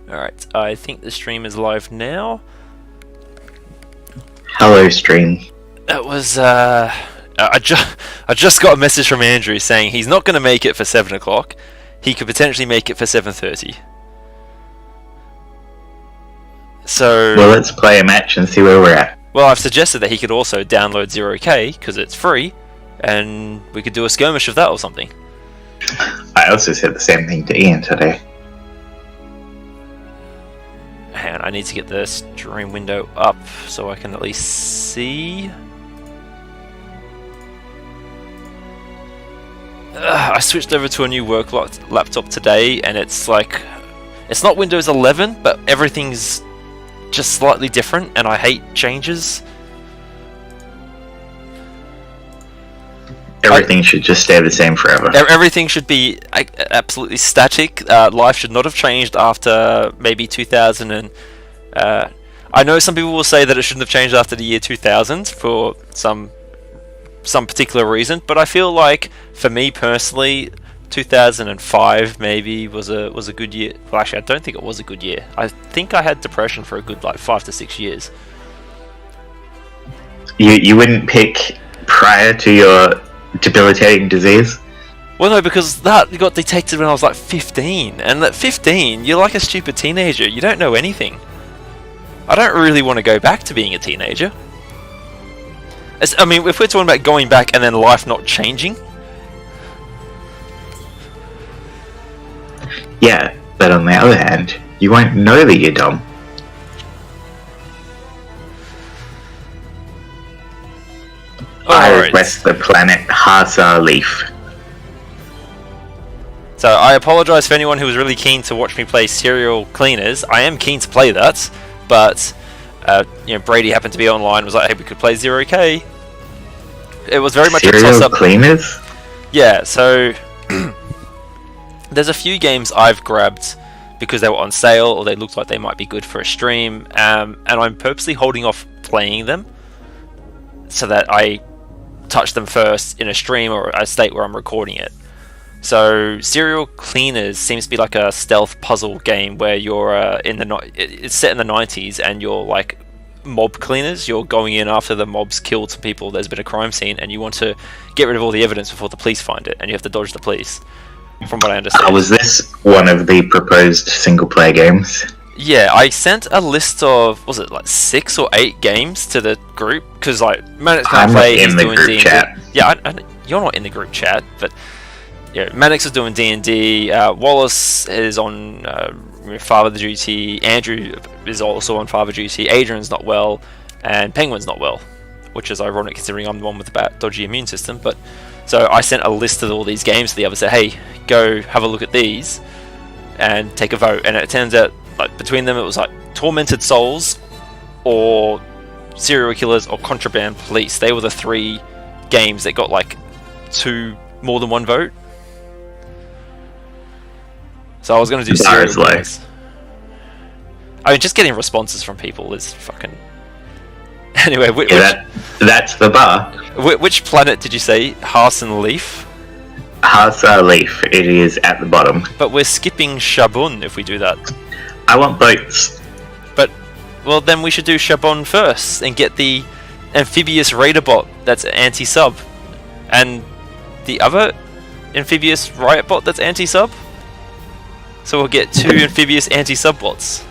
Alright, I think the stream is live now. Hello, stream. It was, I just got a message from Andrew saying he's not going to make it for 7 o'clock. He could potentially make it for 7:30. So... Well, let's play a match and see where we're at. Well, I've suggested that he could also download Zerok, because it's free, and we could do a skirmish of that or something. I also said the same thing to Ian today. Hang on, I need to get the stream window up so I can at least see. I switched over to a new work laptop today, and it's like... It's not Windows 11, but everything's just slightly different, and I hate changes. Everything should just stay the same forever. Everything should be absolutely static. Life should not have changed after maybe 2000 and... I know some people will say that it shouldn't have changed after the year 2000 for some particular reason, but I feel like, for me personally, 2005 maybe was a good year. Well, actually, I don't think it was a good year. I think I had depression for a good 5 to 6 years. You wouldn't pick prior to your debilitating disease? Well, no, because that got detected when I was like 15, and at 15, you're like a stupid teenager. You don't know anything. I don't really want to go back to being a teenager. I mean, if we're talking about going back and then life not changing. Yeah, but on the other hand, you won't know that you're dumb. I request the planet Hasa Leaf. So I apologise for anyone who was really keen to watch me play Serial Cleaners. I am keen to play that, but Brady happened to be online and was like, hey, we could play Zerok. It was very much a toss-up. Serial Cleaners? Yeah, so there's a few games I've grabbed because they were on sale or they looked like they might be good for a stream, and I'm purposely holding off playing them so that I touch them first in a stream or a state where I'm recording it. So Serial Cleaners seems to be like a stealth puzzle game where you're it's set in the 90s and you're like mob cleaners. You're going in after the mobs killed some people, there's been a crime scene, and you want to get rid of all the evidence before the police find it, and you have to dodge the police, from what I understand. Was this one of the proposed single-player games? Yeah, I sent a list of, was it like 6 or 8 games to the group, because like Manix can't play, he's doing D&D. Yeah, you're not in the group chat, but yeah, Manix is doing D&D, Wallace is on Father Duty, Andrew is also on Father Duty, Adrian's not well, and Penguin's not well, which is ironic considering I'm the one with the bad, dodgy immune system. But so I sent a list of all these games to the others, said, hey, go have a look at these and take a vote. And it turns out, like, between them it was like Tormented Souls or Serial Killers or Contraband Police. They were the 3 games that got like more than one vote. So I was going to do Serial Killers. I mean, just getting responses from people is fucking... Anyway, that's the bar. Which planet did you say? Hasa Leaf? Hasa Leaf. It is at the bottom. But we're skipping Shabun if we do that. I want boats. But, well, then we should do Shabun first and get the amphibious raider bot that's anti-sub. And the other amphibious riot bot that's anti-sub. So we'll get 2 amphibious anti-sub bots.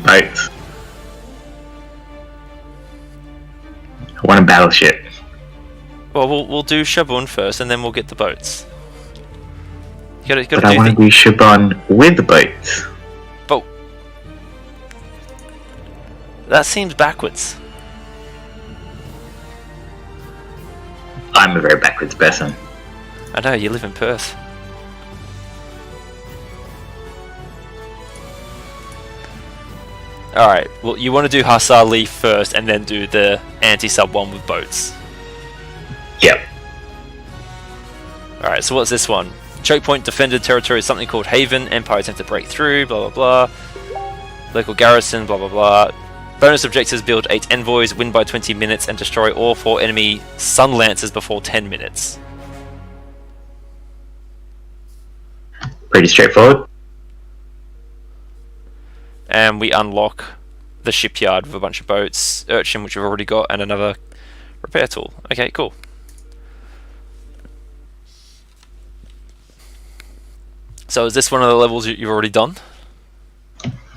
Right. I want a battleship. Well, we'll do Shabun first, and then we'll get the boats. But I want to do Shabun with the boats. But that seems backwards. I'm a very backwards person. I know, you live in Perth. Alright, well, you want to do Hasa Leaf first and then do the anti-sub one with boats. Yep. Alright, so what's this one? Choke point, defended territory, something called Haven, Empire attempt to break through, blah blah blah. Local garrison, blah blah blah. Bonus objectives, build 8 envoys, win by 20 minutes, and destroy all 4 enemy Sun Lancers before 10 minutes. Pretty straightforward. and we unlock the shipyard with a bunch of boats, urchin, which we've already got, and another repair tool. Okay, cool. So is this one of the levels you've already done?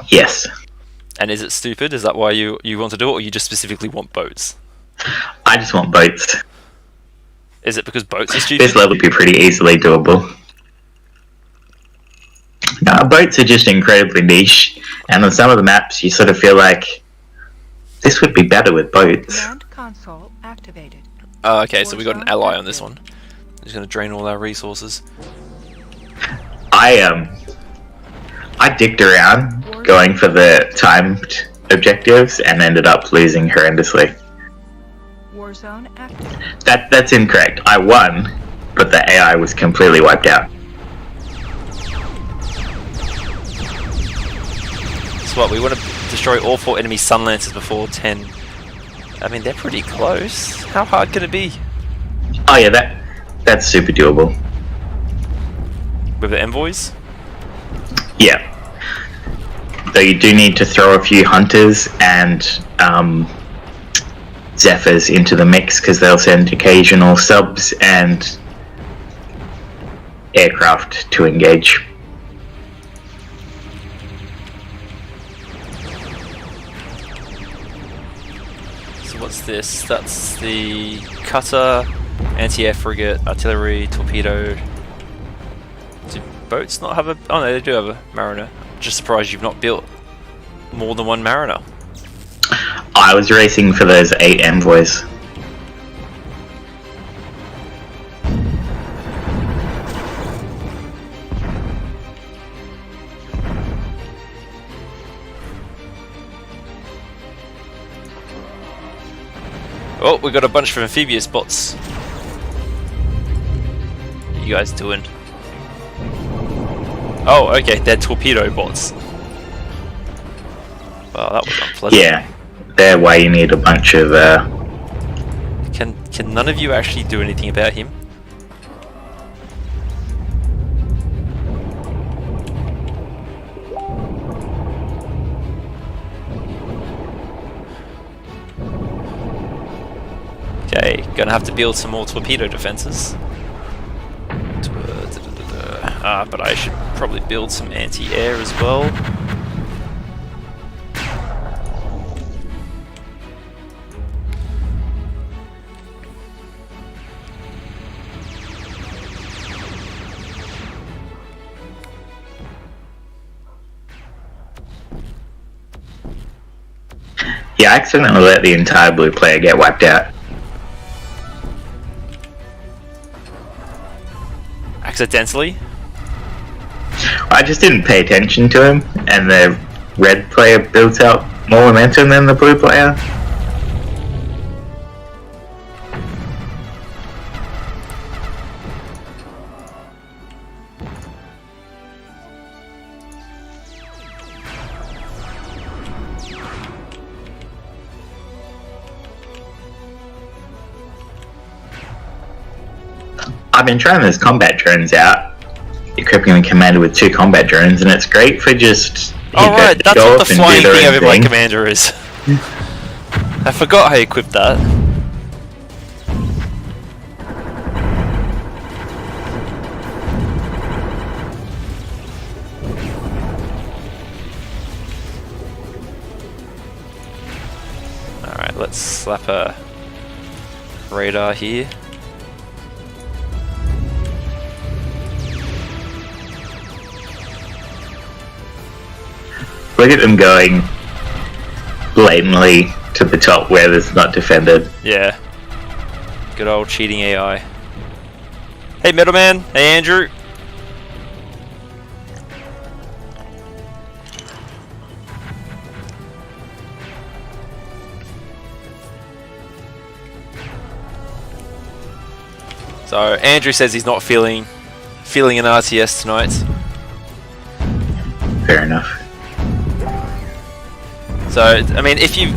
Yes. And is it stupid? Is that why you want to do it, or you just specifically want boats? I just want boats. Is it because boats are stupid? This level would be pretty easily doable. Boats are just incredibly niche, and on some of the maps you sort of feel like this would be better with boats. Command console activated. Okay, so we got an ally on this one. He's going to drain all our resources. I dicked around going for the timed objectives and ended up losing horrendously. Warzone active. That's incorrect. I won, but the AI was completely wiped out. So what, we want to destroy all 4 enemy Sun Lancers before 10. I mean, they're pretty close. How hard can it be? Oh yeah, that's super doable. With the envoys? Yeah. Though you do need to throw a few hunters and Zephyrs into the mix, because they'll send occasional subs and aircraft to engage. So what's this? That's the cutter, anti-air frigate, artillery, torpedo. Do boats not have a... Oh no, they do have a mariner. Just surprised you've not built more than one mariner. I was racing for those 8 envoys. Oh, we got a bunch of amphibious bots. What are you guys doing? Oh, okay, they're torpedo bots. Well, that was unpleasant. Yeah, they're why you need a bunch of... Can none of you actually do anything about him? Okay, gonna have to build some more torpedo defenses. But I should probably build some anti-air as well. Yeah, I accidentally let the entire blue player get wiped out. Accidentally? I just didn't pay attention to him, and the red player built up more momentum than the blue player. I've been trying those combat drones out, equipping the commander with 2 combat drones, and it's great for just... Alright, that's what the flying thing over my commander is. I forgot how you equipped that. Alright, let's slap a radar here. Look at them going blatantly to the top where it's not defended. Yeah. Good old cheating AI. Hey Middleman! Hey Andrew! So Andrew says he's not feeling an RTS tonight. Fair enough. So, I mean, if you...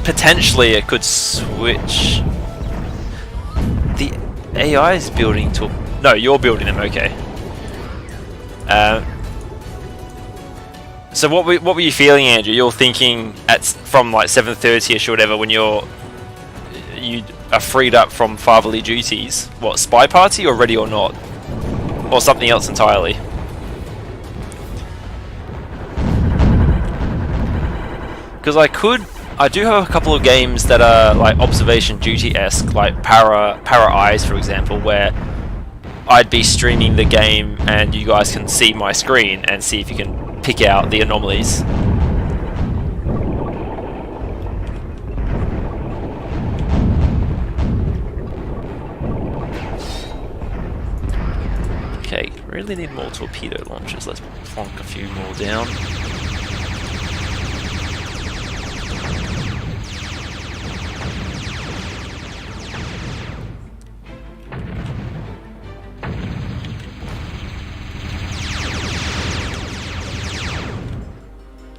Potentially it could switch... The AI is building to... No, you're building them, okay. So what were you feeling, Andrew? You're thinking from like 7:30ish or whatever when you are freed up from fatherly duties. What, spy party or ready or not, or something else entirely? Because I do have a couple of games that are like observation duty-esque, like Para Eyes, for example, where I'd be streaming the game and you guys can see my screen and see if you can pick out the anomalies. Okay, really need more torpedo launchers. Let's plonk a few more down.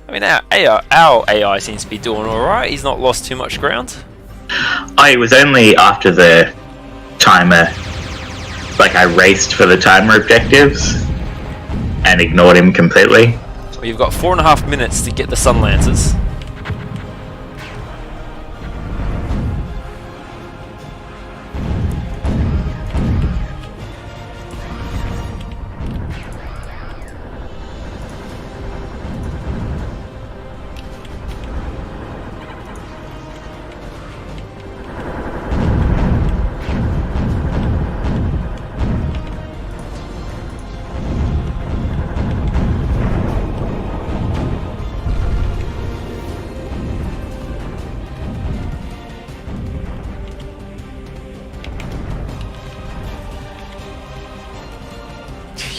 I mean, our AI seems to be doing alright. He's not lost too much ground. It was only after the timer, like I raced for the timer objectives and ignored him completely. Well, you've got 4.5 minutes to get the Sun Lancers.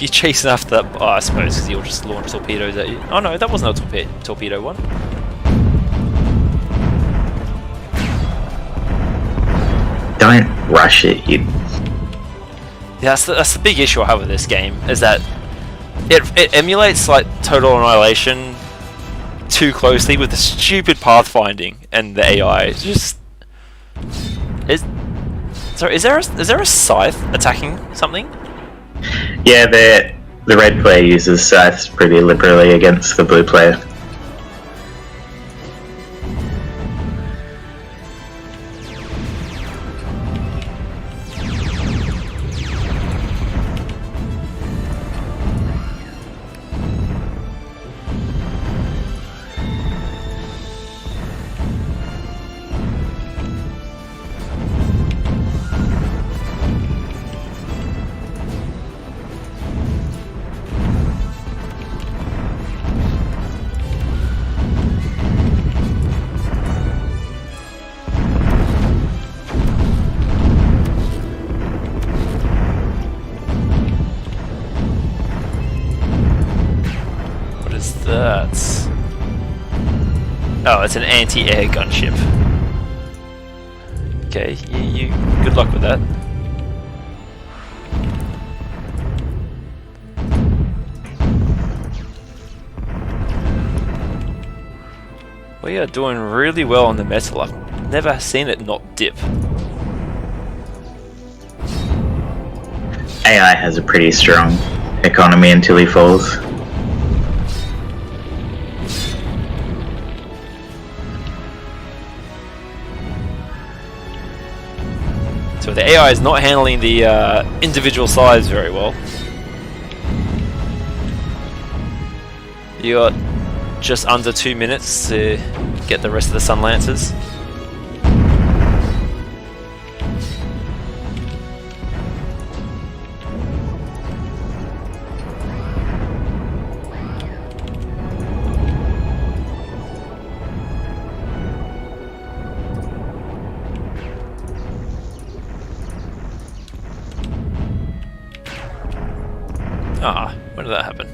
You're chasing after that, I suppose, because he'll just launch torpedoes at you. Oh no, that wasn't a torpedo one. Don't rush it, you. Yeah, that's the big issue I have with this game, is that it emulates like Total Annihilation too closely with the stupid pathfinding and the AI. It's just is there a scythe attacking something? Yeah, the red player uses scythes pretty liberally against the blue player. Oh, it's an anti-air gunship. Okay, you good luck with that. We are doing really well on the metal. I've never seen it not dip. AI has a pretty strong economy until he falls. So the AI is not handling the individual sides very well. You got just under 2 minutes to get the rest of the Sun Lancers. Ah, when did that happen?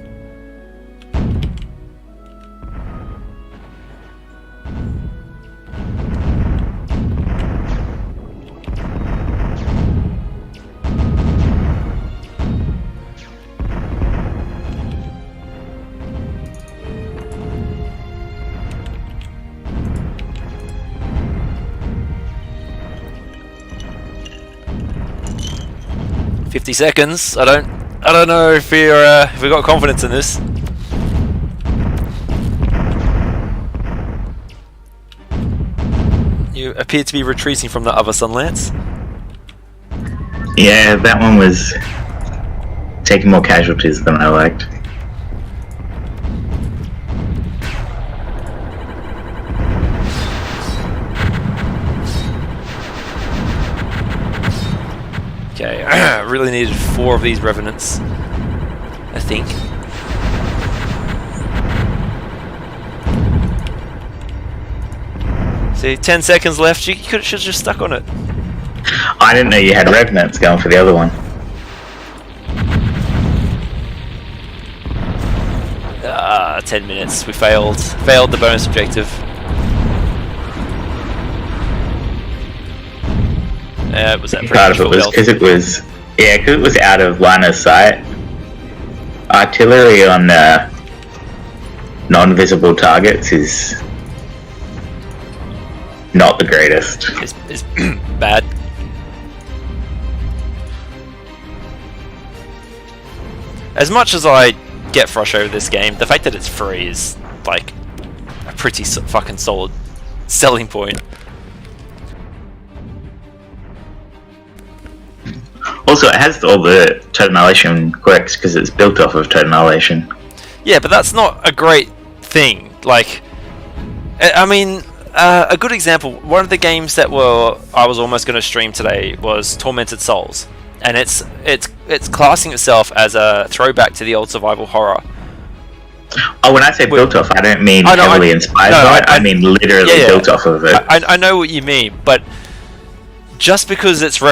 "50 seconds. I don't know if we got confidence in this. You appear to be retreating from the other Sunlance. Yeah, that one was taking more casualties than I liked. Okay, I really needed 4 of these Revenants, I think. See, 10 seconds left. You should have just stuck on it. I didn't know you had Revenants going for the other one. 10 minutes. We failed. Failed the bonus objective. Was that Part of it was because it was, yeah, because it was out of line of sight. Artillery on non-visible targets is not the greatest. It's bad. As much as I get frustrated with this game, the fact that it's free is like a pretty fucking solid selling point. Also, it has all the Total Annihilation quirks because it's built off of Total Annihilation. Yeah, but that's not a great thing. Like, I mean, a good example. One of the games that I was almost going to stream today was Tormented Souls, and it's classing itself as a throwback to the old survival horror. Oh, when I say built off, I don't mean heavily inspired by it. I mean literally built off of it. I know what you mean, but just because it's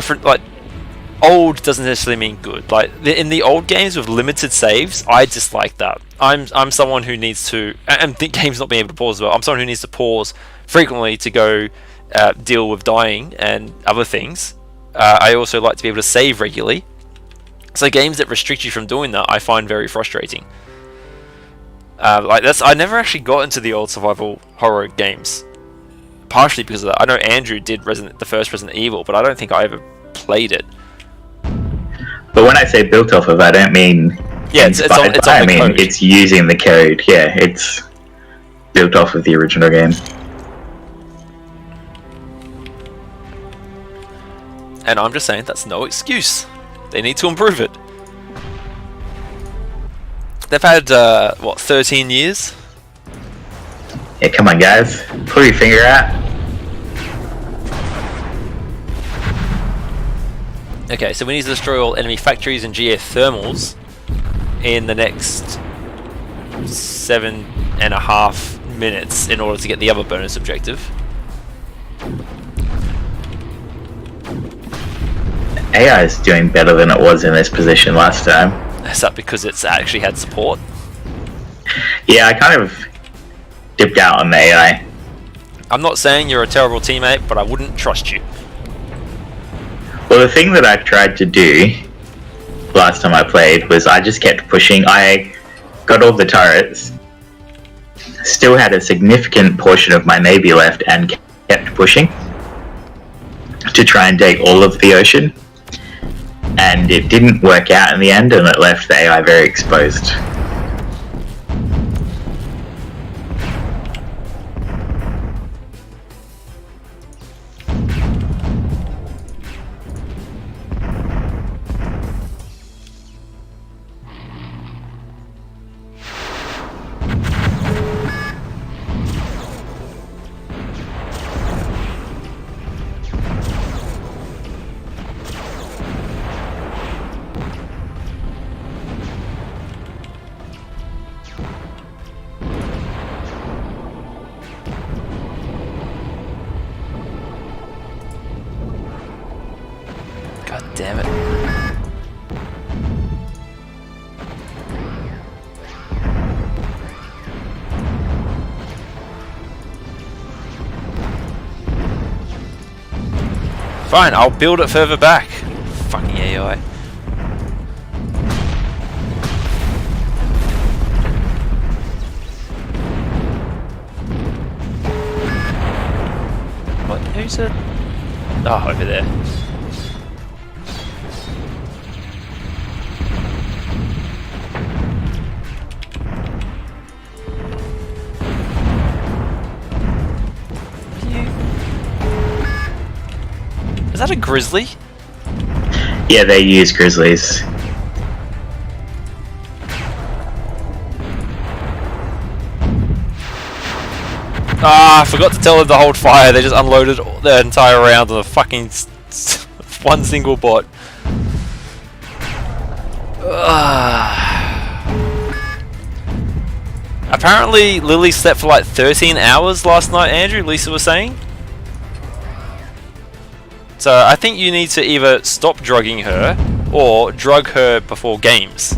old doesn't necessarily mean good. Like in the old games with limited saves, I dislike that. I'm someone who needs to, and think games not being able to pause as well. I'm someone who needs to pause frequently to go deal with dying and other things. I also like to be able to save regularly. So games that restrict you from doing that, I find very frustrating. I never actually got into the old survival horror games, partially because of that. I know Andrew did the first Resident Evil, but I don't think I ever played it. But when I say built off of, I don't mean inspired by. I mean code. It's using the code. Yeah, it's built off of the original game. And I'm just saying that's no excuse. They need to improve it. They've had 13 years? Yeah, come on, guys, pull your finger out. Okay, so we need to destroy all enemy factories and geothermals in the next 7.5 minutes in order to get the other bonus objective. AI is doing better than it was in this position last time. Is that because it's actually had support? Yeah, I kind of dipped out on the AI. I'm not saying you're a terrible teammate, but I wouldn't trust you. Well, the thing that I tried to do last time I played was I just kept pushing. I got all the turrets, still had a significant portion of my navy left, and kept pushing to try and take all of the ocean. And it didn't work out in the end, and it left the AI very exposed. God damn it. Fine, I'll build it further back. Fucking AI. What? Who's it? Oh, over there. Is that a grizzly? Yeah, they use grizzlies. Ah, I forgot to tell them to hold fire. They just unloaded their entire round on a fucking one single bot. Apparently, Lily slept for like 13 hours last night, Andrew, Lisa was saying. So I think you need to either stop drugging her or drug her before games.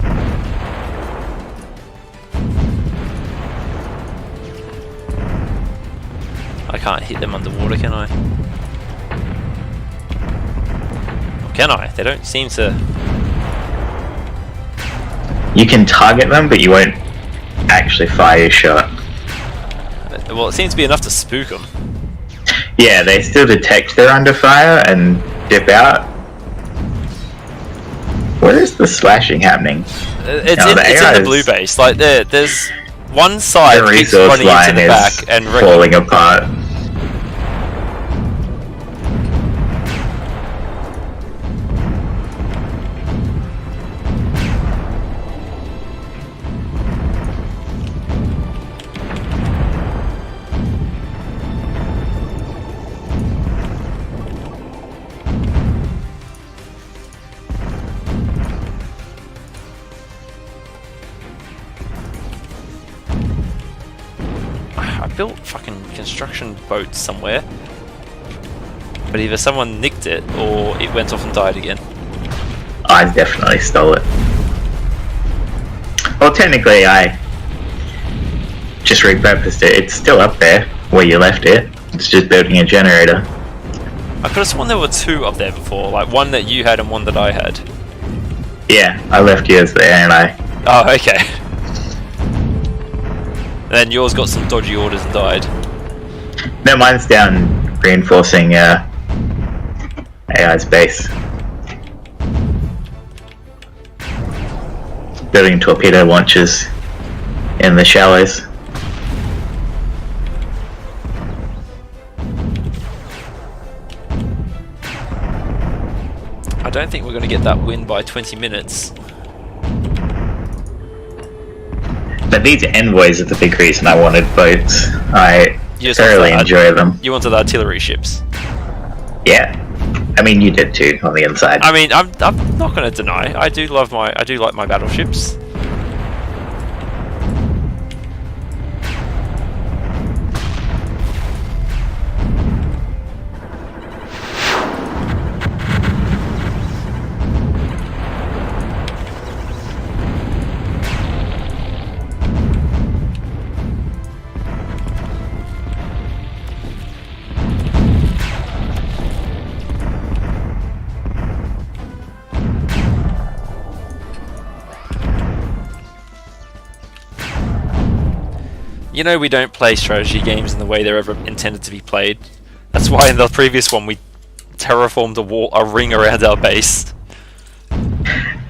I can't hit them underwater, can I? Or can I? They don't seem to... You can target them, but you won't actually fire your shot. Well, it seems to be enough to spook them. Yeah, they still detect they're under fire and dip out. Where is the slashing happening? It's in the blue base. Like there's one side the keeps resource running line into the back and falling apart. I built fucking construction boats somewhere, but either someone nicked it or it went off and died again. I definitely stole it. Well, technically, I just repurposed it. It's still up there where you left it. It's just building a generator. I could have sworn there were two up there before, like one that you had and one that I had. Yeah, I left yours there, and I. Oh, okay. And then yours got some dodgy orders and died. No, mine's down reinforcing AI's base. Building torpedo launchers in the shallows. I don't think we're going to get that win by 20 minutes. But these envoys are the big reason I wanted boats. I thoroughly enjoy them. You wanted artillery ships? Yeah. I mean, you did too on the inside. I mean, I'm not going to deny. I do like my battleships. You know, we don't play strategy games in the way they're ever intended to be played. That's why in the previous one we terraformed a ring around our base.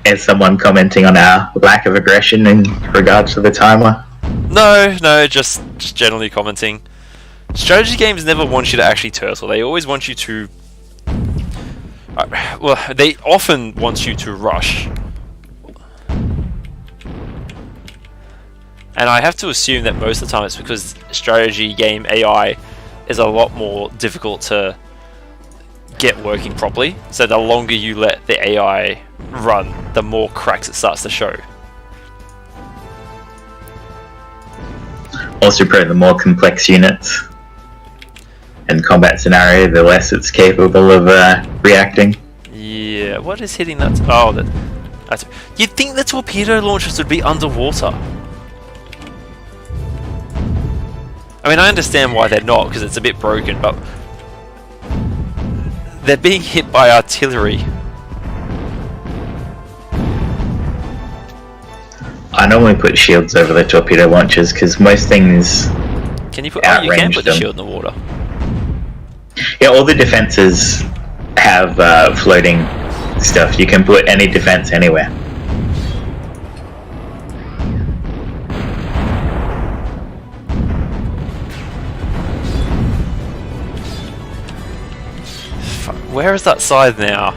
Is someone commenting on our lack of aggression in regards to the timer? No, just generally commenting. Strategy games never want you to actually turtle. They always want you to... well, they often want you to rush. And I have to assume that most of the time it's because strategy game AI is a lot more difficult to get working properly. So the longer you let the AI run, the more cracks it starts to show. Also, probably the more complex units and combat scenario, the less it's capable of reacting. Yeah, what is hitting that? Oh, that's... You'd think the torpedo launchers would be underwater. I mean, I understand why they're not, because it's a bit broken, but they're being hit by artillery. I normally put shields over the torpedo launchers, because most things Can you put? Oh, you can put the shield in the water. Yeah, all the defenses have floating stuff. You can put any defense anywhere. Where is that scythe now?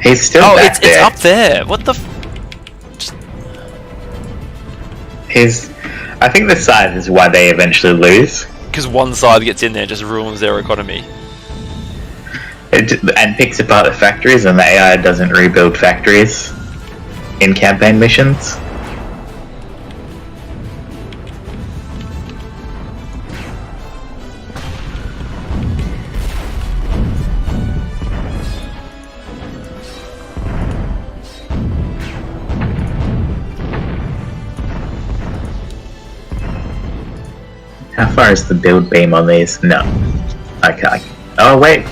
He's still back there. It's up there. What the? I think the scythe is why they eventually lose. Because one side gets in there and just ruins their economy. And picks apart the factories, and the AI doesn't rebuild factories in campaign missions. How far is the build beam on these? No. Okay. Oh, wait.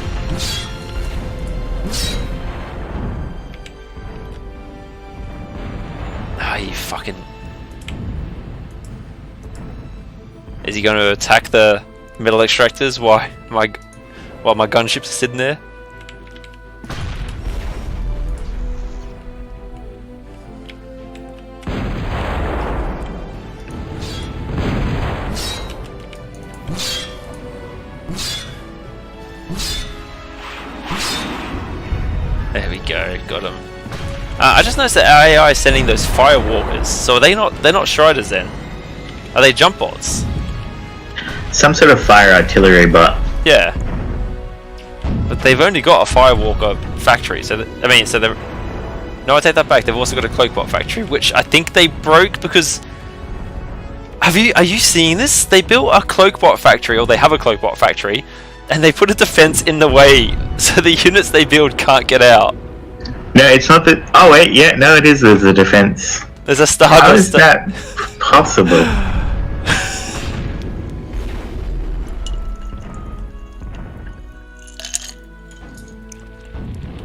Ah, you fucking... Is he going to attack the metal extractors while my gunships are sitting there? There we go, got him. I just noticed that our AI is sending those firewalkers. So they're not Striders then? Are they jump bots? Some sort of fire artillery bot. Yeah. But they've only got a firewalker factory, so they're... No, I take that back. They've also got a cloakbot factory, which I think they broke because... Are you seeing this? They built a cloakbot factory, or they have a cloakbot factory, and they put a defense in the way, so the units they build can't get out. No, it's not that. Oh wait, yeah, no, it is. There's a defense. There's a star. How is that possible?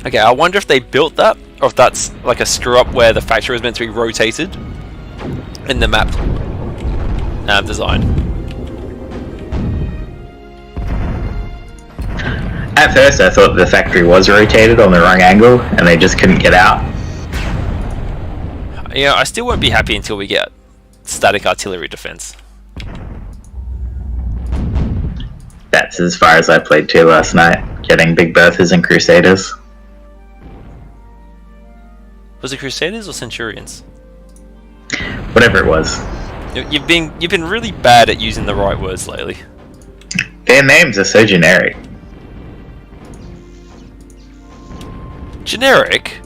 Okay, I wonder if they built that, or if that's like a screw up where the factory was meant to be rotated in the map design. At first, I thought the factory was rotated on the wrong angle, and they just couldn't get out. Yeah, I still won't be happy until we get static artillery defense. That's as far as I played too last night, getting Big Berthas and Crusaders. Was it Crusaders or Centurions? Whatever it was. You've been really bad at using the right words lately. Their names are so generic. Generic?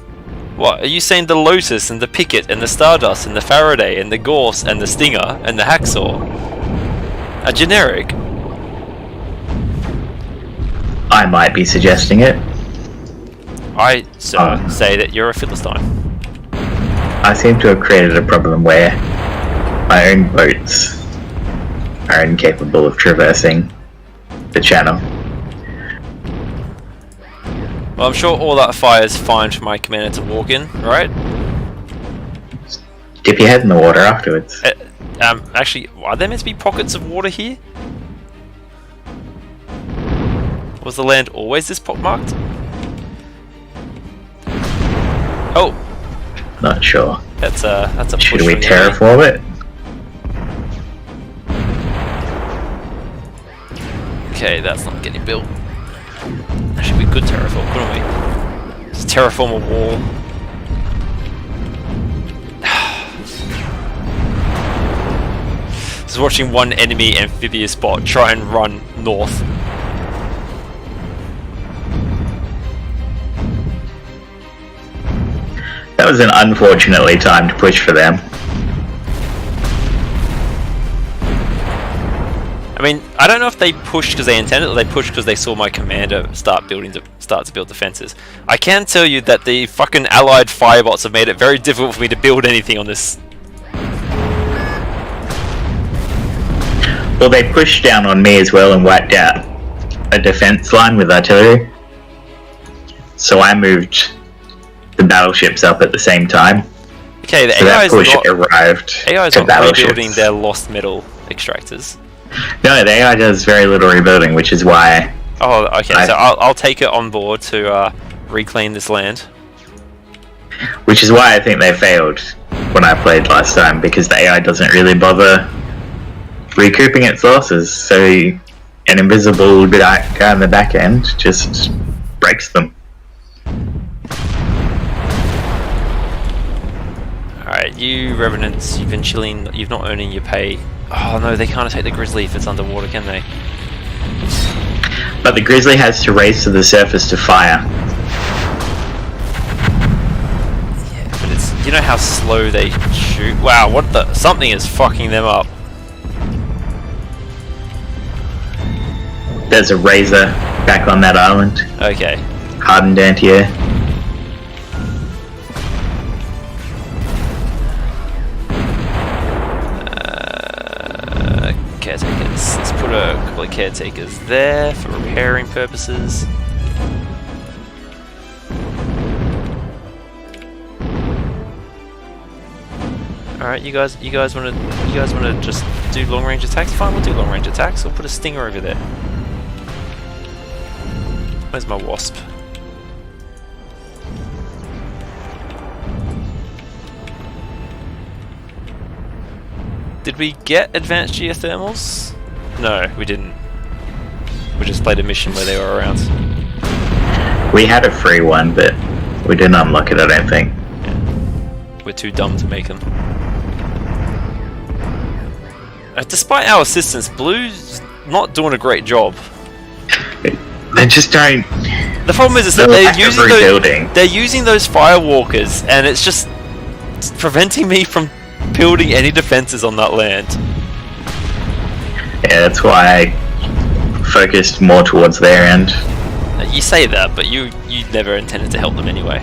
What, are you saying the Lotus and the Picket and the Stardust and the Faraday and the Gorse and the Stinger and the Hacksaw are generic? I might be suggesting it. I say that you're a Philistine. I seem to have created a problem where my own boats are incapable of traversing the channel. Well, I'm sure all that fire is fine for my commander to walk in, right? Dip your head in the water afterwards. Actually, are there meant to be pockets of water here? Was the land always this pockmarked? Oh! Not sure. That's a push. Should we terraform it? Okay, that's not getting built. Actually, we could terraform, couldn't we? Just terraform a wall. Just watching one enemy amphibious bot try and run north. That was an unfortunately timed push for them. I mean, I don't know if they pushed because they intended it, or they pushed because they saw my commander start to build defenses. I can tell you that the fucking allied firebots have made it very difficult for me to build anything on this. Well, they pushed down on me as well and wiped out a defense line with artillery. So I moved the battleships up at the same time. Okay, the so AI is not rebuilding their lost metal extractors. No, the AI does very little rebuilding, which is why... Oh, okay, so I'll take it on board to reclaim this land. Which is why I think they failed when I played last time, because the AI doesn't really bother recouping its losses, so an invisible guy on the back end just breaks them. Alright, you Revenants, you've been chilling, you've not earning your pay. Oh no, they can't take the Grizzly if it's underwater, can they? But the Grizzly has to race to the surface to fire. Yeah, but it's... You know how slow they shoot? Wow, what the... Something is fucking them up. There's a Razor back on that island. Okay. Hardened anti-air. Caretakers. Let's put a couple of caretakers there for repairing purposes. Alright, you guys wanna just do long range attacks? Fine, we'll do long range attacks. We'll put a stinger over there. Where's my wasp? Did we get advanced geothermals? No, we didn't. We just played a mission where they were around. We had a free one, but we didn't unlock it, I don't think. Yeah. We're too dumb to make them. Despite our assistance, Blue's not doing a great job. They just don't... The problem is that they're using those firewalkers, and it's just preventing me from building any defenses on that land. Yeah, that's why I focused more towards their end. You say that, but you never intended to help them anyway.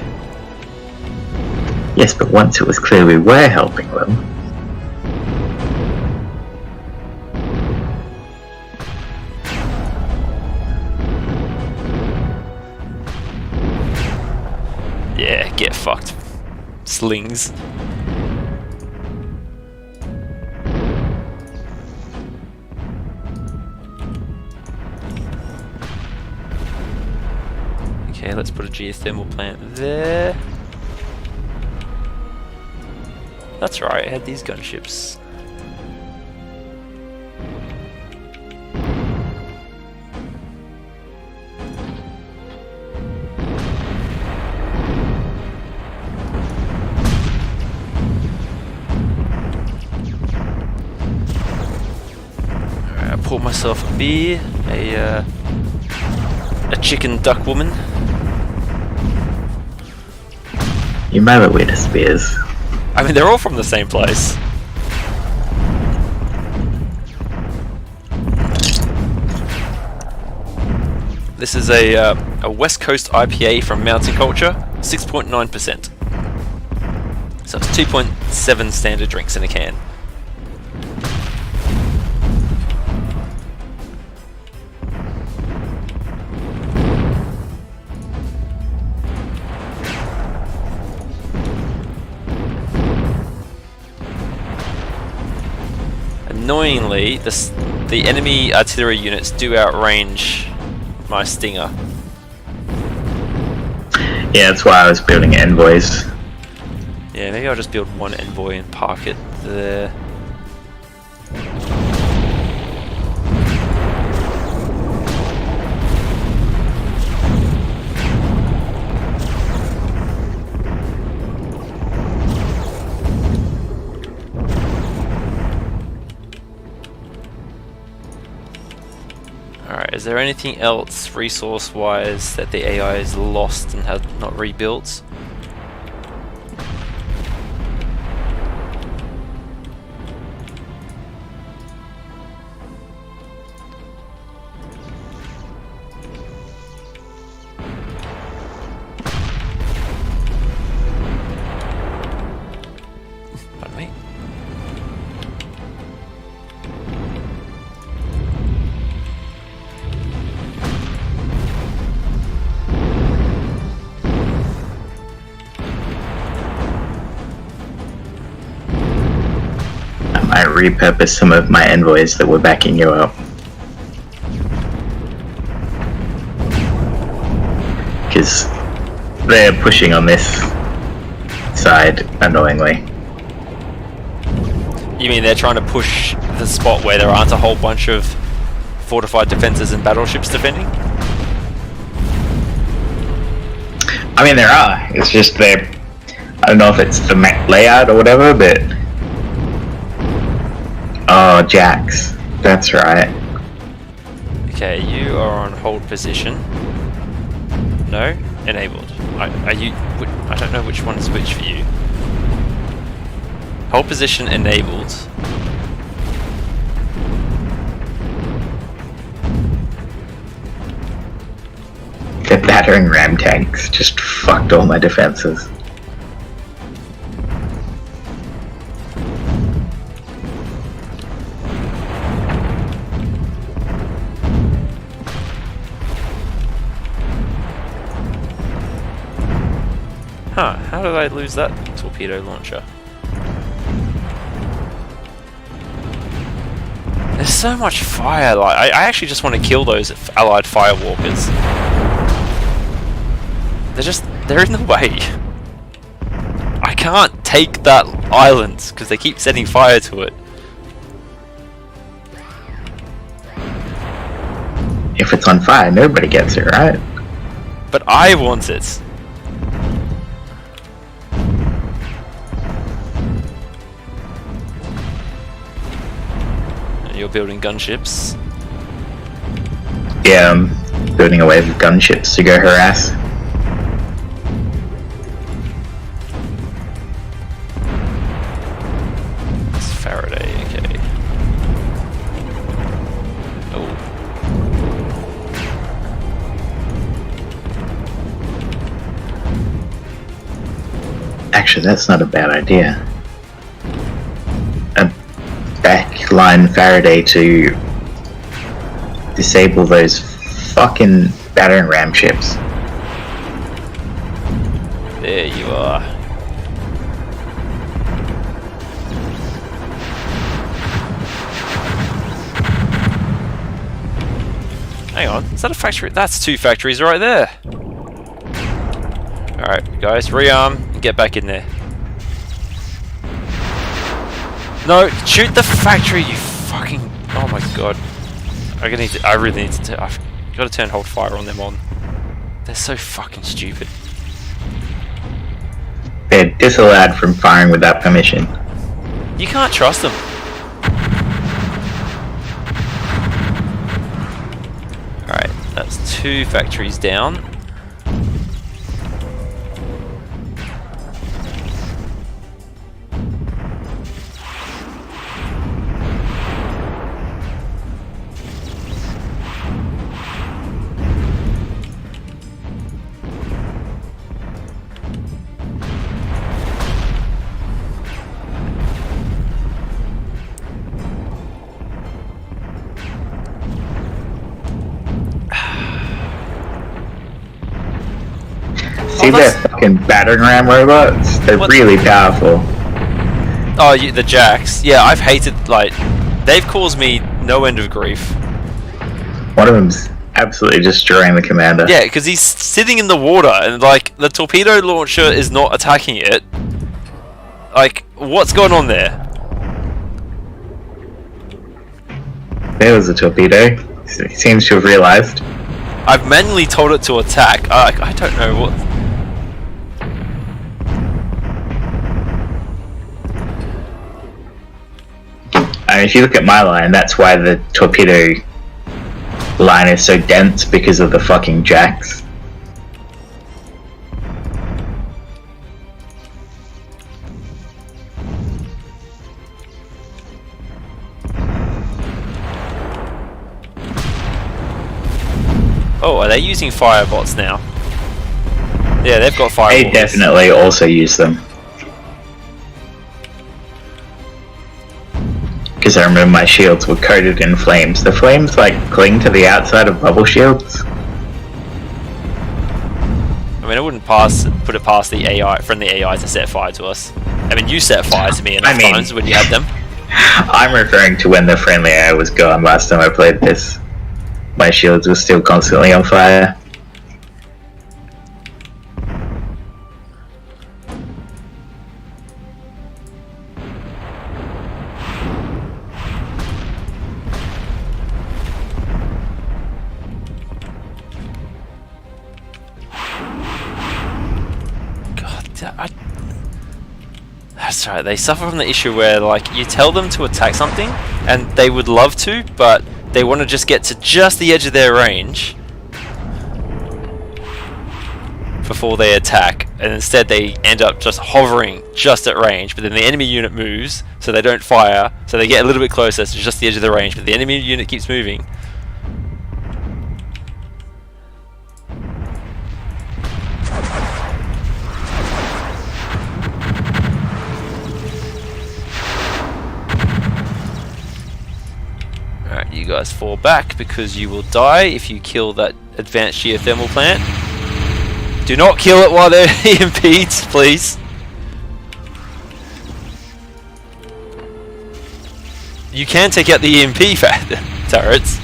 Yes, but once it was clear we were helping them. Yeah, get fucked. Slings. Okay, let's put a geothermal plant there. That's right, I had these gunships. Alright, I poured myself a beer, a chicken duck woman. You know where the spears. I mean, they're all from the same place. This is a West Coast IPA from Mountain Culture, 6.9%. So it's 2.7 standard drinks in a can. Annoyingly, the enemy artillery units do outrange my stinger. Yeah, that's why I was building envoys. Yeah, maybe I'll just build one envoy and park it there. Alright, is there anything else resource-wise that the AI has lost and has not rebuilt? Pardon me? I repurposed some of my envoys that were backing you up. Because they're pushing on this side, annoyingly. You mean they're trying to push the spot where there aren't a whole bunch of fortified defenses and battleships defending? I mean, there are. It's just I don't know if it's the map layout or whatever, but... Oh, Jax. That's right. Okay, you are on hold position. No? Enabled. Are you... I don't know which one is which for you. Hold position enabled. The battering ram tanks just fucked all my defenses. Huh, how did I lose that torpedo launcher? There's so much fire, like, I actually just want to kill those allied firewalkers. They're in the way. I can't take that island, because they keep setting fire to it. If it's on fire, nobody gets it, right? But I want it. You're building gunships. Yeah, I'm building a wave of gunships to go harass. It's Faraday, okay. Oh. Actually, that's not a bad idea. A backline Faraday to disable those fucking battering ram ships. There you are. Hang on, is that a factory? That's 2 factories right there. Alright, guys, rearm and get back in there. No, shoot the factory, you fucking... Oh my god. I really need to... I've got to turn hold fire on them on. They're so fucking stupid. They're disallowed from firing without permission. You can't trust them. Alright, that's 2 factories down. See their fucking battering ram robots? They're really powerful. Oh, the Jacks. Yeah, I've hated, like, they've caused me no end of grief. One of them's absolutely destroying the commander. Yeah, because he's sitting in the water and, like, the torpedo launcher is not attacking it. Like, what's going on there? There was a torpedo. He seems to have realized. I've manually told it to attack. I don't know what... I mean, if you look at my line, that's why the torpedo line is so dense, because of the fucking Jacks. Oh, are they using firebots now? Yeah, they've got firewalls. They definitely also use them. Because I remember my shields were coated in flames. The flames, like, cling to the outside of bubble shields. I mean, I wouldn't put it past the AI, friendly AI to set fire to us. I mean, you set fire to me enough times when you had them. I'm referring to when the friendly AI was gone last time I played this. My shields were still constantly on fire. That's right. They suffer from the issue where, like, you tell them to attack something, and they would love to, but they want to just get to just the edge of their range before they attack, and instead they end up just hovering just at range. But then the enemy unit moves, so they don't fire, so they get a little bit closer to just the edge of the range. But the enemy unit keeps moving. Alright, you guys fall back because you will die if you kill that advanced geothermal plant. Do not kill it while they're EMP'd, please. You can take out the EMP turrets.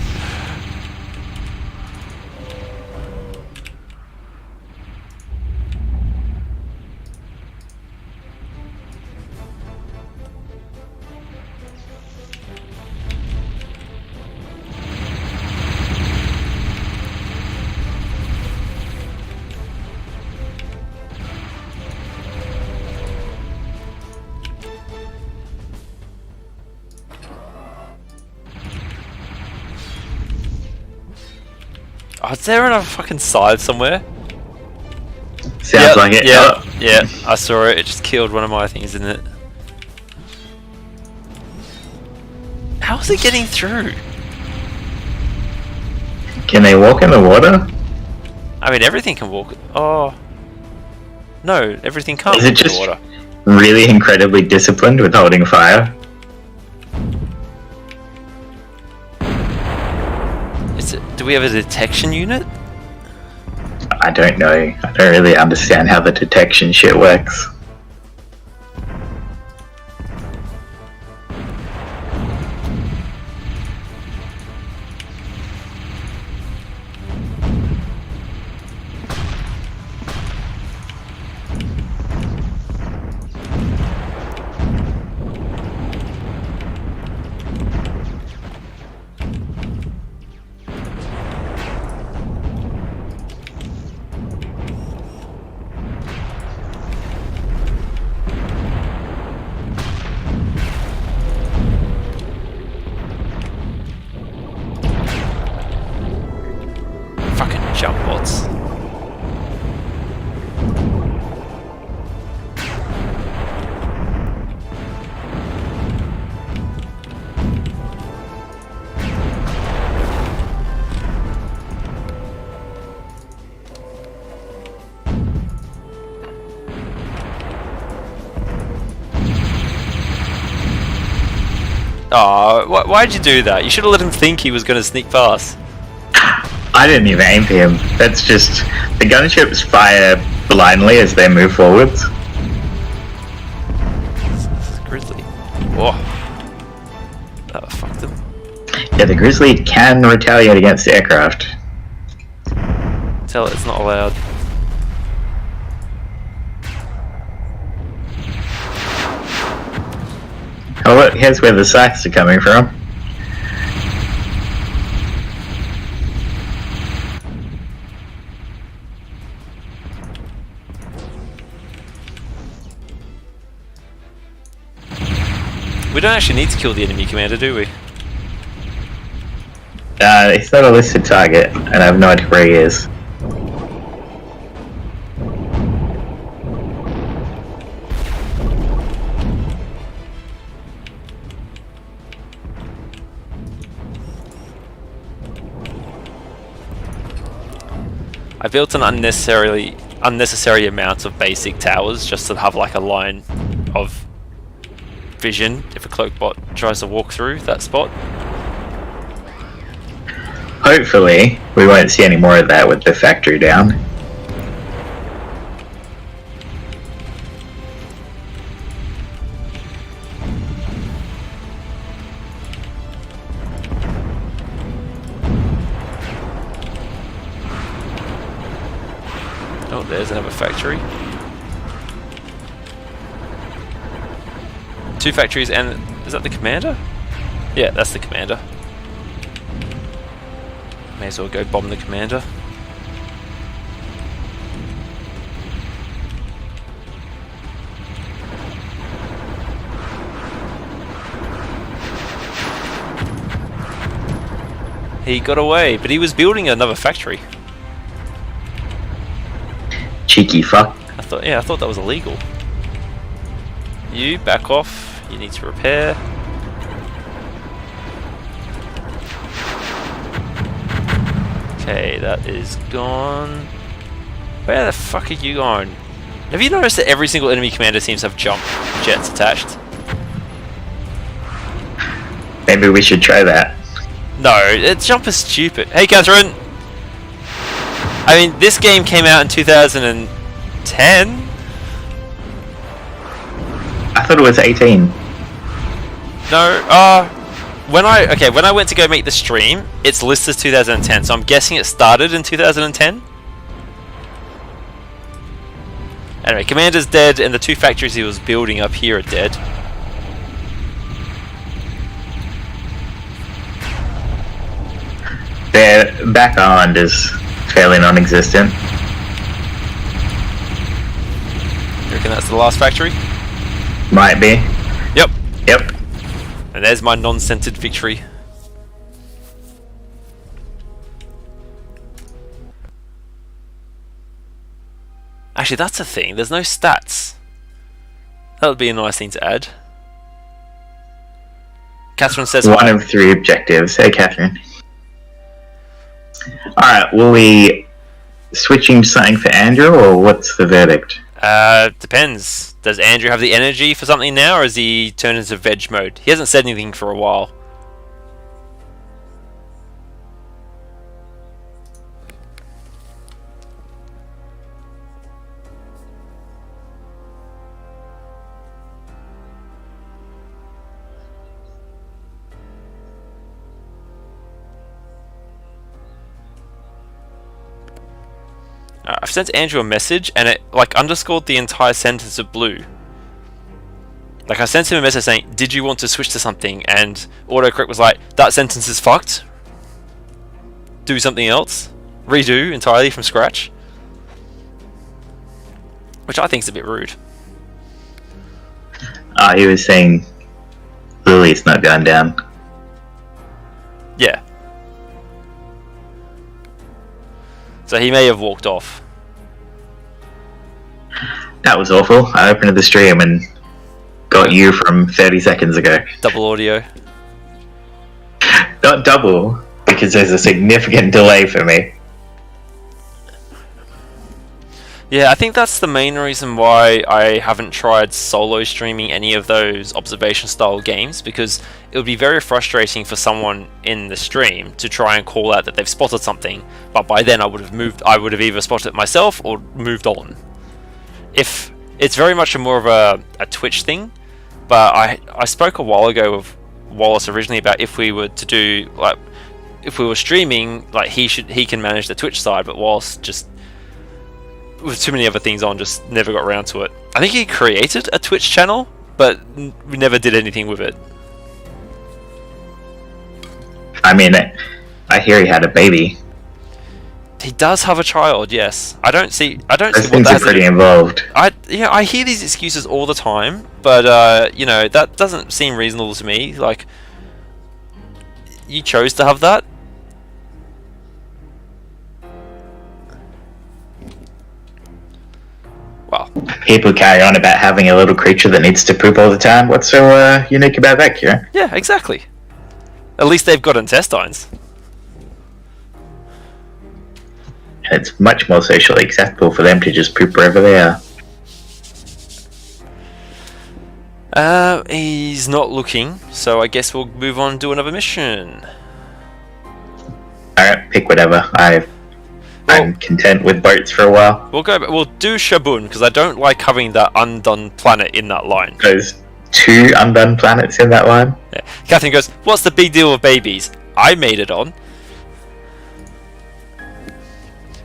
Oh, is there another fucking side somewhere? Sounds like it. Yeah, yeah, I saw it. It just killed one of my things, didn't it? How's it getting through? Can they walk in the water? I mean, everything can walk. Oh. No, everything can't Is walk it just in the water. really incredibly disciplined with holding fire? Do we have a detection unit? I don't know. I don't really understand how the detection shit works. Fucking jump bots. Oh, why'd you do that? You should have let him think he was going to sneak past. I didn't even aim for him. That's just... The gunships fire blindly as they move forwards. This is Grizzly. Whoa. That fucked him. Yeah, the Grizzly can retaliate against the aircraft. Tell it it's not allowed. Oh look, here's where the scythes are coming from. We don't actually need to kill the enemy commander, do we? It's not a listed target, and I have no idea where he is. I built an unnecessary amount of basic towers just to have like a line of vision if a cloak bot tries to walk through that spot. Hopefully, we won't see any more of that with the factory down. Oh, there's another factory. Two factories, and is that the commander? Yeah, that's the commander. May as well go bomb the commander. He got away, but he was building another factory. Cheeky fuck. I thought that was illegal. You back off. You need to repair. Okay, that is gone. Where the fuck are you going? Have you noticed that every single enemy commander seems to have jump jets attached? Maybe we should try that. No, jump is stupid. Hey, Catherine! I mean, this game came out in 2010? I thought it was 18. No, when I went to go make the stream, it's listed as 2010, so I'm guessing it started in 2010? Anyway, Commander's dead, and the 2 factories he was building up here are dead. Their back island is fairly non-existent. You reckon that's the last factory? Might be. Yep. Yep. And there's my non-centered victory. Actually, that's a thing. There's no stats. That would be a nice thing to add. Catherine says one of 3 objectives. Hey, Catherine. Alright, will we switching to something for Andrew, or what's the verdict? Depends. Does Andrew have the energy for something now, or is he turned into veg mode? He hasn't said anything for a while. I've sent Andrew a message and it like underscored the entire sentence of blue. Like I sent him a message saying, "Did you want to switch to something?" And autocorrect was like, "That sentence is fucked. Do something else. Redo entirely from scratch." Which I think is a bit rude. He was saying Lily's not going down. Yeah. So he may have walked off. That was awful. I opened the stream and got you from 30 seconds ago. Double audio. Not double, because there's a significant delay for me. Yeah, I think that's the main reason why I haven't tried solo streaming any of those observation style games, because it would be very frustrating for someone in the stream to try and call out that they've spotted something, but by then I would have either spotted it myself or moved on. If it's very much more of a Twitch thing, but I spoke a while ago with Wallace originally about if we were to do like if we were streaming, like he can manage the Twitch side, but Wallace just with too many other things on, just never got around to it. I think he created a Twitch channel, but we never did anything with it. I mean, I hear he had a baby. He does have a child, yes. I don't see what things are pretty involved. I hear these excuses all the time, but you know, that doesn't seem reasonable to me. Like, you chose to have that. Well, people carry on about having a little creature that needs to poop all the time. What's so unique about that, Kieran? Yeah, exactly. At least they've got intestines. And it's much more socially acceptable for them to just poop wherever they are. He's not looking, so I guess we'll move on and do another mission. Alright, pick whatever. I'm content with boats for a while. We'll do Shabun, because I don't like having that undone planet in that line. There's 2 undone planets in that line. Yeah. Catherine goes, "What's the big deal with babies?" I made it on.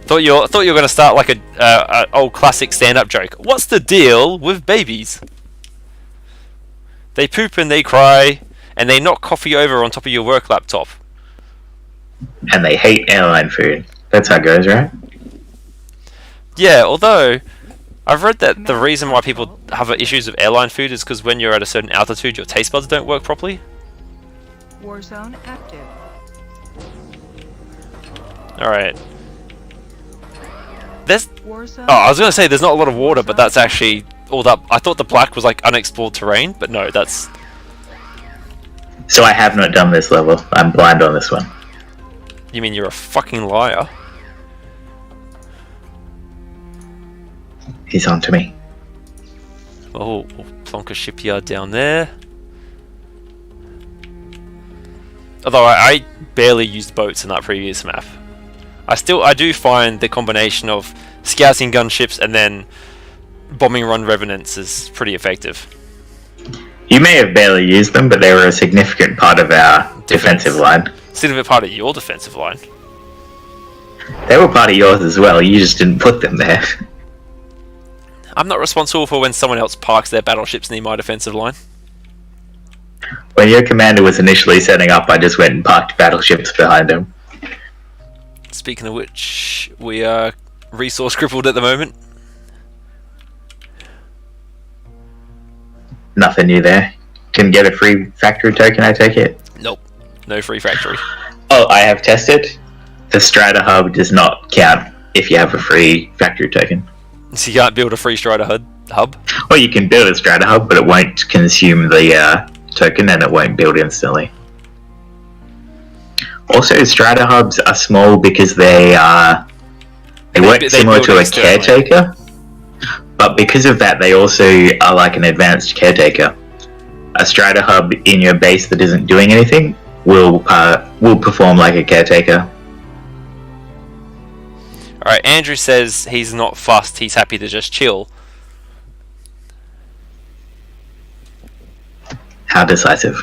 Thought you were going to start like a old classic stand-up joke. What's the deal with babies? They poop and they cry, and they knock coffee over on top of your work laptop. And they hate airline food. That's how it goes, right? Yeah, although I've read that the reason why people have issues with airline food is because when you're at a certain altitude, your taste buds don't work properly. Warzone active. Alright. There's... Warzone. Oh, I was gonna say there's not a lot of water, but that's actually all that... I thought the black was like unexplored terrain, but no, that's... So I have not done this level. I'm blind on this one. You mean you're a fucking liar? He's on to me. Oh, Plonker shipyard down there. Although I barely used boats in that previous map. I do find the combination of scouting gunships and then bombing run revenants is pretty effective. You may have barely used them, but they were a significant part of our defensive line. Significant part of your defensive line. They were part of yours as well, you just didn't put them there. I'm not responsible for when someone else parks their battleships near my defensive line. When your commander was initially setting up, I just went and parked battleships behind him. Speaking of which, we are resource crippled at the moment. Nothing new there. Can get a free factory token, I take it? Nope. No free factory. Oh, I have tested. The Strider Hub does not count if you have a free factory token. So you can't build a free Strider hub? Well, you can build a Strider Hub, but it won't consume the token and it won't build instantly. Also, Strider Hubs are small because they work similar to a caretaker. But because of that, they also are like an advanced caretaker. A Strider Hub in your base that isn't doing anything will perform like a caretaker. Alright, Andrew says he's not fussed, he's happy to just chill. How decisive.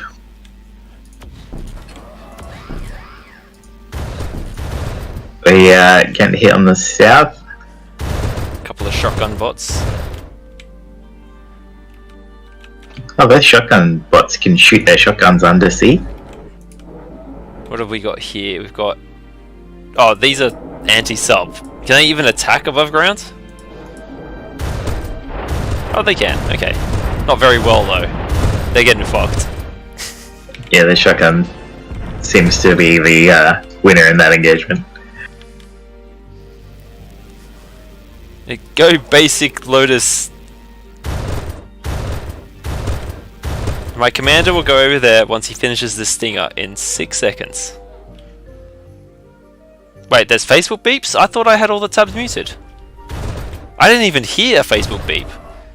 We getting hit on the south. Couple of shotgun bots. Oh, those shotgun bots can shoot their shotguns under sea. What have we got here? We've got... Oh, these are anti-sub. Can they even attack above ground? Oh, they can. Okay. Not very well, though. They're getting fucked. Yeah, the shotgun seems to be the winner in that engagement. Go basic Lotus. My commander will go over there once he finishes this stinger in 6 seconds. Wait, there's Facebook beeps? I thought I had all the tabs muted. I didn't even hear a Facebook beep.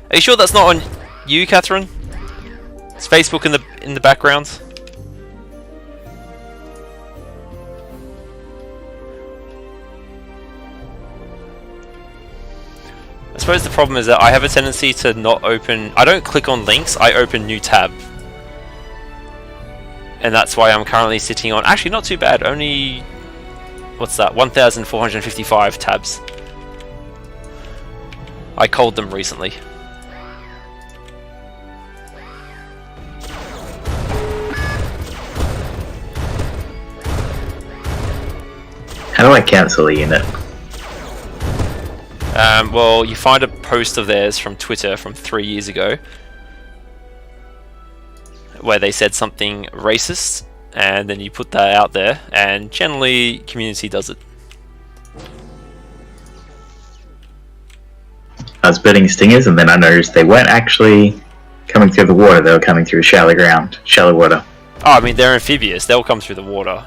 Are you sure that's not on you, Catherine? Is Facebook in the background? I suppose the problem is that I have a tendency to not open... I don't click on links, I open new tab. And that's why I'm currently sitting on... Actually, not too bad, only... What's that? 1,455 tabs. I culled them recently. How do I cancel a unit? Well, you find a post of theirs from Twitter from 3 years ago where they said something racist, and then you put that out there, and generally community does it. I was building stingers and then I noticed they weren't actually coming through the water, they were coming through shallow water. Oh, I mean, they're amphibious, they'll come through the water.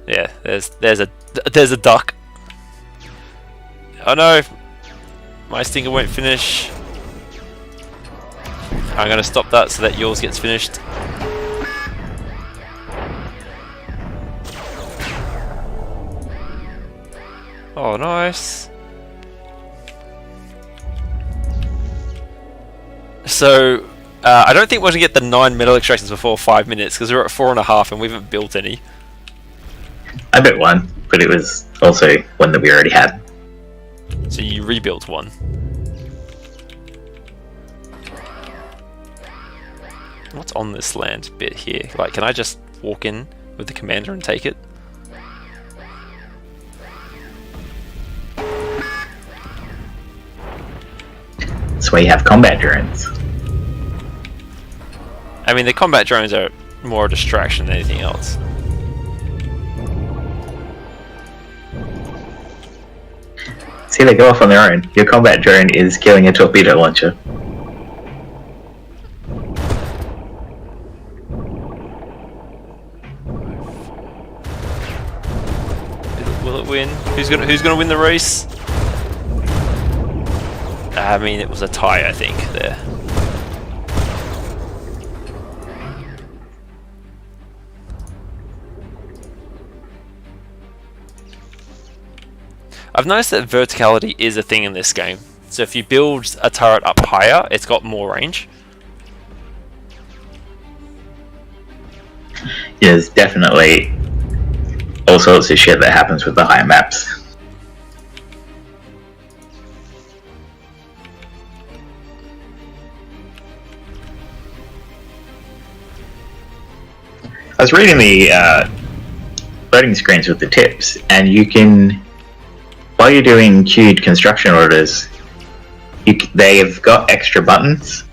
Yeah, there's a duck. Oh no! My stinger won't finish. I'm gonna stop that so that yours gets finished. Oh, nice. So, I don't think we're gonna get the 9 metal extractions before 5 minutes because we're at 4.5 and we haven't built any. I built one, but it was also one that we already had. So you rebuilt one. What's on this land bit here? Like, can I just walk in with the commander and take it? That's why you have combat drones. I mean, the combat drones are more a distraction than anything else. See, they go off on their own. Your combat drone is killing a torpedo launcher. Will it win? Who's gonna win the race? I mean, it was a tie, I think, there. I've noticed that verticality is a thing in this game. So if you build a turret up higher, it's got more range. Yeah, there's definitely all sorts of shit that happens with the higher maps. I was reading the loading screens with the tips, and you can, while you're doing queued construction orders, they've got extra buttons.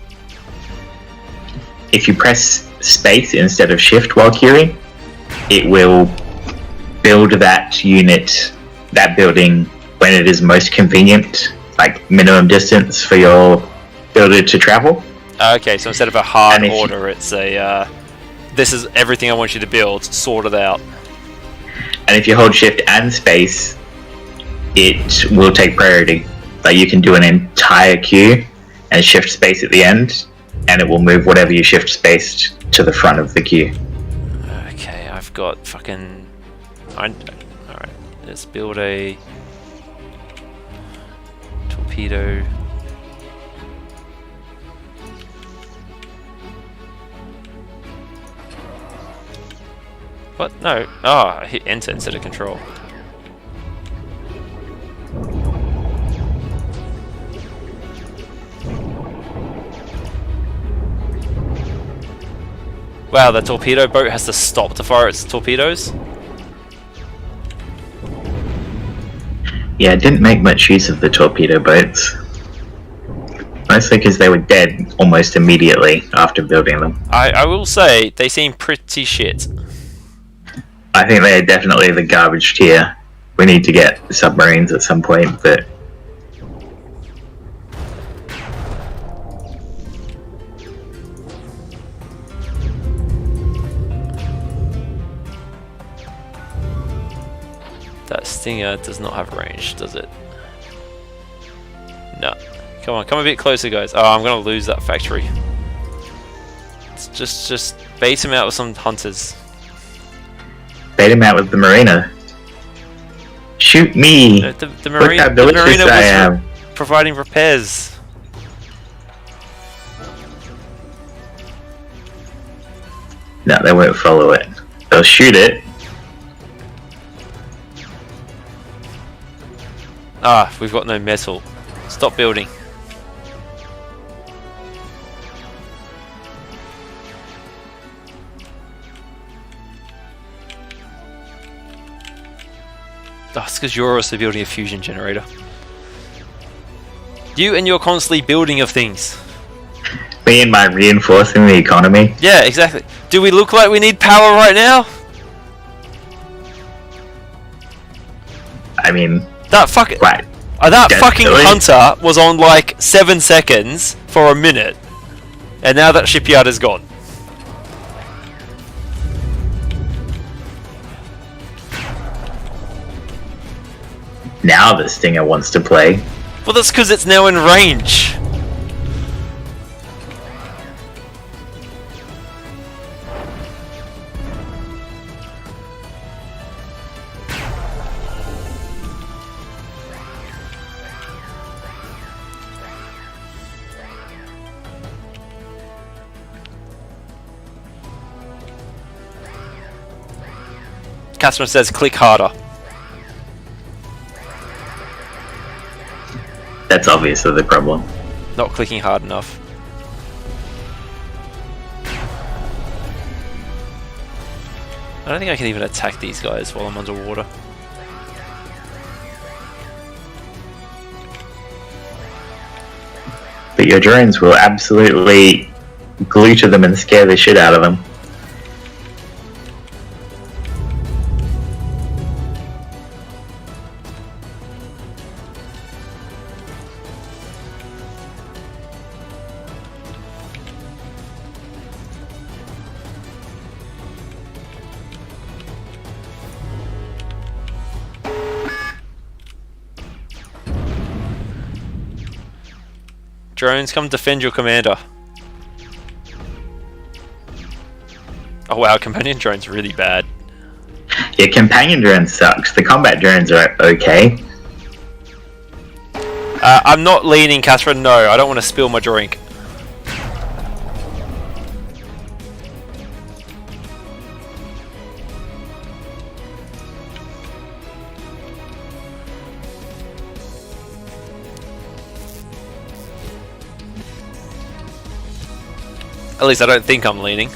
If you press space instead of shift while queuing, it will build that unit, that building, when it is most convenient, like minimum distance for your builder to travel. Okay, so instead of a hard order, it's a this is everything I want you to build, sorted out. And if you hold shift and space, it will take priority. Like, you can do an entire queue and shift space at the end, and it will move whatever you shift spaced to the front of the queue. Okay, I've got fucking... Alright, let's build a torpedo. What? No. Oh, I hit enter instead of control. Wow, the torpedo boat has to stop to fire its torpedoes? Yeah, it didn't make much use of the torpedo boats. Mostly because they were dead almost immediately after building them. I will say, they seem pretty shit. I think they're definitely the garbage tier. We need to get submarines at some point, but... That Stinger does not have range, does it? No. Come on, come a bit closer, guys. Oh, I'm gonna lose that factory. It's just bait him out with some hunters. Bait him out with the marina. Shoot me! The marina was providing repairs. No, they won't follow it. They'll shoot it. Ah, we've got no metal. Stop building. Oh, it's because you're also building a fusion generator. You and your constantly building of things. Me and my reinforcing the economy. Yeah, exactly. Do we look like we need power right now? I mean... That fucking... Right. That fucking hunter was on like 7 seconds for a minute. And now that shipyard is gone. Now the Stinger wants to play. Well, that's because it's now in range. Catherine says click harder. That's obviously the problem. Not clicking hard enough. I don't think I can even attack these guys while I'm underwater. But your drones will absolutely glue to them and scare the shit out of them. Drones, come defend your commander. Oh wow, companion drone's really bad. Yeah, companion drone sucks. The combat drones are okay. I'm not leaning, Catherine. No, I don't want to spill my drink. At least I don't think I'm leaning.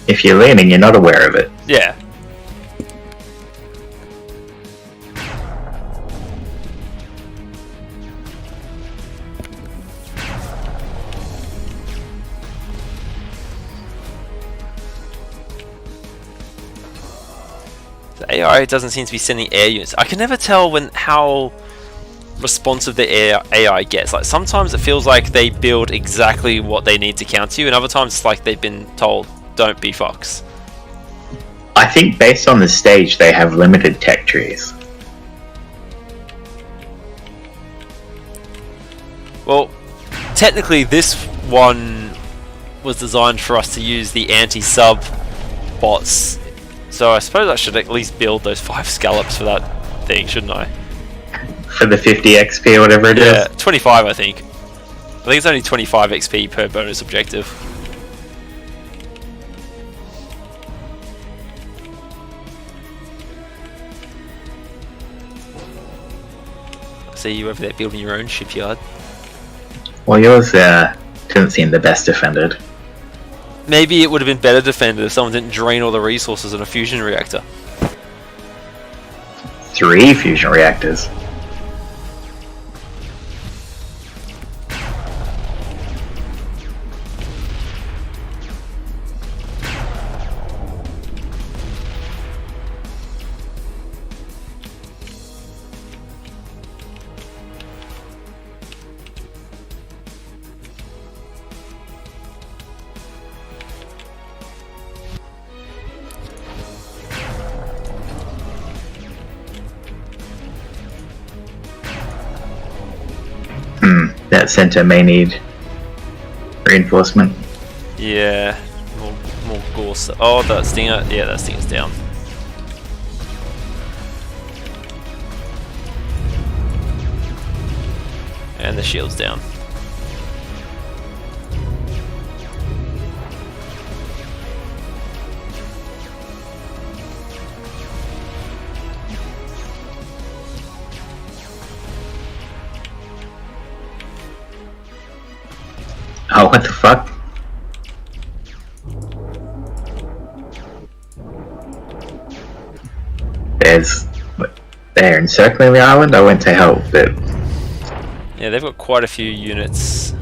If you're leaning, you're not aware of it. Yeah. The AI doesn't seem to be sending air units. I can never tell how responsive the AI gets. Like sometimes it feels like they build exactly what they need to counter you, and other times it's like they've been told, don't be fox. I think based on the stage, they have limited tech trees. Well, technically this one was designed for us to use the anti-sub bots, so I suppose I should at least build those 5 scallops for that thing, shouldn't I? For the 50 XP or whatever it is? Yeah, 25 I think. I think it's only 25 XP per bonus objective. I see you over there building your own shipyard. Well, yours didn't seem the best defended. Maybe it would have been better defended if someone didn't drain all the resources in a fusion reactor. 3 fusion reactors. That center may need reinforcement. Yeah, more gorse. Oh, that stinger. Yeah, that stinger's down. And the shield's down. Oh, what the fuck? They're encircling the island? I went to help, but... Yeah, they've got quite a few units.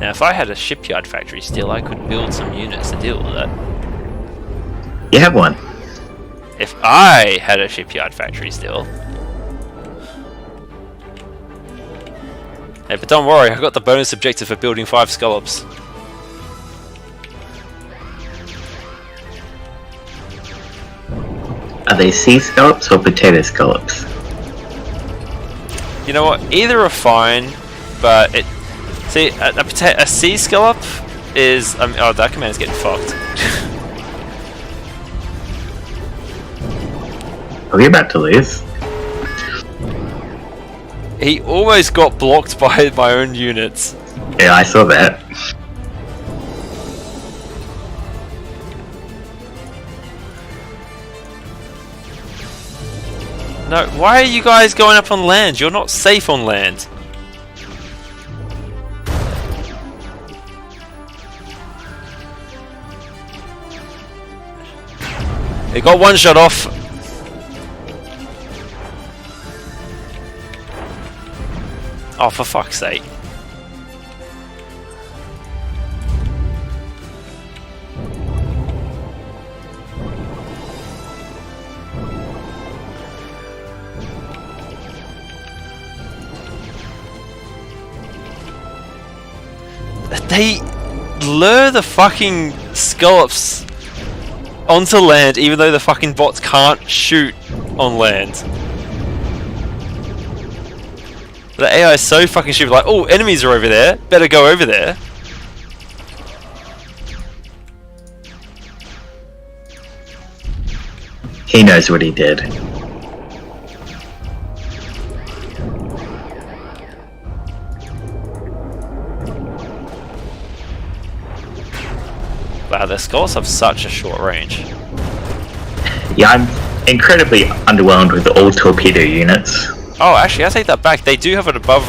Now, if I had a shipyard factory still, I could build some units to deal with that. You have one. If I had a shipyard factory still. Hey, but don't worry, I got the bonus objective for building 5 scallops. Are they sea scallops or potato scallops? You know what? Either are fine, but it. See, a sea scallop is. Oh, that command's getting fucked. Are we about to lose? He almost got blocked by my own units. Yeah, I saw that. No, why are you guys going up on land? You're not safe on land. It got one shot off. Oh, for fuck's sake. They lure the fucking scallops onto land, even though the fucking bots can't shoot on land. The AI is so fucking stupid. Like, oh, enemies are over there. Better go over there. He knows what he did. Wow, their skulls have such a short range. Yeah, I'm incredibly underwhelmed with all torpedo units. Oh, actually, I take that back. They do have an above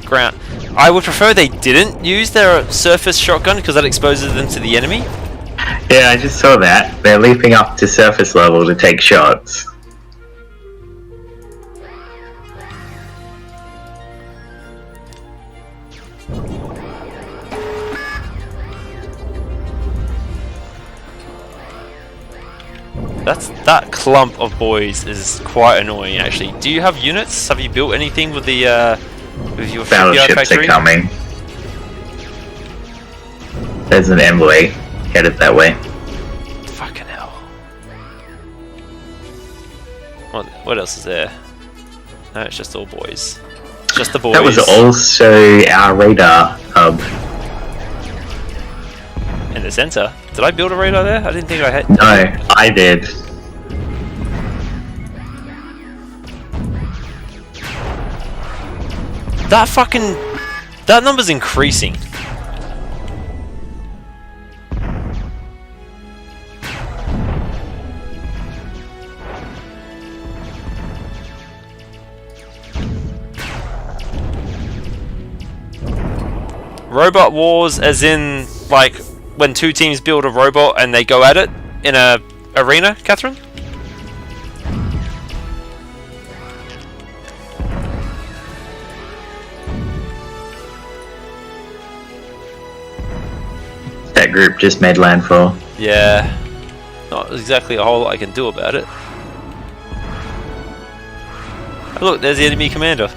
ground. I would prefer they didn't use their surface shotgun because that exposes them to the enemy. Yeah, I just saw that. They're leaping up to surface level to take shots. That clump of boys is quite annoying, actually. Do you have units? Have you built anything with the with your battleships factory? are coming. There's an envoy headed that way. Fucking hell! What else is there? No, it's just all boys. It's just the boys. That was also our radar hub. In the center. Did I build a radar there? I didn't think I had. No, I did. That number's increasing. Robot wars, as in like when two teams build a robot and they go at it in a arena, Catherine? That group just made landfall. Yeah. Not exactly a whole lot I can do about it. Oh, look, there's the enemy commander.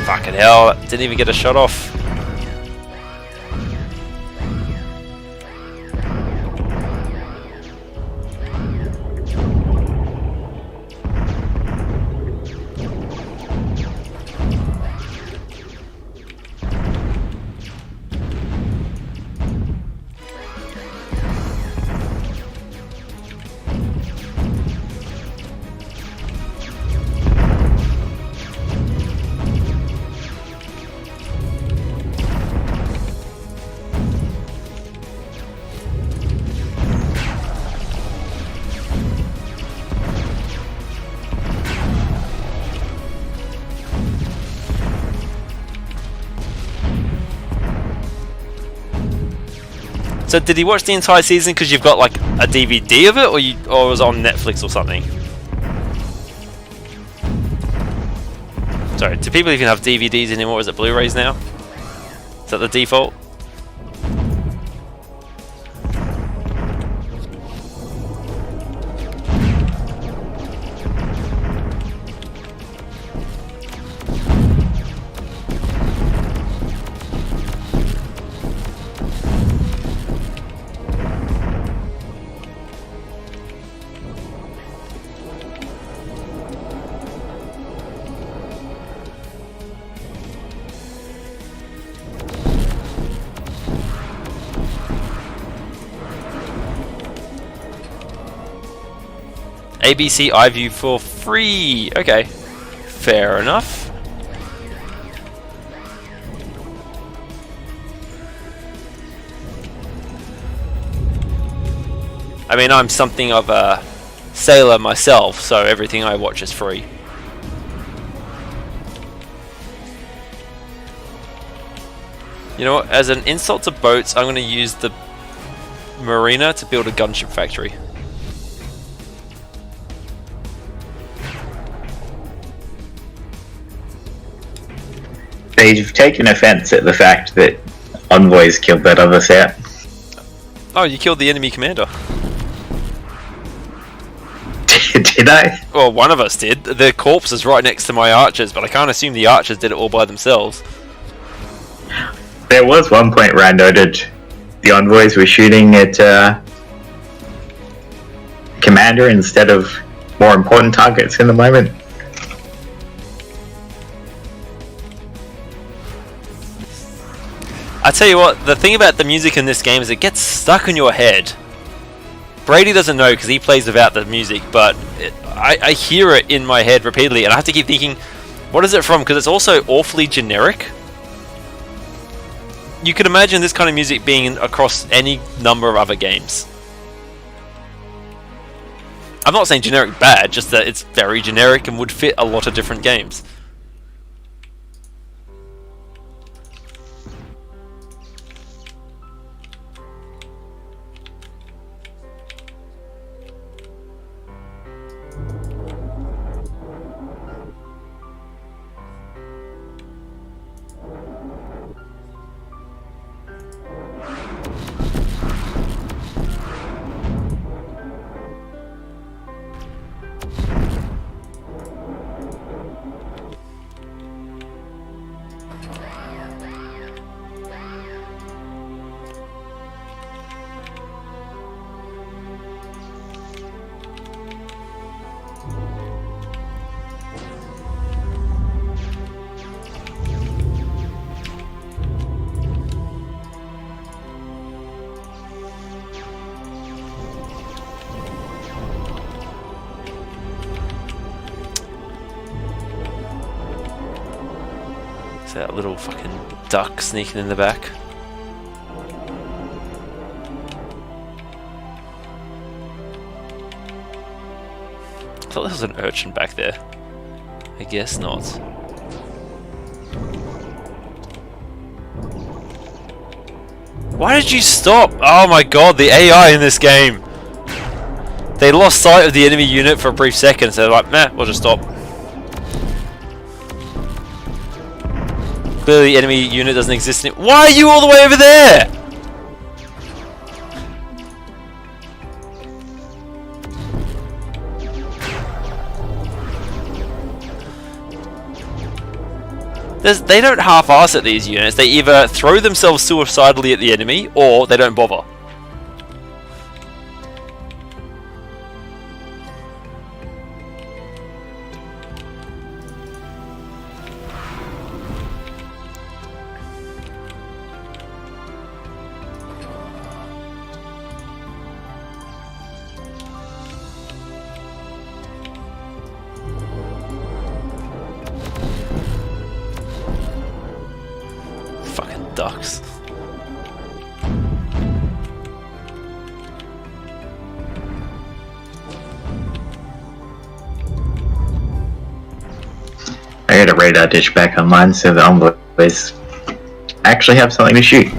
Fucking hell, didn't even get a shot off. So did he watch the entire season because you've got like a DVD of it, or was it on Netflix or something? Sorry, do people even have DVDs anymore? Is it Blu-rays now? Is that the default? ABC iView for free. Okay, fair enough. I mean, I'm something of a sailor myself, so everything I watch is free. You know what? As an insult to boats, I'm going to use the marina to build a gunship factory. They've taken offense at the fact that envoys killed that other set. Oh, you killed the enemy commander. Did I? Well, one of us did. The corpse is right next to my archers, but I can't assume the archers did it all by themselves. There was one point where I noted the envoys were shooting at commander instead of more important targets in the moment. I tell you what, the thing about the music in this game is it gets stuck in your head. Brady doesn't know because he plays without the music, but I hear it in my head repeatedly, and I have to keep thinking, what is it from? Because it's also awfully generic. You could imagine this kind of music being across any number of other games. I'm not saying generic bad, just that it's very generic and would fit a lot of different games. That little fucking duck sneaking in the back. I thought there was an urchin back there. I guess not. Why did you stop? Oh my god, the AI in this game! They lost sight of the enemy unit for a brief second, so they're like, meh, we'll just stop. Clearly the enemy unit doesn't exist in it. Why are you all the way over there? They don't half-ass at these units. They either throw themselves suicidally at the enemy, or they don't bother. Ducks. I got a radar dish back online so the envoys actually have something to shoot.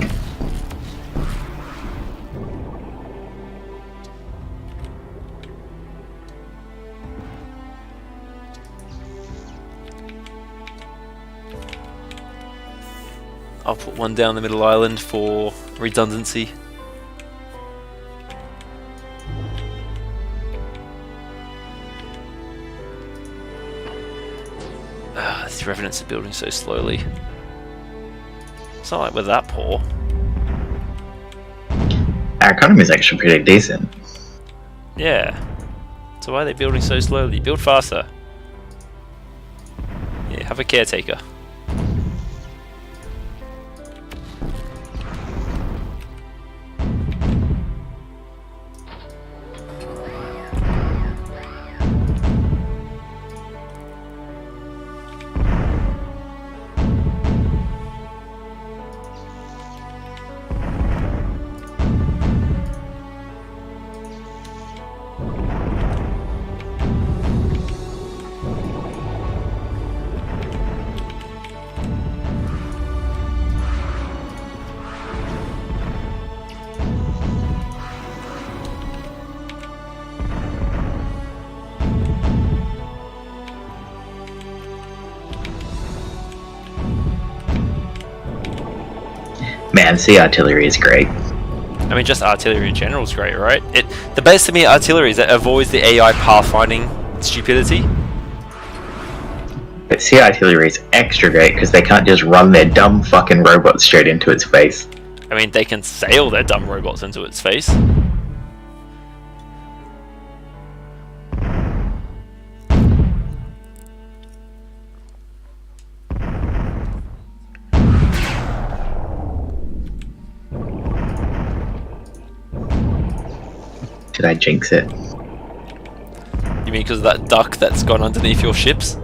I'll put one down the middle island for redundancy. These revenants are building so slowly. It's not like we're that poor. Our economy is actually pretty decent. Yeah. So why are they building so slowly? Build faster. Yeah, have a caretaker. Man, sea artillery is great. I mean, just artillery in general is great, right? The best to me artillery is that it avoids the AI pathfinding stupidity. But sea artillery is extra great because they can't just run their dumb fucking robots straight into its face. I mean, they can sail their dumb robots into its face. Did I jinx it? You mean because of that duck that's gone underneath your ships?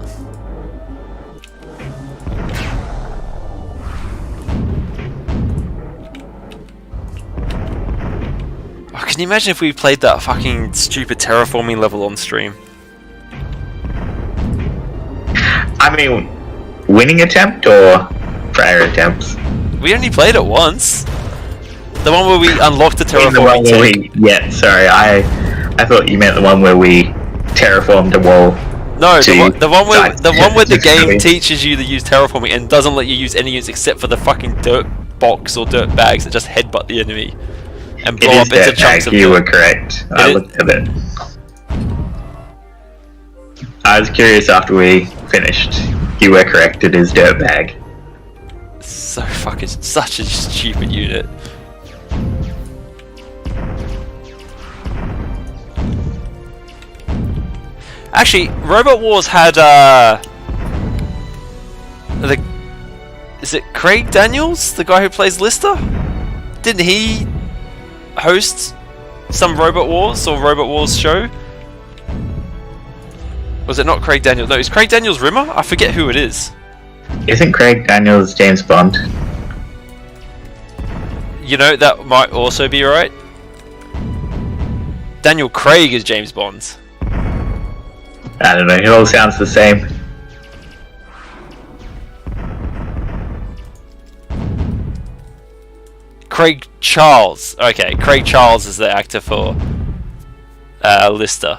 Oh, can you imagine if we played that fucking stupid terraforming level on stream? I mean, winning attempt or prior attempts? We only played it once. The one where we unlocked the terraforming tank. Yeah, sorry, I thought you meant the one where we terraformed a wall. No, the one where the game teaches you to use terraforming and doesn't let you use any units except for the fucking dirt box or dirt bags that just headbutt the enemy and blow up into chunks of dirt. You were correct. I looked at it. I was curious after we finished. You were correct. It is dirt bag. So fucking such a stupid unit. Actually, Robot Wars had is it Craig Daniels, the guy who plays Lister? Didn't he host some Robot Wars or Robot Wars show? Was it not Craig Daniels? No, is Craig Daniels Rimmer? I forget who it is. Isn't Craig Daniels James Bond? You know, that might also be right. Daniel Craig is James Bond. I don't know, it all sounds the same. Craig Charles. Okay, Craig Charles is the actor for Lister.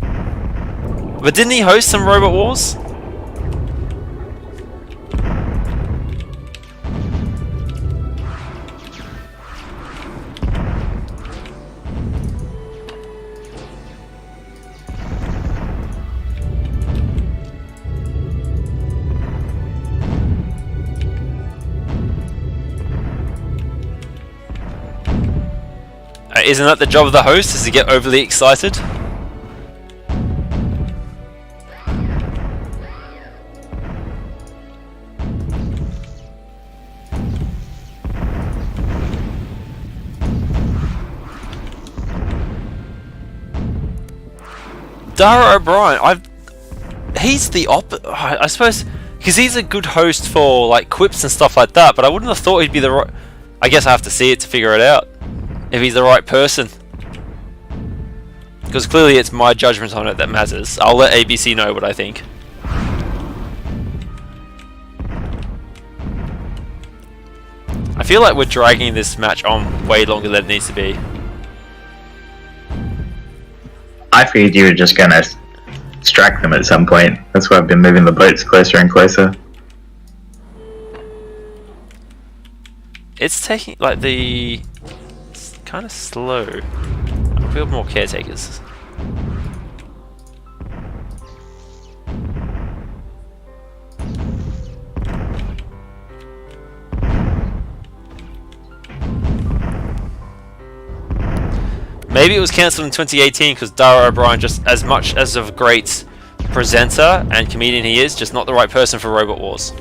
But didn't he host some Robot Wars? Isn't that the job of the host, is to get overly excited? Dara O'Brien, he's the I suppose, because he's a good host for like quips and stuff like that, but I wouldn't have thought he'd be the right... I guess I have to see it to figure it out. If he's the right person. Because clearly it's my judgment on it that matters. I'll let ABC know what I think. I feel like we're dragging this match on way longer than it needs to be. I figured you were just gonna strike them at some point. That's why I've been moving the boats closer and closer. It's taking, like, it's kind of slow. I feel more caretakers. Maybe it was cancelled in 2018 because Dara O'Brien, just as much as a great presenter and comedian he is, just not the right person for Robot Wars.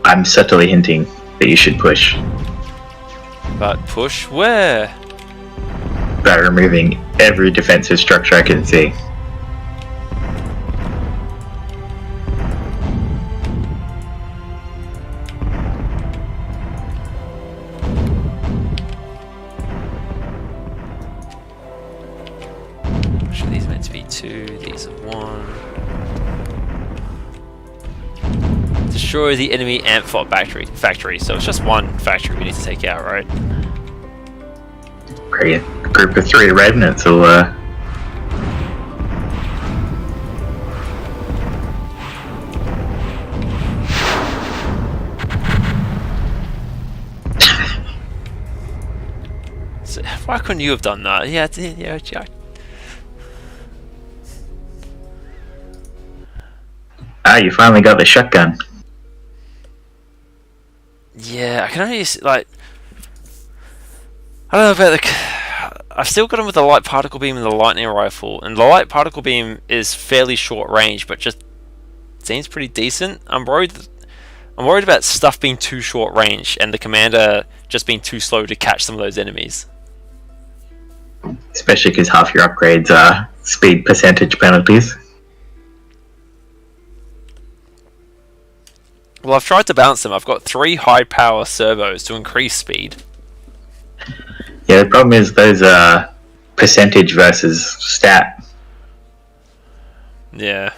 I'm subtly hinting that you should push. But push where? By removing every defensive structure I can see. one. Destroy the enemy Amphot factory. So it's just one factory we need to take out, right? Great. A group of 3 revenants will So why couldn't you have done that? Yeah. Ah, you finally got the shotgun. Yeah, I can only like. I don't know about the. I've still got him with the light particle beam and the lightning rifle, and the light particle beam is fairly short range, but just seems pretty decent. I'm worried about stuff being too short range and the commander just being too slow to catch some of those enemies. Especially because half your upgrades are speed percentage penalties. Well, I've tried to balance them. I've got 3 high power servos to increase speed. Yeah, the problem is those are percentage versus stat. Yeah.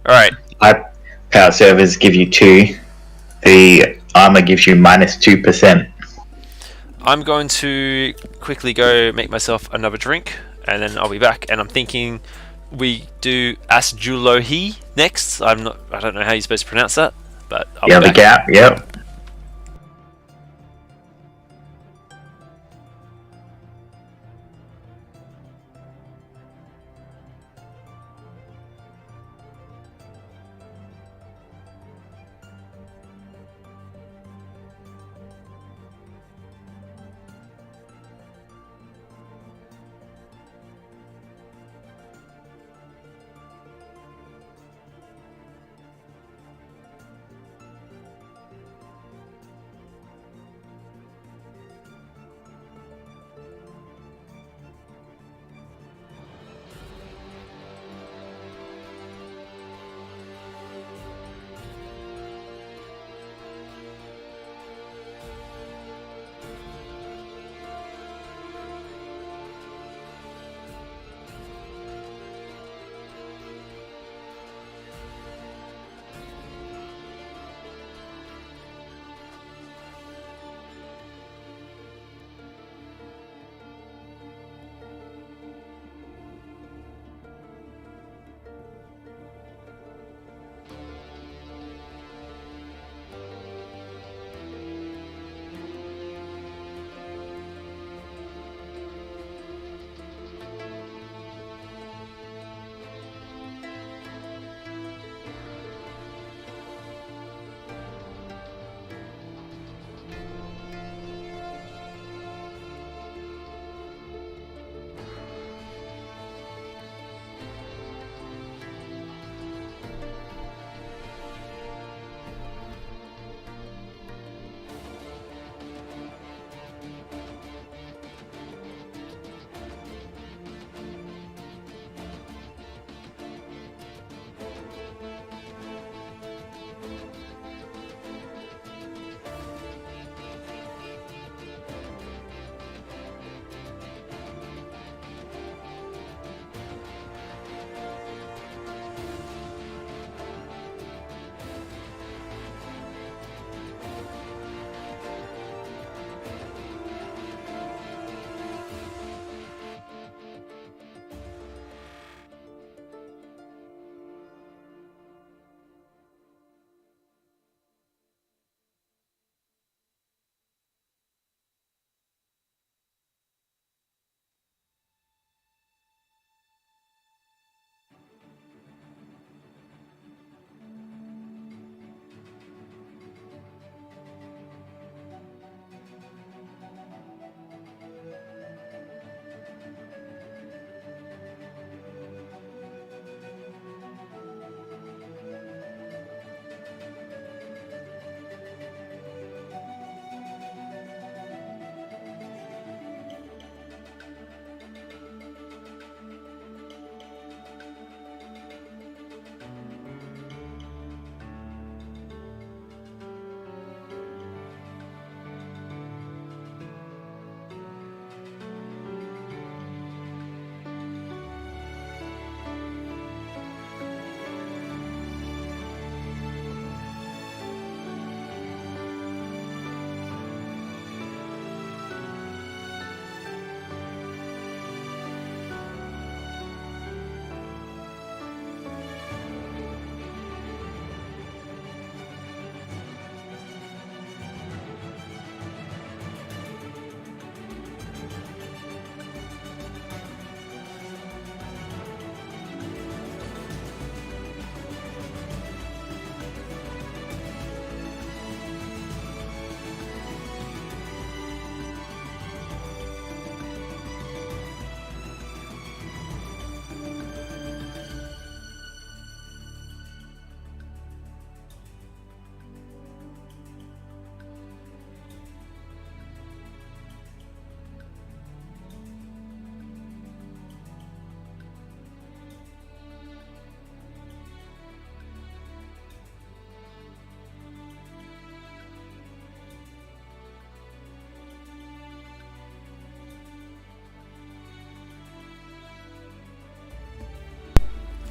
Alright. High power servers give you 2. The armor gives you minus 2%. I'm going to quickly go make myself another drink, and then I'll be back. And I'm thinking we do Asjulohi next. I don't know how you're supposed to pronounce that, but I'll be back. The gap, yep.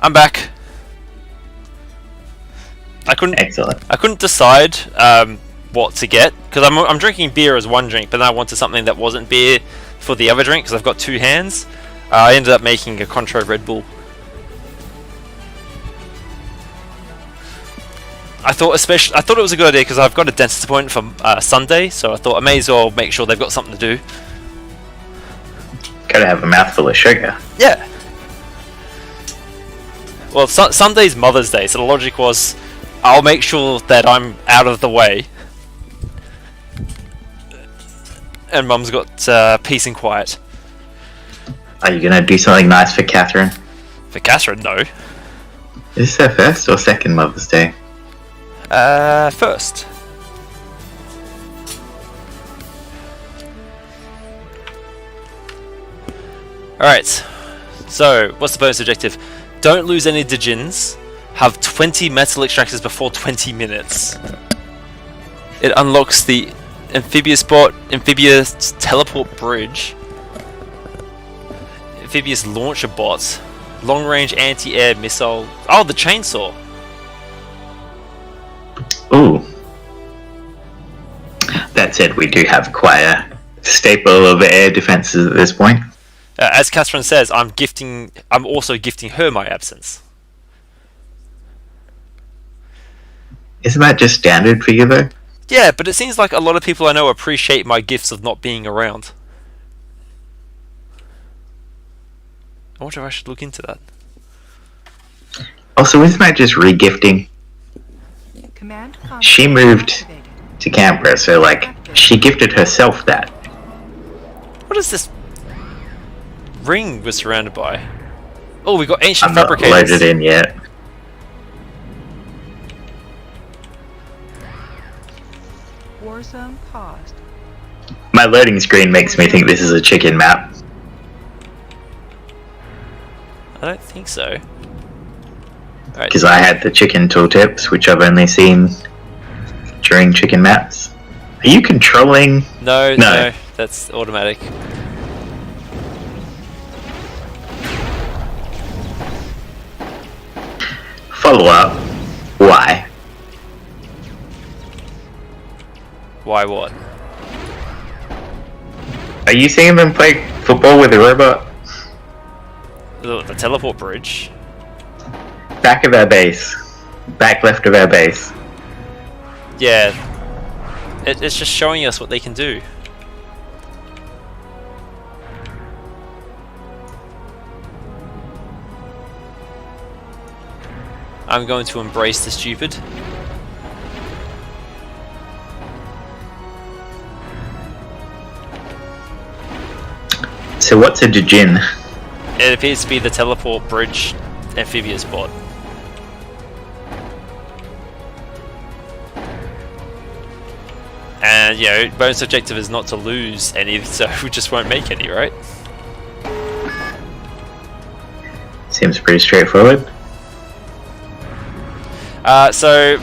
I'm back. I couldn't decide what to get because I'm drinking beer as one drink, but then I wanted something that wasn't beer for the other drink because I've got two hands. I ended up making a Contro Red Bull. I thought it was a good idea because I've got a dentist appointment for Sunday, so I thought I may as well make sure they've got something to do. Gotta have a mouthful of sugar. Yeah. Well, Sunday's Mother's Day, so the logic was, I'll make sure that I'm out of the way. And Mum's got peace and quiet. Are you gonna do something nice for Catherine? For Catherine, no. Is this her first or second Mother's Day? First. Alright, so what's the bonus objective? Don't lose any Digins. Have 20 metal extractors before 20 minutes. It unlocks the amphibious teleport bridge, amphibious launcher bot, long range anti-air missile. Oh, the chainsaw. Ooh. That said, we do have quite a staple of air defenses at this point. As Catherine says, I'm also gifting her my absence. Isn't that just standard for you though? Yeah, but it seems like a lot of people I know appreciate my gifts of not being around. I wonder if I should look into that. Also, isn't that just re-gifting? She moved to Canberra, so like, she gifted herself that. What is this ring we're surrounded by? Oh, we got ancient I'm fabricators. not loaded in yet. Warzone paused. My loading screen makes me think this is a chicken map. I don't think so. Because I had the chicken tooltips, which I've only seen during chicken maps. Are you controlling? No, that's automatic. Follow up. Why? Why what? Are you seeing them play football with a robot? The teleport bridge. Back of our base. Back left of our base. Yeah. It's just showing us what they can do. I'm going to embrace the stupid. So what's a Dijin? It appears to be the teleport bridge amphibious bot. And, you know, bonus objective is not to lose any, so we just won't make any, right? Seems pretty straightforward. So,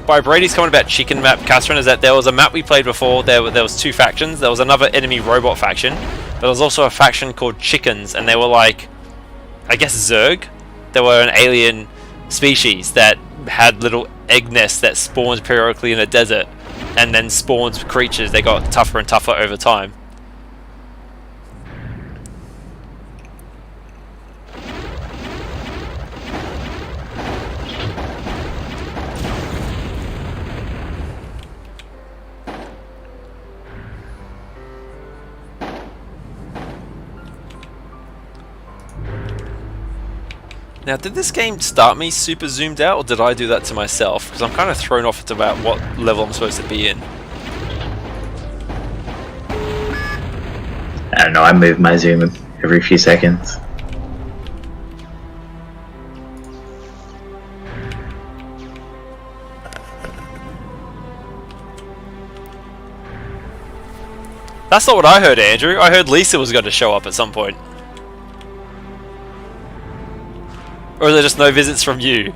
by Brady's comment about chicken map, Catherine, is that there was a map we played before, there was two factions. There was another enemy robot faction, but there was also a faction called Chickens, and they were like, I guess Zerg? They were an alien species that had little egg nests that spawned periodically in a desert, and then spawned creatures that got tougher and tougher over time. Now, did this game start me super zoomed out, or did I do that to myself? Because I'm kind of thrown off to about what level I'm supposed to be in. I don't know, I move my zoom every few seconds. That's not what I heard, Andrew. I heard Lisa was going to show up at some point. Or are there just no visits from you?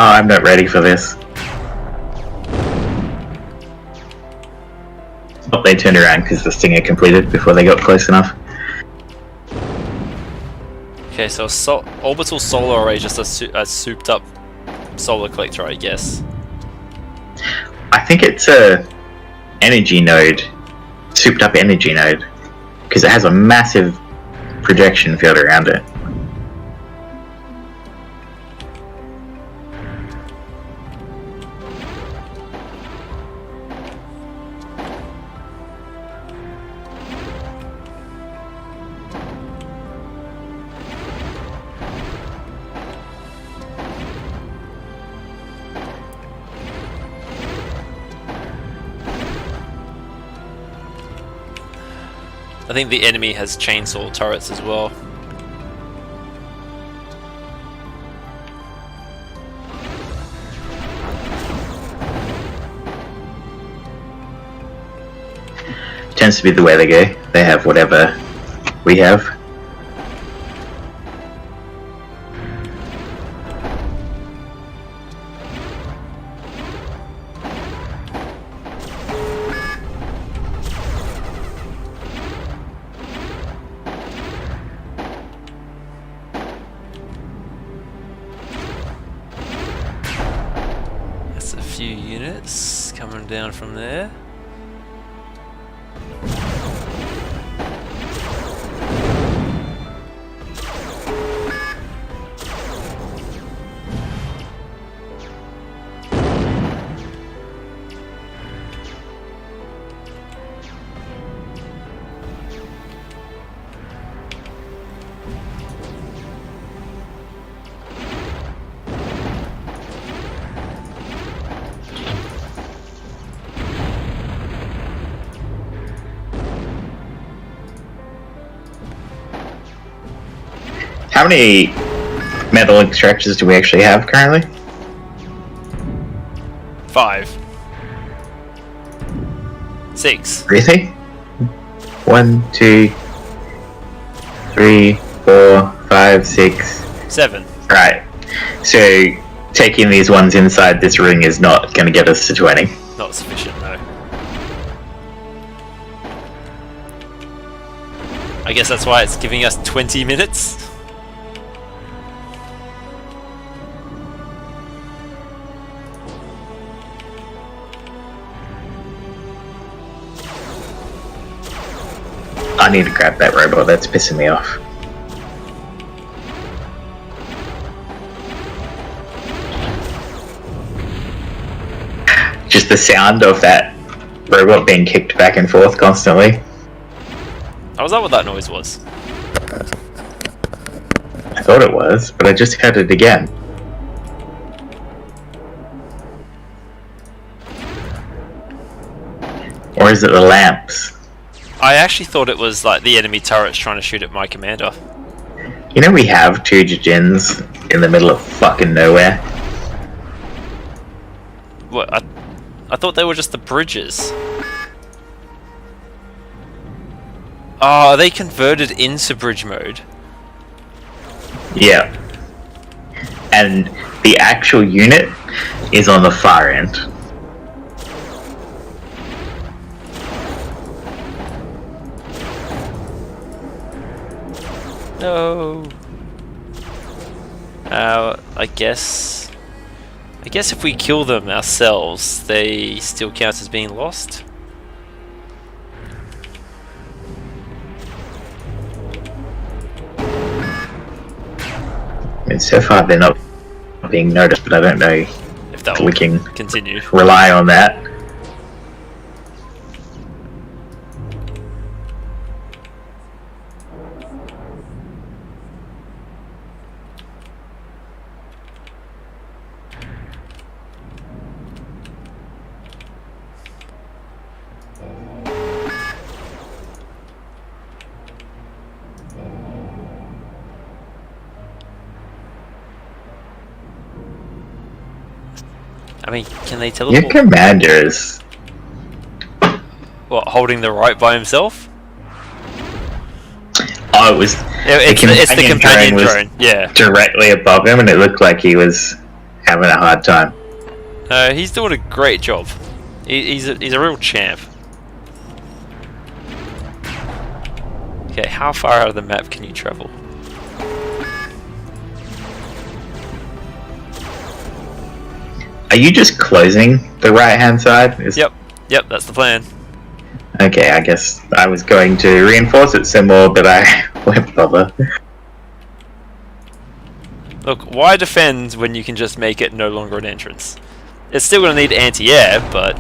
I'm not ready for this. Oh, they turned around because the stinger completed before they got close enough. Okay, so orbital solar array is just a souped up solar collector, I guess. I think it's a energy node, souped up energy node, because it has a massive projection field around it. I think the enemy has chainsaw turrets as well. Tends to be the way they go. They have whatever we have. That's a few units coming down from there. How many metal extractors do we actually have currently? 5. 6. Really? 1, 2, 3, 4, 5, 6. 7. Right. So taking these ones inside this ring is not going to get us to 20. Not sufficient, no. I guess that's why it's giving us 20 minutes. I need to grab that robot, that's pissing me off. Just the sound of that robot being kicked back and forth constantly. Oh, was that what that noise was? I thought it was, but I just heard it again. Or is it the lamps? I actually thought it was like the enemy turrets trying to shoot at my commander. You know we have 2 Jijins in the middle of fucking nowhere? What? I thought they were just the bridges. Oh, are they converted into bridge mode? Yeah. And the actual unit is on the far end. No. I guess if we kill them ourselves, they still count as being lost. I mean, so far they're not being noticed, but I don't know If that if we can continue. rely on that. I mean, can they teleport? Your commander is... What, holding the right by himself? Oh, it was... It's the companion drone, yeah. Directly above him, and it looked like he was having a hard time. He's doing a great job. He's a real champ. Okay, how far out of the map can you travel? Are you just closing the right-hand side? Yep, that's the plan. Okay, I guess I was going to reinforce it some more, but I won't bother. Look, why defend when you can just make it no longer an entrance? It's still going to need anti-air, but...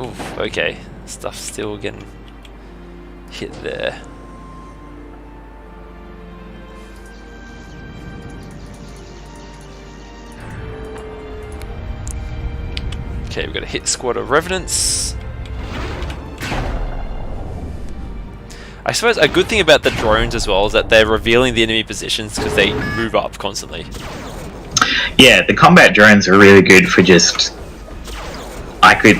Oof, okay. Stuff's still getting hit there. Okay, we've got a hit squad of Revenants. I suppose a good thing about the drones as well is that they're revealing the enemy positions because they move up constantly. Yeah, the combat drones are really good for just...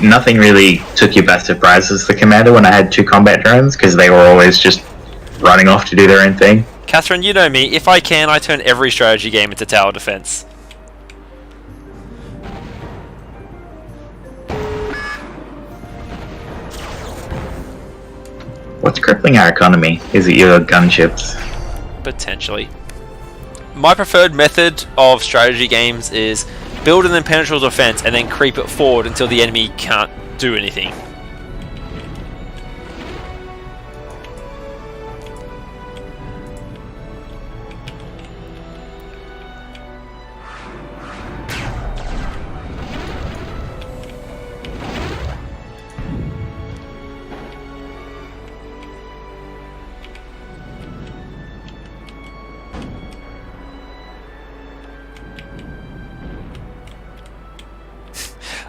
nothing really took you by surprise as the commander when I had 2 combat drones, because they were always just running off to do their own thing. Catherine, you know me, if I can, I turn every strategy game into tower defense. What's crippling our economy? Is it your gunships? Potentially. My preferred method of strategy games is build an impenetrable defense and then creep it forward until the enemy can't do anything.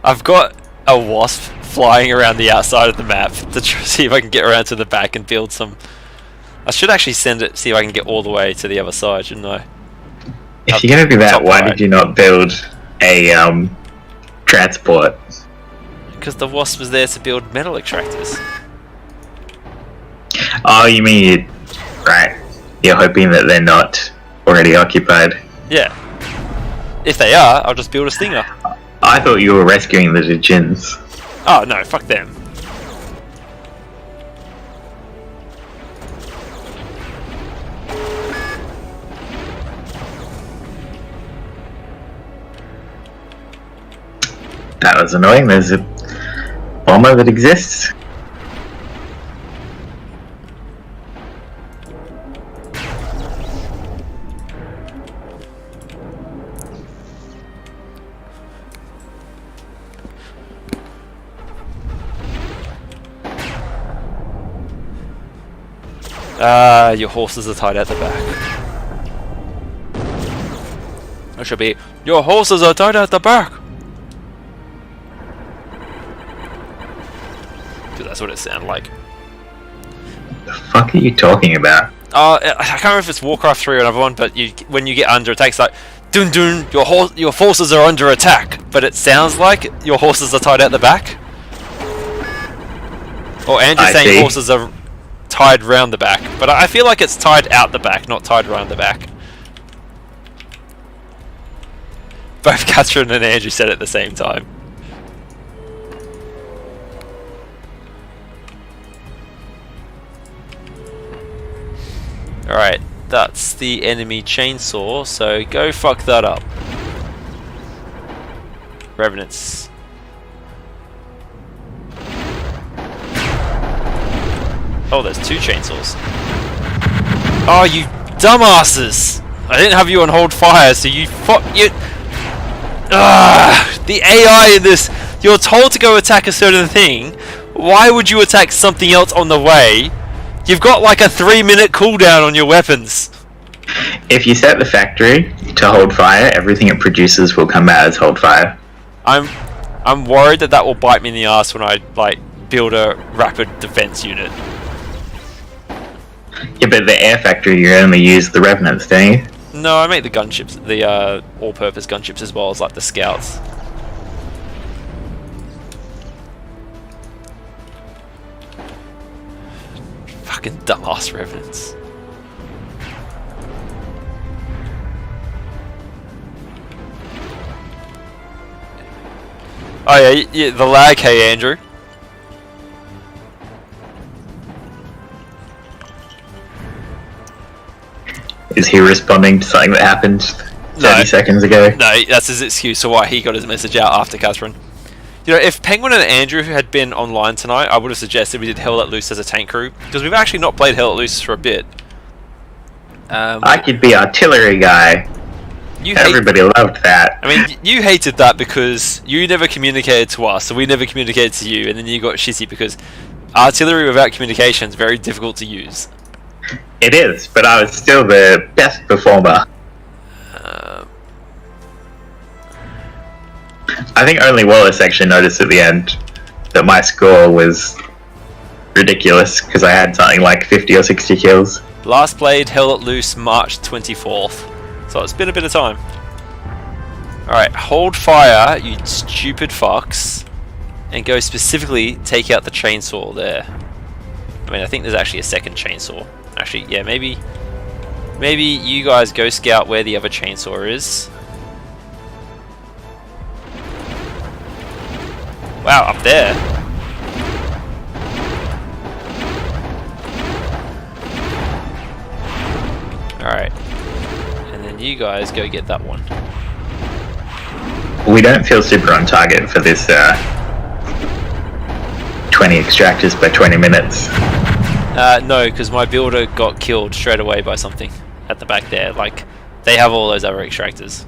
I've got a wasp flying around the outside of the map to see if I can get around to the back and build some... I should actually send it, see if I can get all the way to the other side, shouldn't I? If you're going to do that, why did you not build a transport? Because the wasp was there to build metal extractors. Oh, you mean... Right. You're hoping that they're not already occupied. Yeah. If they are, I'll just build a stinger. I thought you were rescuing the Djinns. Oh no, fuck them. That was annoying. There's a bomber that exists. Your horses are tied at the back. It should be, your horses are tied at the back! Because that's what it sounded like. The fuck are you talking about? I can't remember if it's Warcraft 3 or another one, but when you get under attack, it's like, dun dun, your forces are under attack! But it sounds like your horses are tied at the back. Or Andrew's saying horses are tied round the back, but I feel like it's tied out the back, not tied round the back. Both Catherine and Andrew said it at the same time. Alright, that's the enemy chainsaw, so go fuck that up. Revenants. Oh, there's 2 chainsaws. Oh, you dumbasses! I didn't have you on hold fire, so you the AI in this, you're told to go attack a certain thing. Why would you attack something else on the way? You've got like a 3-minute cooldown on your weapons. If you set the factory to hold fire, everything it produces will come out as hold fire. I'm worried that will bite me in the ass when I like build a rapid defense unit. Yeah, but the air factory, you only use the revenants, don't you? No, I make the gunships, the all-purpose gunships as well as like the scouts. Fucking dumbass revenants. Oh yeah, the lag, hey Andrew. Is he responding to something that happened 30 seconds ago? No, that's his excuse for why he got his message out after Catherine. You know, if Penguin and Andrew had been online tonight, I would have suggested we did Hell Let Loose as a tank crew, because we've actually not played Hell Let Loose for a bit. I could be artillery guy. Everybody loved that. I mean, you hated that because you never communicated to us, so we never communicated to you, and then you got shitty because artillery without communication is very difficult to use. It is, but I was still the best performer. I think only Wallace actually noticed at the end that my score was ridiculous because I had something like 50 or 60 kills. Last played Hell Let Loose March 24th, so it's been a bit of time. Alright, hold fire, you stupid fucks, and go specifically take out the chainsaw there. I mean, I think there's actually a second chainsaw. Actually, yeah, maybe you guys go scout where the other chainsaw is. Wow, up there. Alright. And then you guys go get that one. We don't feel super on target for this 20 extractors per 20 minutes. No, because my builder got killed straight away by something at the back there. Like, they have all those other extractors.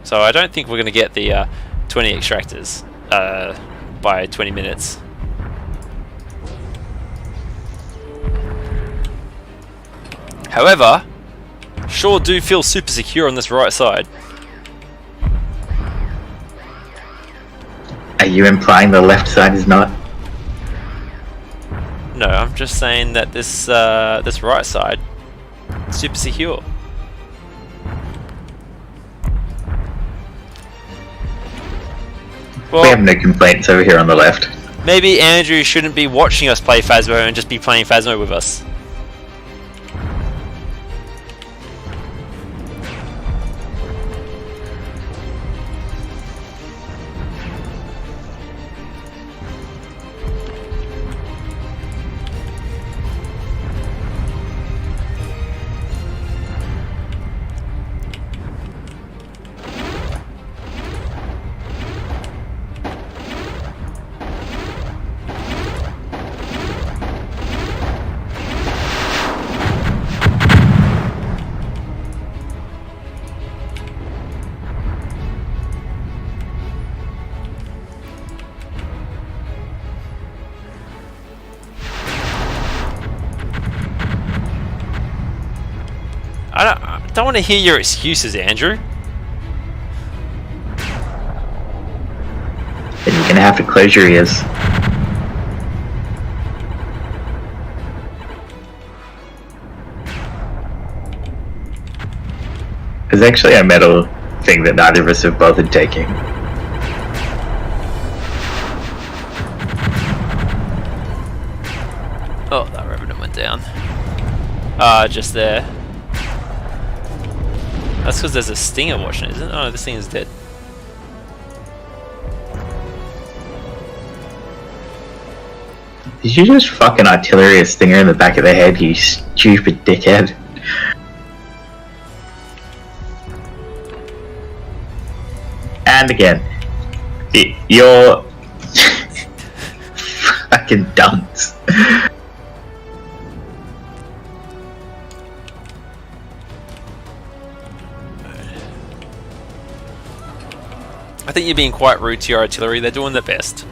So I don't think we're going to get the 20 extractors by 20 minutes. However, sure do feel super secure on this right side. Are you implying the left side is not? No, I'm just saying that this this right side is super secure. Well, we have no complaints over here on the left. Maybe Andrew shouldn't be watching us play Phasmo and just be playing Phasmo with us. I don't want to hear your excuses, Andrew. Then you're gonna have to close your ears. There's actually a metal thing that neither of us have bothered taking. Oh, that revenant went down. Just there. That's because there's a stinger watching it, isn't it? Oh, this thing is dead. Did you just fucking artillery a stinger in the back of the head, you stupid dickhead? And again, you're fucking dunce. I think you're being quite rude to your artillery. They're doing their best.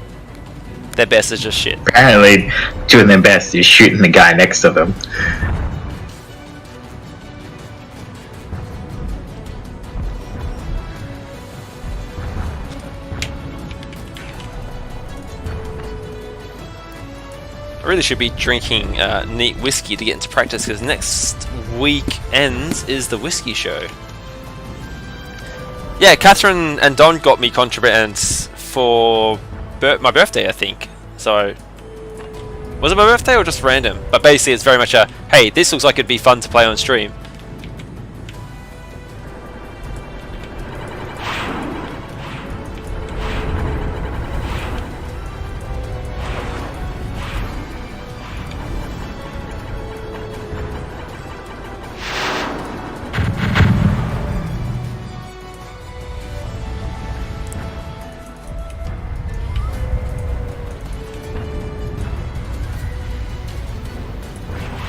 Their best is just shit. Apparently, doing their best is shooting the guy next to them. I really should be drinking neat whiskey to get into practice because next weekend is the whiskey show. Yeah, Catherine and Don got me contrabands for my birthday, I think. So, was it my birthday or just random? But basically, it's very much a, hey, this looks like it'd be fun to play on stream.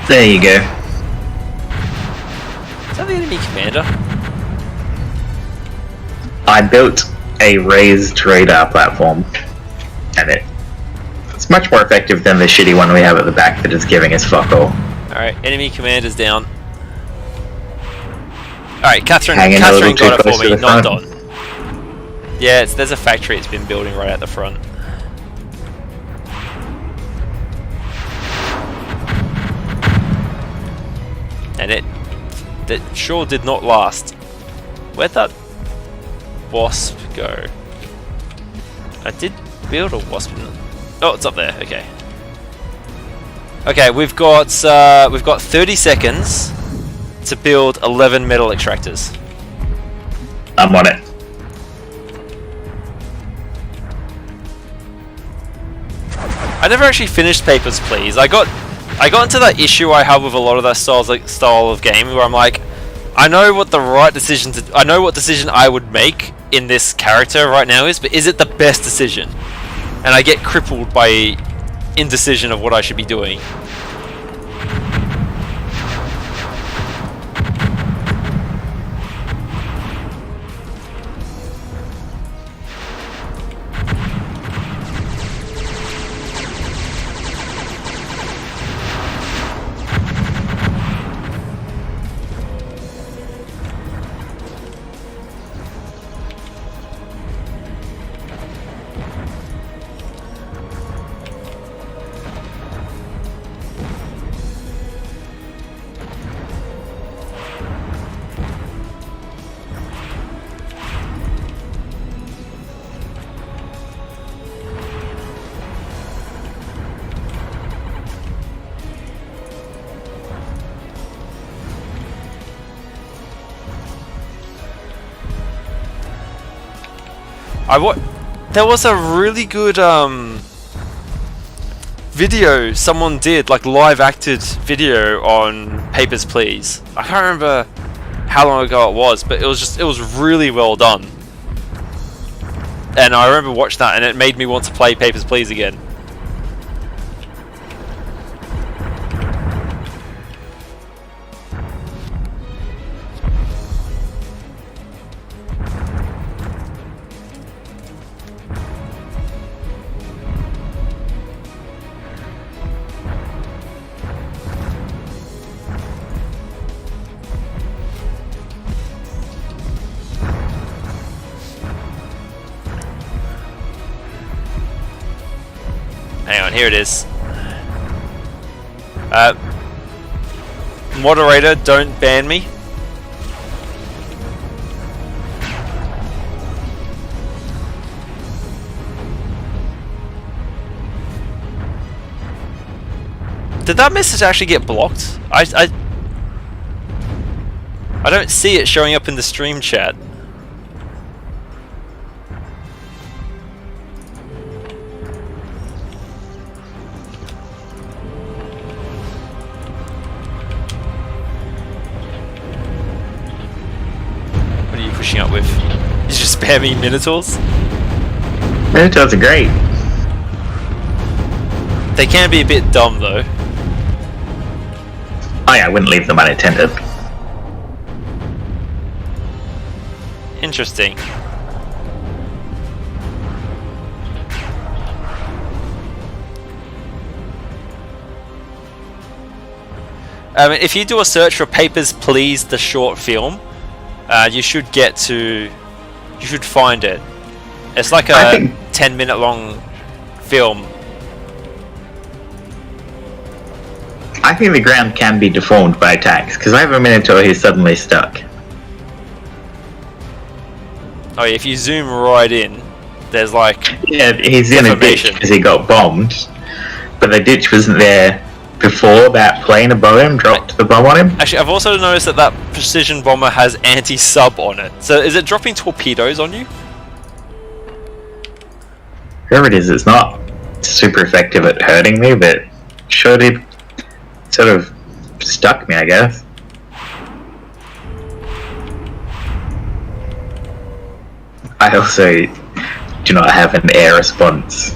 There you go. Is that the enemy commander? I built a raised radar platform, and it's much more effective than the shitty one we have at the back that is giving us fuck all. Alright, enemy commander's down. Alright, Catherine Hanging got it for me, not Don. Yeah, there's a factory it's been building right at the front. And it sure did not last. Where'd that wasp go? I did build a wasp. Oh, it's up there. Okay. Okay, we've got 30 seconds to build 11 metal extractors. I'm on it. I never actually finished Papers, Please. I got into that issue I have with a lot of that style of game where I'm like, I know what the right decision I know what decision I would make in this character right now is, but is it the best decision? And I get crippled by indecision of what I should be doing. There was a really good video someone did, like live acted video on Papers, Please. I can't remember how long ago it was, but it was really well done. And I remember watching that and it made me want to play Papers, Please again. Hang on, here it is. Moderator, don't ban me. Did that message actually get blocked? I don't see it showing up in the stream chat. Pushing up with? You just spare me Minotaurs? Minotaurs are great. They can be a bit dumb though. Oh yeah, I wouldn't leave them unattended. Interesting. If you do a search for Papers, Please, the short film, you should find it. It's like a 10-minute long film. I think the ground can be deformed by attacks, because I have a Minotaur who's suddenly stuck. Oh yeah, if you zoom right in, There's like yeah, he's in a ditch defamation. because he got bombed, but the ditch wasn't there before that plane above him dropped the bomb on him. Actually, I've also noticed that that precision bomber has anti-sub on it. So is it dropping torpedoes on you? Whoever it is, it's not super effective at hurting me, but sure did sort of stuck me, I guess. I also do not have an air response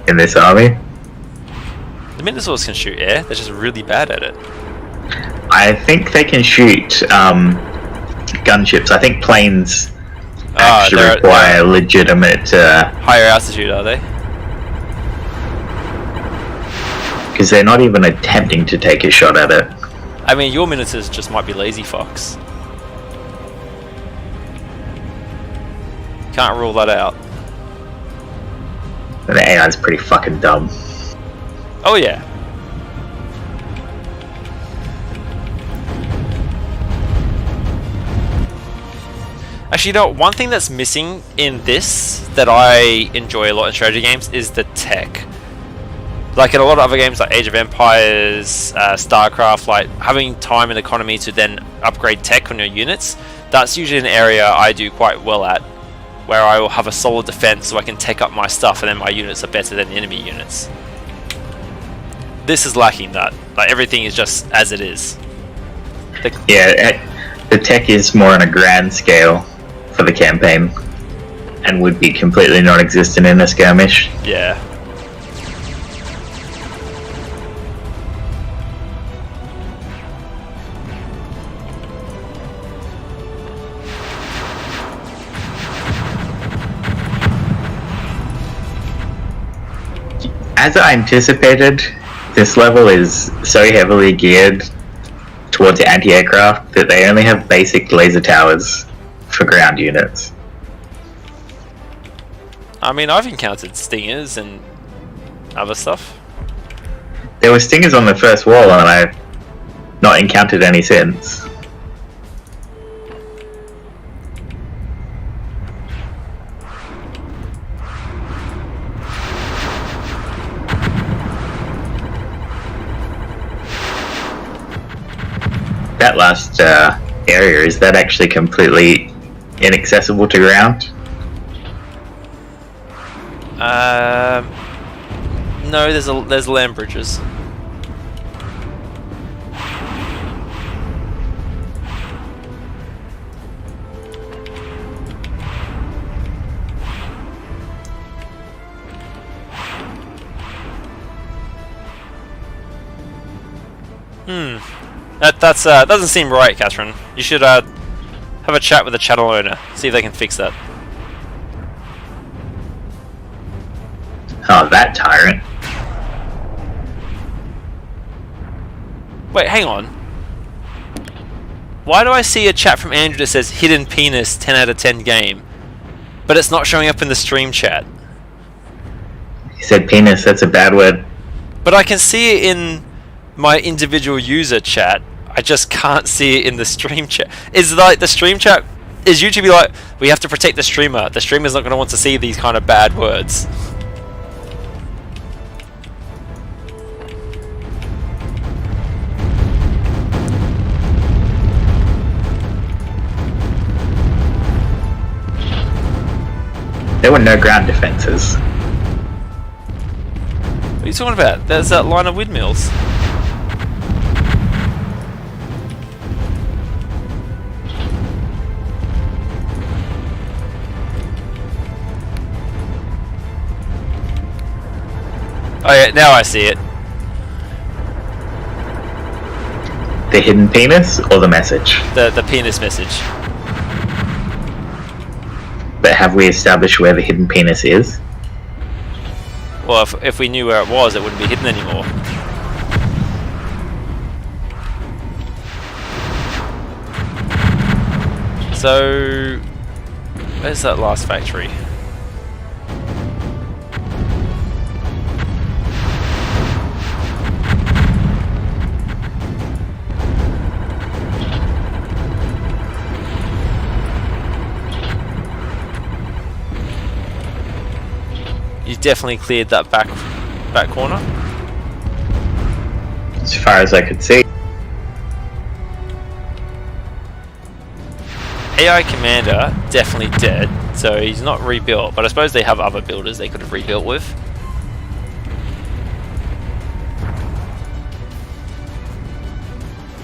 in this army. The Minotaurs can shoot air, they're just really bad at it. I think they can shoot gunships. I think planes actually require legitimate... higher altitude, are they? Because they're not even attempting to take a shot at it. I mean, your Minotaurs just might be lazy fucks. Can't rule that out. The AI's pretty fucking dumb. Oh yeah. Actually, you know, one thing that's missing in this that I enjoy a lot in strategy games is the tech. Like in a lot of other games like Age of Empires, StarCraft, like having time and economy to then upgrade tech on your units, that's usually an area I do quite well at, where I will have a solid defense so I can take up my stuff and then my units are better than the enemy units. This is lacking that. Like everything is just as it is. The tech is more on a grand scale for the campaign and would be completely non-existent in a skirmish. Yeah. As I anticipated, this level is so heavily geared towards anti-aircraft that they only have basic laser towers for ground units. I mean, I've encountered stingers and other stuff. There were stingers on the first wall and I've not encountered any since. That last area, is that actually completely inaccessible to ground? No, there's land bridges. That doesn't seem right, Catherine. You should have a chat with the channel owner, see if they can fix that. Oh, that tyrant. Wait, hang on. Why do I see a chat from Andrew that says hidden penis 10 out of 10 game, but it's not showing up in the stream chat? He said penis, that's a bad word. But I can see it in my individual user chat. I just can't see it in the stream chat. Is like the stream chat is YouTube like, we have to protect the streamer. The streamer's not going to want to see these kind of bad words. There were no ground defenses. What are you talking about? There's that line of windmills. Oh yeah, now I see it. The hidden penis or the message? The penis message. But have we established where the hidden penis is? Well, if we knew where it was, it wouldn't be hidden anymore. So, where's that last factory? definitely cleared that back corner. As far as I could see. AI Commander definitely dead, so he's not rebuilt, but I suppose they have other builders they could have rebuilt with.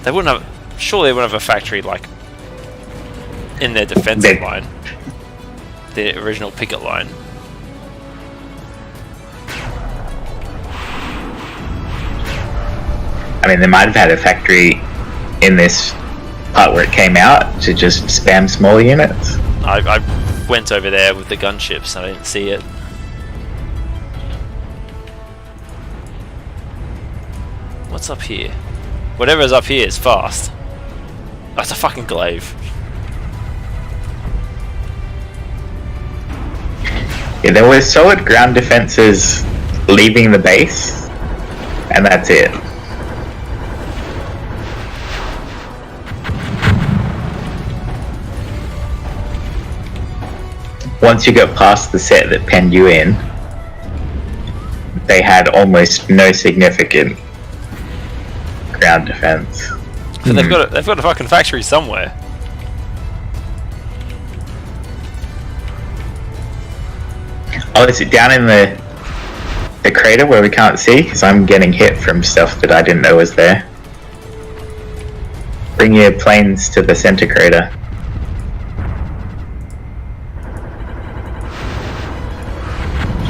They wouldn't have, surely they wouldn't have a factory like in their defensive line, the original picket line. I mean, they might have had a factory in this part where it came out to just spam small units. I went over there with the gunships and I didn't see it. What's up here? Whatever's up here is fast. That's a fucking glaive. Yeah, there were solid ground defenses leaving the base, and that's it. Once you got past the set that penned you in, they had almost no significant ground defense. But they've got a fucking factory somewhere. Oh, is it down in the crater where we can't see? Because I'm getting hit from stuff that I didn't know was there. Bring your planes to the center crater.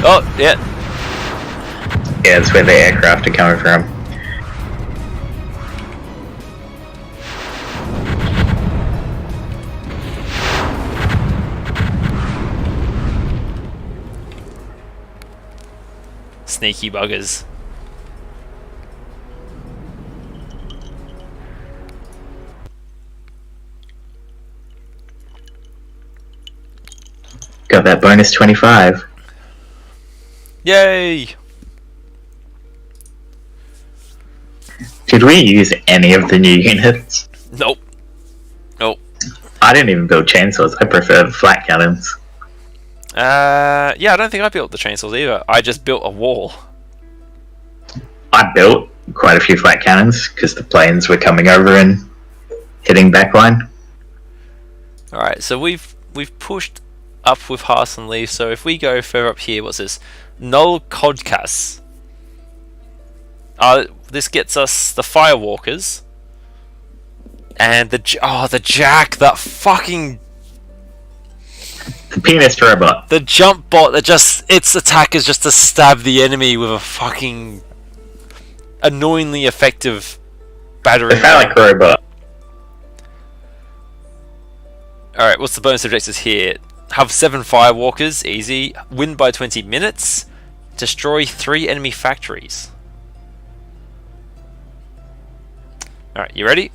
Oh, yeah. Yeah, that's where the aircraft are coming from. Sneaky buggers. Got that bonus 25. Yay! Did we use any of the new units? Nope. Nope. I didn't even build chainsaws. I prefer flat cannons. Yeah, I don't think I built the chainsaws either. I just built a wall. I built quite a few flat cannons because the planes were coming over and hitting backline. Alright, so we've pushed up with Hearth and Leaf, so if we go further up here, what's this? Null Codcasts. This gets us the Firewalkers. And the Jack, that fucking... The penis robot. The jump bot that just... Its attack is just to stab the enemy with a fucking... annoyingly effective battery. The phallic robot. Alright, what's the bonus objectives here? Have 7 Firewalkers, easy. Win by 20 minutes. Destroy 3 enemy factories. Alright, you ready?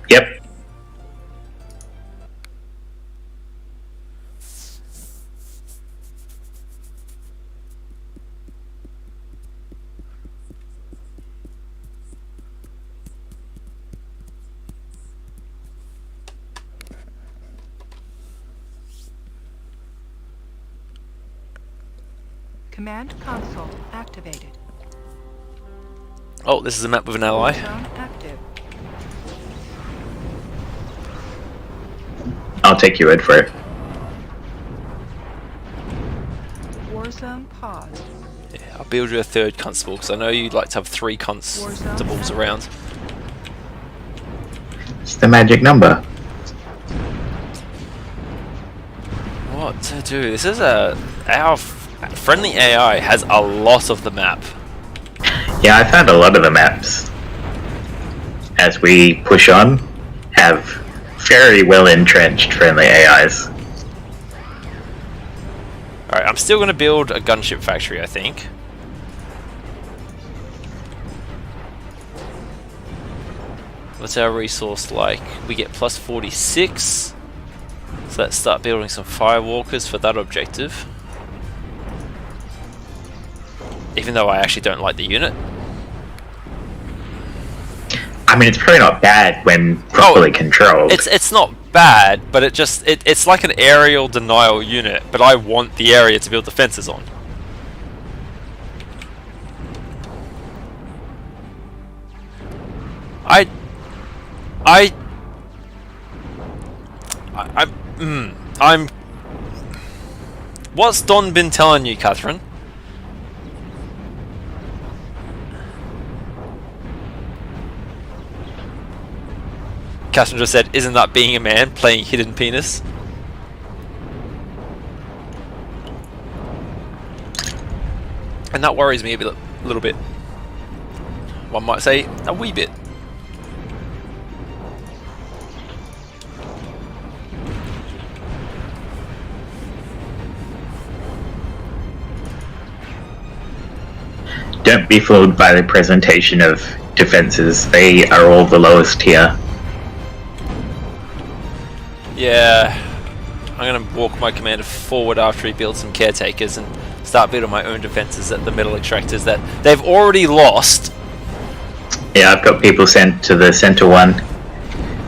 Yep. Command console activated. Oh, this is a map with an ally. Zone active. I'll take your word for it. War zone paused. Yeah, I'll build you a 3rd constable because I know you'd like to have 3 constables around. It's the magic number. What to do? This is our friendly AI has a lot of the map. Yeah, I found a lot of the maps, as we push on, have very well entrenched friendly AIs. Alright, I'm still going to build a gunship factory, I think. What's our resource like? We get plus 46. So let's start building some Firewalkers for that objective. Even though I actually don't like the unit. I mean, it's probably not bad when properly controlled. It's not bad, but it's like an aerial denial unit, but I want the area to build defenses on. I'm. What's Don been telling you, Catherine? Catherine just said, "Isn't that being a man playing hidden penis?" And that worries me a little bit. One might say a wee bit. Don't be fooled by the presentation of defenses. They are all the lowest tier. Yeah, I'm gonna walk my commander forward after he builds some caretakers and start building my own defenses at the middle extractors that they've already lost. Yeah, I've got people sent to the center one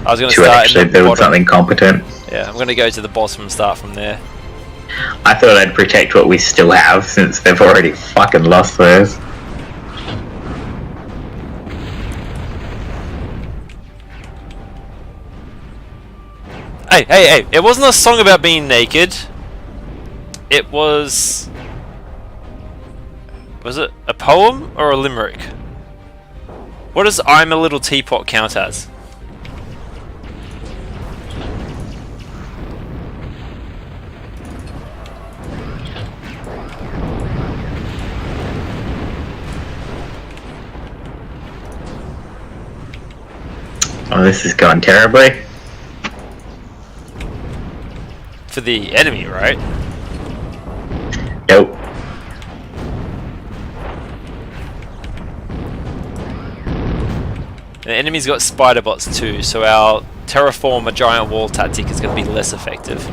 I was gonna to start actually build something competent. Yeah, I'm gonna go to the bottom and start from there. I thought I'd protect what we still have since they've already fucking lost theirs. Hey, it wasn't a song about being naked. It was... Was it a poem or a limerick? What does I'm a Little Teapot count as? Oh, this is going terribly. For the enemy, right? Nope. The enemy's got spider bots too, so our terraform a giant wall tactic is going to be less effective.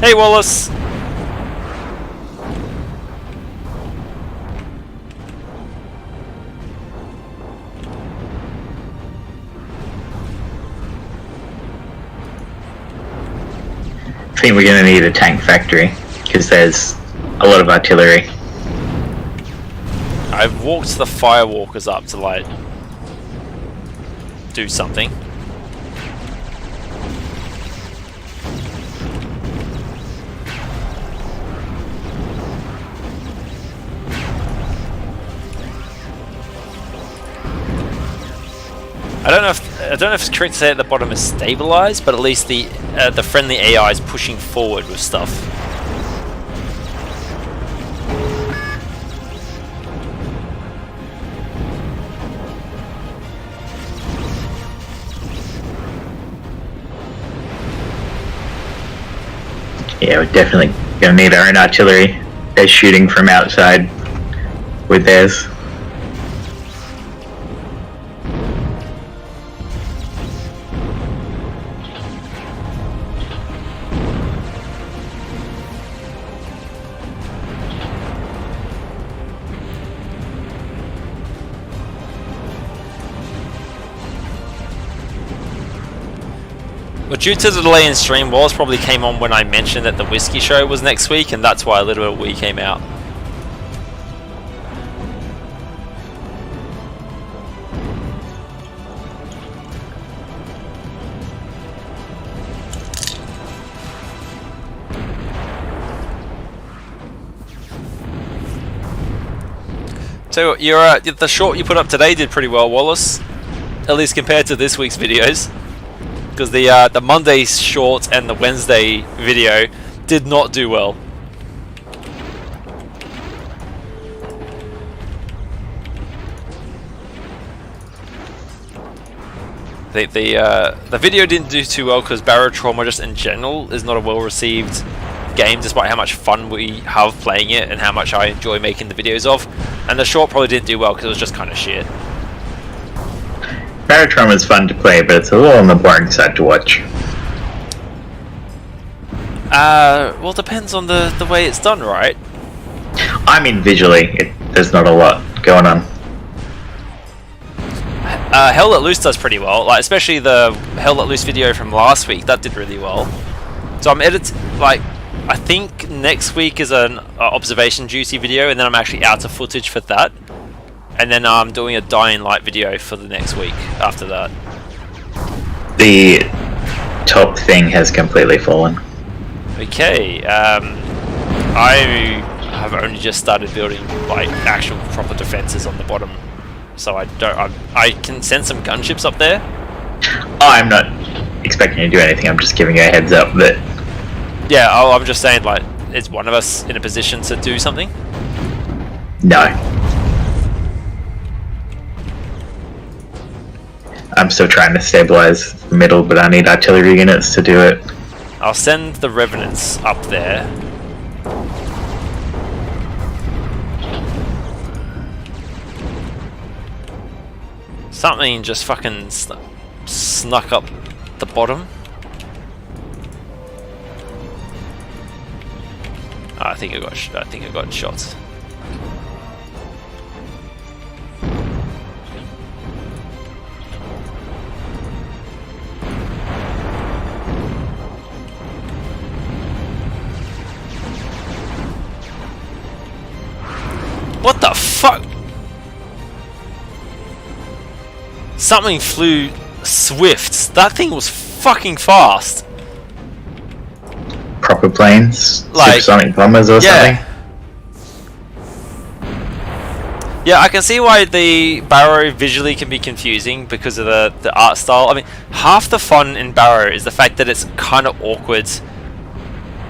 Hey Wallace! I think we're going to need a tank factory because there's a lot of artillery. I've walked the firewalkers up to like do something. I don't know if it's correct to say at the bottom is stabilized, but at least the friendly AI is pushing forward with stuff. Yeah, we're definitely going to need our own artillery. They're shooting from outside with theirs. Well, due to the delay in stream, Wallace probably came on when I mentioned that the whiskey show was next week, and that's why a little bit we came out. So the short you put up today did pretty well, Wallace. At least compared to this week's videos. Because the Monday short and the Wednesday video did not do well. The video didn't do too well because Barotrauma just in general is not a well received game, despite how much fun we have playing it and how much I enjoy making the videos of. And the short probably didn't do well because it was just kind of shit. Barotrauma is fun to play, but it's a little on the boring side to watch. Well, depends on the way it's done, right? I mean, visually, there's not a lot going on. Hell Let Loose does pretty well, like especially the Hell Let Loose video from last week. That did really well. So I'm I think next week is an observation duty video, and then I'm actually out of footage for that. And then I'm doing a Dying Light video for the next week after that. The top thing has completely fallen. Okay, I have only just started building like actual proper defenses on the bottom, so I can send some gunships up there. Oh, I'm not expecting you to do anything. I'm just giving you a heads up that. Yeah, I'm just saying, like, is one of us in a position to do something? No. I'm still trying to stabilize the middle, but I need artillery units to do it. I'll send the Revenants up there. Something just fucking snuck up the bottom. Oh, I think I got shots. What the fuck? Something flew swift. That thing was fucking fast. Proper planes? Like, supersonic bombers or something? Yeah, I can see why the Barrow visually can be confusing because of the art style. I mean, half the fun in Barrow is the fact that it's kind of awkward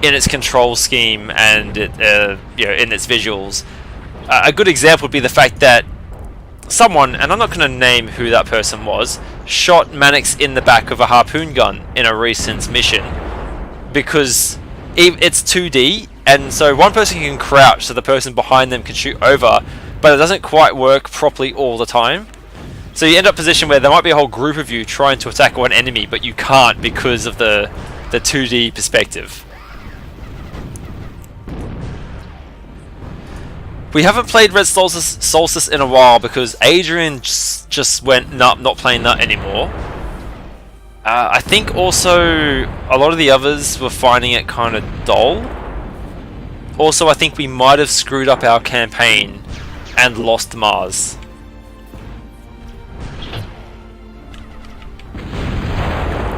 in its control scheme and in its visuals. A good example would be the fact that someone, and I'm not going to name who that person was, shot Mannix in the back of a harpoon gun in a recent mission because it's 2D, and so one person can crouch so the person behind them can shoot over, but it doesn't quite work properly all the time. So you end up in a position where there might be a whole group of you trying to attack one enemy, but you can't because of the 2D perspective. We haven't played Red Solstice in a while because Adrian just went, nah, not playing that anymore. I think also a lot of the others were finding it kind of dull. Also, I think we might have screwed up our campaign and lost Mars.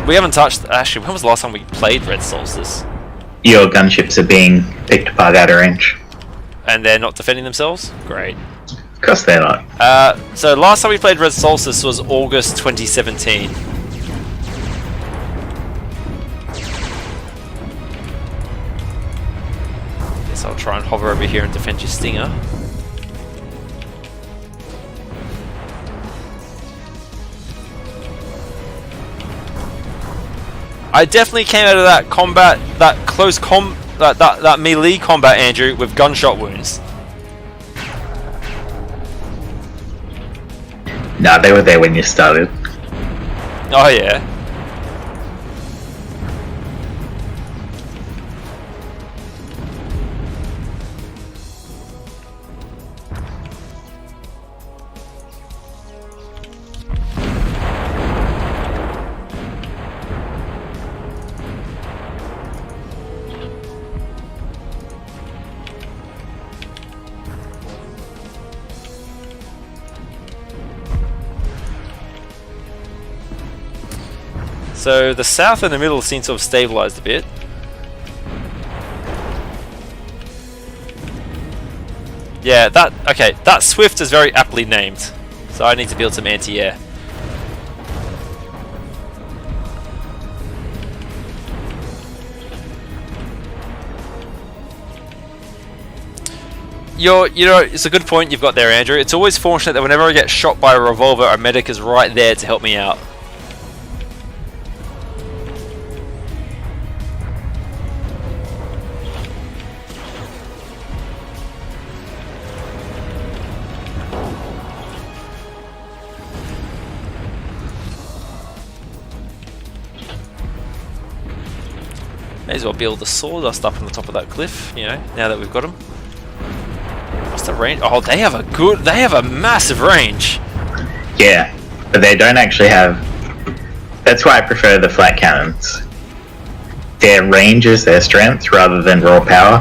We haven't touched... Actually, when was the last time we played Red Solstice? Your gunships are being picked apart out of range. And they're not defending themselves? Great. Of course they're not. So last time we played Red Solstice was August 2017. Guess I'll try and hover over here and defend your Stinger. I definitely came out of that combat, that melee combat, Andrew, with gunshot wounds. Nah, they were there when you started. Oh yeah. So the south and the middle seem to have stabilized a bit. Yeah, that Swift is very aptly named. So I need to build some anti-air. It's a good point you've got there, Andrew. It's always fortunate that whenever I get shot by a revolver, a medic is right there to help me out. May as well build the sawdust up on the top of that cliff, now that we've got them. What's the range? Oh, they have a massive range. Yeah, but they don't actually have... That's why I prefer the flat cannons. their range is their strength rather than raw power.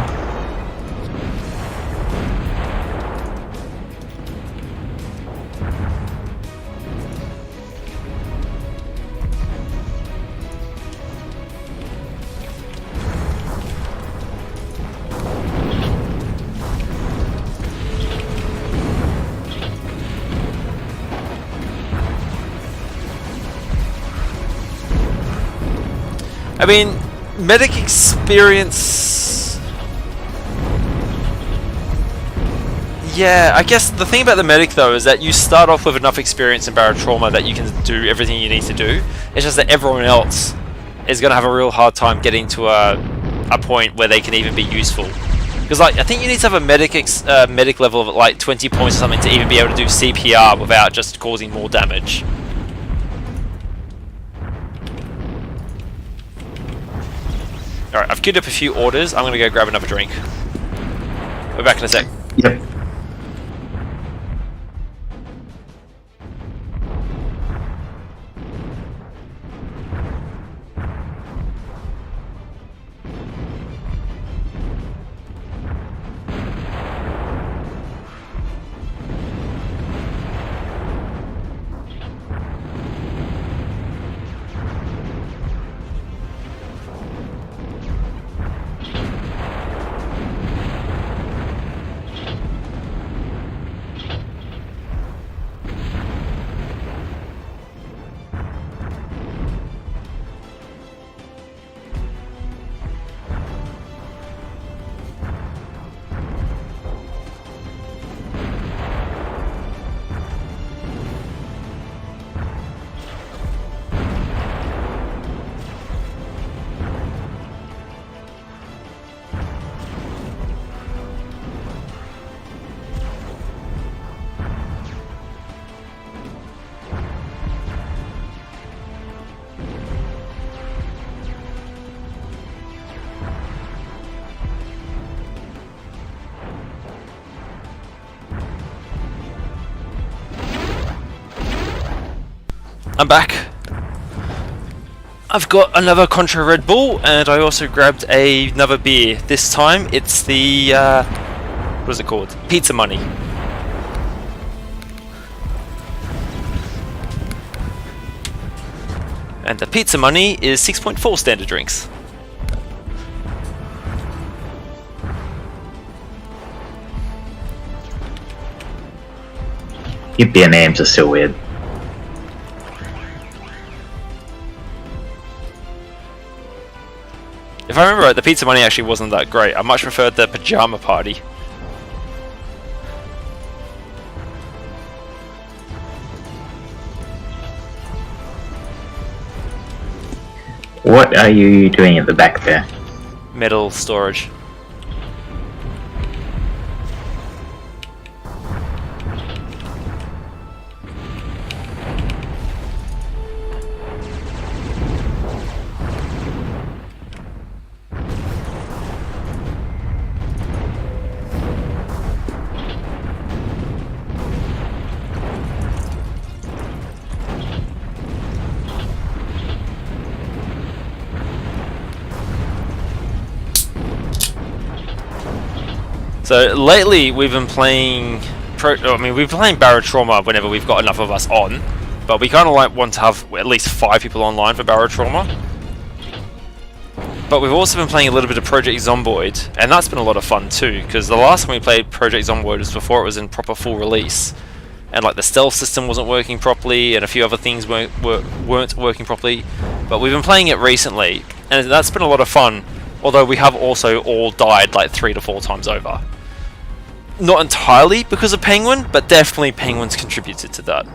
I mean, medic experience... Yeah, I guess the thing about the medic though is that you start off with enough experience in barotrauma that you can do everything you need to do. It's just that everyone else is going to have a real hard time getting to a point where they can even be useful. Because like, I think you need to have a medic level of like 20 points or something to even be able to do CPR without just causing more damage. Alright, I've queued up a few orders. I'm gonna go grab another drink. We're back in a sec. Yep. I'm back. I've got another Contra Red Bull, and I also grabbed another beer. This time it's the what is it called? Pizza Money. And the Pizza Money is 6.4 standard drinks. Your beer names are so weird. If I remember right, the Pizza Money actually wasn't that great. I much preferred the Pajama Party. What are you doing at the back there? Metal storage. So lately we've been playing we've been playing barotrauma whenever we've got enough of us on, but we kind of like want to have at least 5 people online for barotrauma. But we've also been playing a little bit of Project Zomboid, and that's been a lot of fun too, because the last time we played Project Zomboid was before it was in proper full release, and like the stealth system wasn't working properly, and a few other things weren't working properly. But we've been playing it recently, and that's been a lot of fun. Although we have also all died like 3 to 4 times over. Not entirely because of Penguin, but definitely Penguin's contributed to that.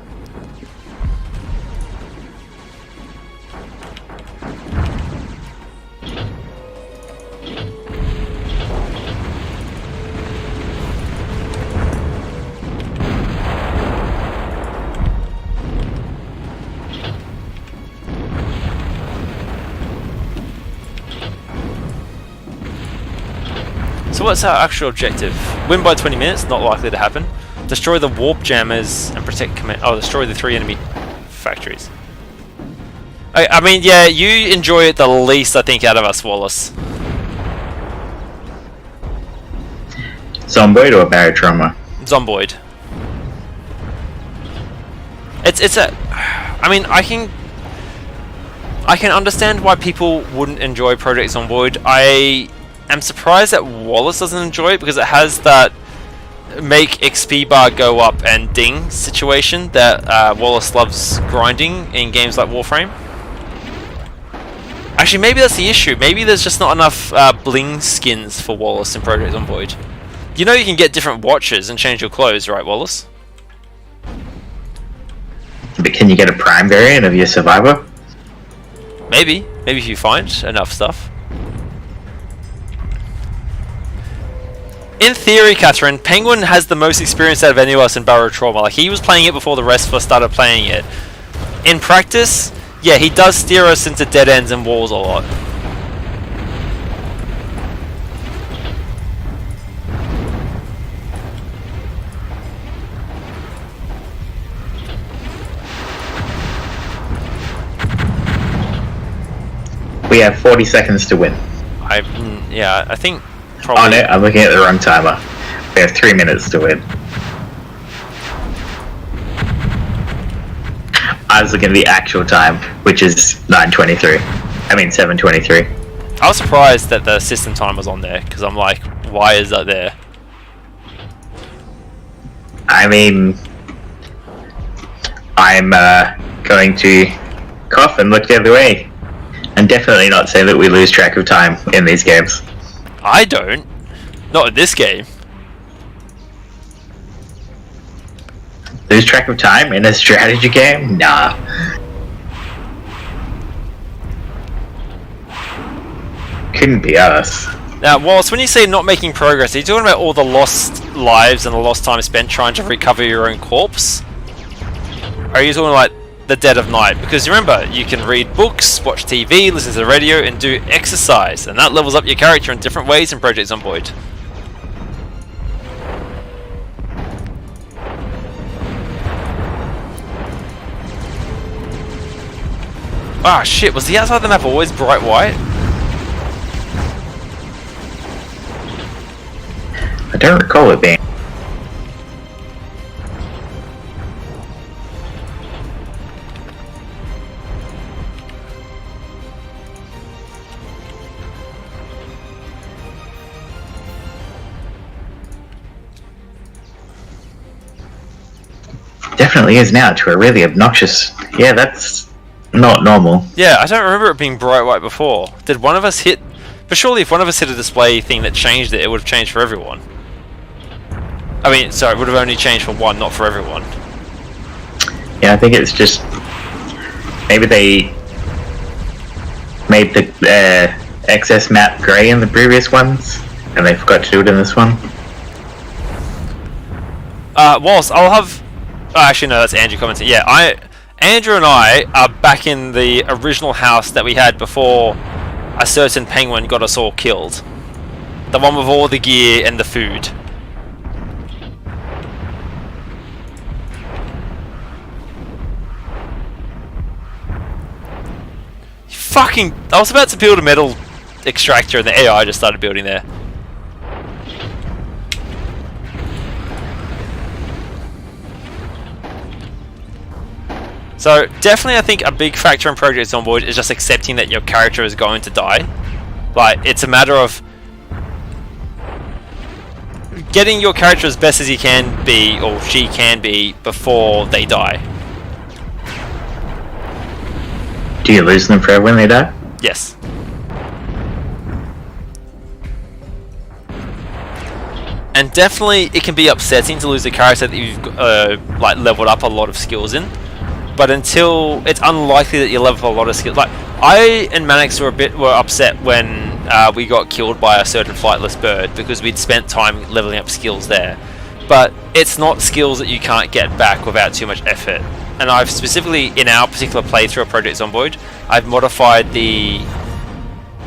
So what's our actual objective? Win by 20 minutes, not likely to happen. Destroy the warp jammers and protect destroy the 3 enemy factories. I mean, yeah, you enjoy it the least, I think, out of us, Wallace. Zomboid or Barotrauma? Zomboid. It's a... I mean, I can understand why people wouldn't enjoy Project Zomboid. I am surprised that Wallace doesn't enjoy it because it has that make XP bar go up and ding situation that Wallace loves grinding in games like Warframe. Actually, maybe that's the issue. Maybe there's just not enough bling skins for Wallace in Project Zomboid. You know you can get different watches and change your clothes, right, Wallace? But can you get a Prime variant of your Survivor? Maybe. Maybe if you find enough stuff. In theory, Catherine, Penguin has the most experience out of any of us in Barotrauma. Like, he was playing it before the rest of us started playing it. In practice, yeah, he does steer us into dead ends and walls a lot. We have 40 seconds to win. Yeah, I think probably... Oh no, I'm looking at the wrong timer. We have 3 minutes to win. I was looking at the actual time, which is 9:23. I mean 7:23. I was surprised that the system time was on there, because I'm like, why is that there? I mean, I'm going to cough and look the other way. And definitely not say that we lose track of time in these games. I don't. Not in this game. Lose track of time in a strategy game? Nah. Couldn't be us. Now, Wallace, when you say not making progress, are you talking about all the lost lives and the lost time spent trying to recover your own corpse? Or are you talking like the dead of night? Because remember, you can read books, watch TV, listen to the radio, and do exercise, and that levels up your character in different ways in Project Zomboid. Ah, shit, was the outside of the map always bright white? I don't recall it being. Definitely is now to a really obnoxious. Yeah, that's not normal. Yeah, I don't remember it being bright white before. Did one of us hit... But surely if one of us hit a display thing that changed it, it would have changed for everyone. I mean, sorry, it would have only changed for one, not for everyone. Yeah, I think it's just... Maybe they made the excess map grey in the previous ones, and they forgot to do it in this one. Whilst I'll have... Oh, actually, no, that's Andrew commenting. Yeah, Andrew and I are back in the original house that we had before a certain penguin got us all killed. The one with all the gear and the food. Fucking... I was about to build a metal extractor and the AI just started building there. So, definitely I think a big factor in Project Zomboid is just accepting that your character is going to die. Like, it's a matter of getting your character as best as he can be, or she can be, before they die. Do you lose them forever when they die? Yes. And definitely it can be upsetting to lose a character that you've like leveled up a lot of skills in. But until it's unlikely that you level up a lot of skills. Like I and Mannix were upset when we got killed by a certain flightless bird because we'd spent time leveling up skills there. But it's not skills that you can't get back without too much effort. And I've specifically, in our particular playthrough of Project Zomboid, I've modified the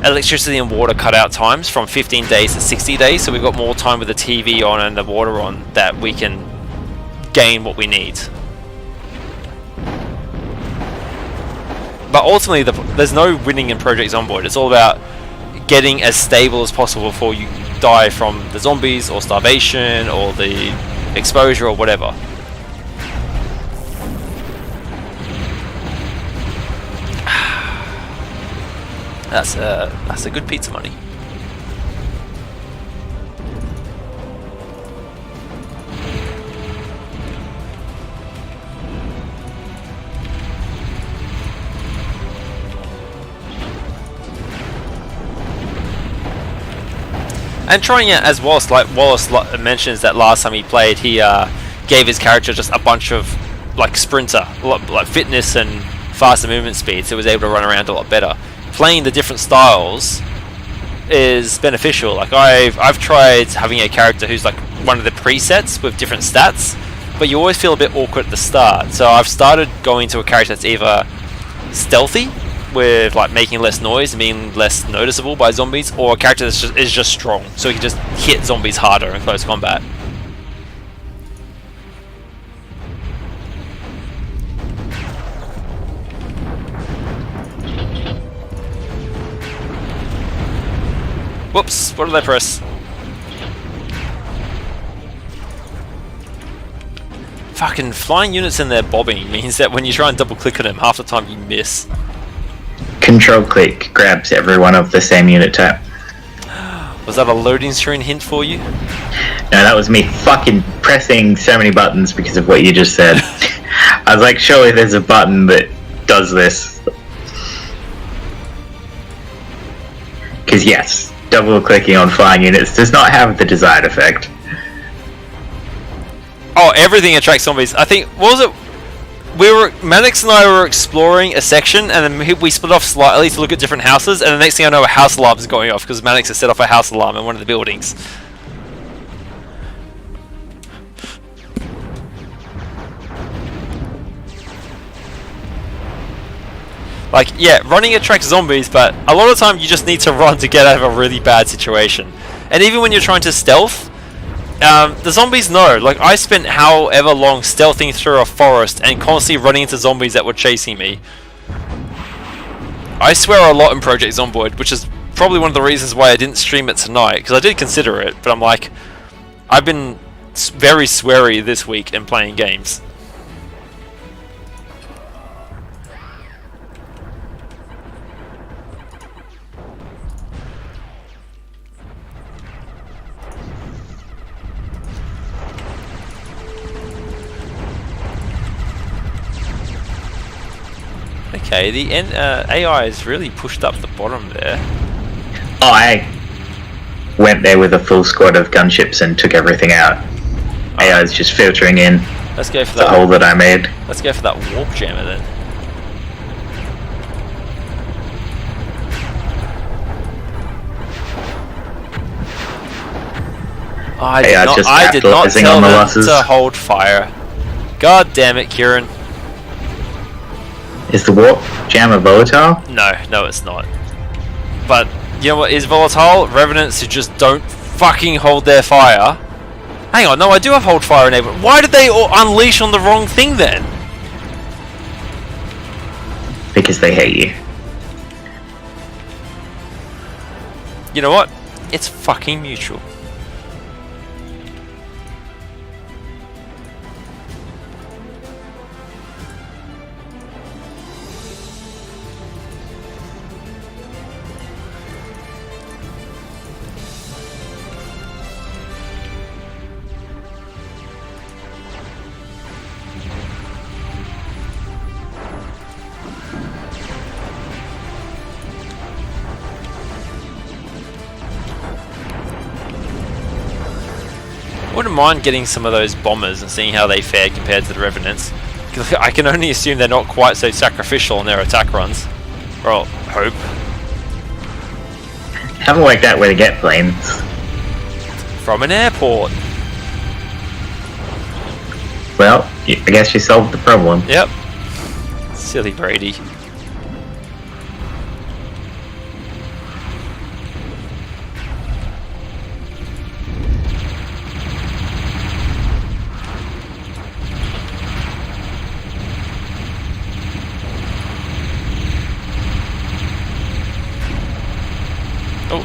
electricity and water cutout times from 15 days to 60 days, so we've got more time with the TV on and the water on that we can gain what we need. But ultimately, there's no winning in Project Zomboid. It's all about getting as stable as possible before you die from the zombies or starvation or the exposure or whatever. That's a good pizza money. And trying it as Wallace mentions that last time he played, he gave his character just a bunch of like sprinter, like fitness and faster movement speed, so he was able to run around a lot better. Playing the different styles is beneficial. Like I've tried having a character who's like one of the presets with different stats, but you always feel a bit awkward at the start. So I've started going to a character that's either stealthy, with like making less noise and being less noticeable by zombies, or a character that is just strong, so he can just hit zombies harder in close combat. Whoops, what did I press? Fucking flying units in there bobbing means that when you try and double click on them, half the time you miss. Control click grabs everyone of the same unit type. Was that a loading screen hint for you? No, that was me fucking pressing so many buttons because of what you just said. I was like, surely there's a button that does this. Because yes, double clicking on flying units does not have the desired effect. Oh, everything attracts zombies. I think, what was it? Mannix and I were exploring a section, and then we split off slightly to look at different houses, and the next thing I know, a house alarm is going off because Mannix has set off a house alarm in one of the buildings. Like, yeah, running attracts zombies, but a lot of the time you just need to run to get out of a really bad situation. And even when you're trying to stealth, the zombies know. Like, I spent however long stealthing through a forest and constantly running into zombies that were chasing me. I swear a lot in Project Zomboid, which is probably one of the reasons why I didn't stream it tonight, because I did consider it, but I'm like, I've been very sweary this week in playing games. Okay, the AI is really pushed up the bottom there. Oh, I went there with a full squad of gunships and took everything out. AI is just filtering in. Let's go for the hole that I made. Let's go for that warp jammer then. I did not tell them to hold fire. God damn it, Kieran. Is the warp jammer volatile? No, it's not. But you know what is volatile? Revenants who just don't fucking hold their fire. Hang on, no, I do have hold fire enabled. Why did they all unleash on the wrong thing then? Because they hate you. You know what? It's fucking mutual. Wouldn't mind getting some of those bombers and seeing how they fare compared to the Revenants. Because I can only assume they're not quite so sacrificial in their attack runs. Well, hope. Haven't worked out where to get planes. From an airport. Well, I guess you solved the problem. Yep. Silly Brady.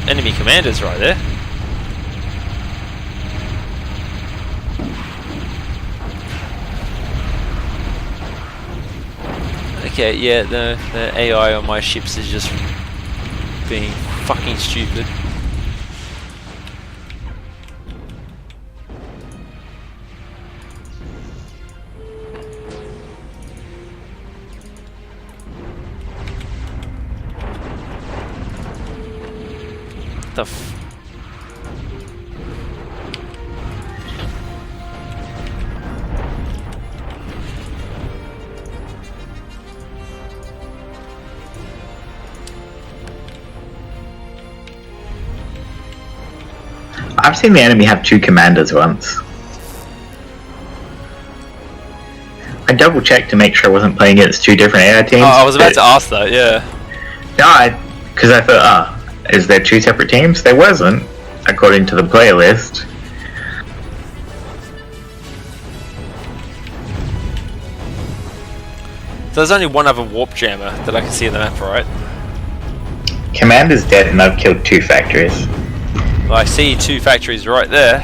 enemy commanders right there. Okay, yeah, the AI on my ships is just being fucking stupid. The f I've seen the enemy have 2 commanders once. I double checked to make sure I wasn't playing against 2 different AI teams. Oh, I was about to ask that, yeah. No, because I thought, is there 2 separate teams? There wasn't, according to the playlist. So there's only one other warp jammer that I can see in the map, right? Commander's dead and I've killed 2 factories. Well, I see 2 factories right there.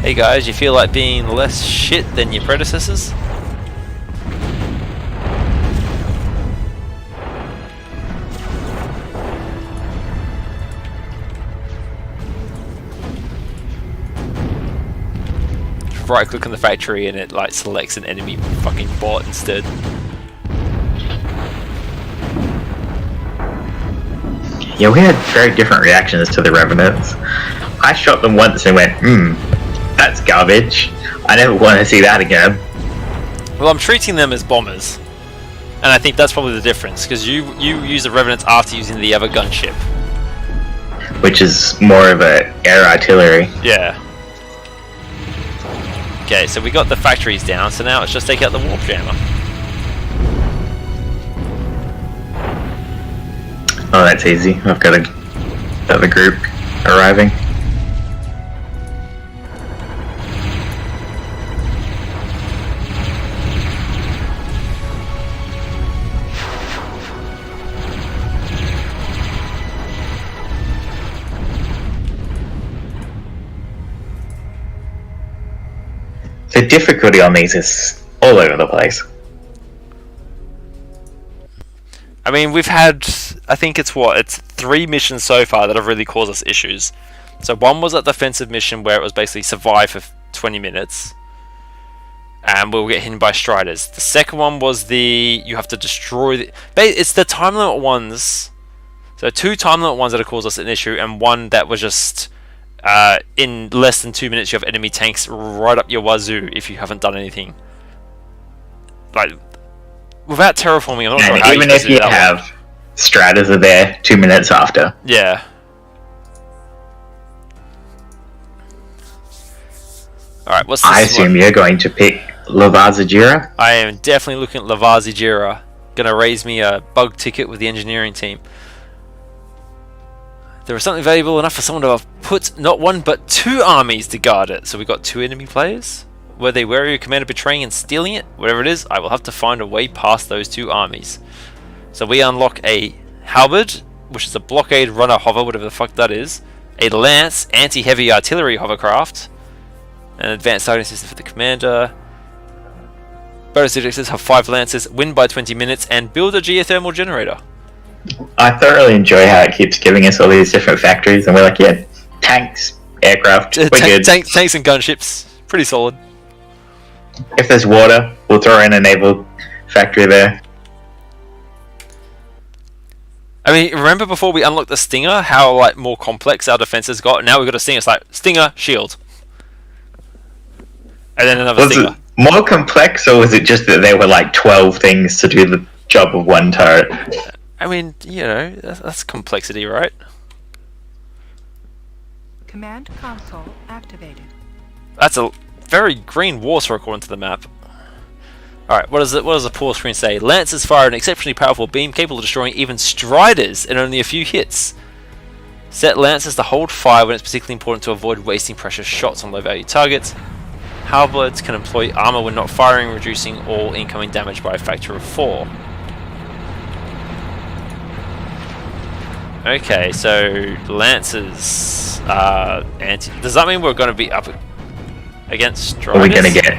Hey guys, you feel like being less shit than your predecessors? Right click on the factory and it like selects an enemy fucking bot instead. Yeah, we had very different reactions to the Revenants. I shot them once and went, that's garbage. I never want to see that again. Well, I'm treating them as bombers. And I think that's probably the difference, because you use the Revenants after using the other gunship. Which is more of a air artillery. Yeah. Okay, so we got the factories down, so now let's just take out the warp jammer. Oh, that's easy. I've got another group arriving. The difficulty on these is all over the place. I mean, we've had, I think it's 3 missions so far that have really caused us issues. So one was a defensive mission where it was basically survive for 20 minutes. And we'll get hit by striders. The second one was you have to destroy it's the time limit ones. So 2 time limit ones that have caused us an issue, and one that was just in less than 2 minutes you have enemy tanks right up your wazoo if you haven't done anything. Like, without terraforming, I'm not sure how even if you have striders are there 2 minutes after. Yeah. Alright, what's this I assume you're going to pick Lavazajira? I am definitely looking at Lavazajira. Gonna raise me a bug ticket with the engineering team. There was something valuable enough for someone to have put not 1 but 2 armies to guard it. So we got 2 enemy players. Were they wary of commander betraying and stealing it? Whatever it is, I will have to find a way past those 2 armies. So we unlock a halberd, which is a blockade runner hover, whatever the fuck that is. A lance, anti-heavy artillery hovercraft. An advanced targeting system for the commander. Bonus objectives have 5 lances, win by 20 minutes, and build a geothermal generator. I thoroughly enjoy how it keeps giving us all these different factories, and we're like, yeah, tanks, aircraft, we're good. Tanks and gunships, pretty solid. If there's water, we'll throw in a naval factory there. I mean, remember before we unlocked the Stinger, how like more complex our defenses got? Now we've got a Stinger, it's like, Stinger, shield. And then another Stinger. Was it more complex, or was it just that there were like 12 things to do the job of 1 turret? I mean, you know, that's complexity, right? Command console activated. That's a very green water according to the map. Alright, what does the pause screen say? Lancers fire an exceptionally powerful beam capable of destroying even striders in only a few hits. Set Lancers to hold fire when it's particularly important to avoid wasting precious shots on low value targets. Halberds can employ armor when not firing, reducing all incoming damage by a factor of 4. Okay, so Lancers anti. Does that mean we're going to be up against Striders? Are we going to get?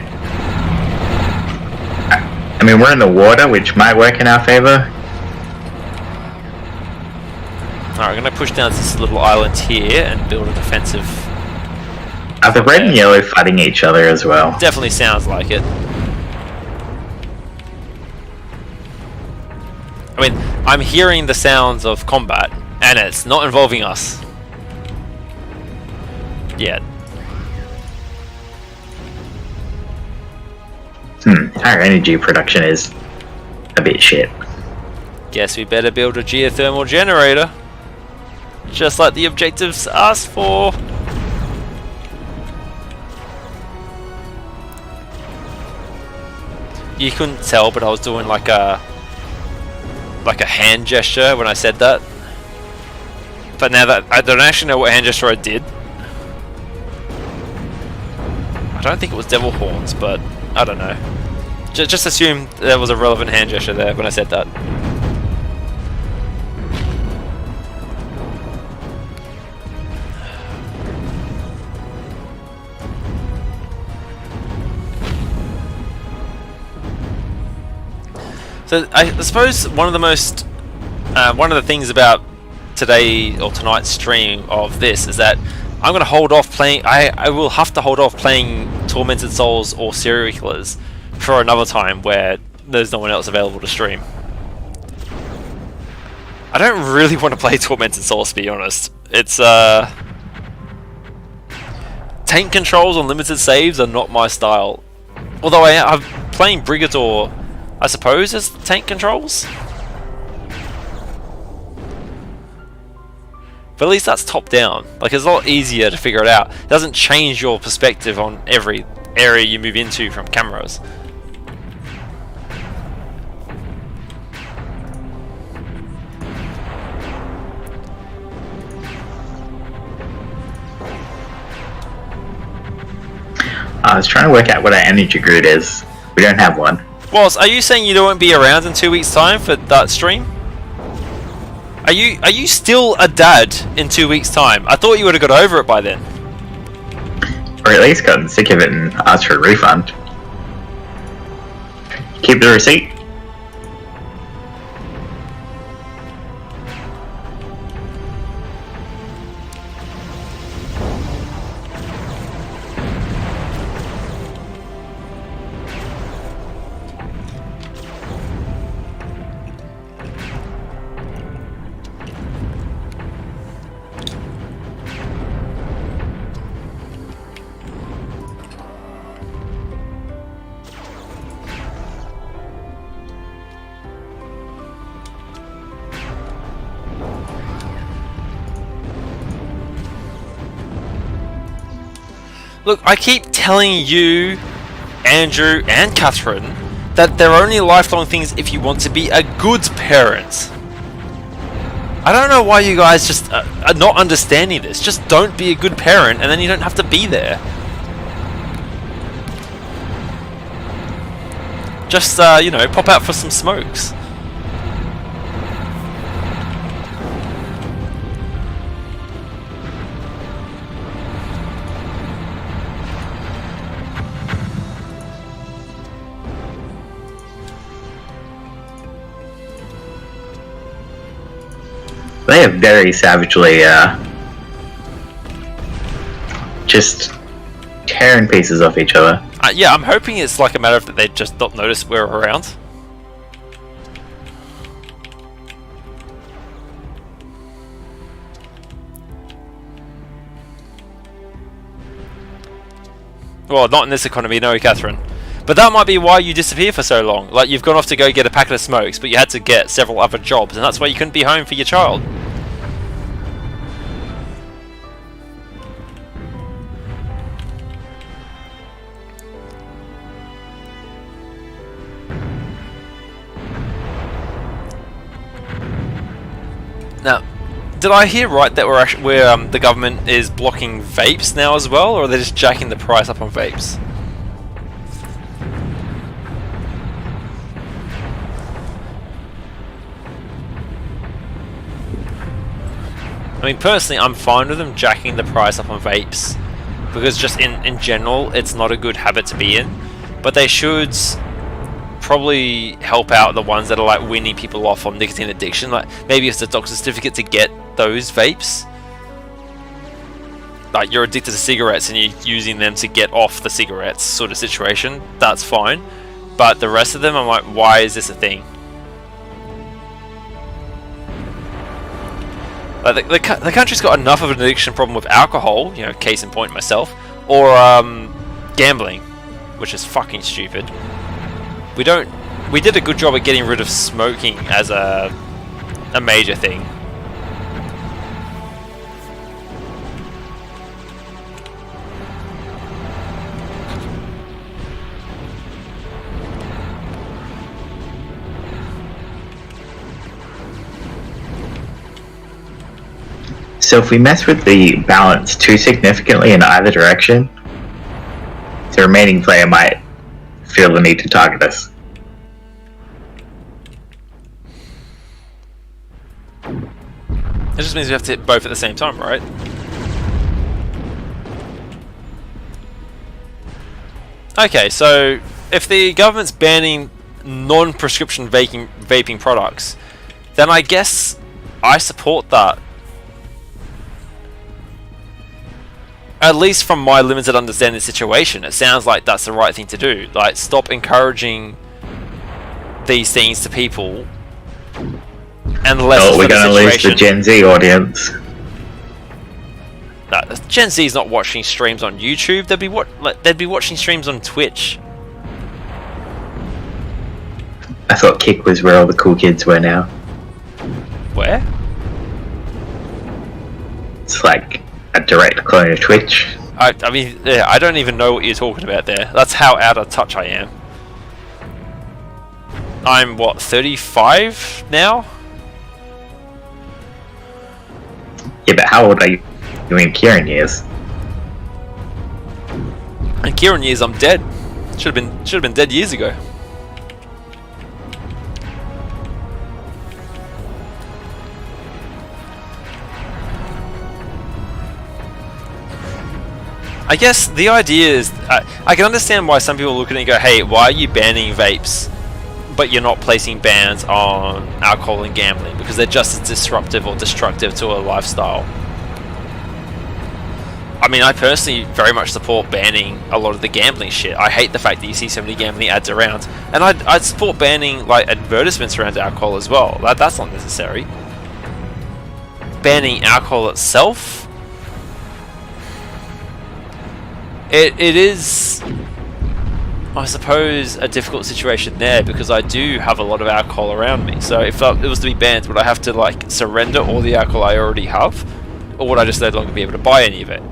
I mean, we're in the water, which might work in our favor. Alright, I'm going to push down to this little island here and build a defensive. Are the red and yellow fighting each other as well? Definitely sounds like it. I mean, I'm hearing the sounds of combat, and it's not involving us. Yet. Our energy production is a bit shit. Guess we better build a geothermal generator. Just like the objectives asked for. You couldn't tell, but I was doing like a hand gesture when I said that. But now that I don't actually know what hand gesture I did. I don't think it was devil horns, but I don't know. Just assume there was a relevant hand gesture there when I said that. So I suppose one of the things about today or tonight's stream of this is that I'm going to hold off playing. I will have to hold off playing Tormented Souls or Serial Killers for another time where there's no one else available to stream. I don't really want to play Tormented Souls, to be honest. It's tank controls on limited saves are not my style. Although I'm playing Brigador, I suppose, as tank controls. But at least that's top down. Like, it's a lot easier to figure it out. It doesn't change your perspective on every area you move into from cameras. I was trying to work out what our energy grid is. We don't have one. Walls, are you saying you won't be around in 2 weeks' time for that stream? Are you still a dad in 2 weeks' time? I thought you would have got over it by then. Or at least gotten sick of it and asked for a refund. Keep the receipt. Look, I keep telling you, Andrew and Catherine, that they're only lifelong things if you want to be a good parent. I don't know why you guys just are not understanding this. Just don't be a good parent and then you don't have to be there. Just, you know, pop out for some smokes. They have very savagely, just tearing pieces off each other. Yeah, I'm hoping it's like a matter of that they just not notice we're around. Well, not in this economy, no, Catherine. But that might be why you disappear for so long. Like, you've gone off to go get a packet of smokes, but you had to get several other jobs, and that's why you couldn't be home for your child. Now, did I hear right that the government is blocking vapes now as well, or are they just jacking the price up on vapes? I mean, personally, I'm fine with them jacking the price up on vapes, because just in general, it's not a good habit to be in. But they should probably help out the ones that are like weaning people off on nicotine addiction. Like maybe it's a doctor's certificate to get those vapes. Like you're addicted to cigarettes and you're using them to get off the cigarettes sort of situation. That's fine. But the rest of them, I'm like, why is this a thing? Like the country's got enough of an addiction problem with alcohol, you know, case in point myself, or gambling, which is fucking stupid. We did a good job at getting rid of smoking as a major thing. So if we mess with the balance too significantly in either direction, the remaining player might feel the need to target us. It just means we have to hit both at the same time, right? Okay, so if the government's banning non-prescription vaping products, then I guess I support that. At least from my limited understanding of the situation, it sounds like that's the right thing to do. Like, stop encouraging these things to people. Unless we're going to lose the Gen Z audience. No, Gen Z is not watching streams on YouTube. They'd be watching streams on Twitch. I thought Kick was where all the cool kids were now. Where? It's like a direct clone of Twitch. I mean, yeah, I don't even know what you're talking about there. That's how out of touch I am. I'm, what, 35 now? Yeah, but how old are you in Kieran years? In Kieran years, I'm dead. Should have been dead years ago. I guess the idea is, I can understand why some people look at it and go, hey, why are you banning vapes, but you're not placing bans on alcohol and gambling, because they're just as disruptive or destructive to a lifestyle. I mean, I personally very much support banning a lot of the gambling shit. I hate the fact that you see so many gambling ads around, and I'd support banning like advertisements around alcohol as well. That's not necessary. Banning alcohol itself, it is, I suppose, a difficult situation there, because I do have a lot of alcohol around me. So if it was to be banned, would I have to like surrender all the alcohol I already have, or would I just no longer be able to buy any of it?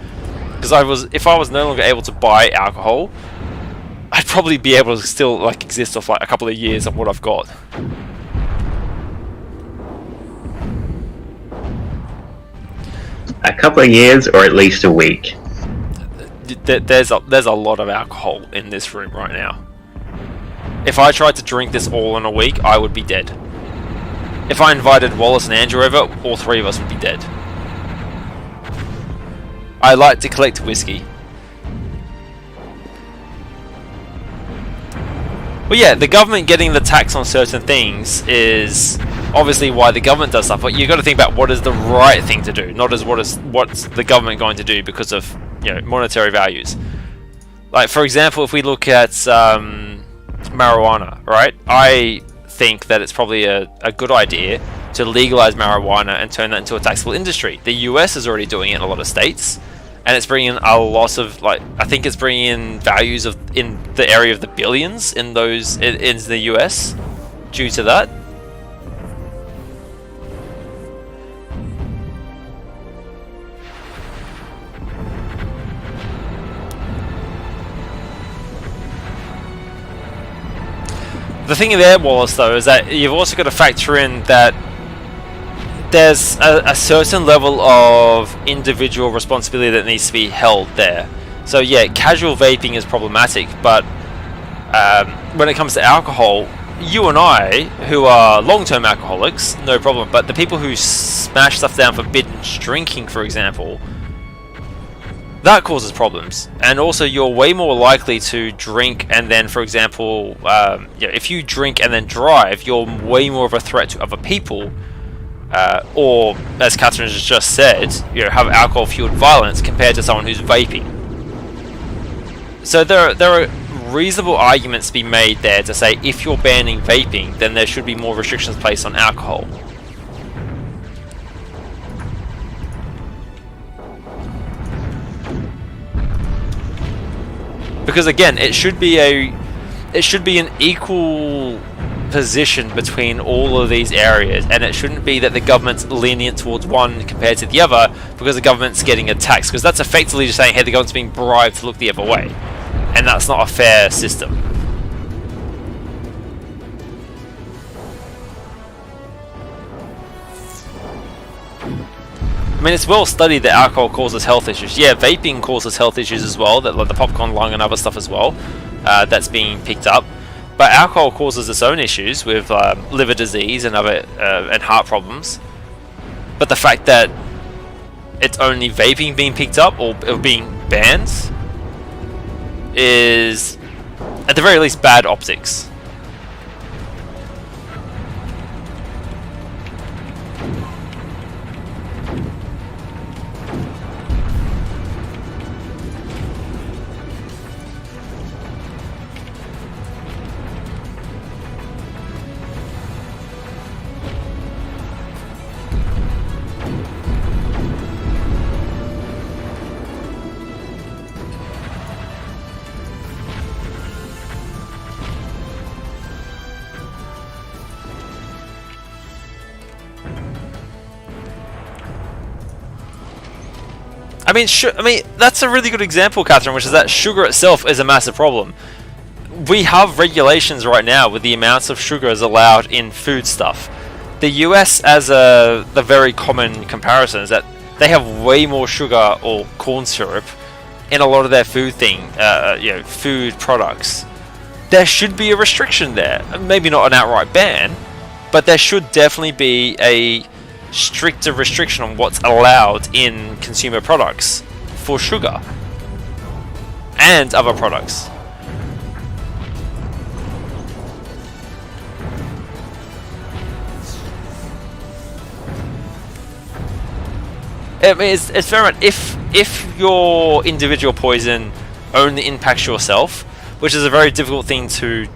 Because if I was no longer able to buy alcohol, I'd probably be able to still like exist off like a couple of years of what I've got. A couple of years, or at least a week. There's a lot of alcohol in this room right now. If I tried to drink this all in a week, I would be dead. If I invited Wallace and Andrew over, all three of us would be dead. I like to collect whiskey. Well, yeah, the government getting the tax on certain things is obviously why the government does stuff, but you've got to think about what is the right thing to do, not as what's the government going to do because of, you know, monetary values. Like, for example, if we look at marijuana, right? I think that it's probably a good idea to legalize marijuana and turn that into a taxable industry. The US is already doing it in a lot of states, and it's bringing a lot of, like, I think it's bringing in values of in the area of the billions in the US due to that. The thing there, Wallace, though, is that you've also got to factor in that there's a certain level of individual responsibility that needs to be held there. So yeah, casual vaping is problematic, but when it comes to alcohol, you and I, who are long-term alcoholics, no problem. But the people who smash stuff down for binge drinking, for example, that causes problems. And also, you're way more likely to drink and then, for example, if you drink and then drive, you're way more of a threat to other people. Or, as Catherine has just said, have alcohol-fueled violence compared to someone who's vaping. So there are reasonable arguments to be made there to say if you're banning vaping, then there should be more restrictions placed on alcohol. Because again, it should be an equal position between all of these areas, and it shouldn't be that the government's lenient towards one compared to the other because the government's getting a tax, because that's effectively just saying, hey, the government's being bribed to look the other way, and that's not a fair system. I mean, it's well studied that alcohol causes health issues. Yeah, vaping causes health issues as well, that like the popcorn lung and other stuff as well, that's being picked up. But alcohol causes its own issues with liver disease and other and heart problems. But the fact that it's only vaping being picked up or being banned is, at the very least, bad optics. I mean, that's a really good example, Catherine, which is that sugar itself is a massive problem. We have regulations right now with the amounts of sugar is allowed in food stuff. The US, as the very common comparison, is that they have way more sugar or corn syrup in a lot of their food food products. There should be a restriction there. Maybe not an outright ban, but there should definitely be a stricter restriction on what's allowed in consumer products for sugar and other products. I mean, it's fair enough if your individual poison only impacts yourself, which is a very difficult thing to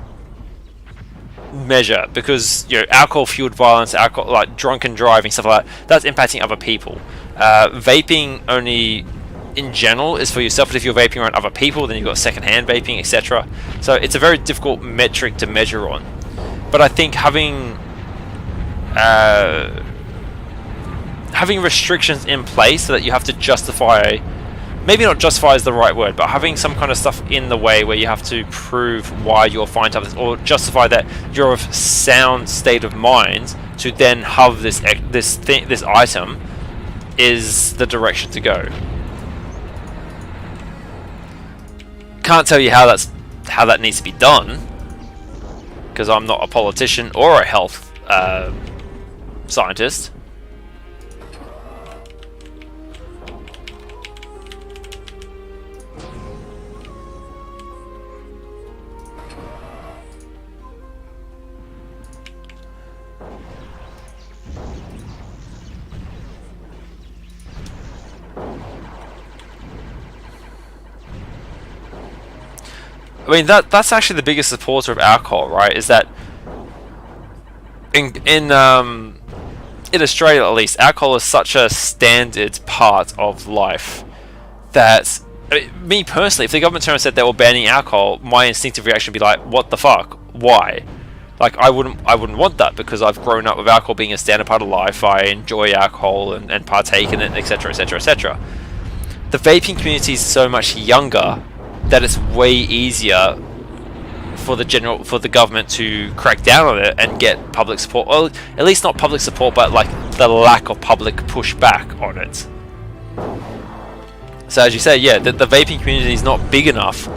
measure, because alcohol-fueled violence, alcohol, like drunken driving, stuff like that, that's impacting other people. Vaping only in general is for yourself, but if you're vaping around other people, then you've got second-hand vaping, etc. So it's a very difficult metric to measure on. But I think having restrictions in place so that you have to justify, maybe not justify is the right word, but having some kind of stuff in the way where you have to prove why you're fine to have this, or justify that you're of sound state of mind to then have this item, is the direction to go. Can't tell you how that needs to be done, because I'm not a politician or a health scientist. I mean, that's actually the biggest supporter of alcohol, right? Is that in Australia, at least, alcohol is such a standard part of life that, me personally, if the government turned and said they were banning alcohol, my instinctive reaction would be like, what the fuck? Why? Like, I wouldn't want that, because I've grown up with alcohol being a standard part of life. I enjoy alcohol and partake in it, etc., etc., etc. The vaping community is so much younger that it's way easier for the government to crack down on it and get public support. Well, at least not public support, but like the lack of public pushback on it. So as you say, yeah, the vaping community is not big enough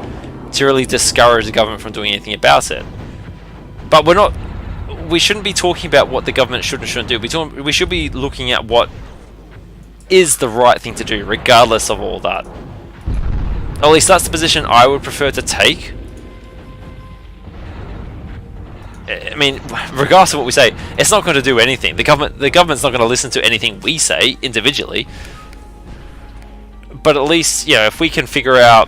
to really discourage the government from doing anything about it. But we're not. We shouldn't be talking about what the government should and shouldn't do. We should be looking at what is the right thing to do, regardless of all that. Or at least that's the position I would prefer to take. I mean, regardless of what we say, it's not going to do anything. The government's not going to listen to anything we say individually. But at least, you know, if we can figure out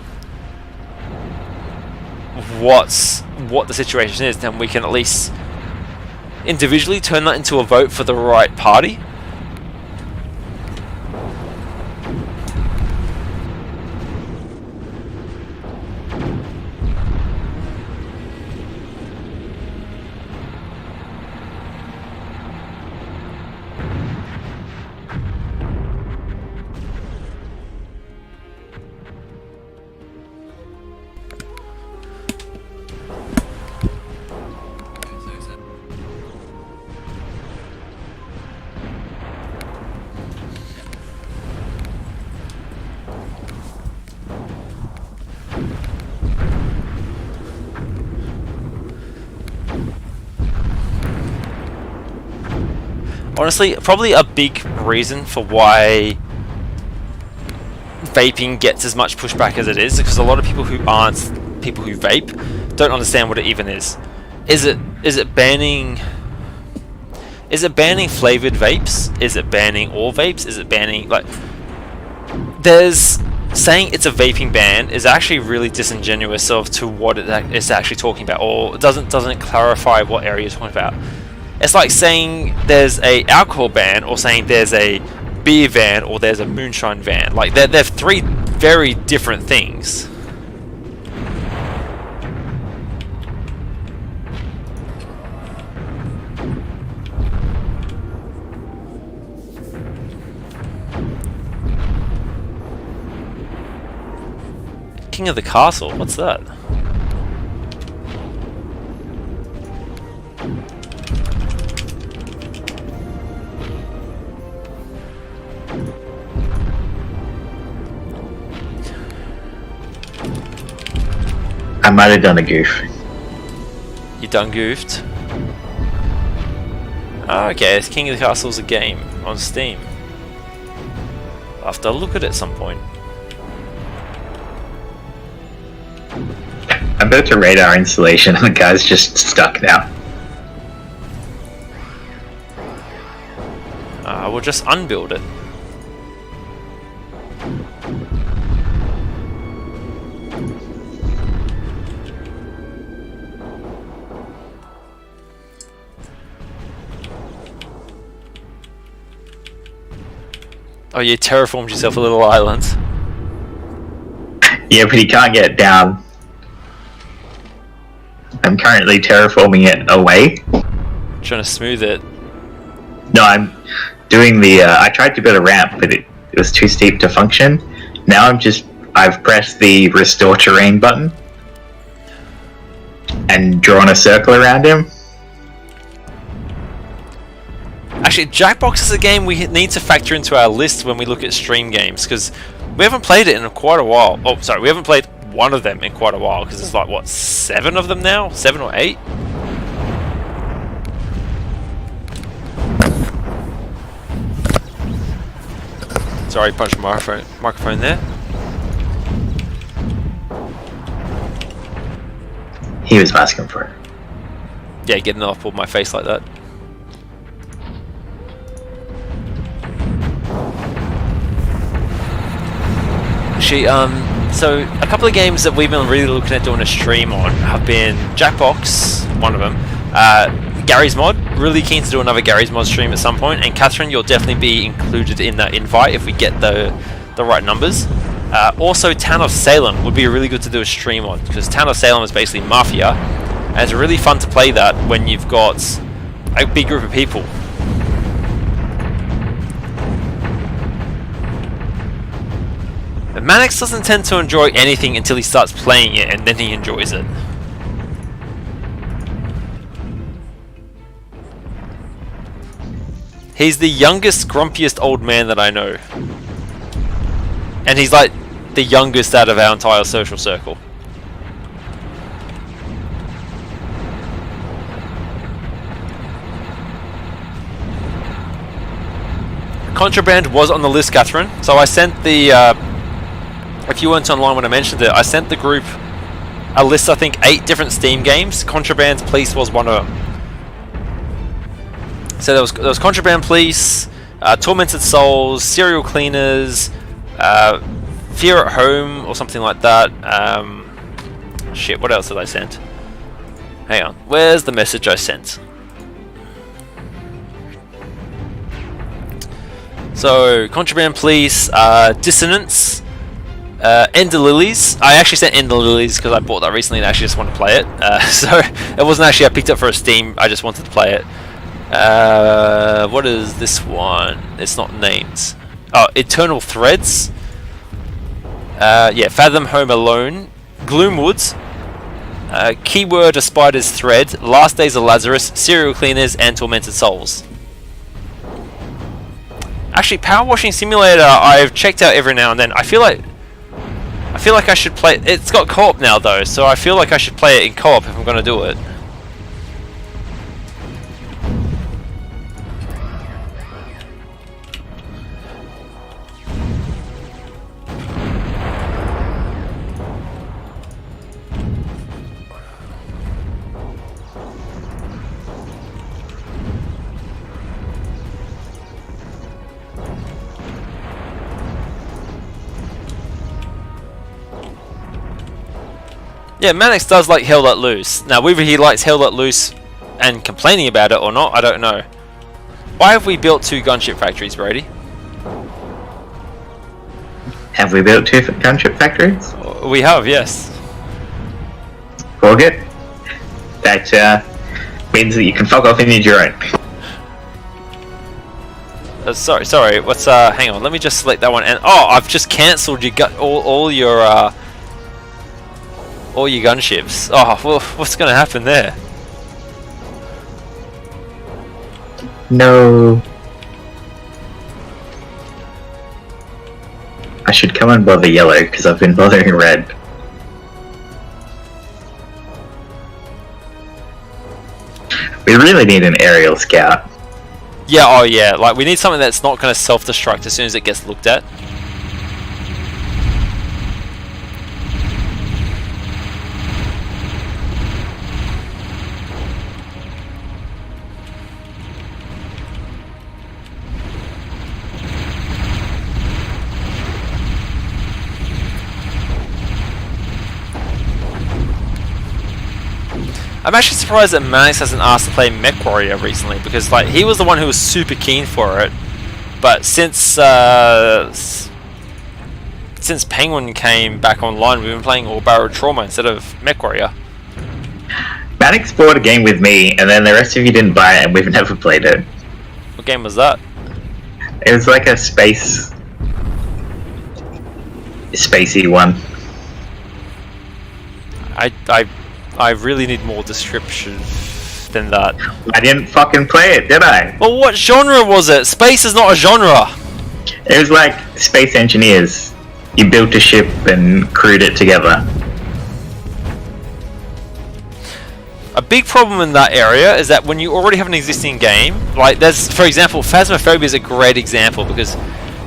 what the situation is, then we can at least individually turn that into a vote for the right party. Honestly, probably a big reason for why vaping gets as much pushback as it is, because a lot of people who aren't people who vape don't understand what it even is. Is it banning flavored vapes? Is it banning all vapes? Is it banning, like, there's saying it's a vaping ban is actually really disingenuous to what it is actually talking about, or it doesn't clarify what area you're talking about. It's like saying there's a alcohol ban, or saying there's a beer van, or there's a moonshine van. Like, they're three very different things. King of the Castle, what's that? I might have done a goof. You done goofed? Oh, okay, it's King of the Castle's a game on Steam. I'll have to look at it at some point. I built a radar installation and the guy's just stuck now. We'll just unbuild it. Oh, you terraformed yourself a little island. Yeah, but he can't get down. I'm currently terraforming it away. Trying to smooth it. No, I'm doing the... I tried to build a ramp, but it was too steep to function. Now I've pressed the restore terrain button and drawn a circle around him. Actually, Jackbox is a game we need to factor into our list when we look at stream games, because we haven't played it in quite a while. Oh, sorry, we haven't played one of them in quite a while, because there's like, what, 7 of them now? 7 or 8? Sorry, punched my microphone there. He was asking for it. Yeah, getting off of my face like that. Actually, so a couple of games that we've been really looking at doing a stream on have been Jackbox, one of them, Gary's Mod, really keen to do another Gary's Mod stream at some point, and Catherine, you'll definitely be included in that invite if we get the right numbers. Also, Town of Salem would be really good to do a stream on, because Town of Salem is basically Mafia, and it's really fun to play that when you've got a big group of people. Mannix doesn't tend to enjoy anything until he starts playing it, and then he enjoys it. He's the youngest, grumpiest old man that I know. And he's like the youngest out of our entire social circle. Contraband was on the list, Catherine. So I sent the. If you weren't online when I mentioned it, I sent the group a list. I think 8 different Steam games. Contraband Police was one of them. So there was Contraband Police, Tormented Souls, Serial Cleaners, Fear at Home or something like that. Shit, what else did I send? Hang on, where's the message I sent? So, Contraband Police, Dissonance, Ender Lilies. I actually sent Ender Lilies because I bought that recently and I actually just want to play it. So, it wasn't actually I picked it up for a Steam, I just wanted to play it. What is this one? It's not named. Oh, Eternal Threads. Yeah, Fathom Home Alone, Gloomwoods, Keyword A Spider's Thread, Last Days of Lazarus, Serial Cleaners, and Tormented Souls. Actually, Power Washing Simulator, I've checked out every now and then. I feel like I should play. It's got co-op now though, so I feel like I should play it in co-op if I'm going to do it. Yeah, Mannix does like Hell Let Loose. Now, whether he likes Hell Let Loose and complaining about it or not, I don't know. Why have we built 2 gunship factories, Brady? Have we built 2 gunship factories? We have, yes. All good. That means that you can fuck off and use your own. Sorry. What's hang on. Let me just select that one. And I've just cancelled your all your gunships. Oh, well, what's going to happen there? No. I should come and bother yellow because I've been bothering red. We really need an aerial scout. Yeah, oh yeah. Like, we need something that's not going to self-destruct as soon as it gets looked at. I'm actually surprised that Mannix hasn't asked to play Mech Warrior recently, because like he was the one who was super keen for it, but since Penguin came back online, we've been playing All Barrel Trauma instead of Mech Warrior. Mannix bought a game with me, and then the rest of you didn't buy it, and we've never played it. What game was that? It was like a spacey one. I really need more description than that. I didn't fucking play it, did I? Well, what genre was it? Space is not a genre. It was like space engineers. You built a ship and crewed it together. A big problem in that area is that when you already have an existing game, like there's, for example, Phasmophobia is a great example because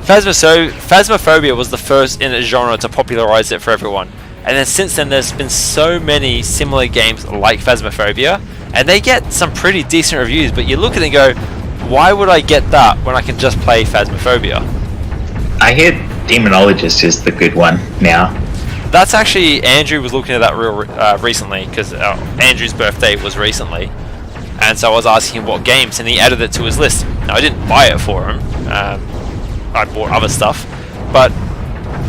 Phasmophobia was the first in a genre to popularize it for everyone. And then since then, there's been so many similar games like Phasmophobia, and they get some pretty decent reviews, but you look at it and go, why would I get that when I can just play Phasmophobia? I hear Demonologist is the good one now. That's actually, Andrew was looking at that recently, because Andrew's birthday was recently, and so I was asking him what games, and he added it to his list. Now, I didn't buy it for him, I bought other stuff, but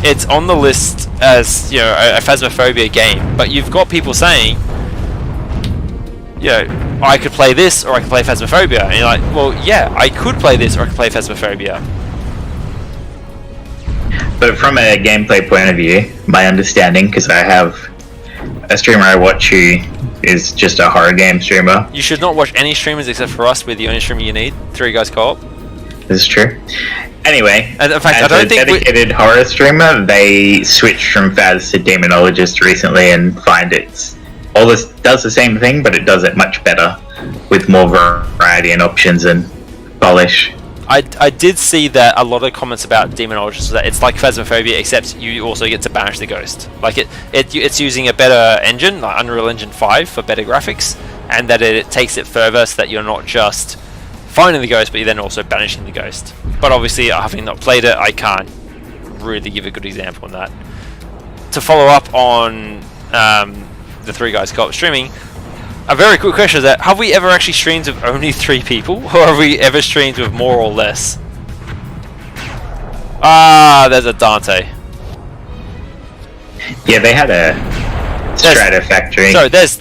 it's on the list as, you know, a Phasmophobia game, but you've got people saying, you know, I could play this or I could play Phasmophobia, and you're like, well, yeah, I could play this or I could play Phasmophobia. But from a gameplay point of view, my understanding, because I have a streamer I watch who is just a horror game streamer. You should not watch any streamers except for us. We're the only streamer you need. 3GuysCo-op. This is true. Anyway, and in fact, as a dedicated horror streamer, they switched from Phas to Demonologist recently and find it's all this does the same thing, but it does it much better with more variety and options and polish. I did see that a lot of comments about Demonologist was that it's like Phasmophobia, except you also get to banish the ghost. Like it's using a better engine, like Unreal Engine 5 for better graphics, and that it takes it further so that you're not just finding the ghost, but you're then also banishing the ghost. But obviously, having not played it, I can't really give a good example on that. To follow up on the Three Guys Co-op streaming, a very quick question is that, have we ever actually streamed with only 3 people? Or have we ever streamed with more or less? Ah, there's a Dante. Yeah, they had a Stratifactory. So there's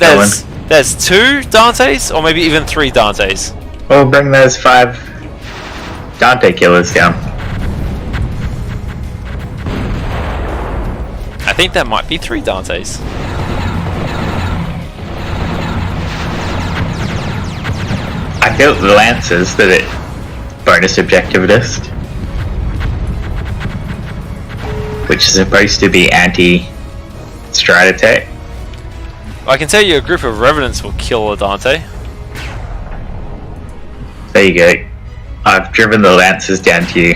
2 Dantes, or maybe even 3 Dantes. We'll bring those 5 Dante killers down. I think there might be 3 Dantes. I feel the Lancers that it bonus objectivist, which is supposed to be anti-strat attack. I can tell you a group of Revenants will kill a Dante. There you go. I've driven the Lancers down to you.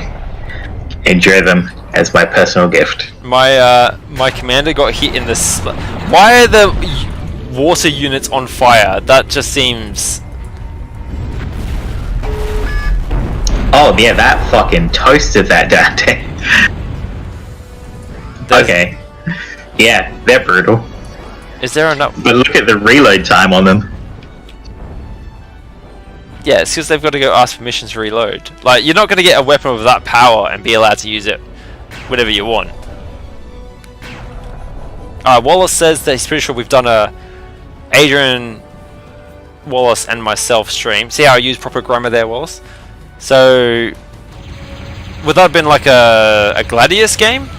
Enjoy them as my personal gift. My commander got hit in this. Why are the water units on fire? That just seems. Oh yeah, that fucking toasted that Dante. Okay. Yeah, they're brutal. Is there enough? But look at the reload time on them. Yeah, it's because they've got to go ask permission to reload. Like, you're not going to get a weapon of that power and be allowed to use it whenever you want. Wallace says that he's pretty sure we've done a Adrian, Wallace and myself stream. See how I use proper grammar there, Wallace? So, would that have been like a Gladius game?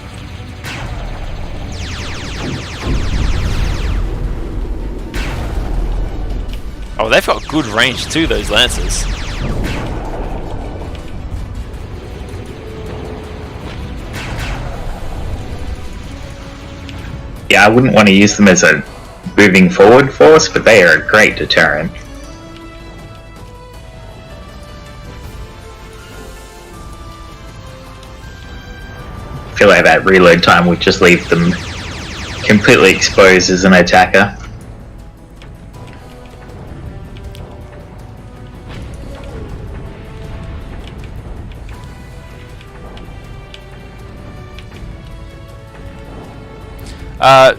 Oh, they've got good range too, those Lancers. Yeah, I wouldn't want to use them as a moving forward force, but they are a great deterrent. I feel like that reload time would just leave them completely exposed as an attacker.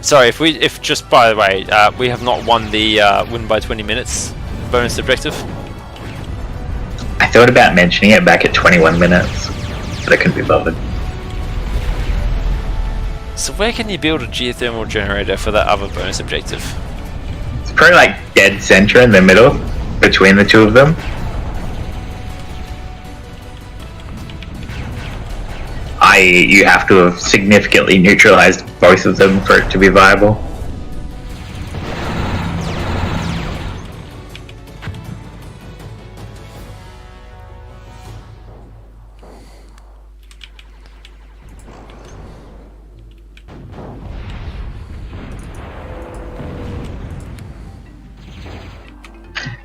Sorry, if just by the way, we have not won the win by 20 minutes bonus objective. I thought about mentioning it back at 21 minutes, but I couldn't be bothered. So where can you build a geothermal generator for that other bonus objective? It's probably like dead center in the middle, between the two of them. I.e., you have to have significantly neutralized both of them for it to be viable.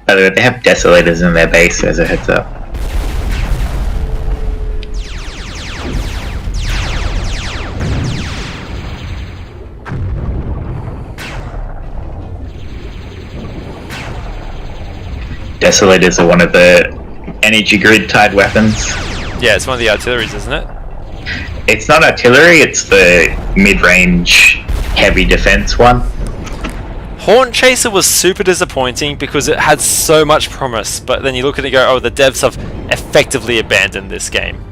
By the way, they have Desolators in their base as a heads up. Desolators are one of the energy grid tied weapons. Yeah, it's one of the artilleries, isn't it? It's not artillery, it's the mid-range heavy defense one. Horn Chaser was super disappointing because it had so much promise, but then you look at it and go, oh, the devs have effectively abandoned this game.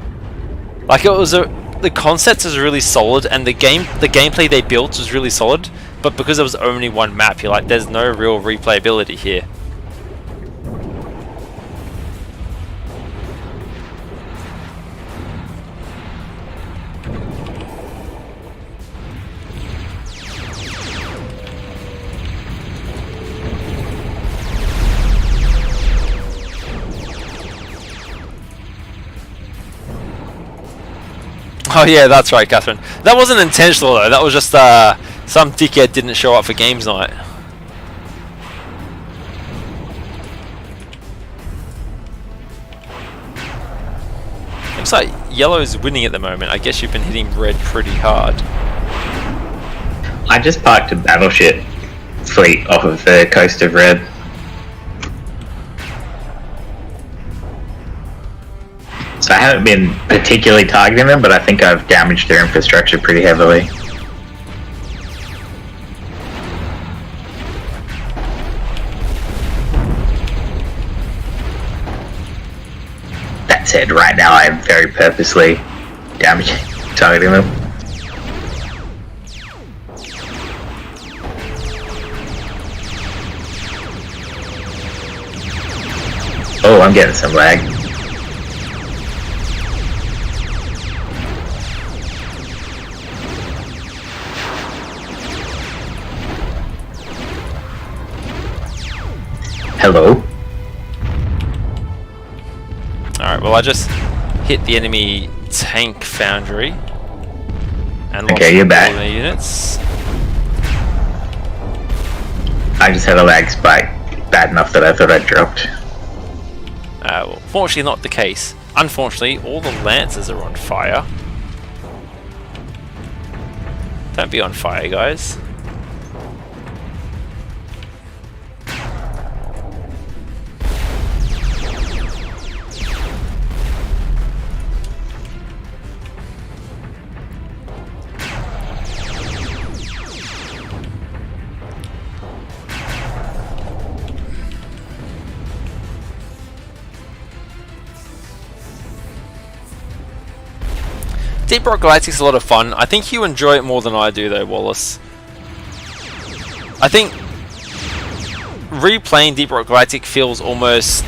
Like, it was the concept is really solid, and the gameplay they built was really solid, but because there was only one map, you're like, there's no real replayability here. Oh yeah, that's right, Catherine. That wasn't intentional though, that was just some dickhead didn't show up for games night. looks like yellow is winning at the moment. I guess you've been hitting red pretty hard. I just parked a battleship fleet off of the coast of red. So I haven't been particularly targeting them, but I think I've damaged their infrastructure pretty heavily. That said, right now I am very purposely targeting them. Oh, I'm getting some lag. Hello? Alright, well I just hit the enemy tank foundry and lost you're back. all their units. I just had a lag spike bad enough that I thought I dropped. Well, fortunately not the case. Unfortunately, all the lancers are on fire. Don't be on fire, guys. Deep Rock Galactic's a lot of fun. I think you enjoy it more than I do though, Wallace. I think replaying Deep Rock Galactic feels almost...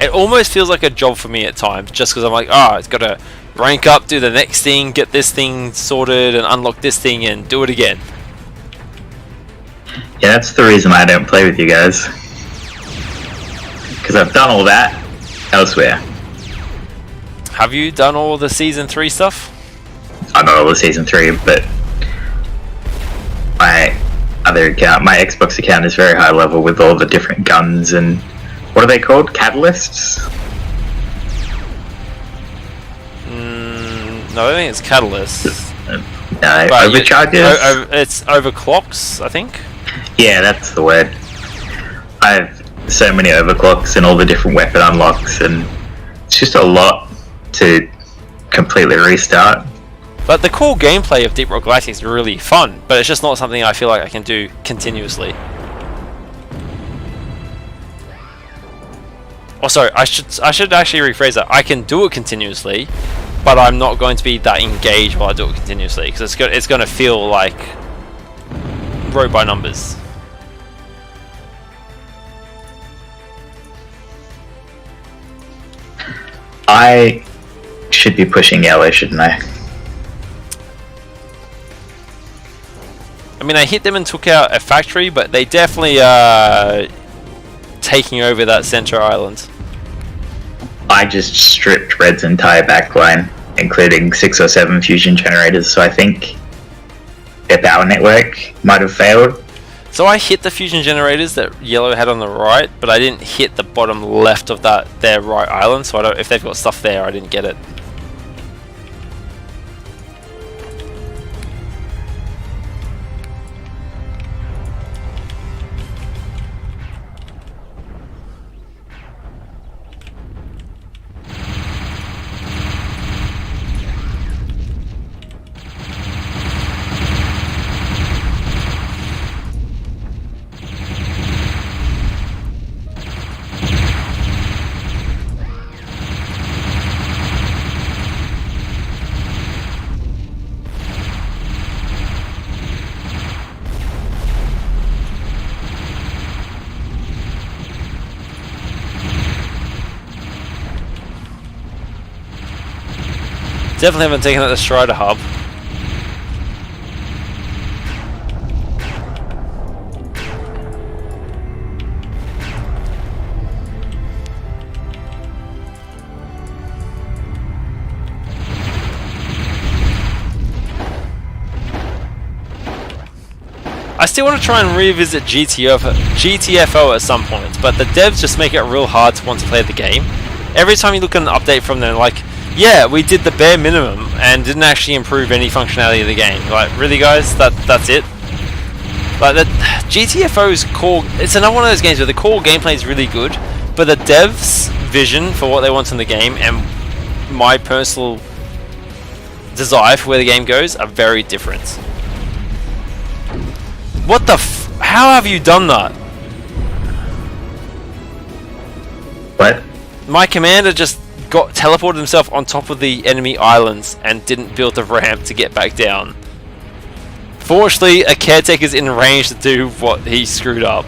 it almost feels like a job for me at times, just because I'm like, oh, it's got to rank up, do the next thing, get this thing sorted, and unlock this thing, and do it again. Yeah, that's the reason I don't play with you guys. Because I've done all that elsewhere. Have you done all the Season 3 stuff? I don't know the Season 3, but my other account, my Xbox account is very high level with all the different guns and... what are they called? Catalysts? No, I think it's Catalyst. No, overcharges? It's overclocks, I think. Yeah, that's the word. I have so many overclocks and all the different weapon unlocks, and it's just a lot to completely restart. But the core gameplay of Deep Rock Galactic is really fun, but it's just not something I feel like I can do continuously. Oh, sorry, I should actually rephrase that. I can do it continuously, but I'm not going to be that engaged while I do it continuously, because it's going to feel like row by numbers. I should be pushing yellow, shouldn't I? I mean, I hit them and took out a factory, but they definitely are taking over that center island. I just stripped red's entire backline, including 6 or 7 fusion generators, so I think their power network might have failed. So I hit the fusion generators that yellow had on the right, but I didn't hit the bottom left of their right island, so I don't, if they've got stuff there, I didn't get it. Definitely haven't taken out the Strider hub. I still want to try and revisit GTFO at some point, but the devs just make it real hard to want to play the game. every time you look at an update from them, like, yeah, we did the bare minimum and didn't actually improve any functionality of the game. Like, really, guys? That's it? Like, the GTFO's core... It's another one of those games where the core gameplay is really good, but the devs' vision for what they want in the game and my personal desire for where the game goes are very different. What the how have you done that? What? My commander just teleported himself on top of the enemy islands and didn't build a ramp to get back down. Fortunately, a caretaker's in range to do what he screwed up.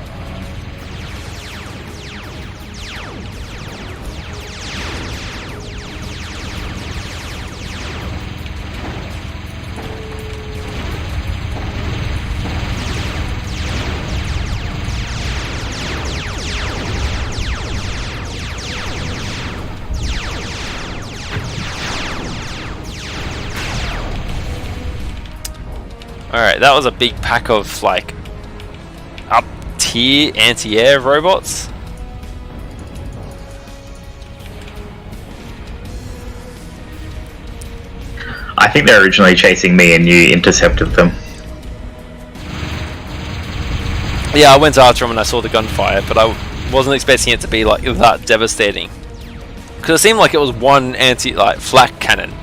Alright, that was a big pack of, like, up-tier anti-air robots. I think they're originally chasing me and you intercepted them. Yeah, I went after them when I saw the gunfire, but I wasn't expecting it to be, like, that devastating. Because it seemed like it was one flak cannon.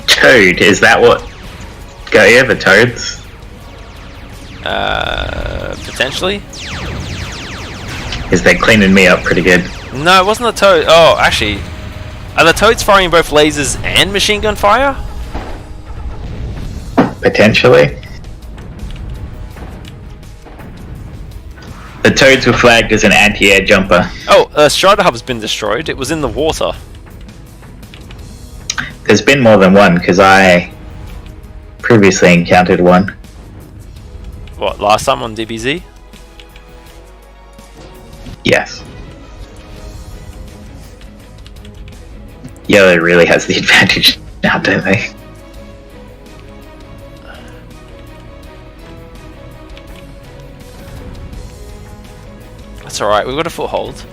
Toad, is that what got you, the toads? Potentially. Because they're cleaning me up pretty good. No, it wasn't the toad. Oh, actually, are the toads firing both lasers and machine gun fire? Potentially. The toads were flagged as an anti-air jumper. Oh, Strider Hub's been destroyed. It was in the water. There's been more than one, because I previously encountered one. What, last time on DBZ? Yes. Yellow really has the advantage now, don't they? That's alright, we've got a foothold.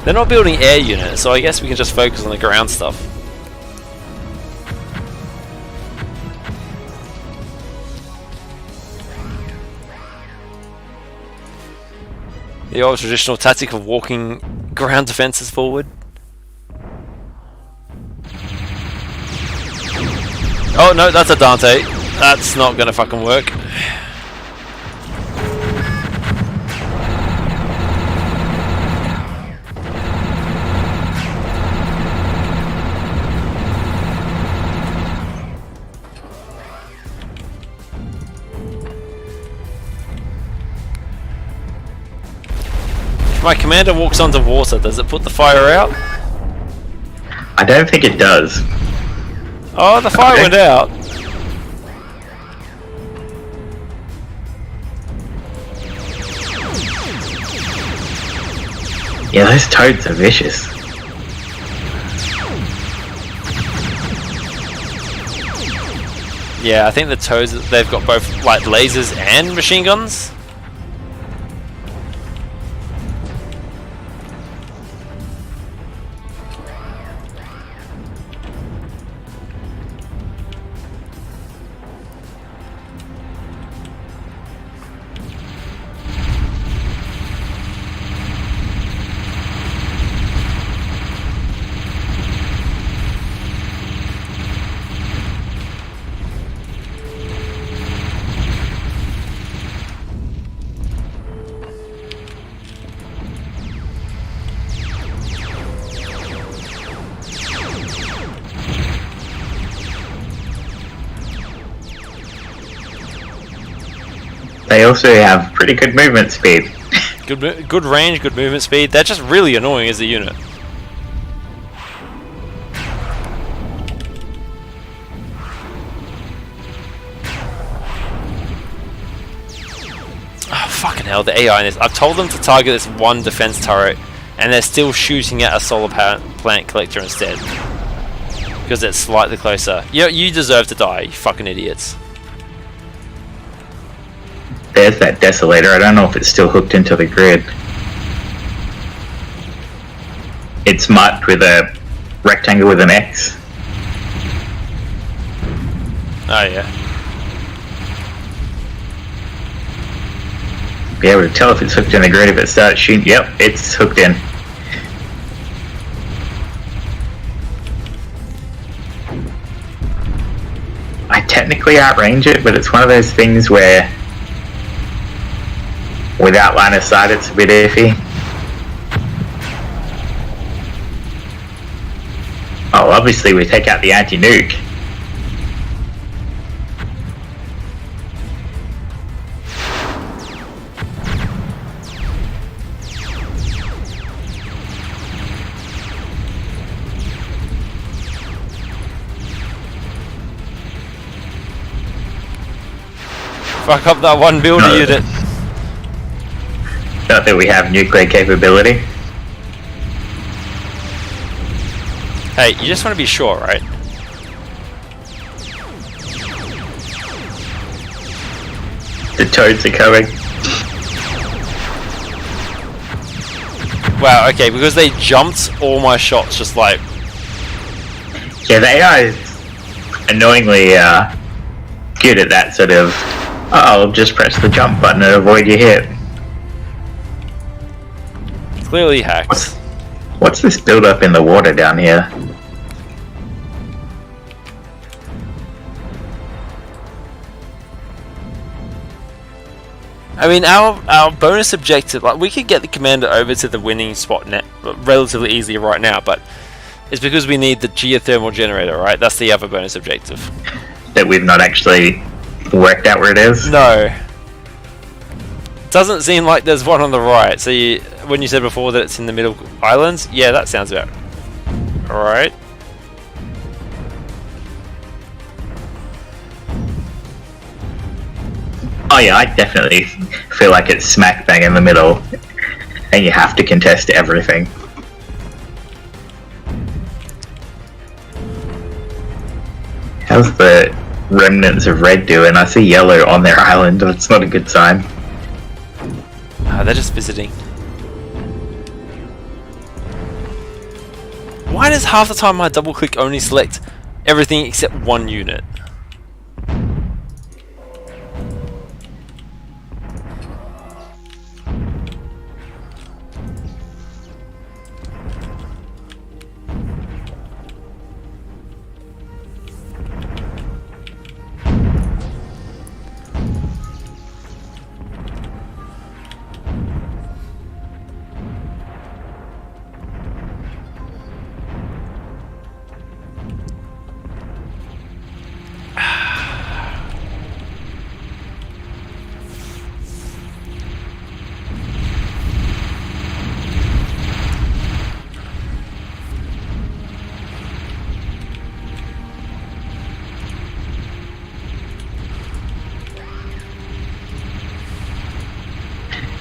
They're not building air units, so I guess we can just focus on the ground stuff. The old traditional tactic of walking ground defenses forward. Oh no, that's a Dante. That's not gonna fucking work. If my commander walks onto water, does it put the fire out? I don't think it does. Oh, the fire went out. Yeah, those toads are vicious. Yeah, I think the toads, they've got both like lasers and machine guns. They also have pretty good movement speed. Good range, good movement speed. They're just really annoying as a unit. Oh, fucking hell, the AI in this. I've told them to target this one defense turret and they're still shooting at a solar plant collector instead. Because it's slightly closer. You deserve to die, you fucking idiots. There's that desolator. I don't know if it's still hooked into the grid. It's marked with a rectangle with an X. Oh yeah. Be able to tell if it's hooked in the grid if it starts shooting. Yep, it's hooked in. I technically outrange it, but it's one of those things where without line of sight it's a bit iffy. Oh, obviously we take out the anti-nuke. Fuck up that one builder unit. Not that we have nuclear capability. Hey, you just want to be sure, right? The toads are coming. Wow, okay, because they jumped, all my shots just like... Yeah, they are annoyingly good at that sort of, oh, just press the jump button and avoid your hit. Clearly hacked. What's this build up in the water down here? I mean, our bonus objective, like, we could get the commander over to the winning spot net relatively easily right now, but it's because we need the geothermal generator, right? That's the other bonus objective. That we've not actually worked out where it is? No. Doesn't seem like there's one on the right. So when you said before that it's in the middle islands, yeah, that sounds about alright. Oh yeah, I definitely feel like it's smack bang in the middle, and you have to contest everything. How's the remnants of red doing? I see yellow on their island, but it's not a good sign. They're just visiting. Why does half the time my double click only select everything except one unit?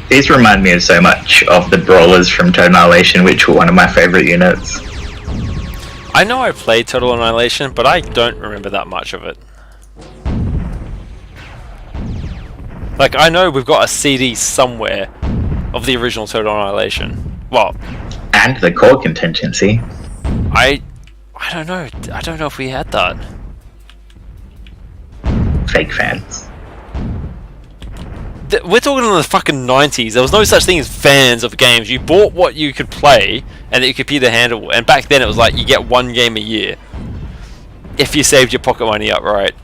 These remind me of so much of the brawlers from Total Annihilation, which were one of my favourite units. I know I played Total Annihilation, but I don't remember that much of it. Like, I know we've got a CD somewhere of the original Total Annihilation. Well, and the core contingency. I don't know. I don't know if we had that. Fake fans. We're talking in the fucking 90s. There was no such thing as fans of games. You bought what you could play and that your computer handle. And back then it was like you get one game a year. If you saved your pocket money up right.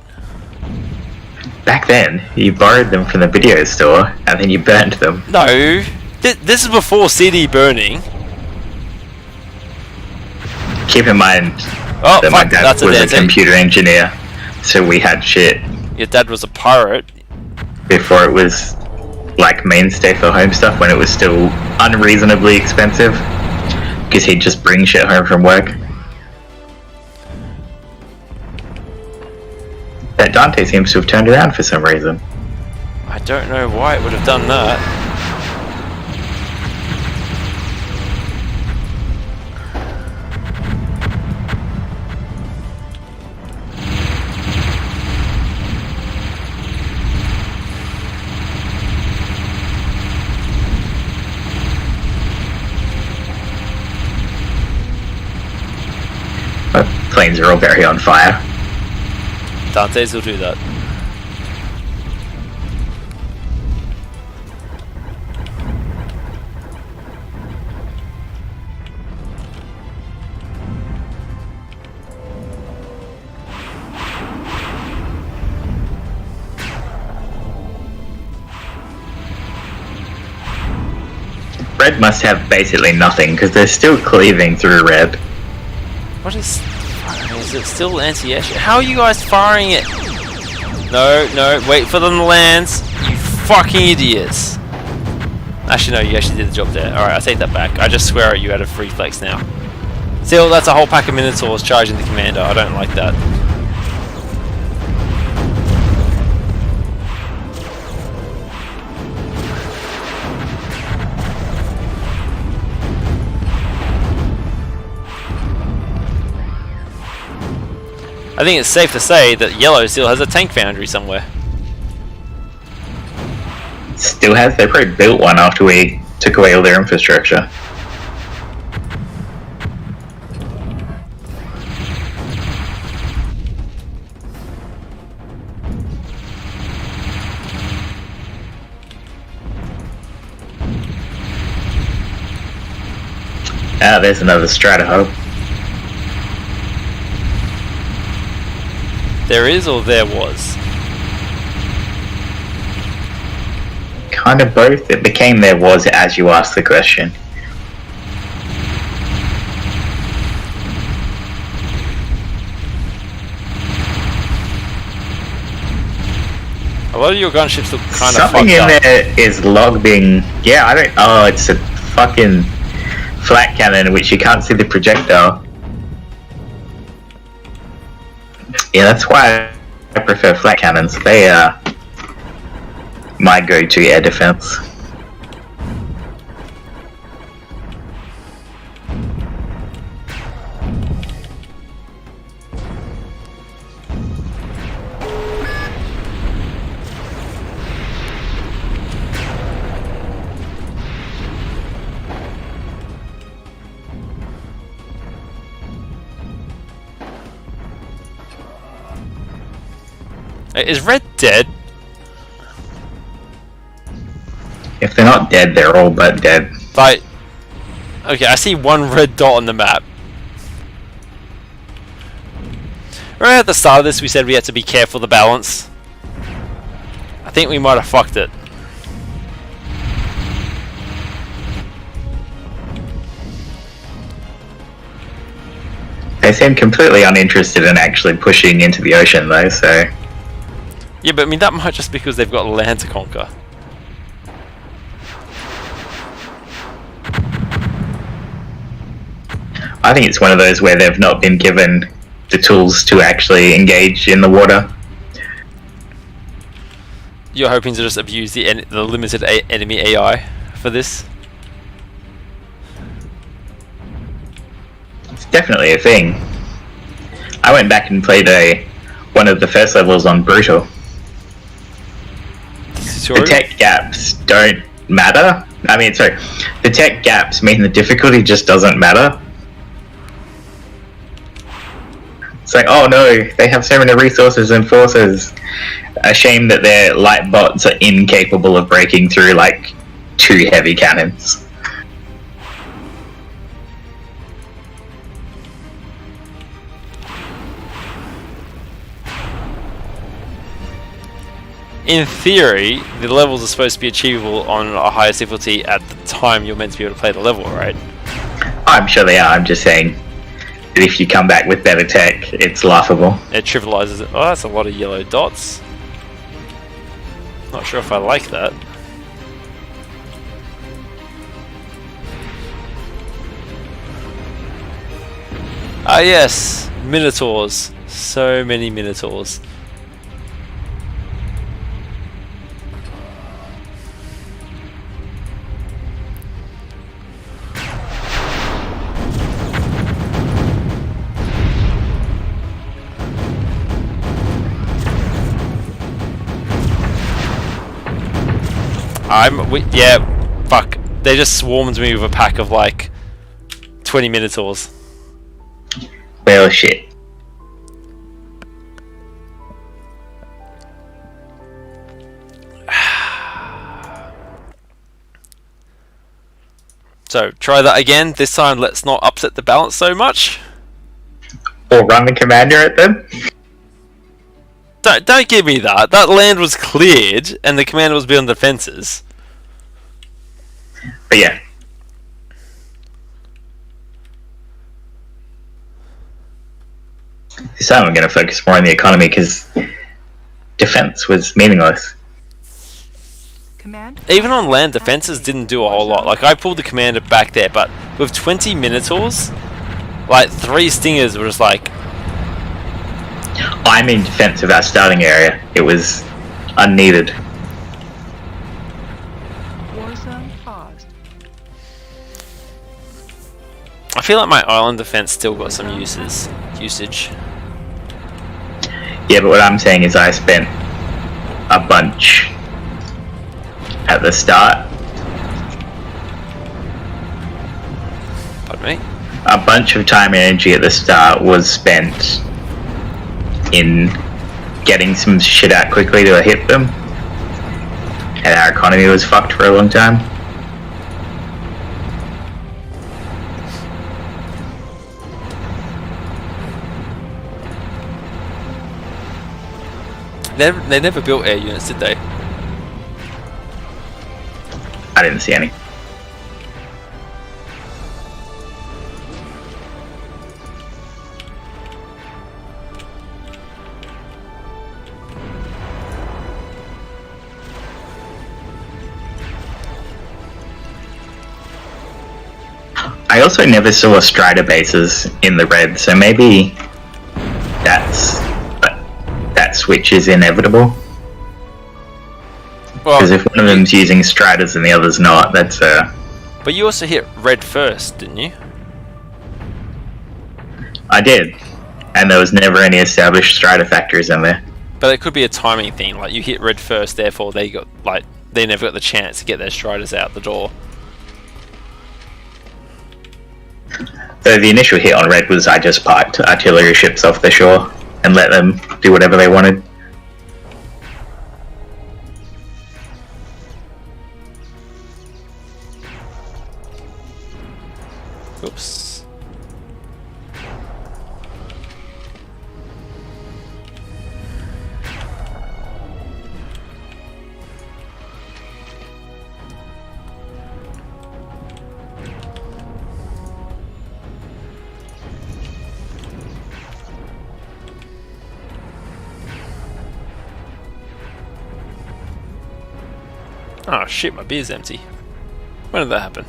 Back then, you borrowed them from the video store and then you burnt them. No. This is before CD burning. Keep in mind that my dad was a computer engineer. So we had shit. Your dad was a pirate. Before it was like mainstay for home stuff, when it was still unreasonably expensive, because he'd just bring shit home from work. That Dante seems to have turned around for some reason. I don't know why it would have done that. planes are all very on fire. Dante's will do that. Red must have basically nothing because they're still cleaving through red. What is it still anti-airship? How are you guys firing it? No, no, wait for them to land. You fucking idiots. Actually, no, you actually did the job there. Alright, I take that back. I just swear at you out of reflex now. Still, that's a whole pack of Minotaurs charging the commander. I don't like that. I think it's safe to say that yellow still has a tank foundry somewhere. Still has? They probably built one after we took away all their infrastructure. Ah, there's another strata hub. There is, or there was? Kind of both. It became there was as you asked the question. A lot of your gunships look kind of Something fucked in up. there is logging. Yeah, I don't. Oh, it's a fucking flat cannon which you can't see the projectile. Yeah, that's why I prefer flat cannons. They are my go-to air defense. Is red dead? If they're not dead, they're all but dead. Like, okay, I see one red dot on the map. Right at the start of this, we said we had to be careful of the balance. I think we might have fucked it. They seem completely uninterested in actually pushing into the ocean, though, so... Yeah, but I mean, that might just be because they've got land to conquer. I think it's one of those where they've not been given the tools to actually engage in the water. You're hoping to just abuse the limited enemy AI for this? It's definitely a thing. I went back and played one of the first levels on Brutal. The tech gaps don't matter. I mean, sorry, the tech gaps mean the difficulty just doesn't matter. It's like, oh no, they have so many resources and forces. A shame that their light bots are incapable of breaking through like 2 heavy cannons. In theory, the levels are supposed to be achievable on a higher difficulty at the time you're meant to be able to play the level, right? I'm sure they are, I'm just saying that if you come back with better tech, it's laughable. It trivializes it. Oh, that's a lot of yellow dots. Not sure if I like that. Ah yes, Minotaurs. So many Minotaurs. Yeah, fuck. They just swarmed me with a pack of like 20 Minotaurs. Well, shit. So try that again. This time, let's not upset the balance so much. Or run the commander at them. Don't give me that. That land was cleared, and the commander was building defenses. But yeah. This time I'm going to focus more on the economy because defense was meaningless. Even on land, defenses didn't do a whole lot. Like, I pulled the commander back there, but with 20 Minotaurs, like 3 Stingers were just like... I'm in defense of our starting area. It was unneeded. Warzone paused. I feel like my island defense still got some usage. Yeah, but what I'm saying is I spent a bunch at the start. Pardon me? A bunch of time and energy at the start was spent in getting some shit out quickly to hit them. And our economy was fucked for a long time. They never built air units, did they? I didn't see any. I also never saw Strider bases in the red, so maybe that switch is inevitable. Because if one of them's using Striders and the other's not, that's But you also hit red first, didn't you? I did, and there was never any established Strider factories in there. But it could be a timing thing. Like, you hit red first, therefore they never got the chance to get their Striders out the door. So the initial hit on red was I just parked artillery ships off the shore and let them do whatever they wanted. Oops. Oh shit, my beer's empty. When did that happen?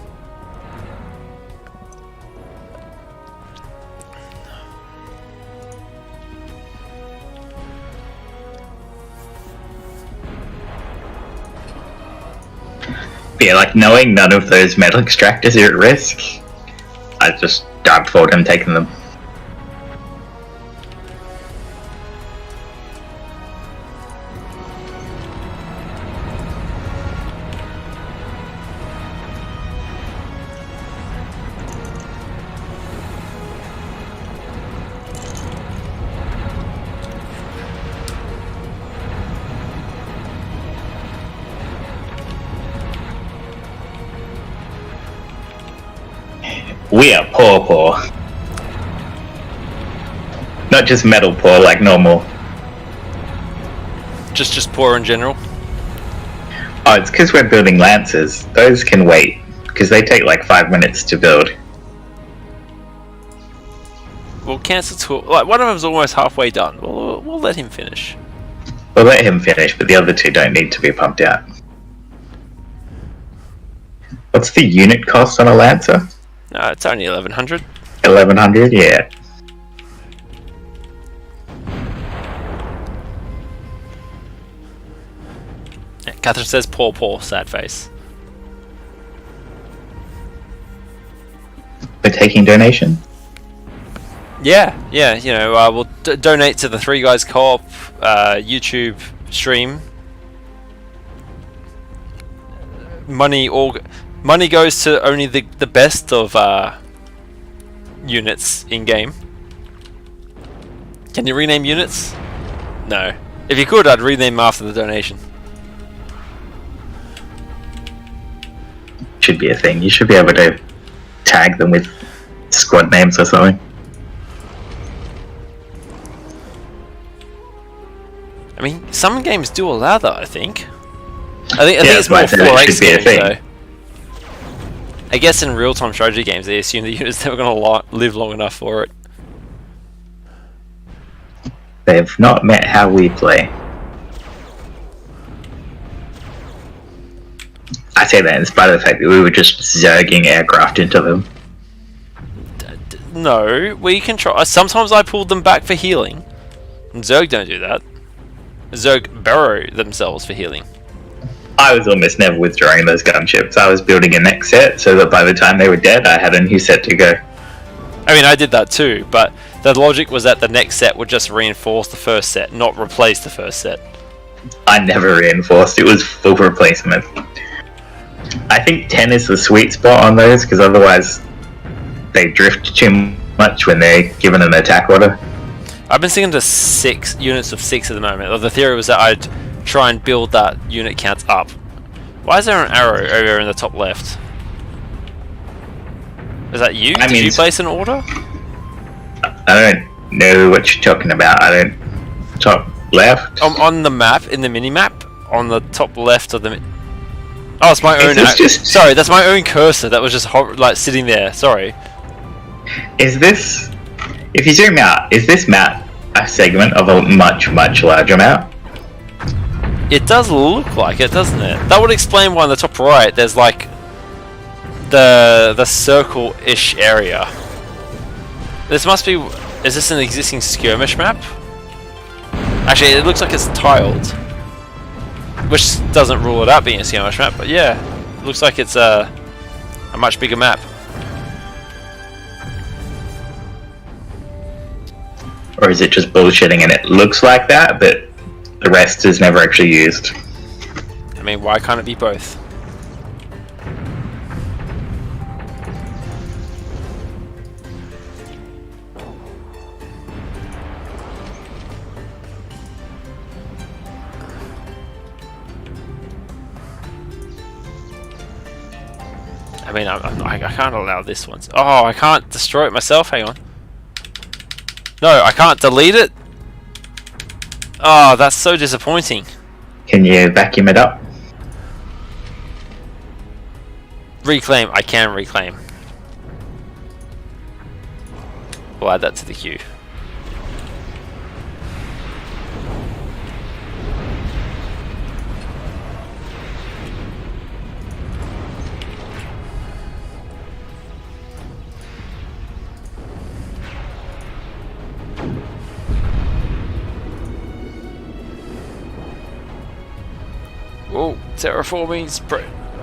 But yeah, like knowing none of those metal extractors are at risk, I just dived forward and taken them. We are poor. Not just metal poor, like normal. Just poor in general? Oh, it's because we're building Lancers. Those can wait, because they take like 5 minutes to build. We'll cancel to... Like, one of them's almost halfway done. We'll let him finish. We'll let him finish, but the other two don't need to be pumped out. What's the unit cost on a Lancer? No, it's only 1100. 1100, yeah. Catherine says, poor, sad face. We're taking donation? Yeah, you know, we'll donate to the ThreeGuysCo-op YouTube stream. Money goes to only the best of units in game. Can you rename units? No. If you could, I'd rename them after the donation. Should be a thing. You should be able to tag them with squad names or something. I mean, some games do allow that, I think. I think it's more 4X games, though. I guess in real-time strategy games, they assume the units never going to live long enough for it. They've not met how we play. I say that in spite of the fact that we were just zerging aircraft into them. No, we can try. Sometimes I pulled them back for healing. And Zerg don't do that. Zerg burrow themselves for healing. I was almost never withdrawing those gunships. I was building a next set so that by the time they were dead, I had a new set to go. I mean, I did that too, but the logic was that the next set would just reinforce the first set, not replace the first set. I never reinforced. It was full replacement. I think 10 is the sweet spot on those, because otherwise they drift too much when they're given an attack order. I've been sticking to 6 units of 6 at the moment. The theory was that I'd try and build that unit count up. Why is there an arrow over in the top left? Is that you? Did you place an order? I don't know what you're talking about. I don't... Top left? On the map, in the mini-map, on the top left of the... Oh, it's my own... Sorry, that's my own cursor that was just like sitting there. Sorry. Is this... If you zoom out, is this map a segment of a much, much larger map? It does look like it, doesn't it? That would explain why on the top right there's like the circle-ish area. This must be... Is this an existing skirmish map? Actually, it looks like it's tiled, which doesn't rule it out being a skirmish map, but yeah, it looks like it's a much bigger map. Or is it just bullshitting and it looks like that, but the rest is never actually used? I mean, why can't it be both? I mean, I can't allow this one. Oh, I can't destroy it myself. Hang on. No, I can't delete it. Oh, that's so disappointing. Can you vacuum it up? Reclaim. I can reclaim. We'll add that to the queue. Oh, terraforming's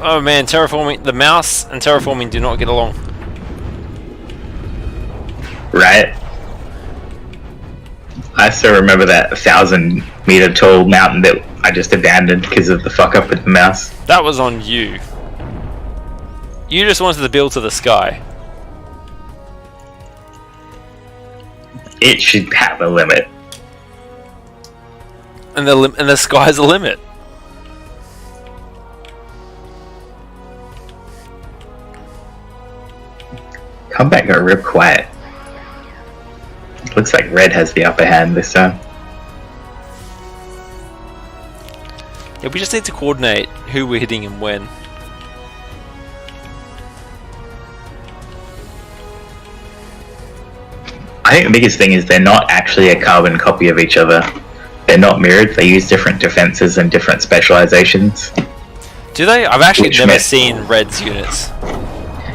oh man, terraforming, the mouse and terraforming do not get along. Right. I still remember that 1,000-meter tall mountain that I just abandoned because of the fuck up with the mouse. That was on you. You just wanted to build to the sky. It should have a limit. And the sky's a limit. Combat got real quiet. Looks like red has the upper hand this time. Yeah, we just need to coordinate who we're hitting and when. I think the biggest thing is they're not actually a carbon copy of each other. They're not mirrored. They use different defenses and different specializations. Do they? I've actually never seen Red's units.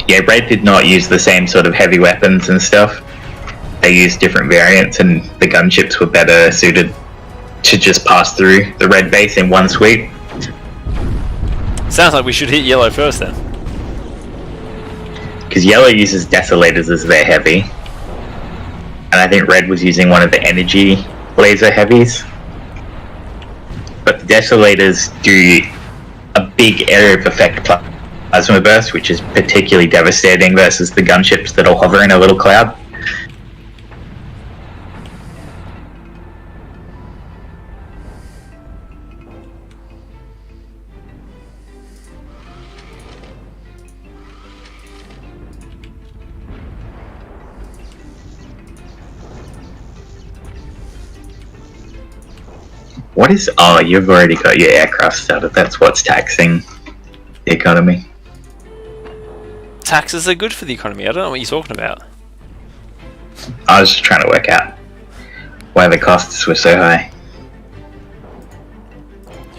Yeah, Red did not use the same sort of heavy weapons and stuff. They used different variants, and the gunships were better suited to just pass through the Red base in one sweep. Sounds like we should hit yellow first then. Because yellow uses desolators as their heavy. And I think red was using one of the energy laser heavies. But the desolators do a big area of effect plasma burst, which is particularly devastating versus the gunships that'll hover in a little cloud. What is... Oh, you've already got your aircraft started. That's what's taxing the economy. Taxes are good for the economy. I don't know what you're talking about. I was just trying to work out why the costs were so high.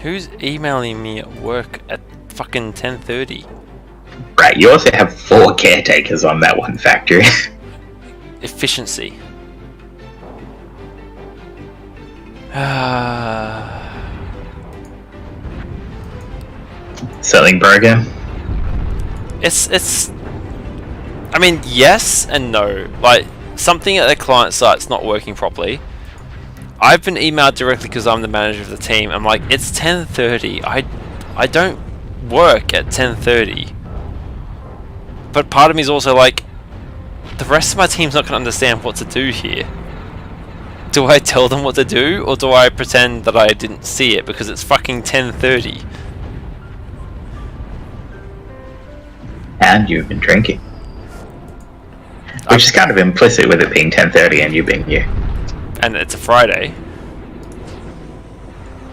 Who's emailing me at work at fucking 10:30? Right, you also have 4 caretakers on that one factory. Efficiency. Something broken? It's. I mean, yes and no. Like, something at the client site's not working properly. I've been emailed directly because I'm the manager of the team. I'm like, it's 10:30. I don't work at 10:30. But part of me is also like, the rest of my team's not going to understand what to do here. Do I tell them what to do, or do I pretend that I didn't see it because it's fucking 10:30? And you've been drinking. Which is kind of implicit with it being 10:30 and you being you. And it's a Friday.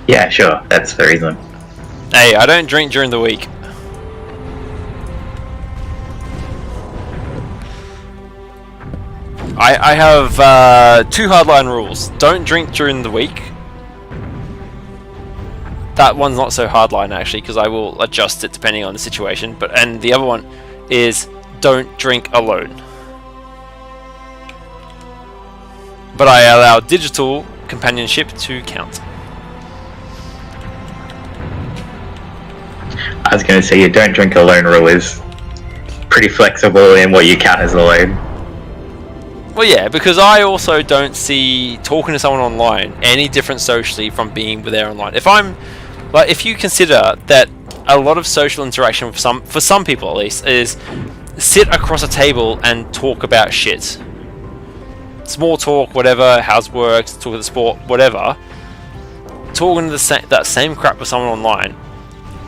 Yeah, sure, that's the reason. Hey, I don't drink during the week. I have 2 hardline rules. Don't drink during the week. That one's not so hardline actually, because I will adjust it depending on the situation. And the other one is don't drink alone. But I allow digital companionship to count. I was going to say your don't drink alone rule is pretty flexible in what you count as alone. Well, yeah, because I also don't see talking to someone online any different socially from being there online. If you consider that a lot of social interaction for some people at least is sit across a table and talk about shit. Small talk, whatever, how's work, talk about the sport, whatever. Talking to that same crap with someone online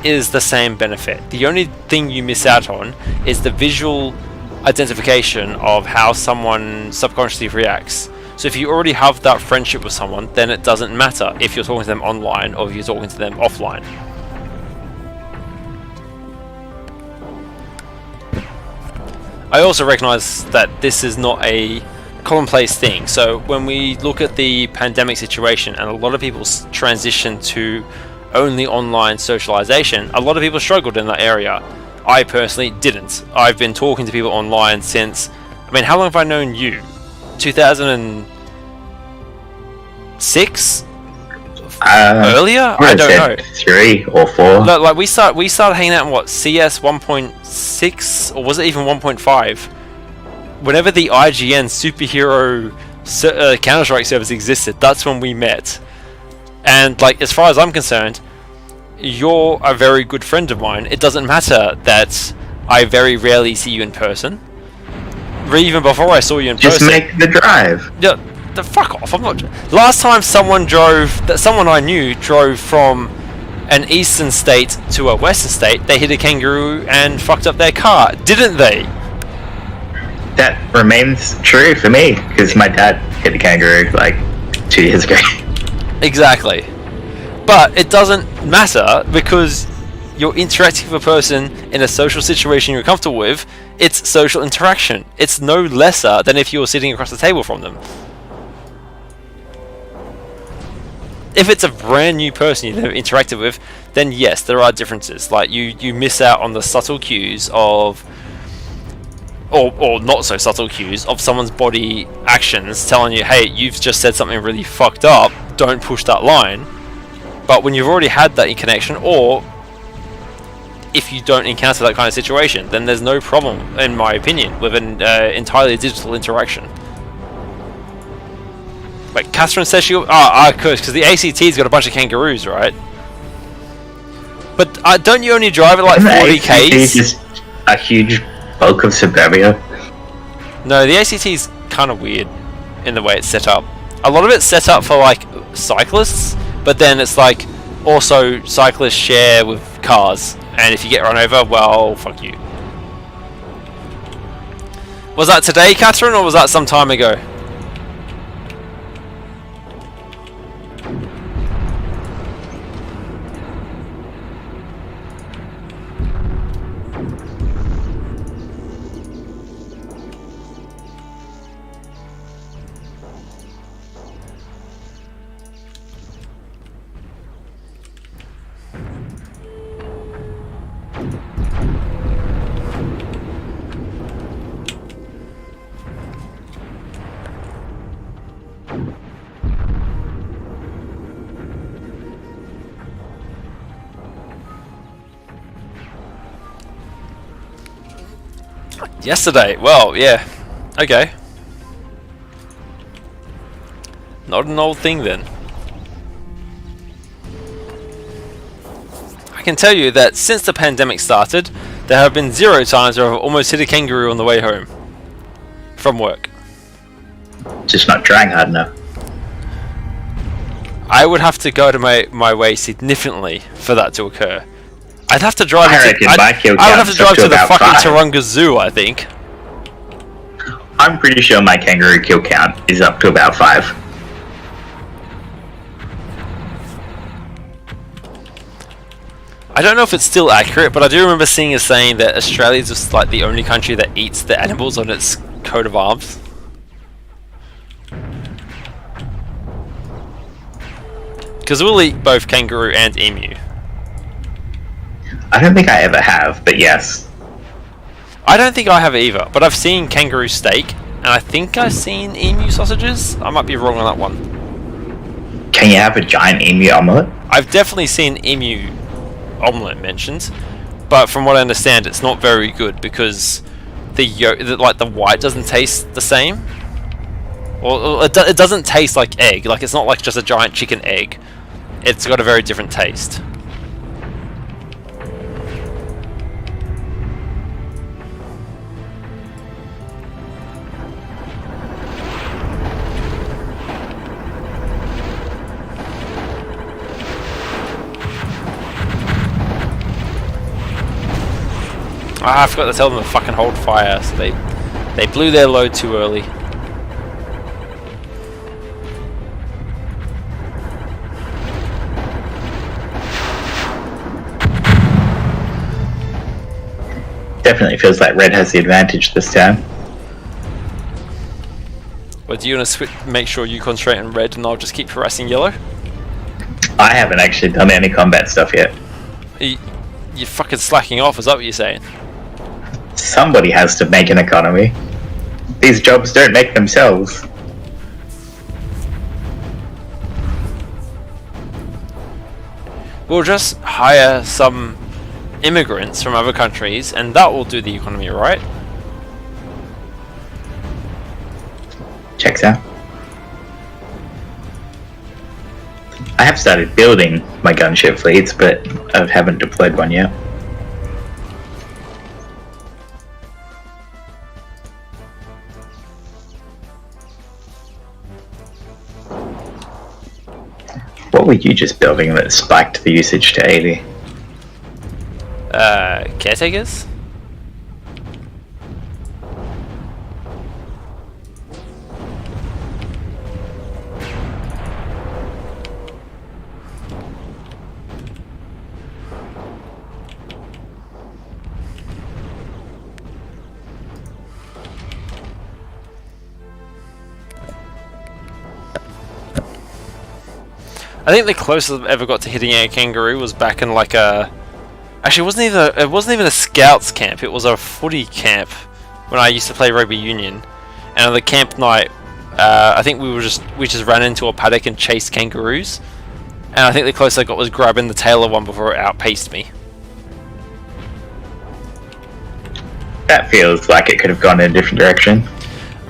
is the same benefit. The only thing you miss out on is the visual identification of how someone subconsciously reacts. So if you already have that friendship with someone, then it doesn't matter if you're talking to them online or if you're talking to them offline. I also recognize that this is not a commonplace thing. So when we look at the pandemic situation and a lot of people transition to only online socialization, a lot of people struggled in that area. I personally didn't. I've been talking to people online since... I mean, how long have I known you? 2006? Earlier? I don't know. 3 or 4. No, like we started hanging out in what, CS 1.6 or was it even 1.5? Whenever the IGN superhero Counter-Strike service existed, that's when we met. And like, as far as I'm concerned, you're a very good friend of mine. It doesn't matter that I very rarely see you in person. Even before I saw you in person. Just make the drive. Yeah, fuck off. I'm not. Last time someone I knew drove from an eastern state to a western state, they hit a kangaroo and fucked up their car, didn't they? That remains true for me, because my dad hit a kangaroo like 2 years ago. Exactly. But it doesn't matter because you're interacting with a person in a social situation you're comfortable with. It's social interaction. It's no lesser than if you were sitting across the table from them. If it's a brand new person you've never interacted with, then yes, there are differences. Like you miss out on the subtle cues of, or not so subtle cues of someone's body actions telling you, hey, you've just said something really fucked up, don't push that line. But when you've already had that connection, or if you don't encounter that kind of situation, then there's no problem, in my opinion, with an entirely digital interaction. Like Catherine says because the ACT's got a bunch of kangaroos, right? But don't you only drive at like 40 k's? It's just a huge bulk of suburbia. No, the ACT's kind of weird in the way it's set up. A lot of it's set up for like cyclists, but then it's like also cyclists share with cars, and if you get run over, well, fuck you. Was that today, Catherine, or was that some time ago? Yesterday. Well, yeah. Okay. Not an old thing then. I can tell you that since the pandemic started, there have been 0 times where I've almost hit a kangaroo on the way home from work. Just not trying hard enough. I would have to go to my way significantly for that to occur. I'd have to drive. I would have to drive to the fucking Taronga Zoo, I think. I'm pretty sure my kangaroo kill count is up to about 5. I don't know if it's still accurate, but I do remember seeing a saying that Australia is just like the only country that eats the animals on its coat of arms. Because we'll eat both kangaroo and emu. I don't think I ever have, but yes. I don't think I have either, but I've seen kangaroo steak, and I think I've seen emu sausages. I might be wrong on that one. Can you have a giant emu omelette? I've definitely seen emu omelette mentioned, but from what I understand, it's not very good because the white doesn't taste the same. Or it doesn't taste like egg. Like it's not like just a giant chicken egg. It's got a very different taste. I forgot to tell them to fucking hold fire, so they blew their load too early. Definitely feels like red has the advantage this time. Well, do you want to make sure you concentrate on red and I'll just keep harassing yellow? I haven't actually done any combat stuff yet. You're fucking slacking off, is that what you're saying? Somebody has to make an economy. These jobs don't make themselves. We'll just hire some immigrants from other countries and that will do the economy, right? Checks out. I have started building my gunship fleets, but I haven't deployed one yet. What were you just building that spiked the usage to 80? Caretakers? I think the closest I've ever got to hitting a kangaroo was back in like a... Actually, it wasn't even a scouts camp. It was a footy camp when I used to play rugby union. And on the camp night, I think we just ran into a paddock and chased kangaroos. And I think the closest I got was grabbing the tail of one before it outpaced me. That feels like it could have gone in a different direction.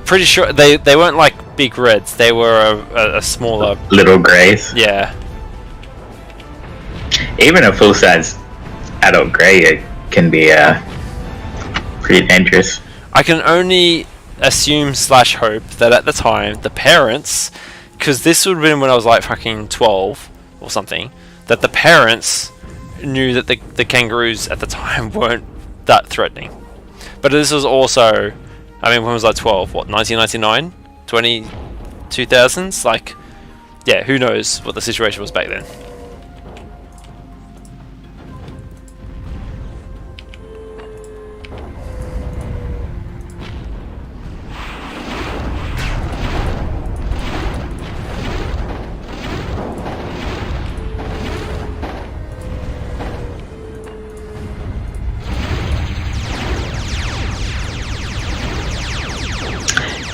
Pretty sure they weren't like big reds. They were a smaller little greys. Yeah. Even a full-size adult grey can be pretty dangerous. I can only assume / hope that at the time the parents, because this would have been when I was like fucking 12 or something, that the parents knew that the kangaroos at the time weren't that threatening. But this was also, I mean, when was I 12? What, 1999? 2000s? Like, yeah, who knows what the situation was back then.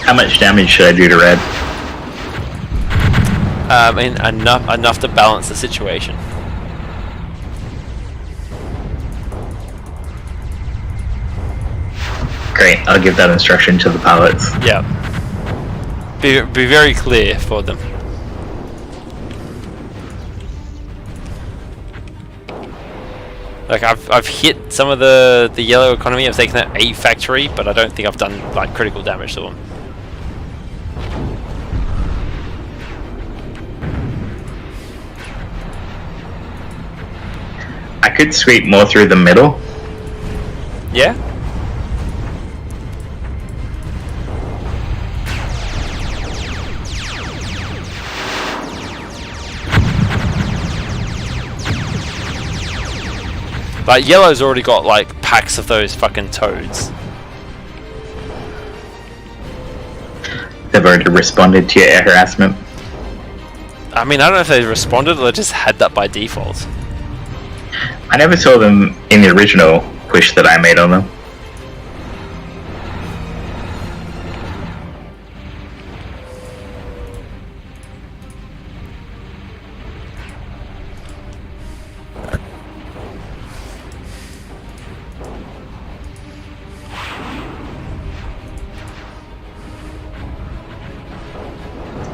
How much damage should I do to red? Enough to balance the situation. great. I'll give that instruction to the pilots. Yeah. Be very clear for them. Like I've hit some of the yellow economy. I've taken out a factory, but I don't think I've done like critical damage to them. I could sweep more through the middle. Yeah. Like yellow's already got like packs of those fucking toads. They've already responded to your air harassment. I mean, I don't know if they responded or they just had that by default. I never saw them in the original push that I made on them.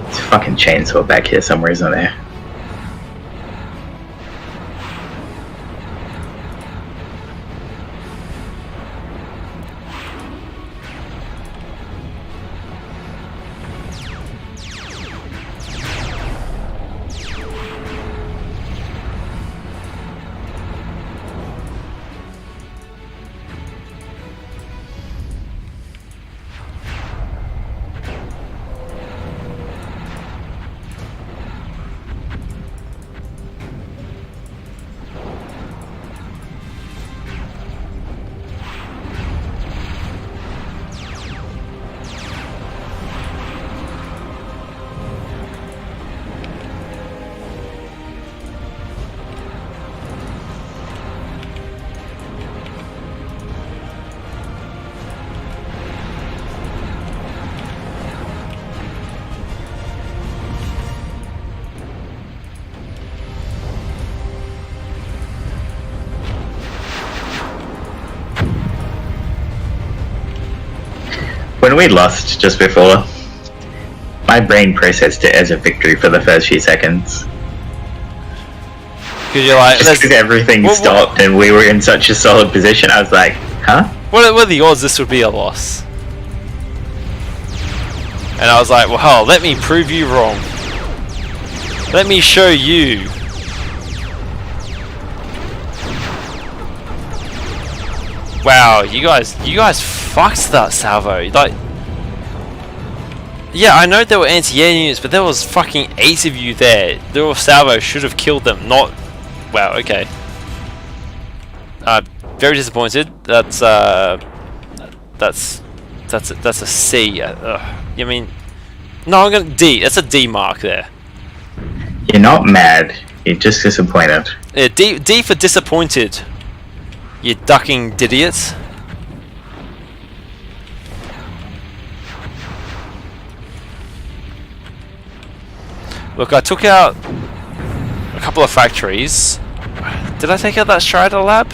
It's a fucking chainsaw back here somewhere, isn't there? When we lost just before, my brain processed it as a victory for the first few seconds. Because you're like, just because everything stopped and we were in such a solid position, I was like, huh? What are the odds this would be a loss? And I was like, well, let me prove you wrong. Let me show you. Wow, you guys fucked that salvo. Like, yeah, I know there were anti-air units, but there was fucking 8 of you there. Your salvo should have killed them, not... Wow, okay. Very disappointed. That's a C. I mean, no, I'm gonna D. That's a D mark there. You're not mad. You're just disappointed. Yeah, D for disappointed. You ducking idiots. Look, I took out a couple of factories. Did I take out that Strider lab?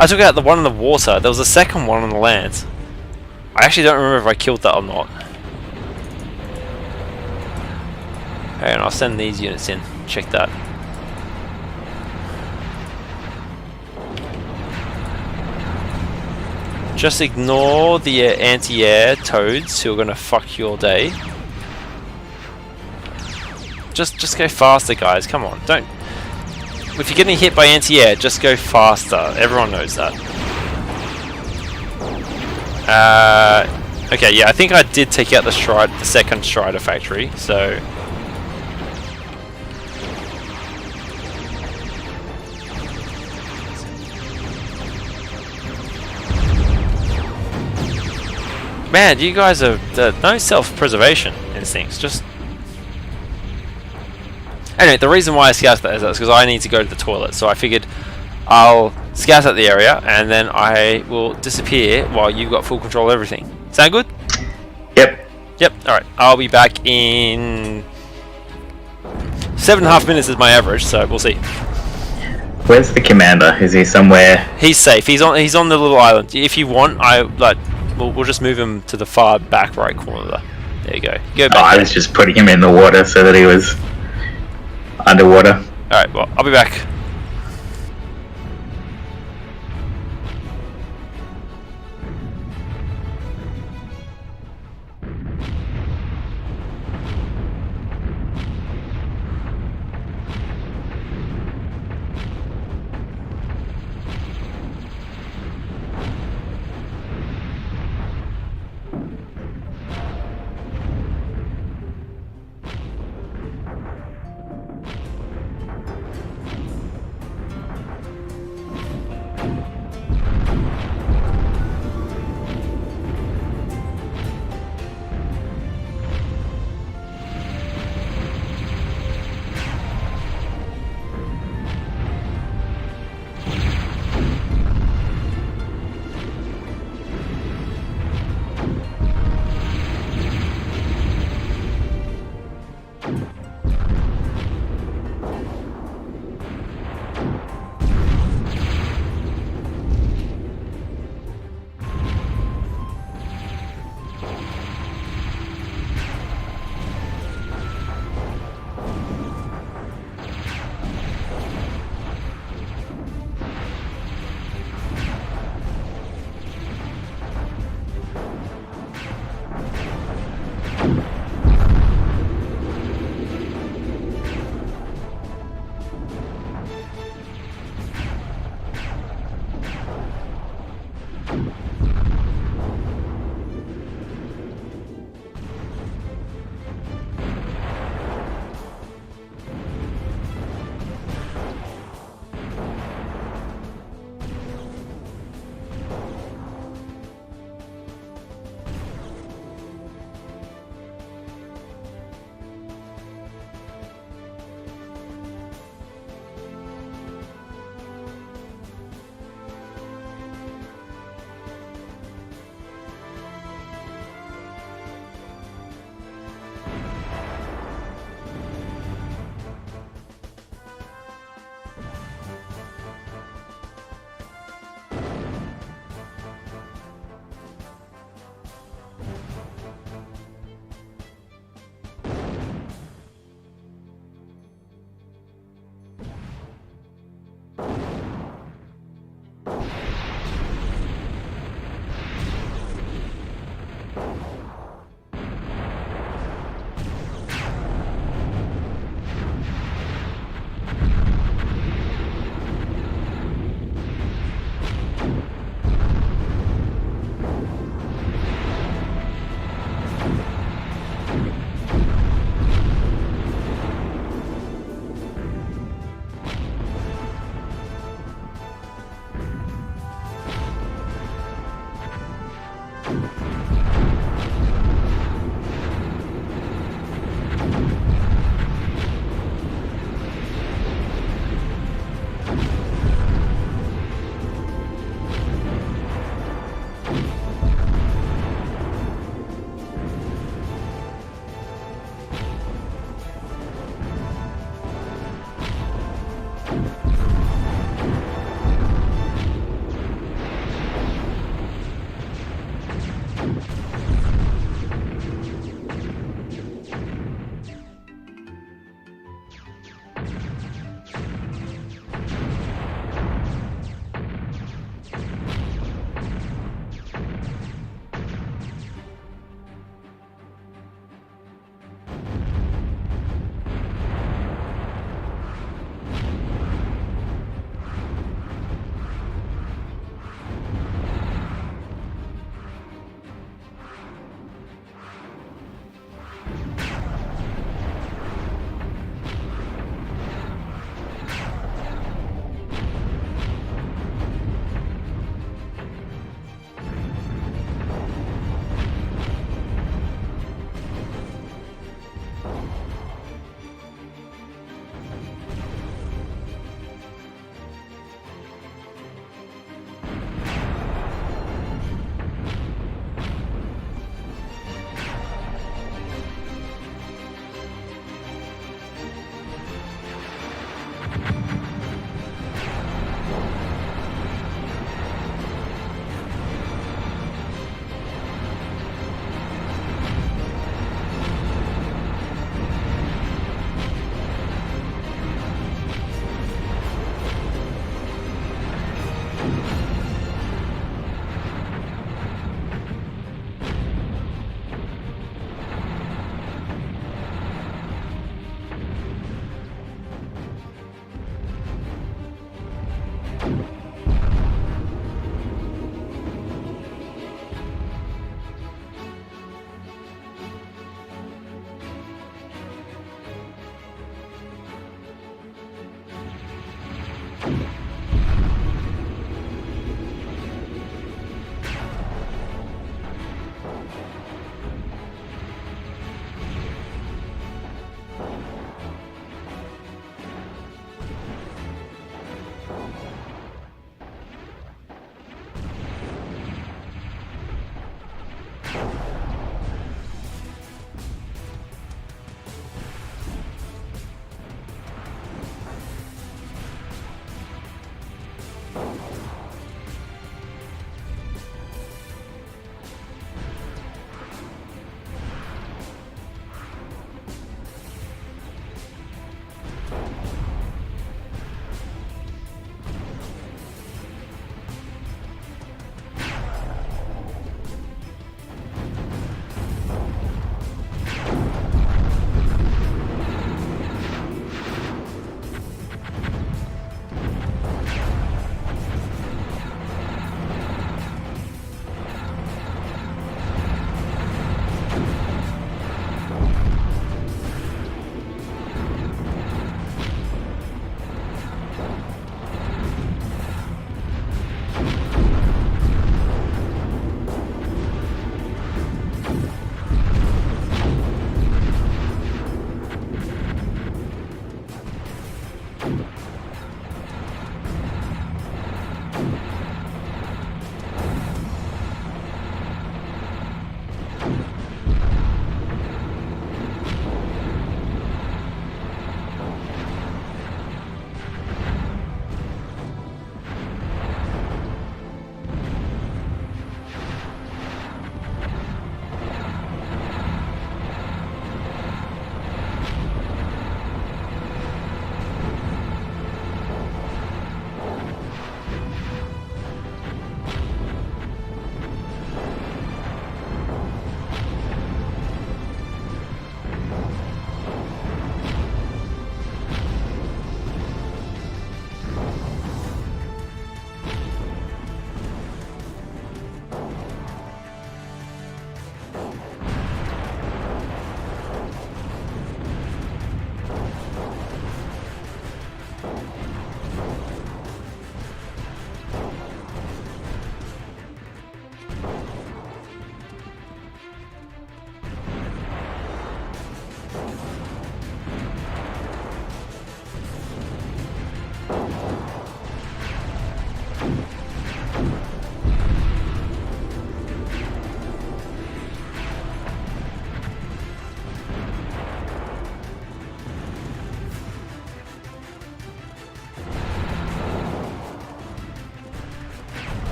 I took out the one in the water. There was a second one on the land. I actually don't remember if I killed that or not. Hang on, I'll send these units in. Check that. Just ignore the anti-air toads who are gonna fuck you all day. Just go faster, guys. Come on, don't. If you're getting hit by anti-air, just go faster. Everyone knows that. Okay, yeah, I think I did take out the second Strider factory. So. Man, you guys are no self-preservation instincts. Just anyway, the reason why I scouted that is because I need to go to the toilet. So I figured I'll scout out the area and then I will disappear while you've got full control of everything. Sound good? Yep. Yep. All right. I'll be back in 7.5 minutes is my average, so we'll see. Where's the commander? Is he somewhere? He's safe. He's on the little island. If you want, We'll just move him to the far back right corner there. There you go. Go back. I was just putting him in the water so that he was underwater. Alright, well, I'll be back.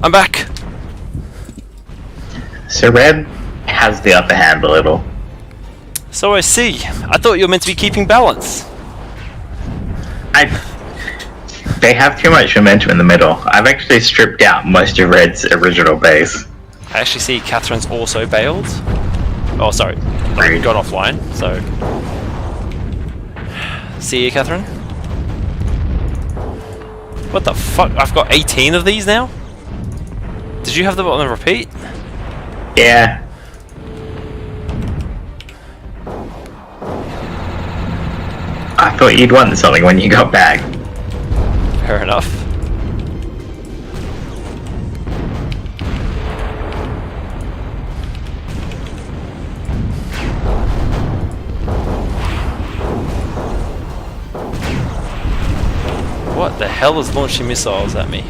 I'm back! So red has the upper hand a little. So I see. I thought you were meant to be keeping balance. They have too much momentum in the middle. I've actually stripped out most of red's original base. I actually see Catherine's also bailed. Oh, sorry. Rude. Got offline, so... See you, Catherine. What the fuck? I've got 18 of these now? Did you have them on the repeat? Yeah. I thought you'd want something when you got back. Fair enough. What the hell is launching missiles at me?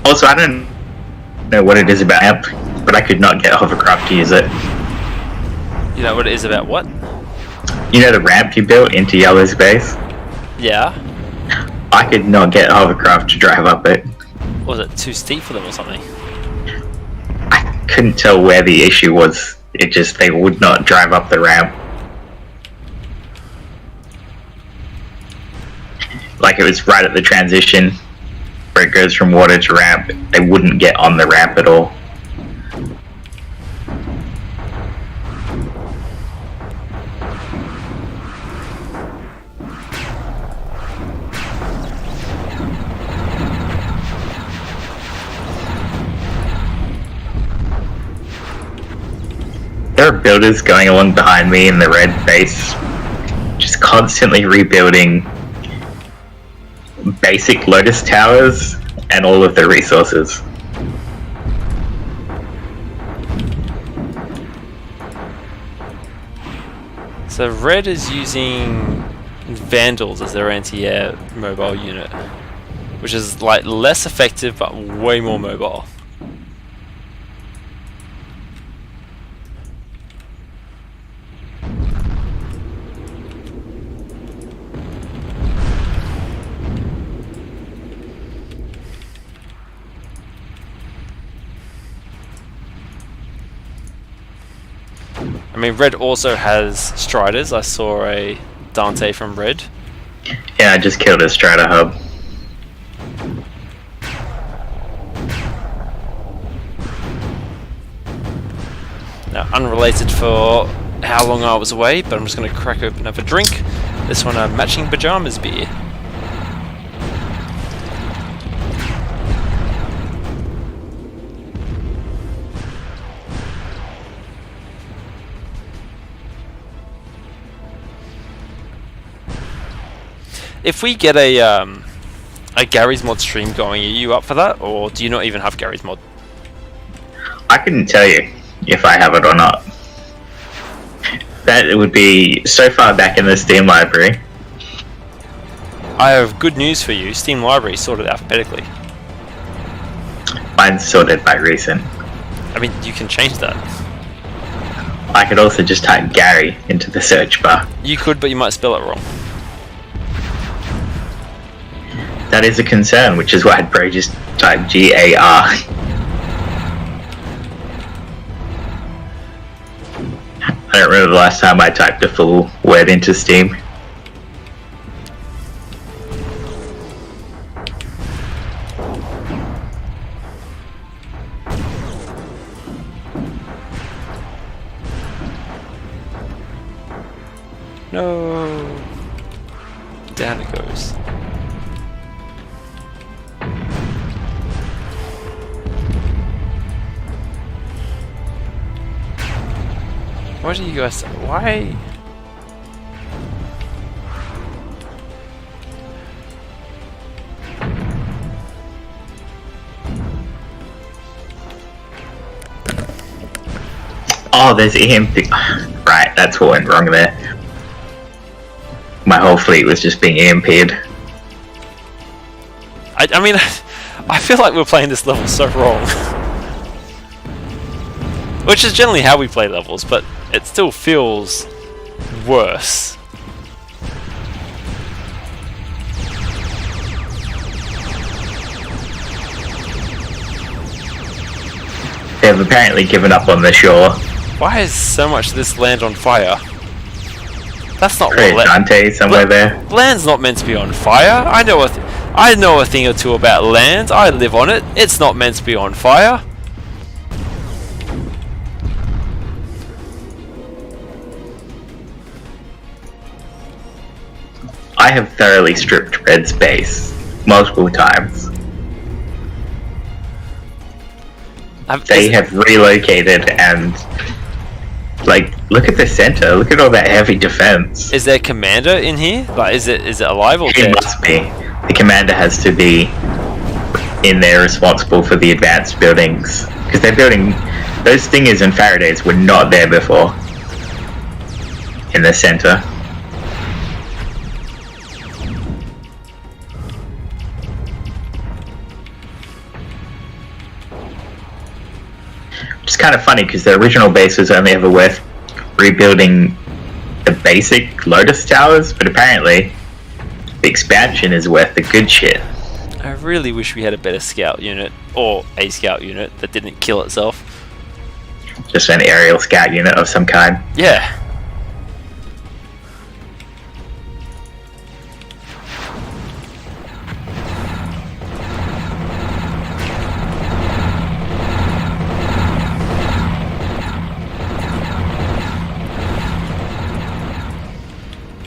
Also, I don't know what it is about amp, but I could not get hovercraft to use it. You know what it is about what? You know the ramp you built into Yellow's base? Yeah. I could not get hovercraft to drive up it. Was it too steep for them or something? I couldn't tell where the issue was. It just, they would not drive up the ramp. Like it was right at the transition where it goes from water to ramp. They wouldn't get on the ramp at all. There are builders going along behind me in the red base, just constantly rebuilding basic Lotus towers and all of their resources. So red is using Vandals as their anti-air mobile unit, which is like less effective but way more mobile. I mean, red also has Striders. I saw a Dante from red. Yeah, I just killed a Strider hub. Now, unrelated for how long I was away, but I'm just going to crack open up a drink. This one, a matching pajamas beer. If we get a Gary's Mod stream going, are you up for that, or do you not even have Gary's Mod? I couldn't tell you. if I have it or not. That would be so far back in the Steam library. I have good news for you. Steam library sorted alphabetically. Mine's sorted by recent. I mean, you can change that. I could also just type Gary into the search bar. You could, but you might spell it wrong. That is a concern, which is why I'd probably just type GAR. I don't remember the last time I typed a full word into Steam. No. Down it goes. What do you guys? Why? Oh, there's EMP. Right, that's what went wrong there. My whole fleet was just being EMP'd. I mean, I feel like we're playing this level so wrong. Which is generally how we play levels, but it still feels worse. They've apparently given up on the shore. Why is so much of this land on fire? That's not Great, what Dante somewhere there. Land's not meant to be on fire. I know a thing or two about land. I live on it. It's not meant to be on fire. I have thoroughly stripped red space multiple times. They have relocated and, like, look at the center. Look at all that heavy defense. Is there a commander in here? Like, is it alive or dead? It must be. The commander has to be in there, responsible for the advanced buildings, because they're building. Those stingers and Faradays were not there before. In the center. It's kind of funny because the original base was only ever worth rebuilding the basic Lotus Towers, but apparently the expansion is worth the good shit. I really wish we had a better scout unit, or a scout unit that didn't kill itself. Just an aerial scout unit of some kind. Yeah.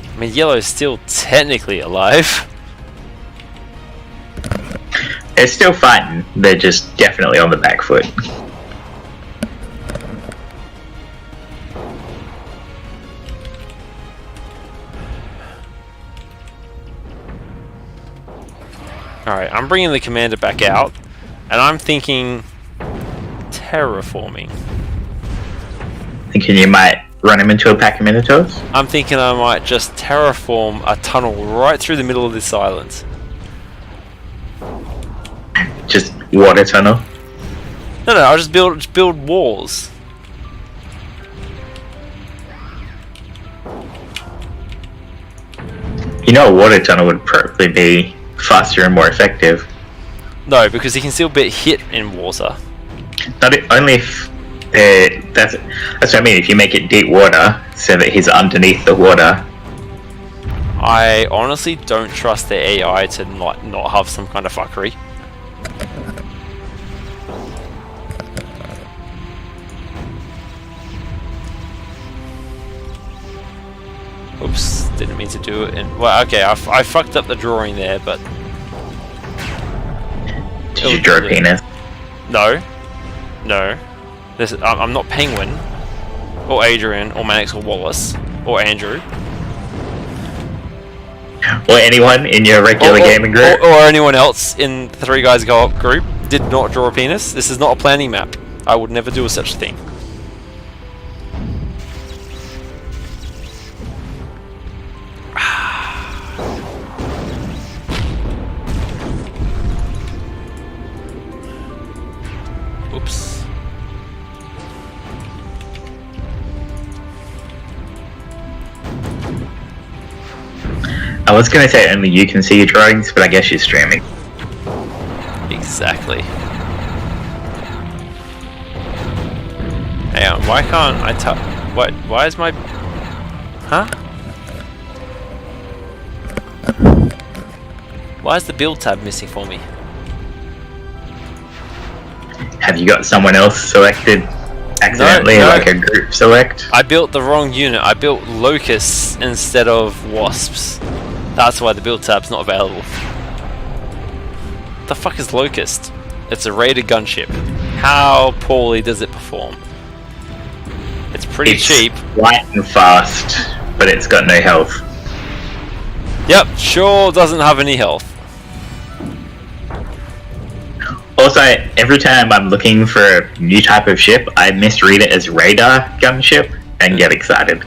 I mean, yellow's still technically alive. They're still fighting, they're just definitely on the back foot. Alright, I'm bringing the commander back out, and I'm thinking terraforming. Thinking you might run him into a pack of Minotaurs? I'm thinking I might just terraform a tunnel right through the middle of this island. Just water tunnel? No, I'll just build walls. You know, a water tunnel would probably be faster and more effective. No, because he can still be hit in water. Only if that's what I mean. If you make it deep water, so that he's underneath the water. I honestly don't trust the AI to not have some kind of fuckery. Oops, didn't mean to do it. Well, okay, I fucked up the drawing there, but... Did you draw a penis? No. I'm not Penguin, or Adrian, or Mannix, or Wallace, or Andrew. Or anyone in your regular gaming group? Or anyone else in the Three Guys Co-op group did not draw a penis. This is not a planning map. I would never do such a thing. I was going to say only you can see your drawings, but I guess you're streaming. Exactly. Hang on, why can't I tell? What? Why is my... Huh? Why is the build tab missing for me? Have you got someone else selected accidentally, no. like a group select? I built the wrong unit. I built locusts instead of wasps. That's why the build tab's not available. The fuck is locust? It's a raider gunship. How poorly does it perform? It's pretty cheap. Light and fast, but it's got no health. Yep, sure doesn't have any health. Also, every time I'm looking for a new type of ship, I misread it as radar gunship and get excited.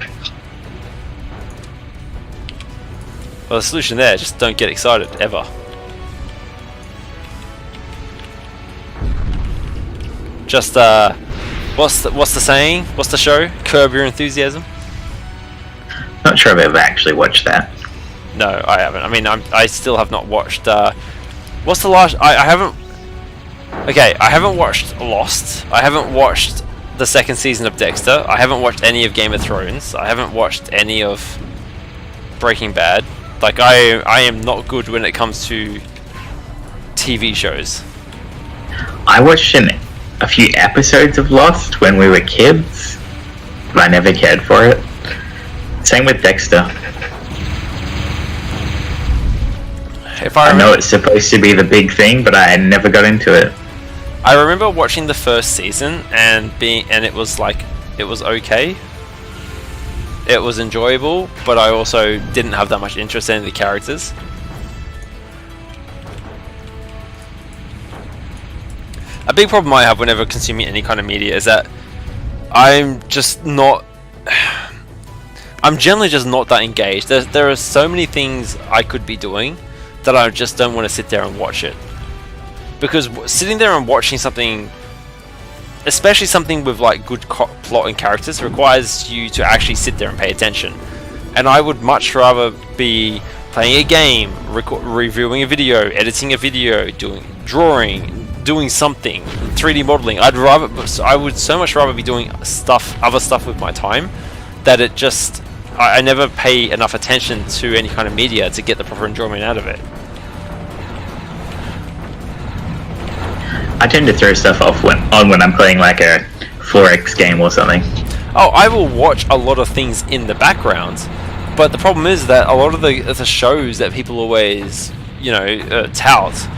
Well, the solution there, just don't get excited, ever. Just, what's the saying? What's the show? Curb your enthusiasm? Not sure if I've ever actually watched that. No, I haven't. I mean, I still have not watched, what's the last... I haven't... Okay, I haven't watched Lost. I haven't watched the second season of Dexter. I haven't watched any of Game of Thrones. I haven't watched any of Breaking Bad. Like, I am not good when it comes to TV shows. I watched a few episodes of Lost when we were kids, but I never cared for it. Same with Dexter. I know it's supposed to be the big thing, but I never got into it. I remember watching the first season and it was like, it was okay. It was enjoyable, but I also didn't have that much interest in the characters. A big problem I have whenever consuming any kind of media is that I'm generally just not that engaged. There are so many things I could be doing that I just don't want to sit there and watch it. Because sitting there and watching something, especially something with like good plot and characters, requires you to actually sit there and pay attention. And I would much rather be playing a game, reviewing a video, editing a video, drawing, doing something, 3D modeling. I would so much rather be doing other stuff with my time, that it just, I never pay enough attention to any kind of media to get the proper enjoyment out of it. I tend to throw stuff off when I'm playing like a 4X game or something. Oh, I will watch a lot of things in the background, but the problem is that a lot of the shows that people always, tout,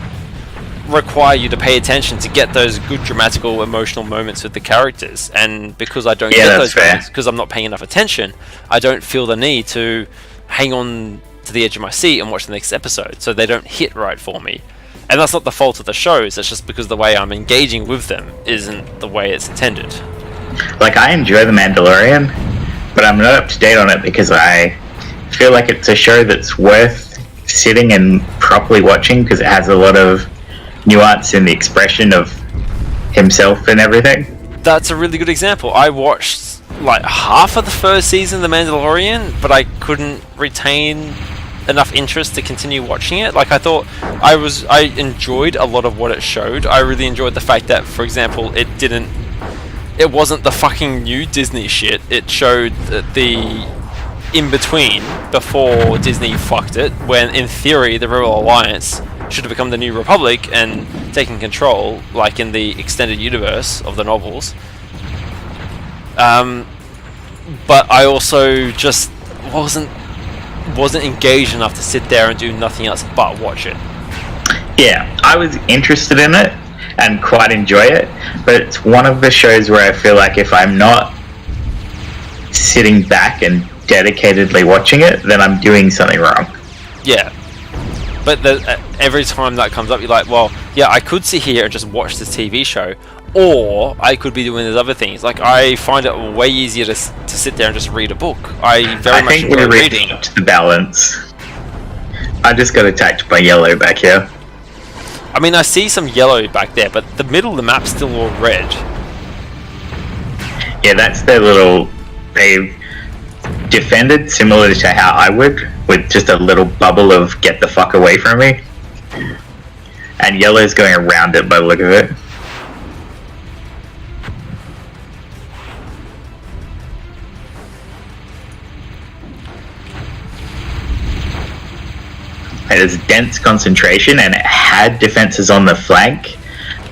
require you to pay attention to get those good dramatical, emotional moments with the characters. And because I don't get those moments, because I'm not paying enough attention, I don't feel the need to hang on to the edge of my seat and watch the next episode, so they don't hit right for me. And that's not the fault of the shows, it's just because the way I'm engaging with them isn't the way it's intended. Like, I enjoy The Mandalorian, but I'm not up to date on it because I feel like it's a show that's worth sitting and properly watching because it has a lot of nuance in the expression of himself and everything. That's a really good example. I watched like half of the first season of The Mandalorian, but I couldn't retain enough interest to continue watching it. Like, I thought I enjoyed a lot of what it showed. I really enjoyed the fact that, for example, it wasn't the fucking new Disney shit. It showed the in-between before Disney fucked it, when in theory the Rebel Alliance should have become the New Republic and taken control, like in the extended universe of the novels. But I also just wasn't engaged enough to sit there and do nothing else but watch it. Yeah, I was interested in it and quite enjoy it, but it's one of the shows where I feel like if I'm not sitting back and dedicatedly watching it, then I'm doing something wrong. Yeah. But every time that comes up, you're like, well, yeah, I could sit here and just watch this TV show, or I could be doing these other things. Like, I find it way easier to sit there and just read a book. I think enjoy reading. The balance. I just got attacked by yellow back here. I mean, I see some yellow back there, but the middle of the map's still all red. Yeah, that's their little... They've defended similar to how I would with just a little bubble of "get the fuck away from me," and yellow's going around it by the look of it. It is dense concentration, and it had defenses on the flank,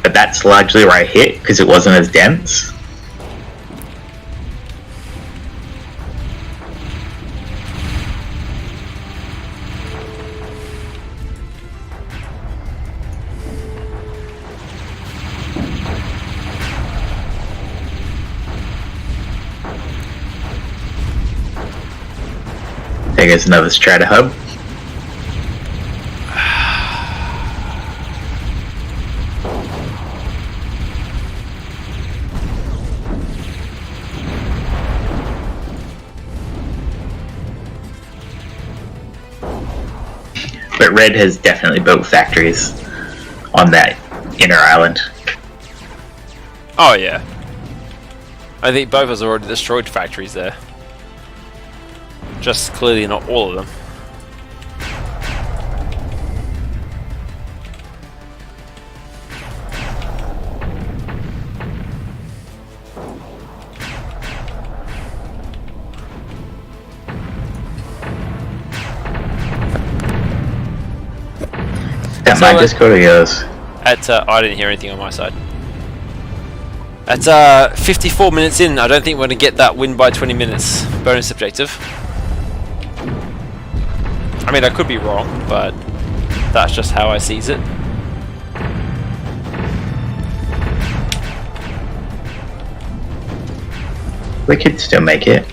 but that's largely where I hit because it wasn't as dense. There goes another strata hub. But Red has definitely built factories on that inner island. Oh yeah. I think both of us already destroyed factories there. Just clearly not all of them. That might just go to yours. I didn't hear anything on my side. At 54 minutes in, I don't think we're going to get that win by 20 minutes bonus objective. I mean, I could be wrong, but that's just how I sees it. We could still make it.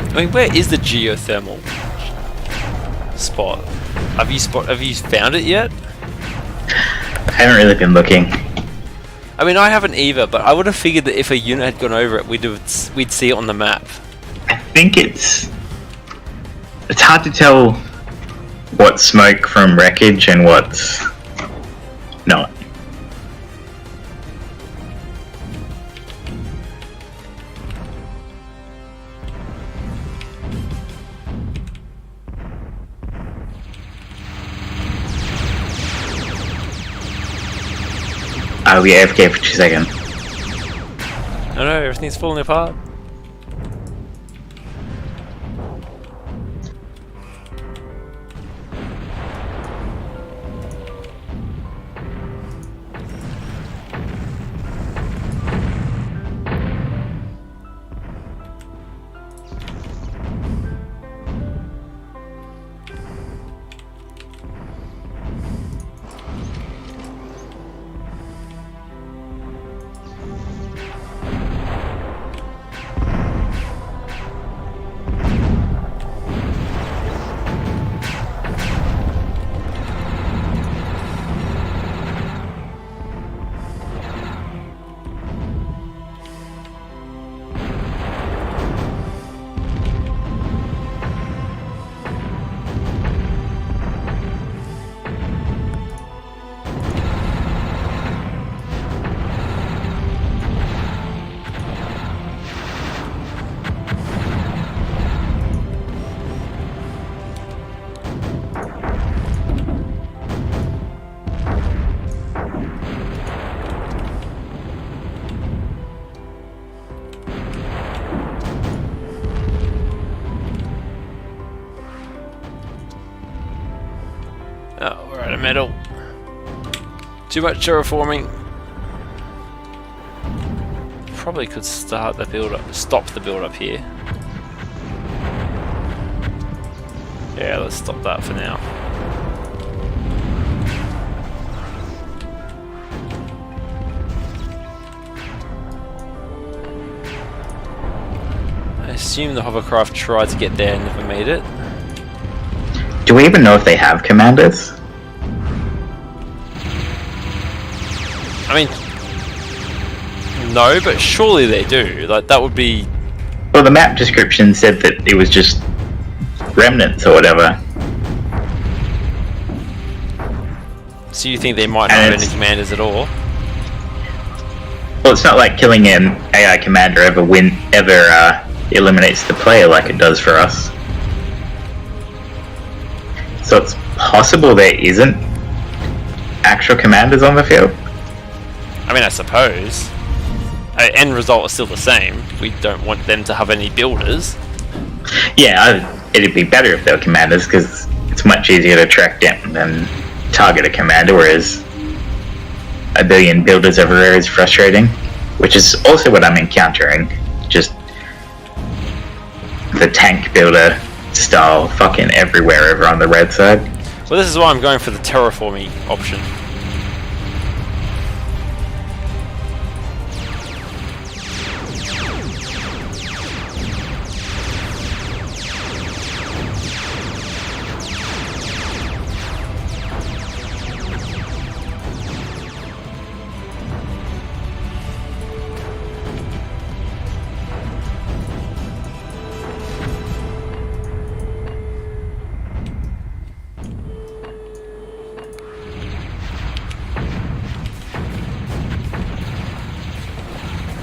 I mean, where is the geothermal spot? Have you found it yet? I haven't really been looking. I mean, I haven't either, but I would have figured that if a unit had gone over it, we'd see it on the map. I think it's hard to tell what's smoke from wreckage and what's not. I'll be AFK for 2 seconds. Oh no, everything's falling apart. Oh, we're out of metal. Too much terraforming. Probably could start the build up, stop the build up here. Yeah, let's stop that for now. I assume the hovercraft tried to get there and never made it. Do we even know if they have commanders? I mean, no, but surely they do. Like, that would be... Well, the map description said that it was just remnants or whatever. So you think they might not have any commanders at all? Well, it's not like killing an AI commander ever eliminates the player like it does for us. So it's possible there isn't actual commanders on the field. I mean, I suppose. End result is still the same. We don't want them to have any builders. Yeah, it'd be better if they were commanders because it's much easier to track down than target a commander, whereas a billion builders everywhere is frustrating, which is also what I'm encountering. Just the tank builder style fucking everywhere over on the red side. Well, this is why I'm going for the terraforming option.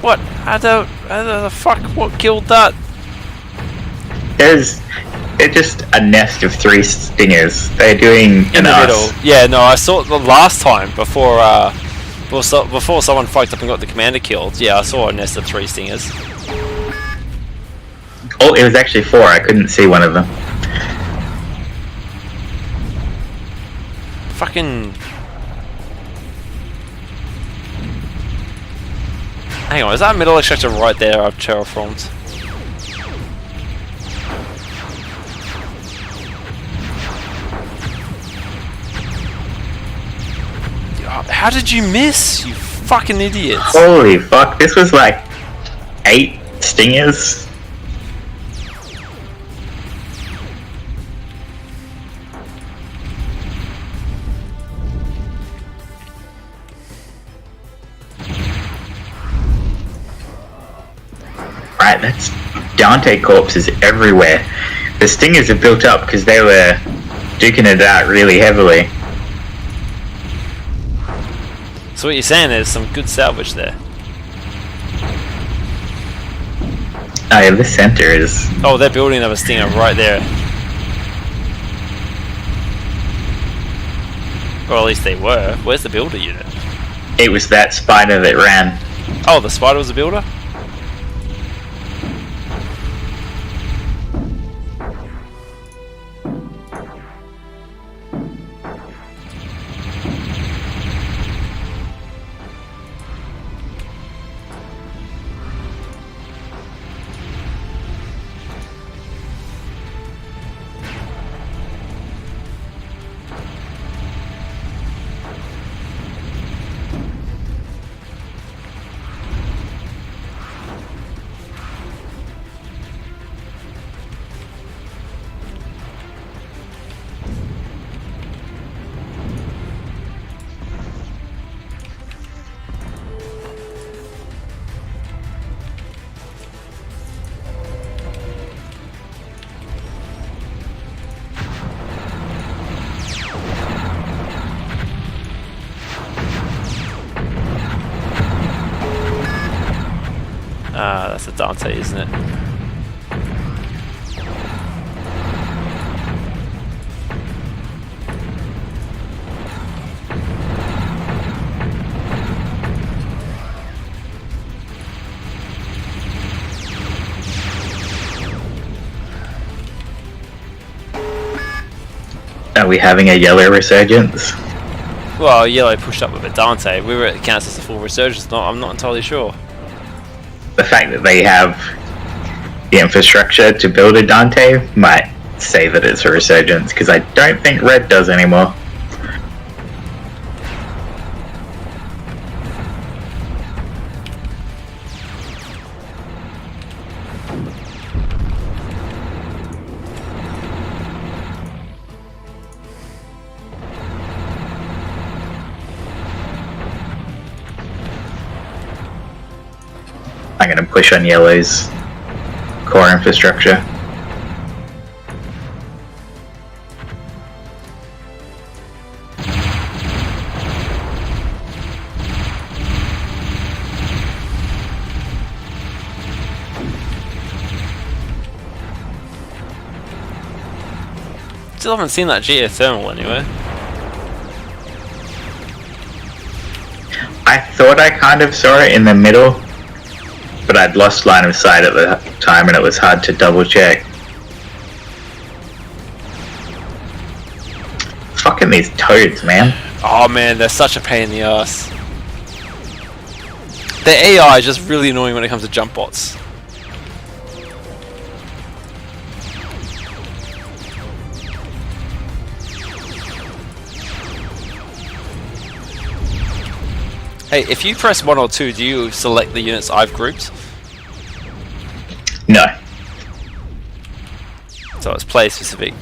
What? How the fuck? What killed that? It's just a nest of 3 stingers. They're doing in the middle. Yeah, no, I saw it the last time before someone fucked up and got the commander killed. Yeah, I saw a nest of 3 stingers. Oh, it was actually 4. I couldn't see one of them. Fucking. Hang on, is that middle extractor right there I've terraformed? How did you miss, you fucking idiots? Holy fuck, this was like 8 stingers. Right, that's Dante corpses everywhere. The stingers are built up because they were duking it out really heavily. So what you're saying is some good salvage there. Oh yeah, the center is... Oh, they're building another stinger right there. Or at least they were. Where's the builder unit? It was that spider that ran. Oh, the spider was a builder? Ah, that's a Dante, isn't it? Are we having a yellow resurgence? Well, yellow pushed up with a Dante. Whether it counts as a full resurgence, I'm not entirely sure. The fact that they have the infrastructure to build a Dante might say that it's a resurgence, because I don't think red does anymore. I'm going to push on yellow's core infrastructure. Still haven't seen that geothermal anywhere. I thought I kind of saw it in the middle, but I'd lost line of sight at the time and it was hard to double check. Fucking these toads, man. Oh man, they're such a pain in the ass. The AI is just really annoying when it comes to jump bots. Hey, if you press 1 or 2, do you select the units I've grouped? No. So it's play specific.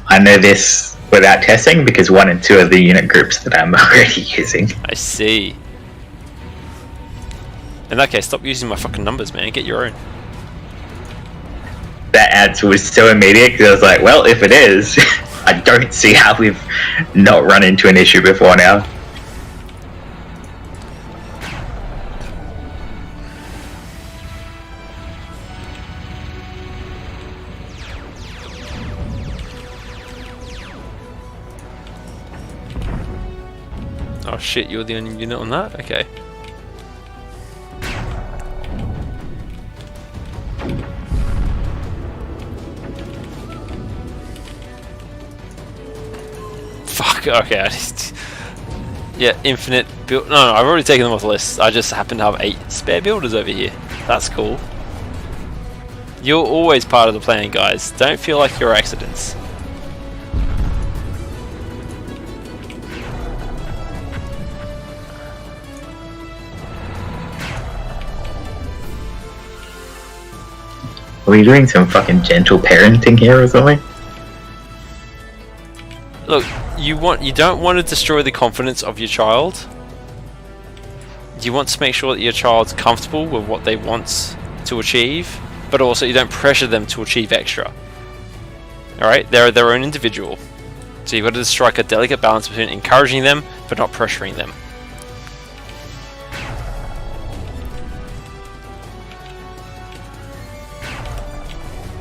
I know this without testing because 1 and 2 are the unit groups that I'm already using. I see. In that case, stop using my fucking numbers, man. Get your own. That answer was so immediate because I was like, well, if it is, I don't see how we've not run into an issue before now. Oh shit, you're the only unit on that? Okay. Fuck, okay, I just... Yeah, infinite build... No, I've already taken them off the list. I just happen to have 8 spare builders over here. That's cool. You're always part of the plan, guys. Don't feel like you're accidents. Are we doing some fucking gentle parenting here or something? Look, you don't want to destroy the confidence of your child. You want to make sure that your child's comfortable with what they want to achieve, but also you don't pressure them to achieve extra. Alright? They're their own individual. So you've got to strike a delicate balance between encouraging them, but not pressuring them.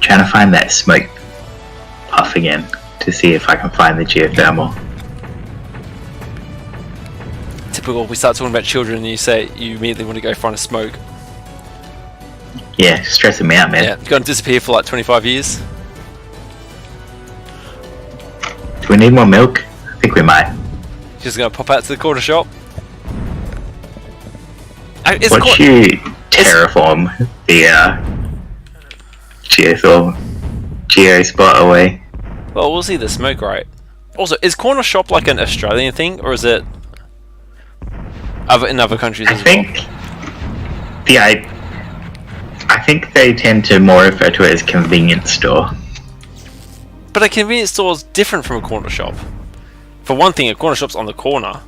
Trying to find that smoke puff again to see if I can find the geothermal. Typical, we start talking about children and you immediately want to go find a smoke. Yeah, stressing me out, man. Yeah, gonna disappear for like 25 years. Do we need more milk? I think we might. Just gonna pop out to the corner shop. Once you terraform the geo spot away. Well, we'll see the smoke, right? Also, is corner shop like an Australian thing, or is it in other countries as well? I think they tend to more refer to it as convenience store. But a convenience store is different from a corner shop. For one thing, a corner shop's on the corner.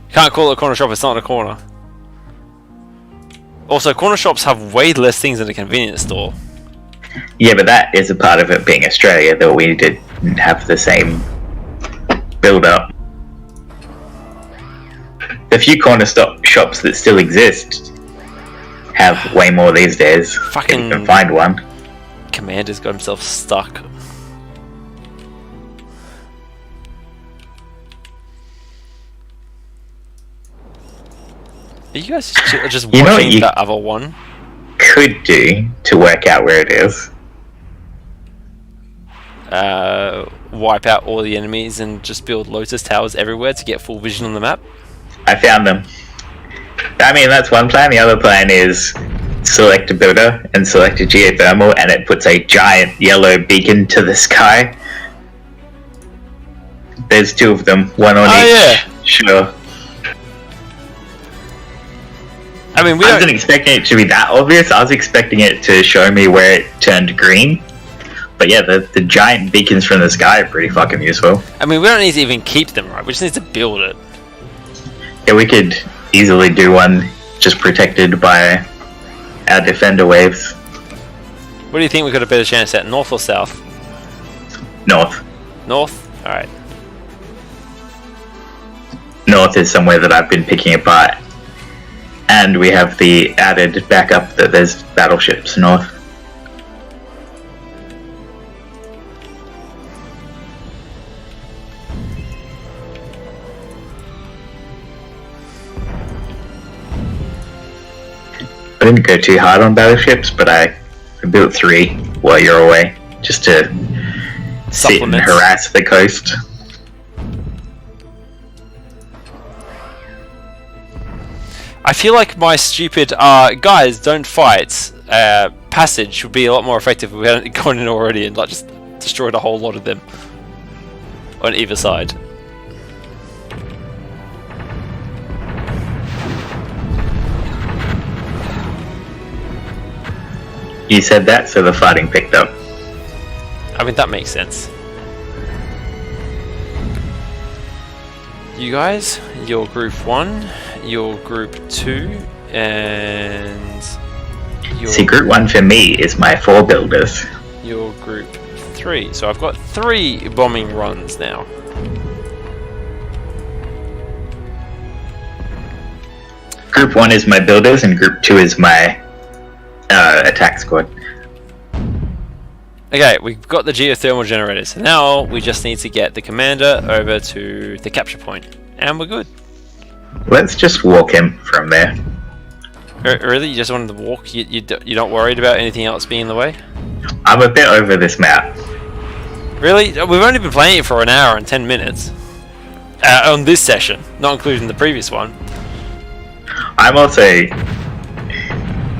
You can't call it a corner shop, it's not on a corner. Also, corner shops have way less things than a convenience store. Yeah, but that is a part of it being Australia, that we didn't have the same build-up. The few corner shops that still exist have way more these days. Fucking if you can find one. Commander's got himself stuck. Are you guys just watching the other one? Could do to work out where it is. Wipe out all the enemies and just build Lotus Towers everywhere to get full vision on the map? I found them. I mean, that's one plan. The other plan is select a builder and select a geothermal, and it puts a giant yellow beacon to the sky. There's 2 of them, one on each. Yeah. Sure. I mean, I wasn't expecting it to be that obvious. I was expecting it to show me where it turned green. But yeah, the giant beacons from the sky are pretty fucking useful. I mean, we don't need to even keep them, right? We just need to build it. Yeah, we could easily do one just protected by our defender waves. What do you think we got a better chance at, north or south? North. North? Alright. North is somewhere that I've been picking apart. And we have the added backup that there's battleships north. I didn't go too hard on battleships, but I built 3 while you're away, just to sit and harass the coast. I feel like my stupid guys don't fight passage would be a lot more effective if we hadn't gone in already and like just destroyed a whole lot of them on either side. You said that, so the fighting picked up. I mean, that makes sense. You guys, you're group 1, you're group 2, and see, group 1 for me is my 4 builders. You're group 3, so I've got 3 bombing runs now. Group 1 is my builders, and group 2 is my attack squad. Okay, we've got the geothermal generators. So now we just need to get the commander over to the capture point, and we're good. Let's just walk him from there. Really? You just wanted to walk? You're not worried about anything else being in the way? I'm a bit over this map. Really? We've only been playing it for an hour and 10 minutes. On this session, not including the previous one. I'm also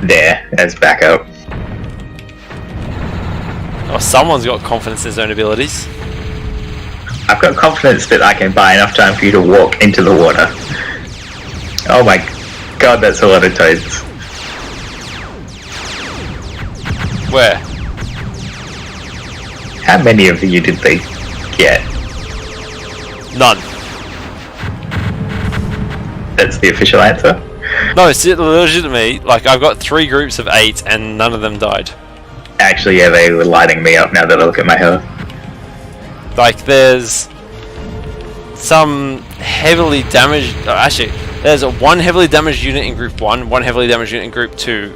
there as backup. Oh, someone's got confidence in his own abilities. I've got confidence that I can buy enough time for you to walk into the water. Oh my god, that's a lot of toads. Where? How many of you did they get? None. That's the official answer? No, it's legitimately, like, I've got 3 groups of 8 and none of them died. Actually, yeah, they were lighting me up now that I look at my health. Like, there's some heavily damaged... actually, there's a 1 heavily damaged unit in group 1, 1 heavily damaged unit in group 2.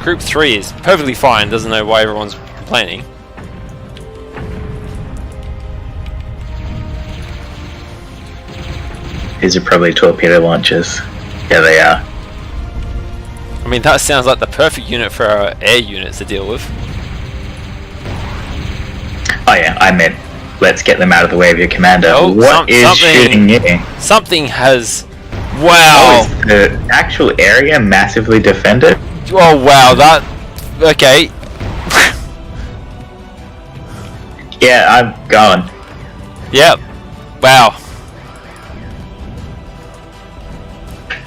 Group 3 is perfectly fine, doesn't know why everyone's complaining. These are probably torpedo launchers. Yeah, they are. I mean, that sounds like the perfect unit for our air units to deal with. Oh yeah, I meant let's get them out of the way of your commander. Oh, what is shooting you? Something has... Wow! Oh, is the actual area massively defended? Oh wow, that... Okay. Yeah, I'm gone. Yep. Wow.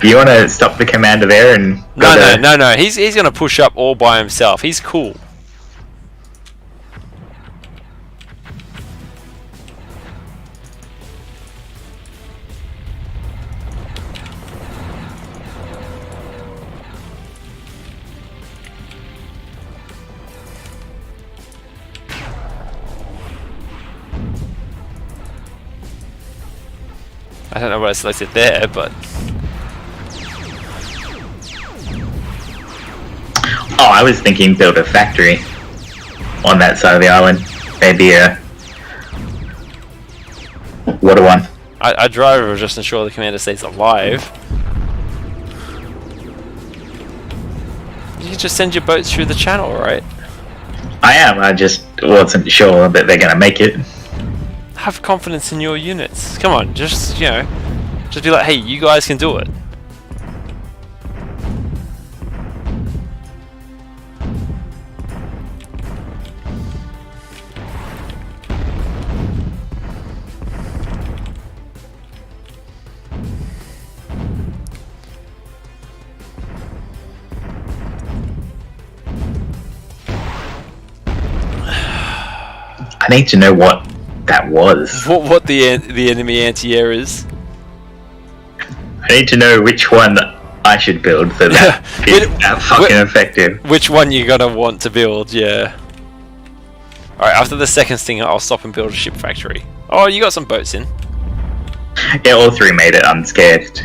You want to stop the commander there and... No. He's going to push up all by himself. He's cool. I don't know what I selected there, but... Oh, I was thinking build a factory on that side of the island. Maybe a water one. I'd drive just ensure the commander stays alive. You can just send your boats through the channel, right? I am, I just wasn't sure that they're gonna make it. Have confidence in your units. Come on, just, you know, just be like, hey, you guys can do it. I need to know what that was. What the enemy anti-air is. I need to know which one I should build so that is that fucking effective. Which one you're gonna want to build, yeah. Alright, after the second thing, I'll stop and build a ship factory. Oh, you got some boats in. Yeah, all 3 made it unscathed.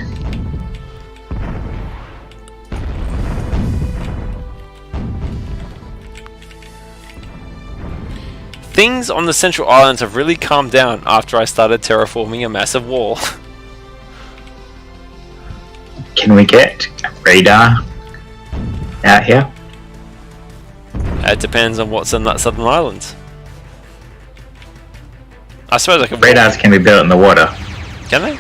Things on the Central Islands have really calmed down after I started terraforming a massive wall. Can we get radar? out here? It depends on what's in that southern island. I suppose I can... Radars can be built in the water. Can they?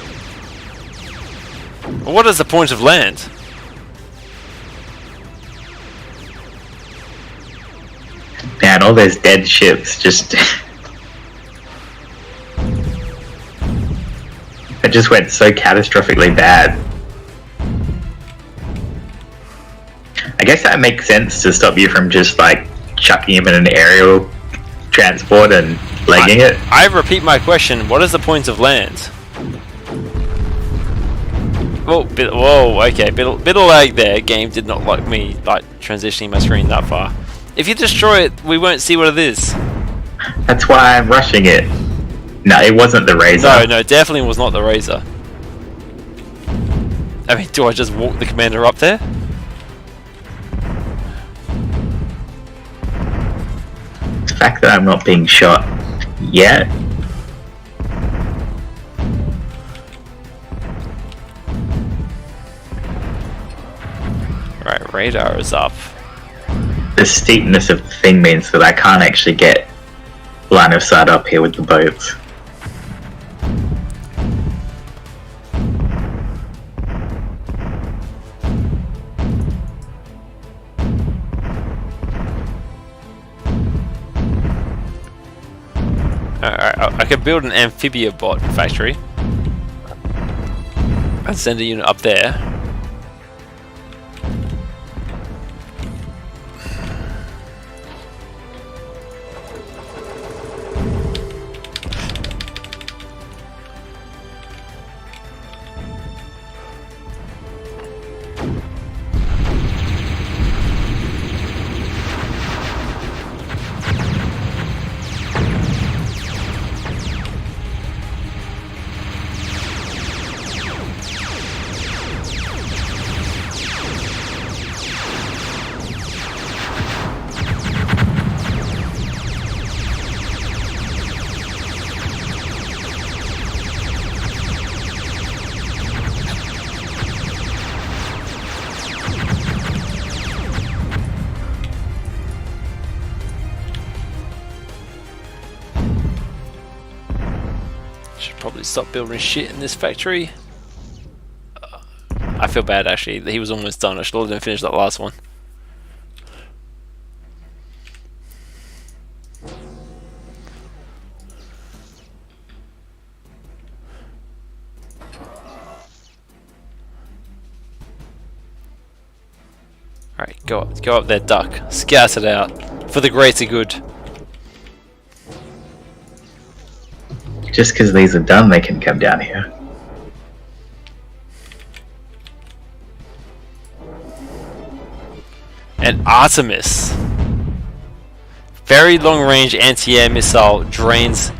Well, what is the point of land? Man, all those dead ships just... it just went so catastrophically bad. I guess that makes sense to stop you from just like chucking him in an aerial transport and legging it. I repeat my question, what is the point of land? Whoa, okay, bit of lag there. Game did not like me like transitioning my screen that far. If you destroy it, we won't see what it is. That's why I'm rushing it. No, it wasn't the Razor. No, definitely was not the Razor. I mean, do I just walk the commander up there? The fact that I'm not being shot yet. Right, radar is up. The steepness of the thing means that I can't actually get line of sight up here with the boats. I could build an amphibia bot factory and send a unit up there. Probably stop building shit in this factory. I feel bad actually, he was almost done. I should have let him finish that last one. Alright, go up there, duck. Scout it out. For the greater good. Just because these are done, they can come down here. And Artemis. Very long range anti-air missile, drains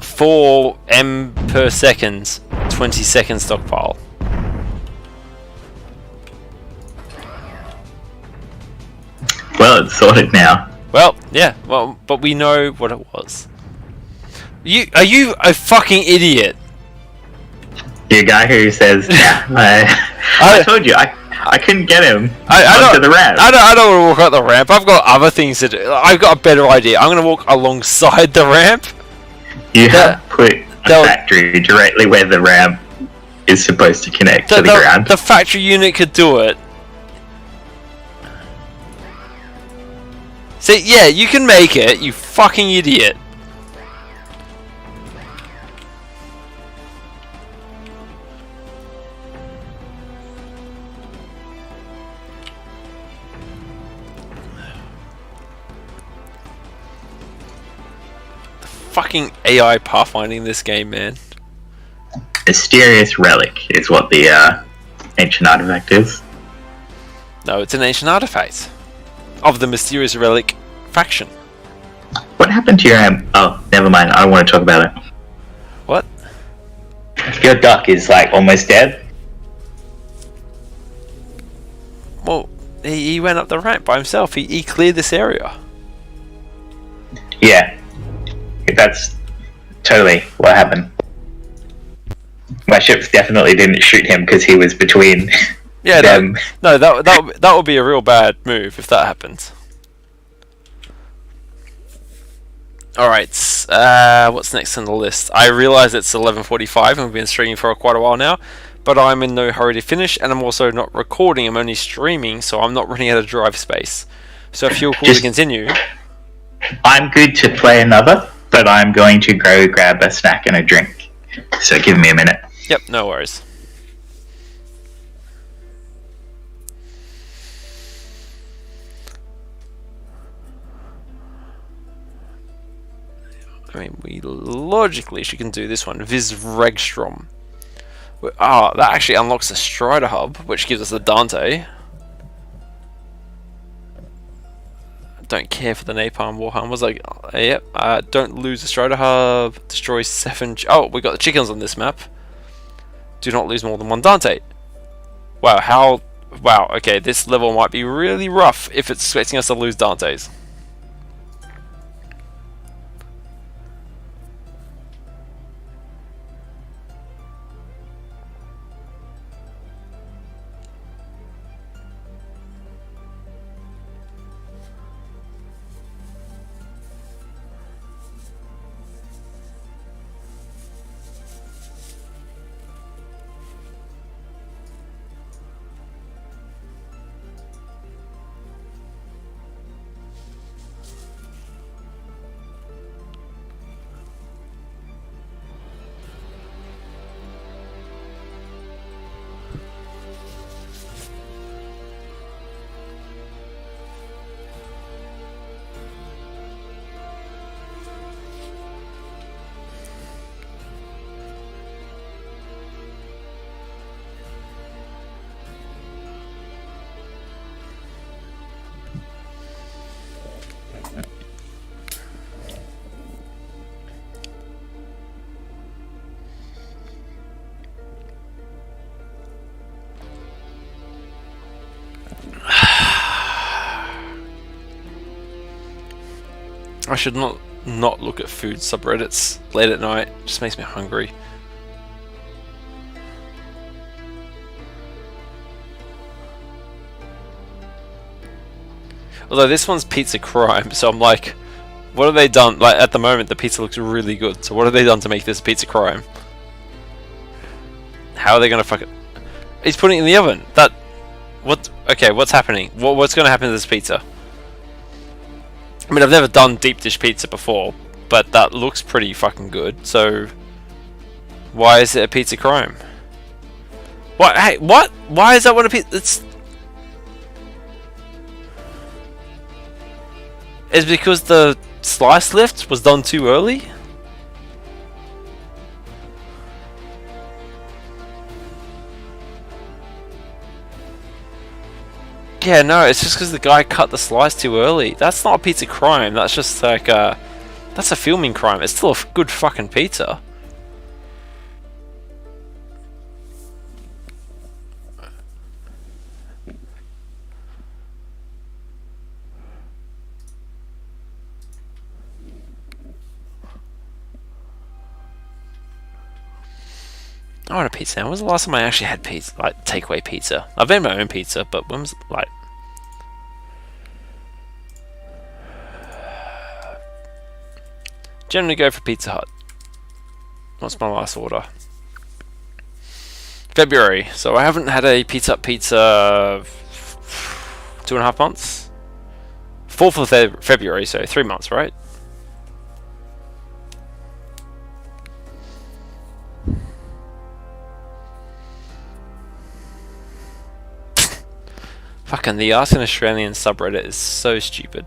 4 M per second, 20-second stockpile. Well, it's sorted now. Well, yeah, well, but we know what it was. Are you a fucking idiot? The guy who says, yeah, I told you, I couldn't get him onto the ramp. I don't want to walk up the ramp. I've got other things to do. I've got a better idea. I'm going to walk alongside the ramp. You have put a factory directly where the ramp is supposed to connect to the ground. The factory unit could do it. See, yeah, you can make it, you fucking idiot. Fucking AI pathfinding this game, man. Mysterious relic is what the ancient artifact is. No, it's an ancient artifact of the mysterious relic faction. What happened to your oh, never mind. I don't want to talk about it. What? Your duck is like almost dead. Well, he went up the ramp by himself. He cleared this area. Yeah. That's totally what happened. My ships definitely didn't shoot him because he was between Yeah, them. no, that would be a real bad move if that happens. Alright, what's next on the list? I realise it's 11:45 and we've been streaming for quite a while now, but I'm in no hurry to finish, and I'm also not recording, I'm only streaming, so I'm not running out of drive space. So if you're cool to continue... I'm good to play another, but I'm going to go grab a snack and a drink. So give me a minute. Yep, no worries. I mean, we logically should can do this one. Viz Regstrom. Ah, that actually unlocks the Strider Hub, which gives us the Dante. Don't care for the Napalm Warhammer. Was like, yep. Don't lose the Strider Hub. Destroy 7. Oh, we got the chickens on this map. Do not lose more than 1 Dante. Wow, how? Wow. Okay, this level might be really rough if it's expecting us to lose Dantes. I should not look at food subreddits late at night. It just makes me hungry. Although this one's Pizza Crime, so I'm like, what have they done? Like at the moment, the pizza looks really good. So what have they done to make this Pizza Crime? How are they gonna fuck it? He's putting it in the oven. That what? Okay, what's happening? What's gonna happen to this pizza? I mean, I've never done deep dish pizza before, but that looks pretty fucking good. So why is it a Pizza Crime? What? Hey, what? Why is that one a pizza? It's because the slice lift was done too early? Yeah, no, it's just because the guy cut the slice too early. That's not a pizza crime, that's just like that's a filming crime. It's still a good fucking pizza. I want a pizza. When was the last time I actually had pizza, like takeaway pizza? I've made my own pizza, but when was like? Generally go for Pizza Hut. What's my last order? February. So I haven't had a pizza 2.5 months. 4th of February, so 3 months, right? Fucking the Ask an Australian subreddit is so stupid.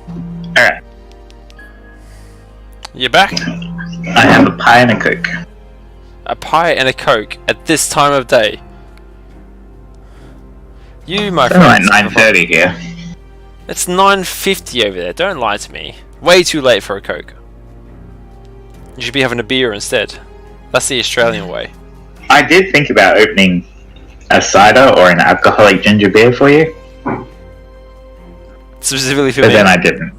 Alright. You're back? I have a pie and a Coke. A pie and a Coke at this time of day. You, my friend. It's like 9:30 here. It's 9:50 over there. Don't lie to me. Way too late for a Coke. You should be having a beer instead. That's the Australian way. I did think about opening a cider or an alcoholic ginger beer for you. Specifically for but me. Then I didn't.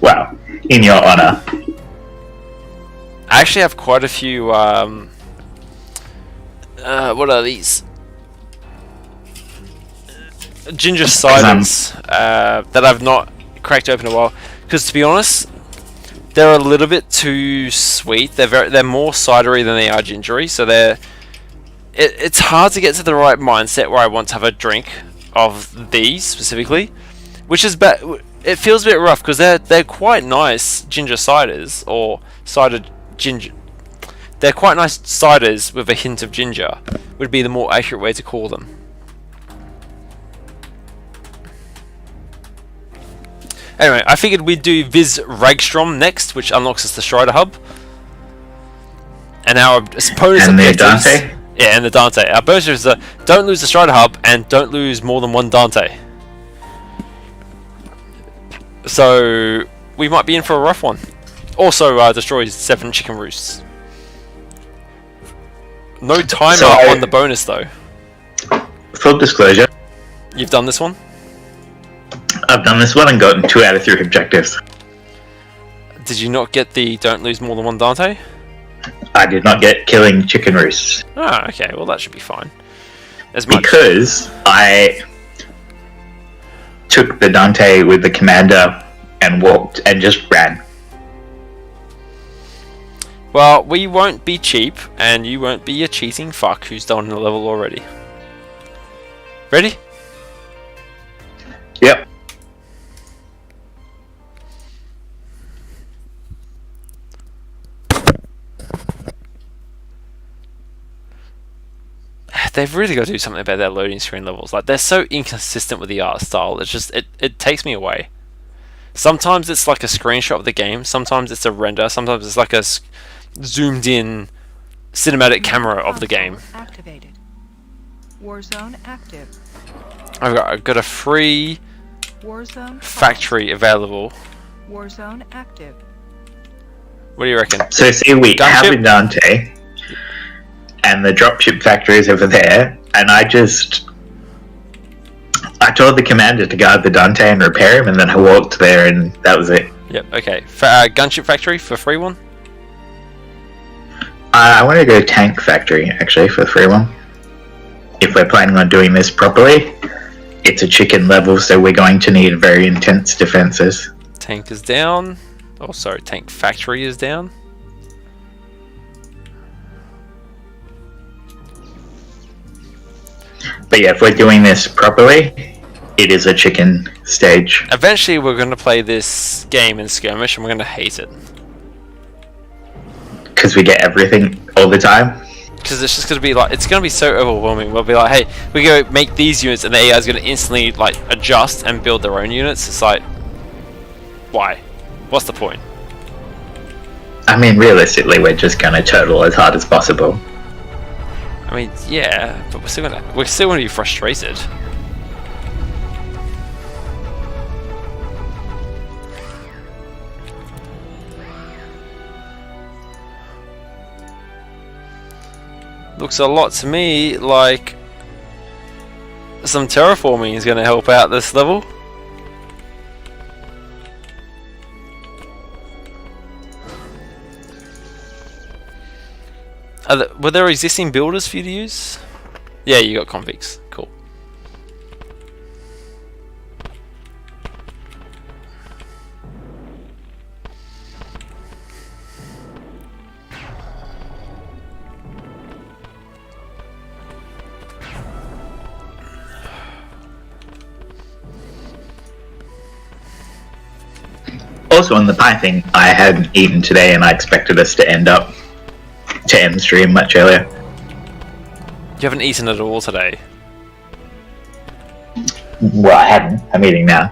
Well, in your honor. I actually have quite a few, what are these? Ginger ciders, that I've not cracked open in a while. Because to be honest, they're a little bit too sweet. They're more cidery than they are gingery, so it's hard to get to the right mindset where I want to have a drink of these specifically, which is it feels a bit rough because they're quite nice ginger ciders or cidered ginger. They're quite nice ciders with a hint of ginger. Would be the more accurate way to call them. Anyway, I figured we'd do Viz Ragstrom next, which unlocks us the Strider Hub. And our bonus and the objectives... Dante? Yeah, and the Dante. Our bonus is don't lose the Strider Hub and don't lose more than one Dante. So, we might be in for a rough one. Also, destroys 7 chicken roosts. No timer on the bonus though. Full disclosure. You've done this one? I've done this one and gotten 2 out of 3 objectives. Did you not get the don't lose more than one Dante? I did not get killing chicken roosts. Ah, okay. Well, that should be fine. Because I took the Dante with the commander and walked and just ran. Well, we won't be cheap, and you won't be a cheating fuck who's done the level already. Ready? Yep. They've really got to do something about their loading screen levels. Like, they're so inconsistent with the art style. It's just it takes me away. Sometimes it's like a screenshot of the game. Sometimes it's a render. Sometimes it's like a zoomed in cinematic camera of the game. Activated. Warzone active. I've got a free Warzone factory available. Warzone active. What do you reckon? So see, we have a Dante, and the dropship factory is over there, and I told the commander to guard the Dante and repair him, and then I walked there, and that was it. Yep. Okay. Gunship factory for free one. I want to go tank factory actually for the free one. If we're planning on doing this properly, it's a chicken level, so we're going to need very intense defenses. Tank is down. Oh, sorry. Tank factory is down. But yeah, if we're doing this properly, it is a chicken stage. Eventually, we're going to play this game in skirmish, and we're going to hate it. Because we get everything all the time. Because it's just going to be like, it's going to be so overwhelming. We'll be like, hey, we go make these units, and the AI is going to instantly like adjust and build their own units. It's like, why? What's the point? I mean, realistically, we're just going to total as hard as possible. I mean, yeah, but we're still gonna be frustrated. Looks a lot to me like some terraforming is going to help out this level. Were there existing builders for you to use? Yeah, you got convicts. Cool. Also, on the pie thing, I hadn't eaten today, and I expected us to end stream much earlier. You haven't eaten at all today? Well, I haven't. I'm eating now.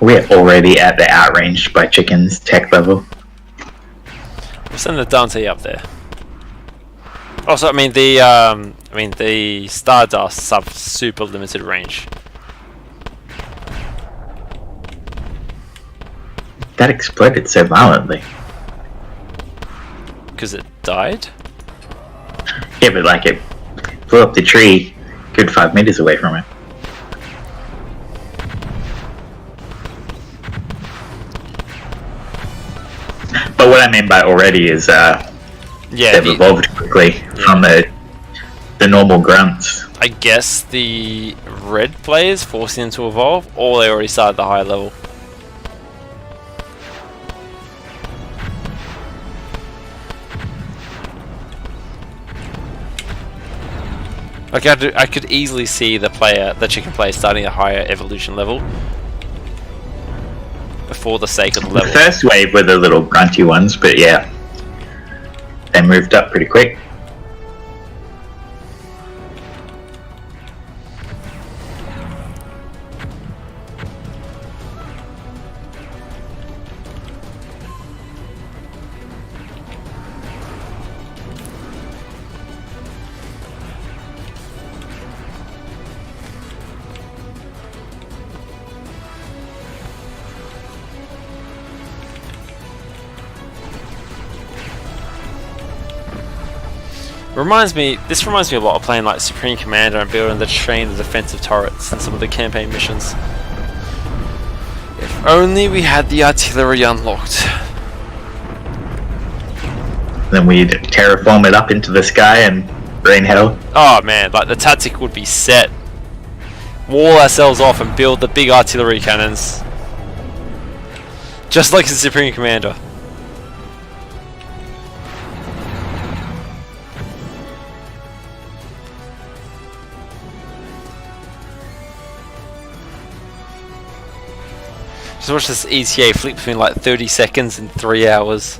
We're already at the outranged by chickens tech level. We'll send the Dante up there. Also, I mean the Stardusts have super limited range. That exploded so violently. Because it died? Yeah, but like it blew up the tree good 5 meters away from it. But what I mean by already is they've evolved quickly from the normal grunts. I guess the red players forcing them to evolve, or they already started at the higher level. Like I could easily see the chicken player starting a higher evolution level for the sake of the level. The first wave were the little grunty ones, but yeah, they moved up pretty quick. This reminds me a lot of playing like Supreme Commander and building the train of defensive turrets in some of the campaign missions. If only we had the artillery unlocked. Then we'd terraform it up into the sky and rain hell. Oh man, like the tactic would be set. Wall ourselves off and build the big artillery cannons. Just like in Supreme Commander. Just watch this ETA flick between like 30 seconds and 3 hours.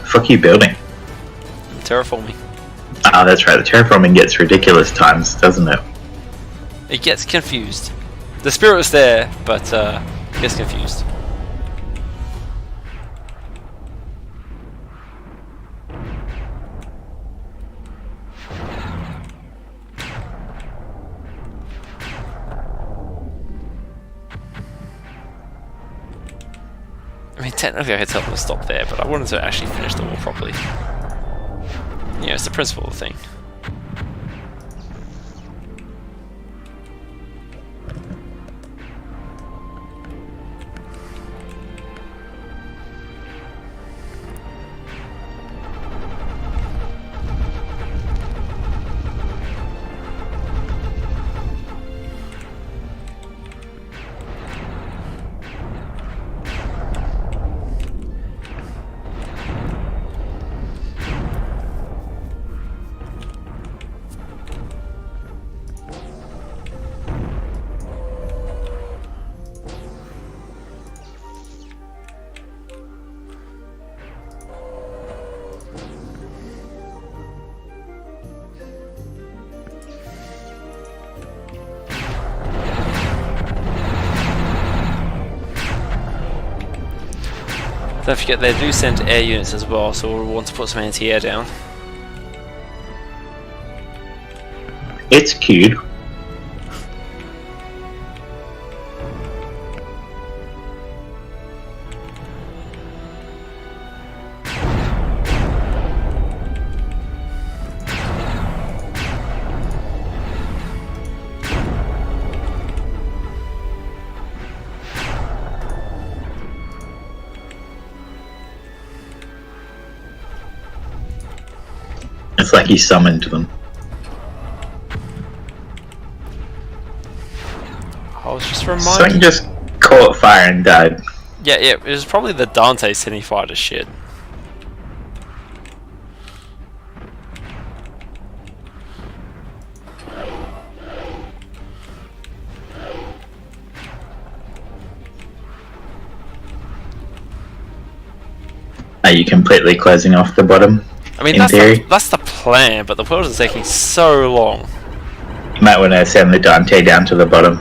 Fuck you building? Terraforming. Ah, that's right. The terraforming gets ridiculous times, doesn't it? It gets confused. The spirit was there, but it gets confused. I mean, technically I could tell them to stop there, but I wanted to actually finish the wall properly. Yeah, it's the principle of the thing. Don't forget they do send air units as well, so we'll want to put some anti-air down. It's queued. It's like he summoned them. I was just So reminded. he just caught fire and died. Yeah, it was probably the Dante setting fire to shit. Are you completely closing off the bottom? I mean, that's the plan, but the world is taking so long. You might want to send the Dante down to the bottom.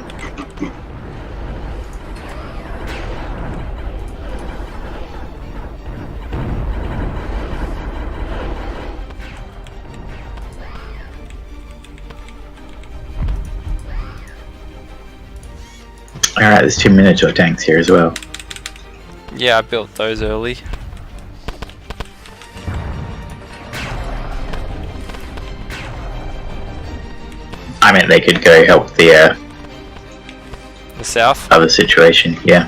Alright, there's 2 Minotaur tanks here as well. Yeah, I built those early. I meant they could go help the south other situation, yeah.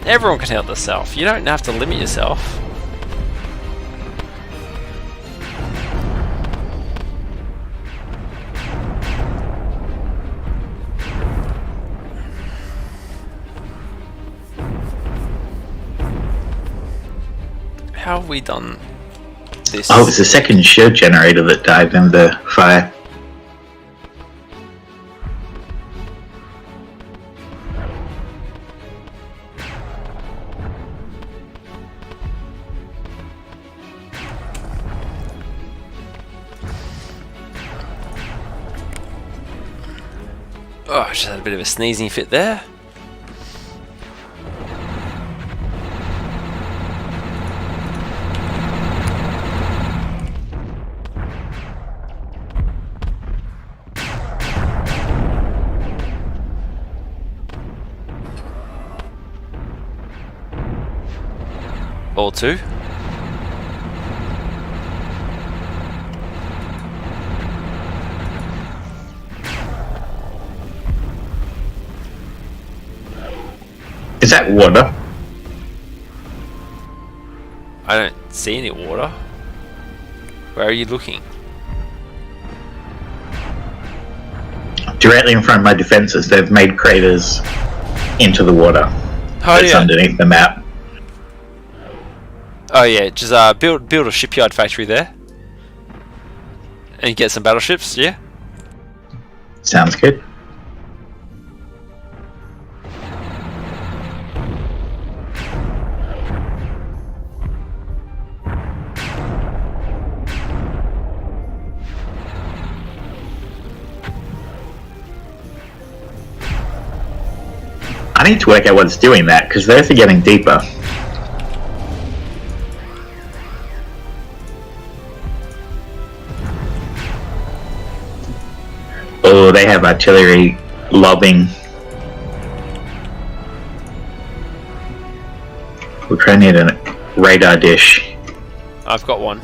Everyone can help the south. You don't have to limit yourself. How have we done this? Oh, it was the second shield generator that died in the fire. Oh, I just had a bit of a sneezing fit there. All two. Is that water? I don't see any water. Where are you looking? Directly in front of my defences, they've made craters into the water. That's underneath the map. Oh yeah, just build a shipyard factory there, and get some battleships. Yeah. Sounds good. I need to work out what's doing that, because those are getting deeper. Oh, they have artillery lobbing. We probably need a radar dish. I've got one.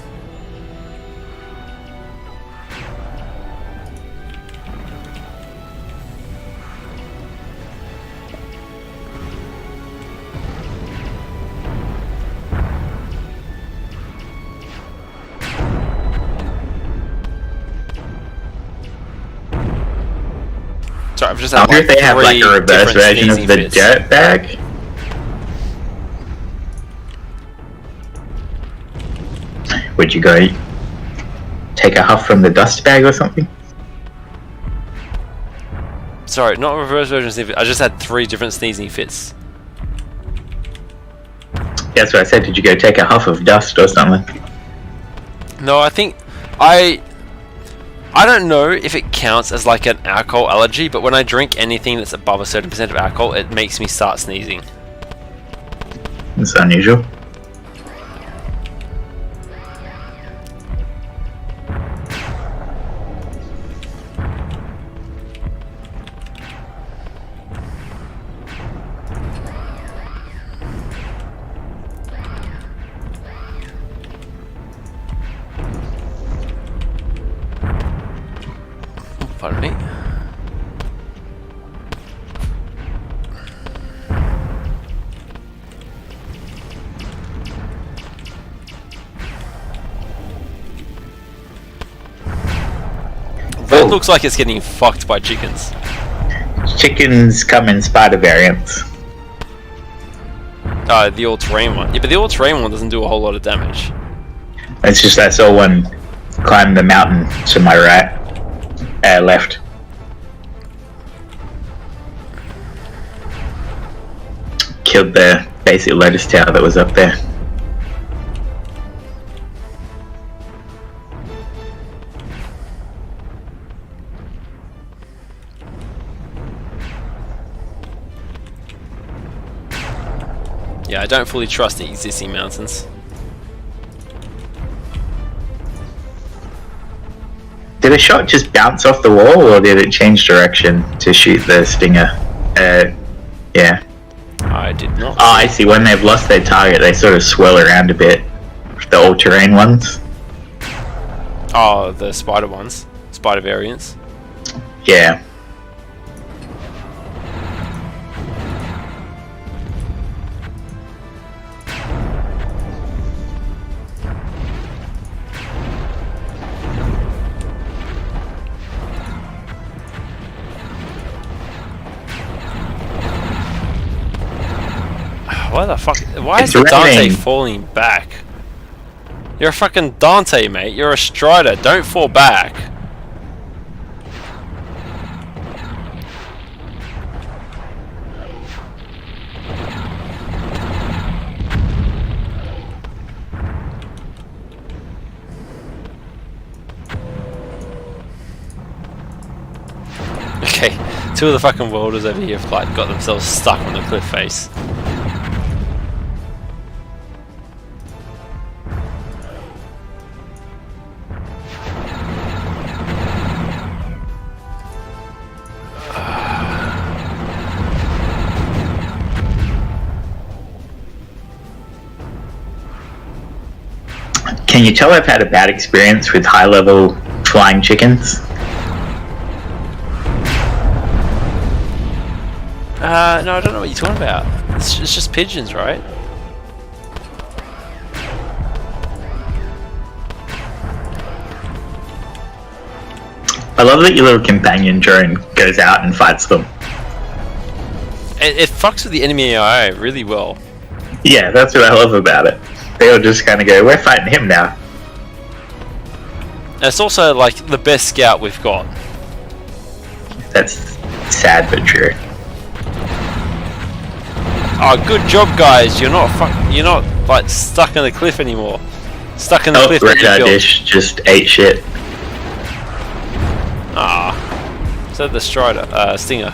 Sorry, I've just I wonder if they have like a reverse version of the dirt bag. Would you go take a huff from the dust bag or something? Sorry, not a reverse version of sneezing fit. I just had 3 different sneezing fits. That's what I said. Did you go take a huff of dust or something? No, I think I don't know if it counts as like an alcohol allergy, but when I drink anything that's above a certain percent of alcohol, it makes me start sneezing. That's unusual. Pardon me. That looks like it's getting fucked by chickens. Chickens come in spider variants. The all-terrain one. Yeah, but the all-terrain one doesn't do a whole lot of damage. It's just I saw one climb the mountain to my right. Left. killed the basic Lotus Tower that was up there. Yeah, I don't fully trust the existing mountains. Did a shot just bounce off the wall, or did it change direction to shoot the stinger? Yeah. I did not. Oh, I see. When they've lost their target, they sort of swirl around a bit. The all-terrain ones. Oh, the spider ones. Spider variants. Yeah. Why the fuck? Why is the Dante falling back? You're a fucking Dante, mate. You're a Strider. Don't fall back. Okay, two of the fucking welders over here have like got themselves stuck on the cliff face. Can you tell I've had a bad experience with high-level flying chickens? No, I don't know what you're talking about. It's just pigeons, right? I love that your little companion drone goes out and fights them. It fucks with the enemy AI really well. Yeah, that's what I love about it. They all just kind of go, we're fighting him now. And it's also like the best scout we've got. That's sad but true. Oh, good job, guys! You're not like stuck in the cliff anymore. Stuck in the cliff. Radar dish just ate shit. Ah, is that the Strider? Stinger.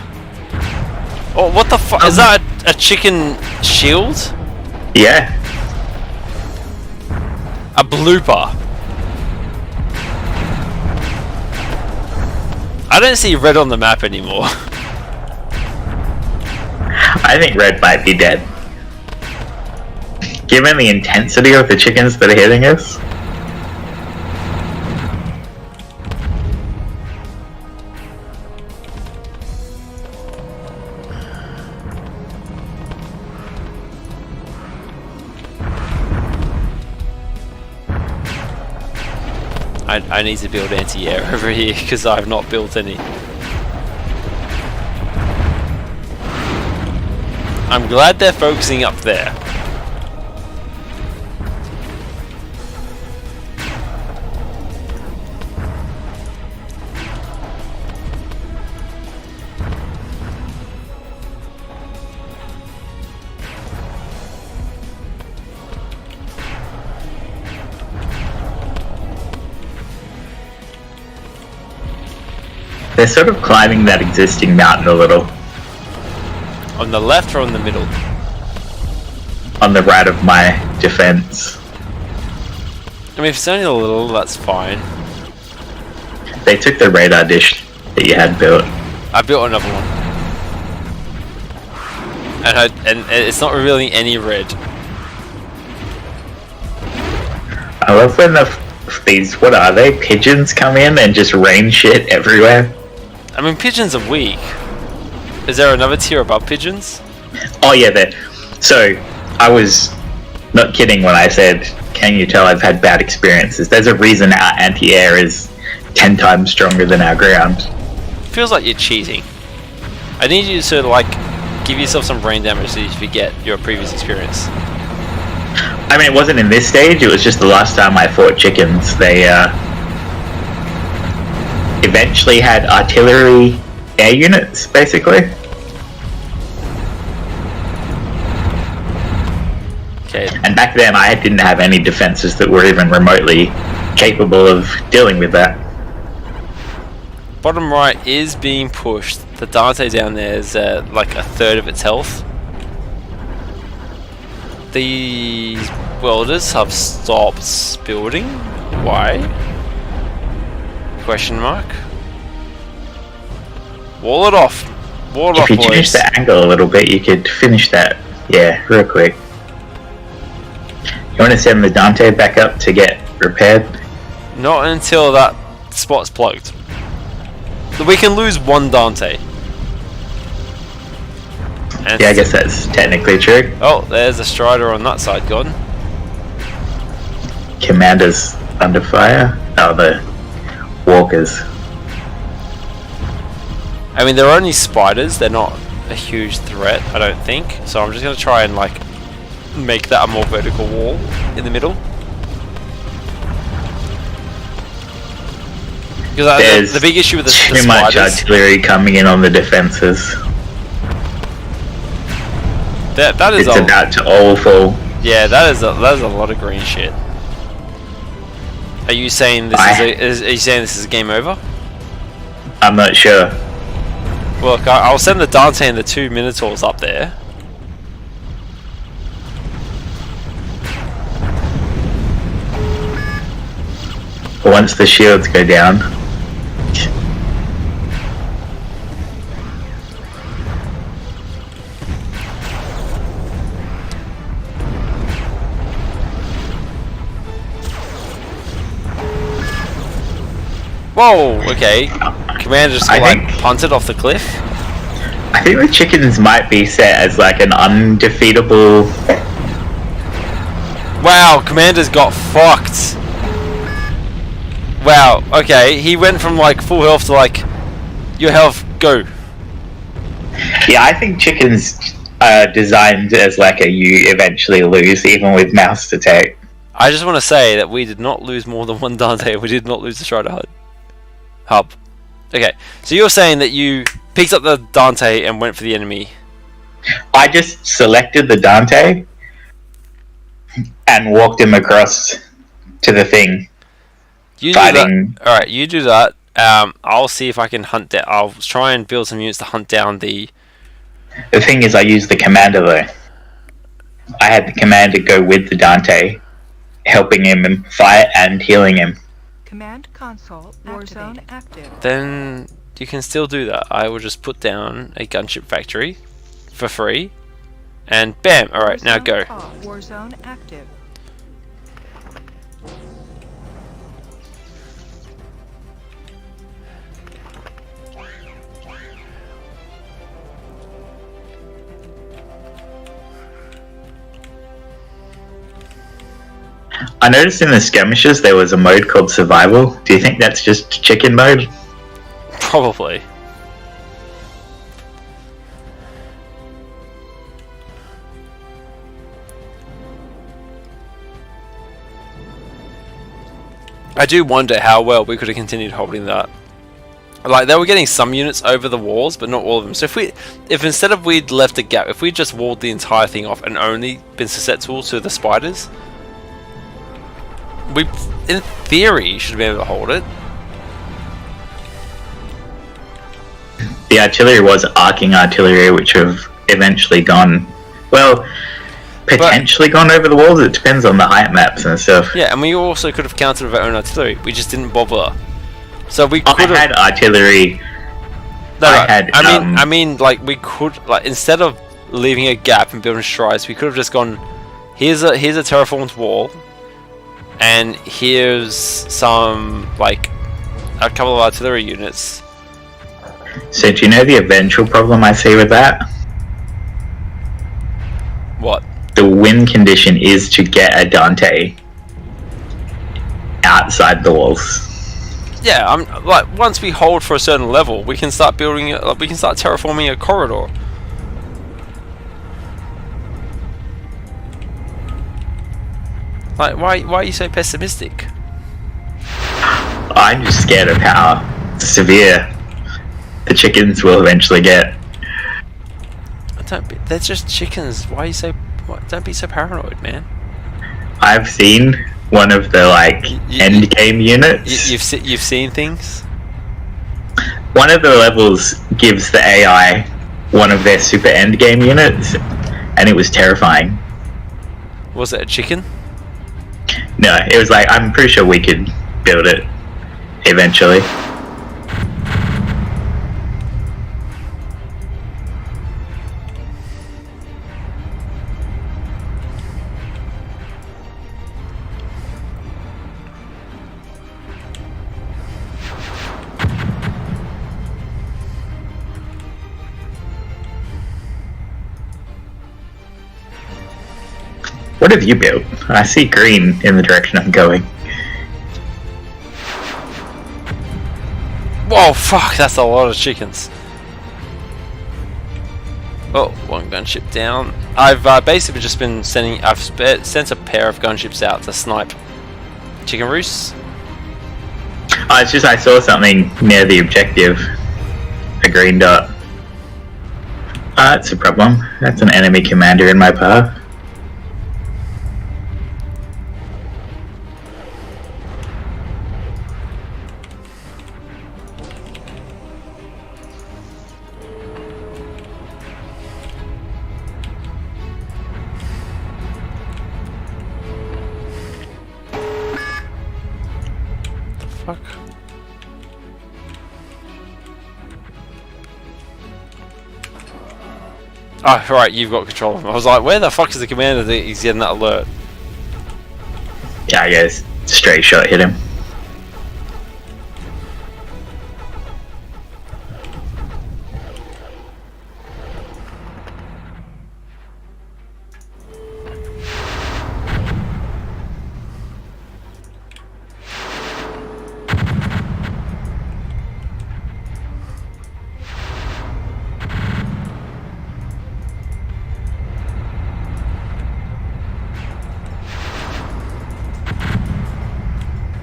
Oh, what the fuck? Is that a chicken shield? Yeah. A blooper. I don't see red on the map anymore. I think red might be dead. Given the intensity of the chickens that are hitting us. I need to build anti-air over here because I've not built any. I'm glad they're focusing up there. They're sort of climbing that existing mountain a little. On the left or on the middle? On the right of my defense. I mean, if it's only a little, that's fine. They took the radar dish that you had built. I built another one. And it's not revealing any red. I love when these, what are they, pigeons come in and just rain shit everywhere. I mean, pigeons are weak. Is there another tier above pigeons? Oh yeah, so I was not kidding when I said, can you tell I've had bad experiences? There's a reason our anti-air is 10 times stronger than our ground. Feels like you're cheating. I need you to like give yourself some brain damage so you forget your previous experience. I mean, it wasn't in this stage, it was just the last time I fought chickens. They eventually had artillery air units, basically. Okay. And back then, I didn't have any defenses that were even remotely capable of dealing with that. Bottom right is being pushed. The Dante down there is like a third of its health. These welders have stopped building. Why? Question mark. Wall it off. Wall it off, boys. If you change the angle a little bit, you could finish that. Yeah, real quick. You want to send the Dante back up to get repaired? Not until that spot's plugged. We can lose one Dante. And yeah, I guess that's technically true. Oh, there's a Strider on that side gone. Commander's under fire. Oh, the walkers. I mean, they're only spiders. They're not a huge threat, I don't think. So I'm just going to try and like make that a more vertical wall in the middle. Because the big issue with the spiders... too much artillery coming in on the defenses. That is it's about to all fall. Yeah, that is a lot of green shit. Are you saying this are you saying this is a game over? I'm not sure. Look, I'll send the Dante and the 2 Minotaurs up there. Once the shields go down. Whoa, okay. Commander just got like punted off the cliff. I think the chickens might be set as like an undefeatable... Wow, Commander's got fucked. Wow, okay, he went from like full health to like, your health, go. Yeah, I think chickens are designed as like a you eventually lose, even with mouse attack. I just want to say that we did not lose more than one Dante, and we did not lose the Strider hub. Okay, so you're saying that you picked up the Dante and went for the enemy. I just selected the Dante and walked him across to the thing. You fighting. Alright, you do that. I'll see if I can hunt down. I'll try and build some units to hunt down the... The thing is, I used the commander though. I had the commander go with the Dante, helping him fight and healing him. Command console Warzone active. Then you can still do that. I will just put down a gunship factory for free, and bam! Alright, now go. Warzone active. I noticed in the skirmishes there was a mode called survival. Do you think that's just chicken mode? Probably. I do wonder how well we could have continued holding that. Like, they were getting some units over the walls, but not all of them. So if instead of we'd left a gap, if we'd just walled the entire thing off and only been susceptible to the spiders, we, in theory, should be able to hold it. The artillery was arcing artillery, which have eventually gone, well, potentially gone over the walls. It depends on the height maps and stuff. Yeah, and we also could have countered with our own artillery. We just didn't bother. So we could have... I had artillery. No, I mean, like, we could, like, instead of leaving a gap and building strides, we could have just gone, here's a terraformed wall, and here's some, like, a couple of artillery units. So do you know the eventual problem I see with that? What? The win condition is to get a Dante outside the walls. Yeah, like, once we hold for a certain level, we can start building, we can start terraforming a corridor. Like, why are you so pessimistic? I'm just scared of how severe the chickens will eventually get. They're just chickens. Why are you so What? Don't be so paranoid, man. I've seen one of the end game units. You've seen things. One of the levels gives the AI one of their super end game units, and it was terrifying. Was it a chicken? No, it was I'm pretty sure we could build it eventually. What have you built? I see green in the direction I'm going. Whoa, fuck, that's a lot of chickens. Oh, one gunship down. I've basically just been sending... I've sent a pair of gunships out to snipe chicken roosts. Oh, it's just I saw something near the objective. A green dot. That's a problem. That's an enemy commander in my path. Fuck. Oh, right, you've got control of him. I was like, where the fuck is the commander that he's getting that alert? Yeah, I guess straight shot hit him.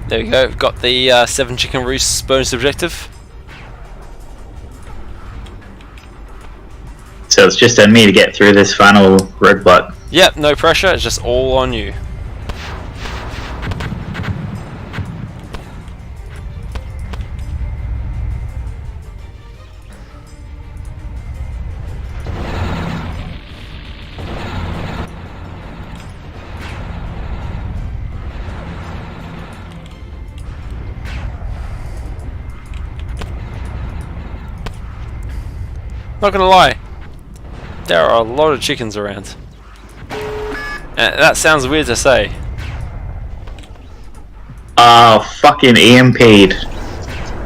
There we go, got the 7 chicken roosts bonus objective. So it's just on me to get through this final roadblock. Yep, no pressure, it's just all on you. Not gonna lie, there are a lot of chickens around. And that sounds weird to say. Oh, fucking EMP'd.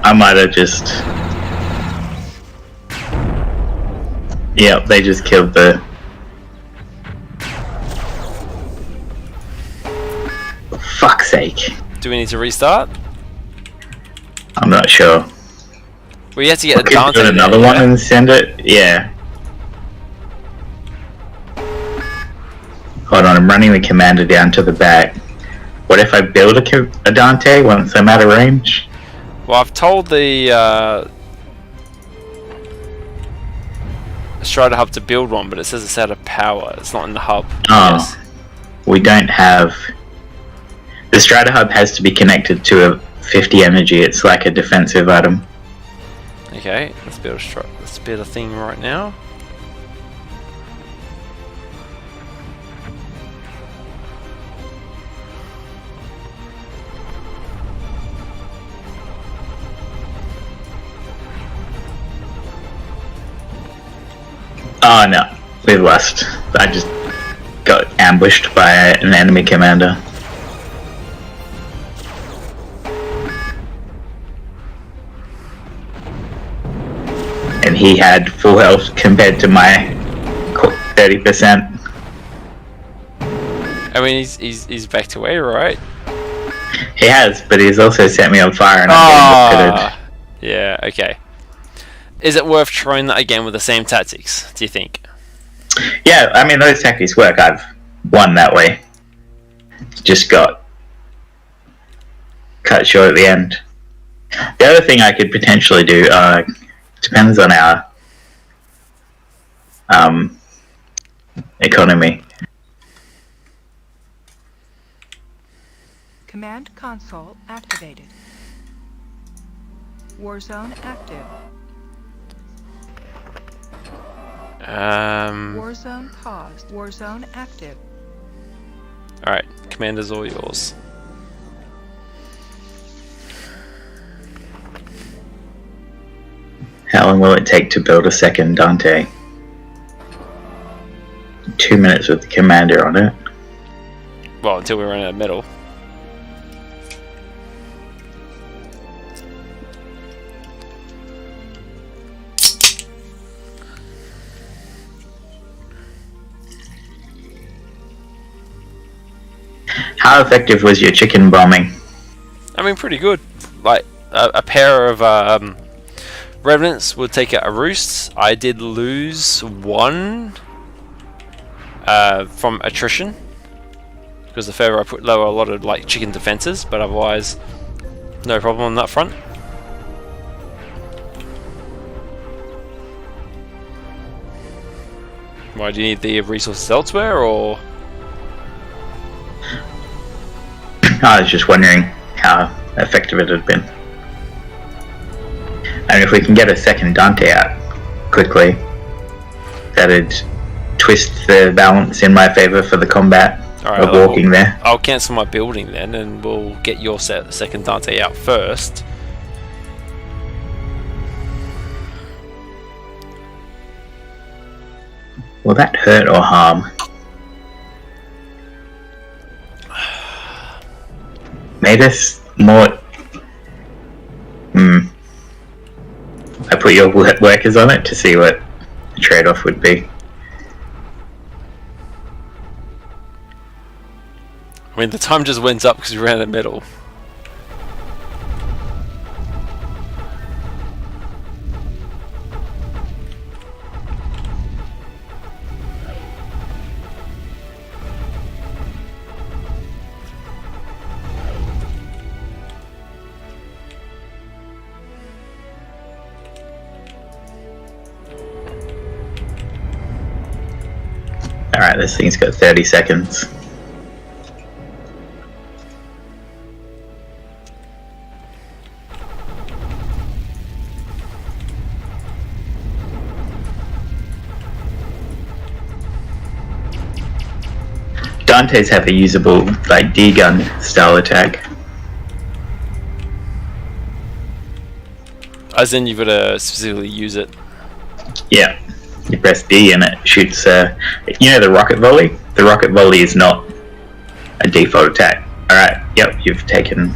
I might have just... Yep, they just killed the... For fuck's sake. Do we need to restart? I'm not sure. We have to get a Could Dante do another one and send it? Yeah. Hold on, I'm running the commander down to the back. What if I build a Dante once I'm out of range? Well, I've told the Strider Hub to build one, but it says it's out of power. It's not in the hub. Oh, Yes. we don't have... The Strider Hub has to be connected to a 50 energy. It's like a defensive item. Okay, let's build a thing right now. Oh no, we've lost. I just got ambushed by an enemy commander. And he had full health compared to my 30%. I mean, he's back to where, right? He has, but he's also set me on fire and I'm getting defeated. Yeah, okay. Is it worth trying that again with the same tactics, do you think? Yeah, I mean, those tactics work. I've won that way. Just got cut short at the end. The other thing I could potentially do, depends on our economy. Command console activated. Warzone active. Warzone paused. Warzone active. Alright, commander's all yours. How long will it take to build a second Dante? 2 minutes with the commander on it. Well, until we run out of metal. How effective was your chicken bombing? I mean, pretty good. Like, a pair of revenants would take out a roost. I did lose one from attrition, because the further I put lower a lot of like chicken defenses, but otherwise no problem on that front. Why, do you need the resources elsewhere, or? I was just wondering how effective it had been. And if we can get a second Dante out quickly, that'd twist the balance in my favor for the combat of walking there. I'll cancel my building then, and we'll get your second Dante out first. Will that hurt or harm? Made us more... I put your workers on it to see what the trade-off would be. I mean, the time just went up because we ran out of metal. Alright, this thing's got 30 seconds. Dantes have a usable, like, D-gun style attack. As in, you've got to specifically use it. Yeah. You press D and it shoots, you know the rocket volley? The rocket volley is not a default attack. Alright, yep, you've taken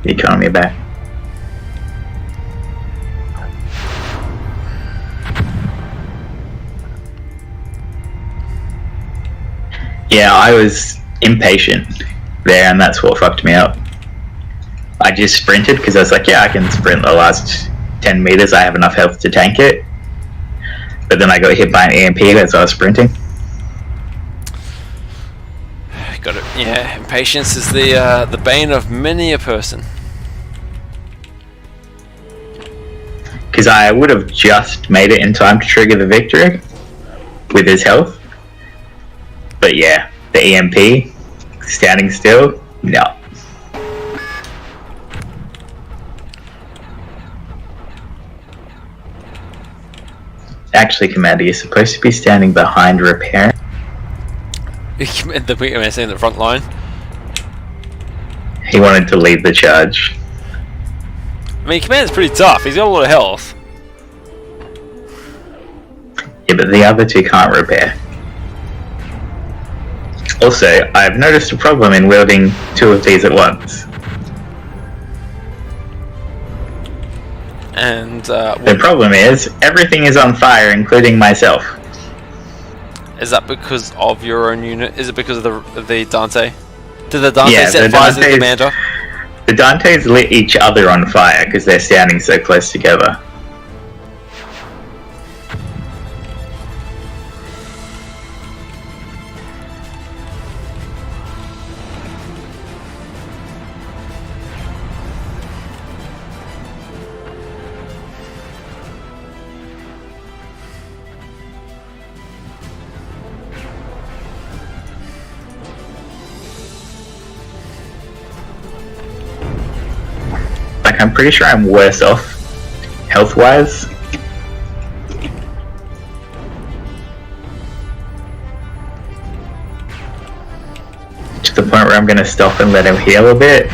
the economy back. Yeah, I was impatient there, and that's what fucked me up. I just sprinted because I was like, yeah, I can sprint the last 10 meters, I have enough health to tank it. But then I got hit by an EMP as I was sprinting. Got it. Yeah, impatience is the bane of many a person. Because I would have just made it in time to trigger the victory with his health. But yeah, the EMP, standing still, no. Actually, Commander, you're supposed to be standing behind repair. In the front line. He wanted to lead the charge. I mean, Commander's pretty tough. He's got a lot of health. Yeah, but the other two can't repair. Also, I've noticed a problem in wielding two of these at once. And the problem is, everything is on fire, including myself. Is that because of your own unit? Is it because of the Dante? Did the Dante set fires to the commander? The Dantes lit each other on fire because they're standing so close together. I'm pretty sure I'm worse off health-wise. To the point where I'm going to stop and let him heal a bit.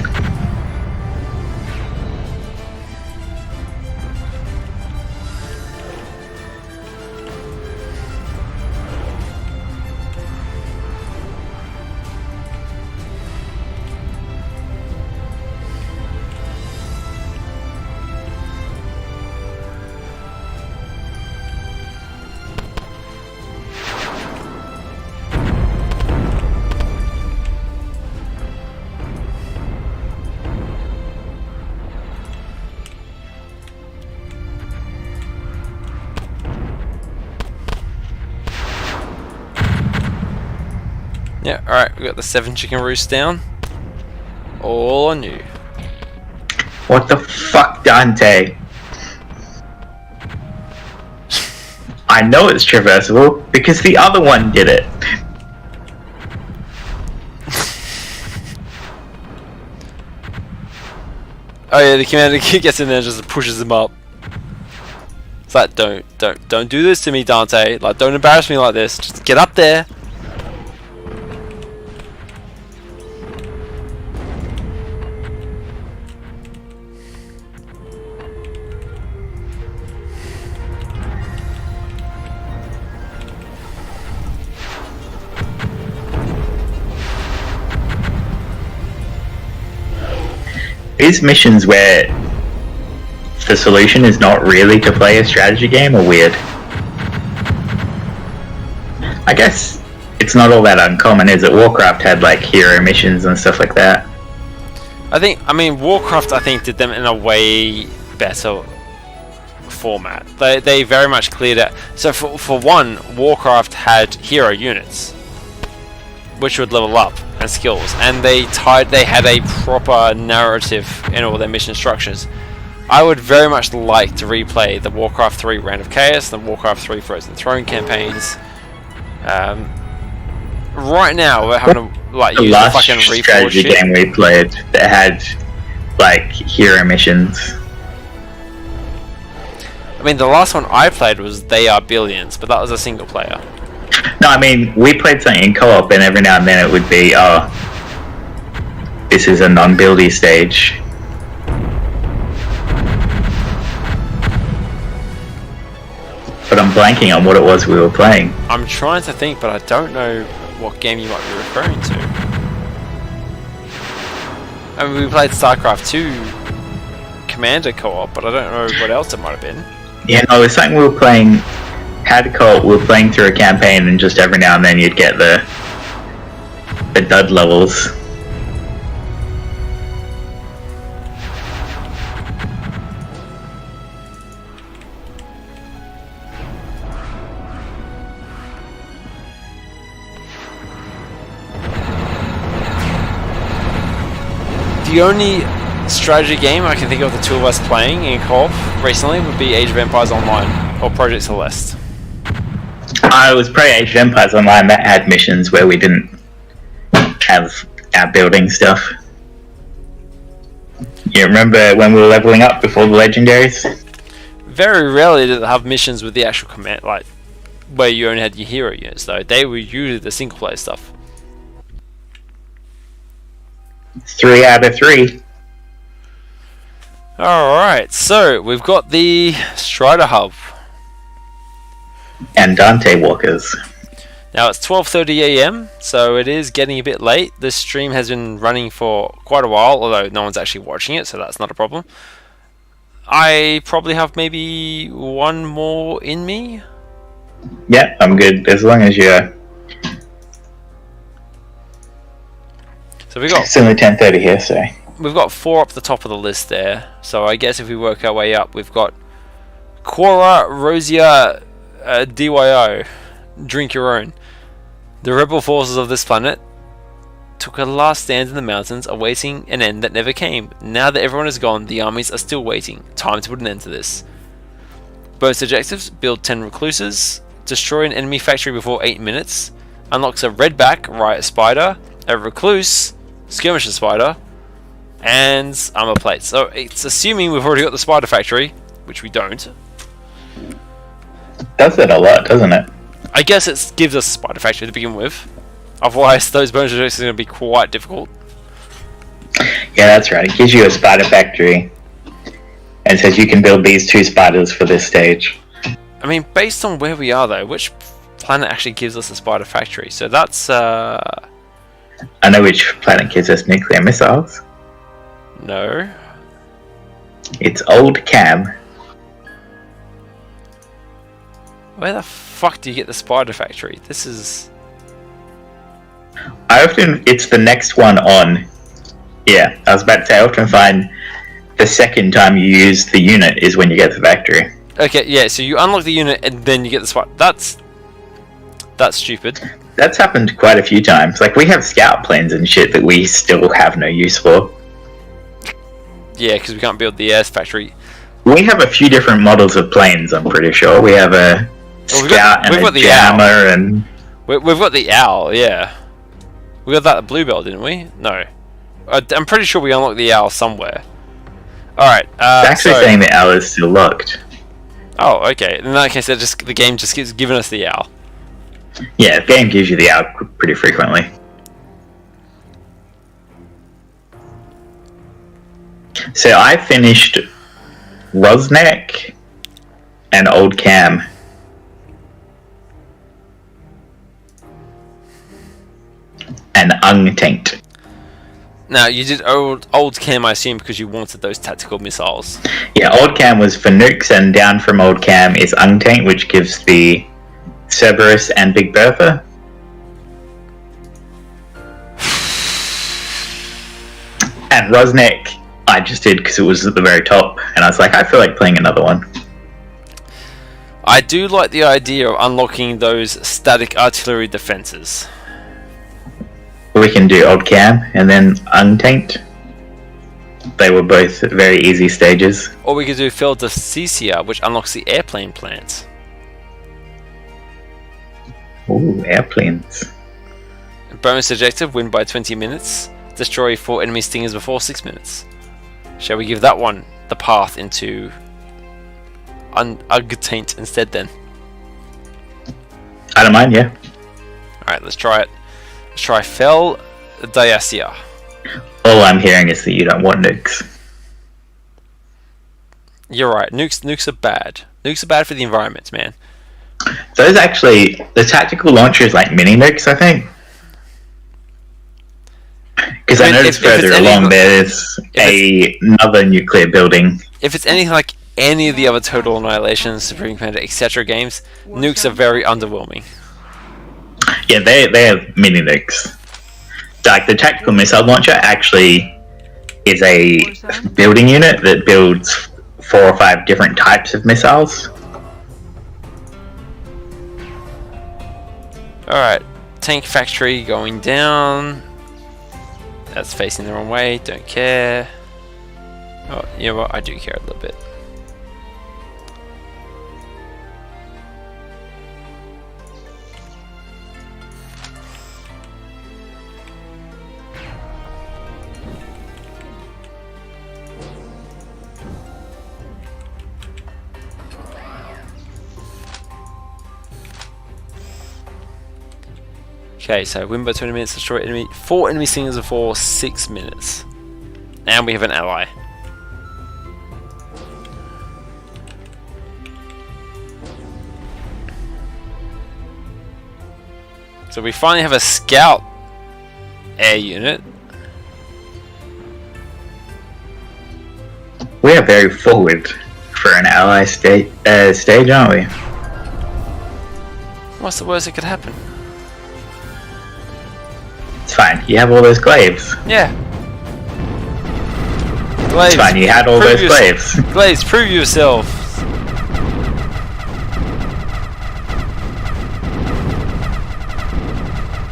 Yeah, alright, we got the 7 chicken roosts down. All on you. What the fuck, Dante? I know it's traversable because the other one did it. Oh yeah, the commander gets in there and just pushes him up. It's like, don't do this to me, Dante. Like, don't embarrass me like this. Just get up there. These missions where the solution is not really to play a strategy game are weird. I guess it's not all that uncommon, is it? Warcraft had like hero missions and stuff like that. I mean, Warcraft, I think, did them in a way better format. They very much cleared out. So for one, Warcraft had hero units, which would level up, and skills, and they had a proper narrative in all their mission structures. I would very much like to replay the Warcraft 3 Reign of Chaos and the Warcraft 3 Frozen Throne campaigns. Right now we're having to like use the fucking Reforged strategy shit. Game we played that had like hero missions. I mean, the last one I played was They Are Billions, but that was a single player. No, I mean, we played something in co-op and every now and then it would be, oh, this is a non-buildy stage. But I'm blanking on what it was we were playing. I'm trying to think, but I don't know what game you might be referring to. I mean, we played StarCraft 2 Commander co-op, but I don't know what else it might have been. Yeah, no, it was something we were playing, had co-op, we were playing through a campaign and just every now and then you'd get the dud levels. The only strategy game I can think of the two of us playing in co-op recently would be Age of Empires Online or Project Celeste. I was probably Age of Empires Online that had missions where we didn't have our building stuff. You remember when we were leveling up before the legendaries? Very rarely did it have missions with the actual command, like where you only had your hero units though. They were usually the single player stuff. 3 out of 3. Alright, so we've got the Strider Hub. And Dante Walkers. Now it's 12:30 AM, so it is getting a bit late. This stream has been running for quite a while, although no one's actually watching it, so that's not a problem. I probably have maybe one more in me. Yeah, I'm good as long as you're... So we got... It's only 10:30 here, so... We've got 4 up the top of the list there, so I guess if we work our way up, we've got Quora, Rosia, DYO, drink your own. The rebel forces of this planet took a last stand in the mountains, awaiting an end that never came. Now that everyone is gone, the armies are still waiting. Time to put an end to this. Bonus objectives: build 10 recluses, destroy an enemy factory before 8 minutes, unlocks a redback riot spider, a recluse, skirmisher spider, and armor plates. So it's assuming we've already got the spider factory, which we don't. Does it a lot, doesn't it? I guess it gives us a spider factory to begin with. Otherwise, those bonus objectives are going to be quite difficult. Yeah, that's right. It gives you a spider factory and says you can build these 2 spiders for this stage. I mean, based on where we are though, which planet actually gives us a spider factory? So that's I know which planet gives us nuclear missiles. No. It's Old Cam. Where the fuck do you get the spider factory? This is... It's the next one on. Yeah, I was about to say, I often find the second time you use the unit is when you get the factory. Okay, yeah, so you unlock the unit and then you get the spider. That's stupid. That's happened quite a few times. Like, we have scout planes and shit that we still have no use for. Yeah, because we can't build the air factory. We have a few different models of planes, I'm pretty sure. We have a scout and a jammer and... We've got the owl, yeah. We got that at Bluebell, didn't we? No. I'm pretty sure we unlocked the owl somewhere. Alright, it's actually saying the owl is still locked. Oh, okay. In that case, the game just keeps giving us the owl. Yeah, the game gives you the owl pretty frequently. So I finished Rosnek and Old Cam. And Ungtaint. Now, you did old Cam, I assume, because you wanted those tactical missiles. Yeah, Old Cam was for nukes, and down from Old Cam is Ungtaint, which gives the Cerberus and Big Bertha. And Rosnek, I just did because it was at the very top, and I was like, I feel like playing another one. I do like the idea of unlocking those static artillery defenses. We can do Old Cam and then Ungtaint. They were both very easy stages. Or we could do Feldecicia, which unlocks the airplane plant. Ooh, airplanes. Bonus objective, win by 20 minutes. Destroy 4 enemy stingers before 6 minutes. Shall we give that one the path into Ungtaint instead then? I don't mind, yeah. Alright, let's try it. Let's try Feldecicia. All I'm hearing is that you don't want nukes. You're right, nukes are bad. Nukes are bad for the environment, man. Those actually, the tactical launcher is like mini nukes, I think. Because I noticed further along there's another nuclear building. If it's anything like any of the other Total Annihilation, Supreme Commander, etc. games, nukes are very underwhelming. Yeah, they're mini nukes. Like, the tactical missile launcher actually is a building unit that builds 4 or 5 different types of missiles. Alright, tank factory going down. That's facing the wrong way, don't care. Oh, you know what, I do care a little bit. Okay, so win by 20 minutes, destroy enemy 4 enemy stingers before 6 minutes. And we have an ally. So we finally have a scout air unit. We are very forward for an ally stage, aren't we? What's the worst that could happen? It's fine, you have all those glaives. Yeah. Glaives, it's fine, you had all those glaives. Glaives, prove yourself.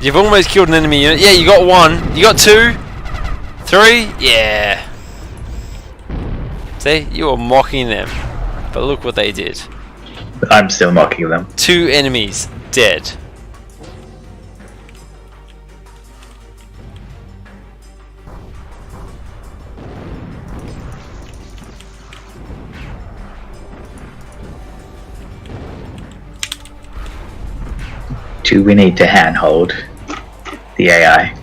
You've almost killed an enemy unit. Yeah, you got 1. You got 2. 3. Yeah. See, you were mocking them. But look what they did. I'm still mocking them. 2 enemies dead. Do we need to handhold the AI?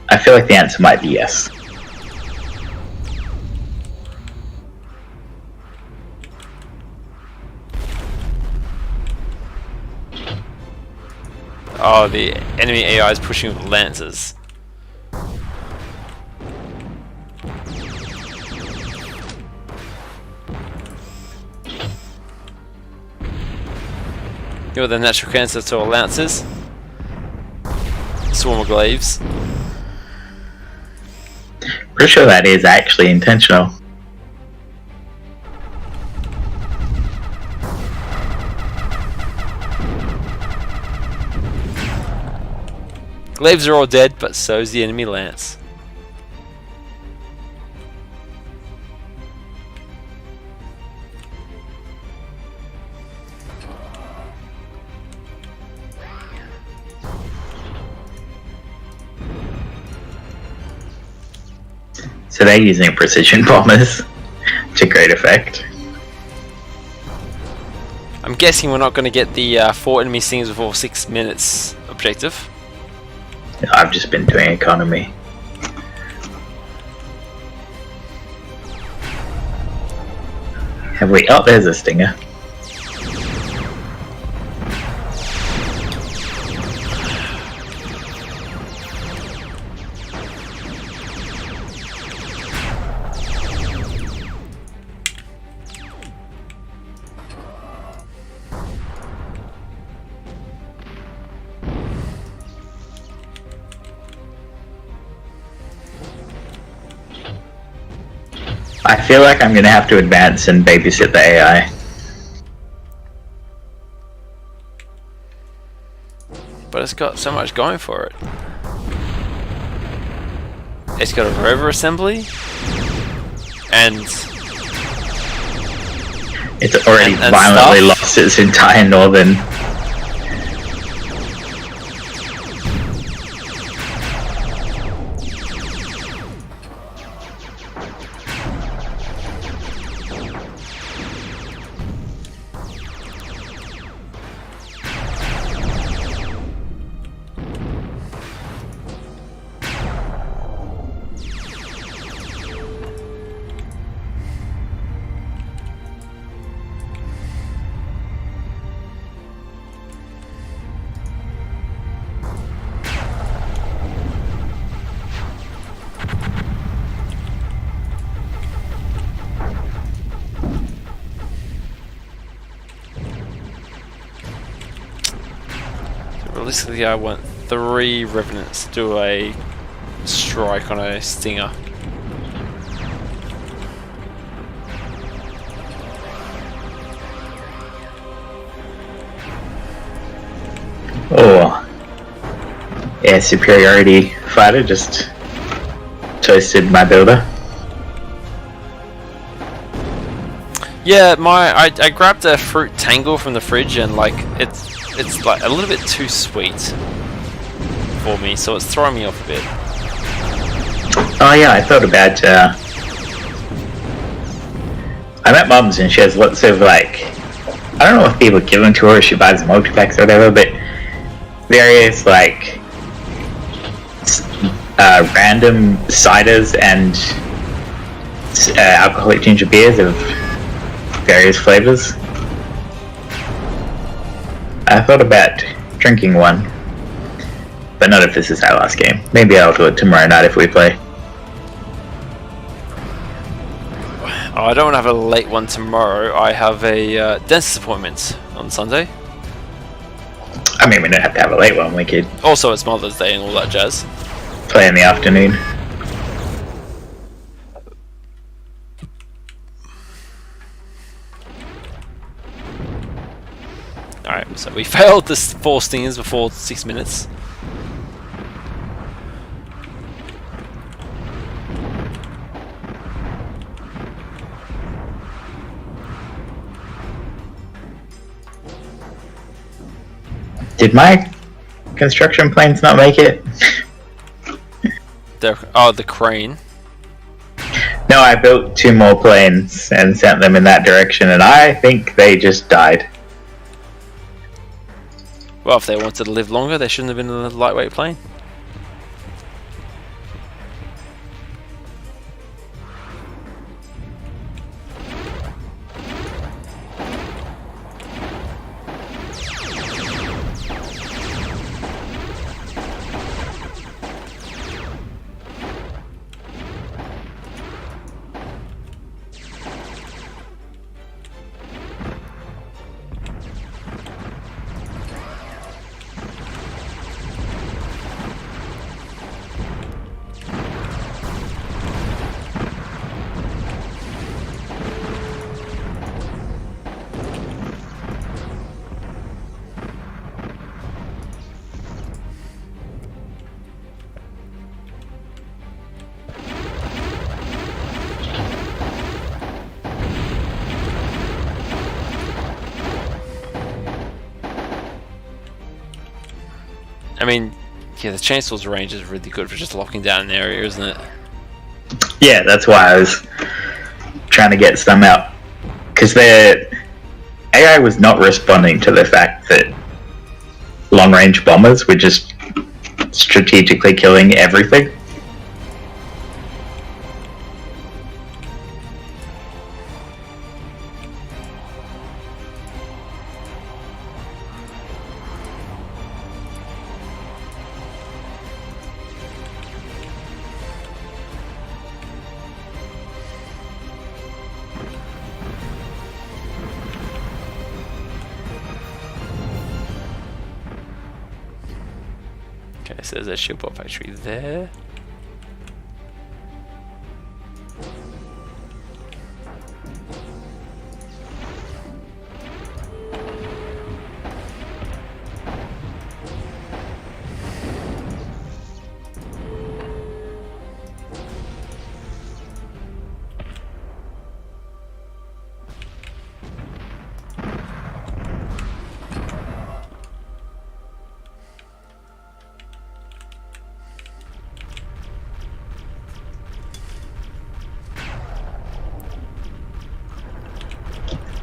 I feel like the answer might be yes. Oh, the enemy AI is pushing with lances. You're the natural cancer to all lances. Swarm of glaives. Pretty sure that is actually intentional. Glaives are all dead, but so's the enemy lance. So they're using precision bombers to great effect. I'm guessing we're not going to get the 4 enemy stingers before 6 minutes objective. I've just been doing economy. Have we? Oh, there's a stinger. I feel like I'm gonna have to advance and babysit the AI. But it's got so much going for it. It's got a rover assembly, and it's already and violently stuff. lost its entire northern. Realistically, I want 3 revenants to do a strike on a stinger. Oh, yeah, superiority fighter just toasted my builder. Yeah, I grabbed a fruit tangle from the fridge and like it's like a little bit too sweet for me, so it's throwing me off a bit. Oh yeah, I thought about. I'm at Mum's and she has lots of like, I don't know if people give them to her or she buys multi-packs or whatever, but various like random ciders and alcoholic ginger beers of various flavors. I thought about drinking one, but not if this is our last game. Maybe I'll do it tomorrow night if we play. Oh, I don't want to have a late one tomorrow. I have a dentist appointment on Sunday. I mean, we don't have to have a late one. We could Also, it's Mother's Day and all that jazz. play in the afternoon. Alright, so we failed the 4 stingers before 6 minutes. Did my construction planes not make it? Oh, the crane. No, I built 2 more planes and sent them in that direction, and I think they just died. Well, if they wanted to live longer, they shouldn't have been in a lightweight plane. I mean, yeah, the Chainsaw's range is really good for just locking down an area, isn't it? Yeah, that's why I was trying to get some out. Because their AI was not responding to the fact that long-range bombers were just strategically killing everything. Okay, so there's a shield bot factory there.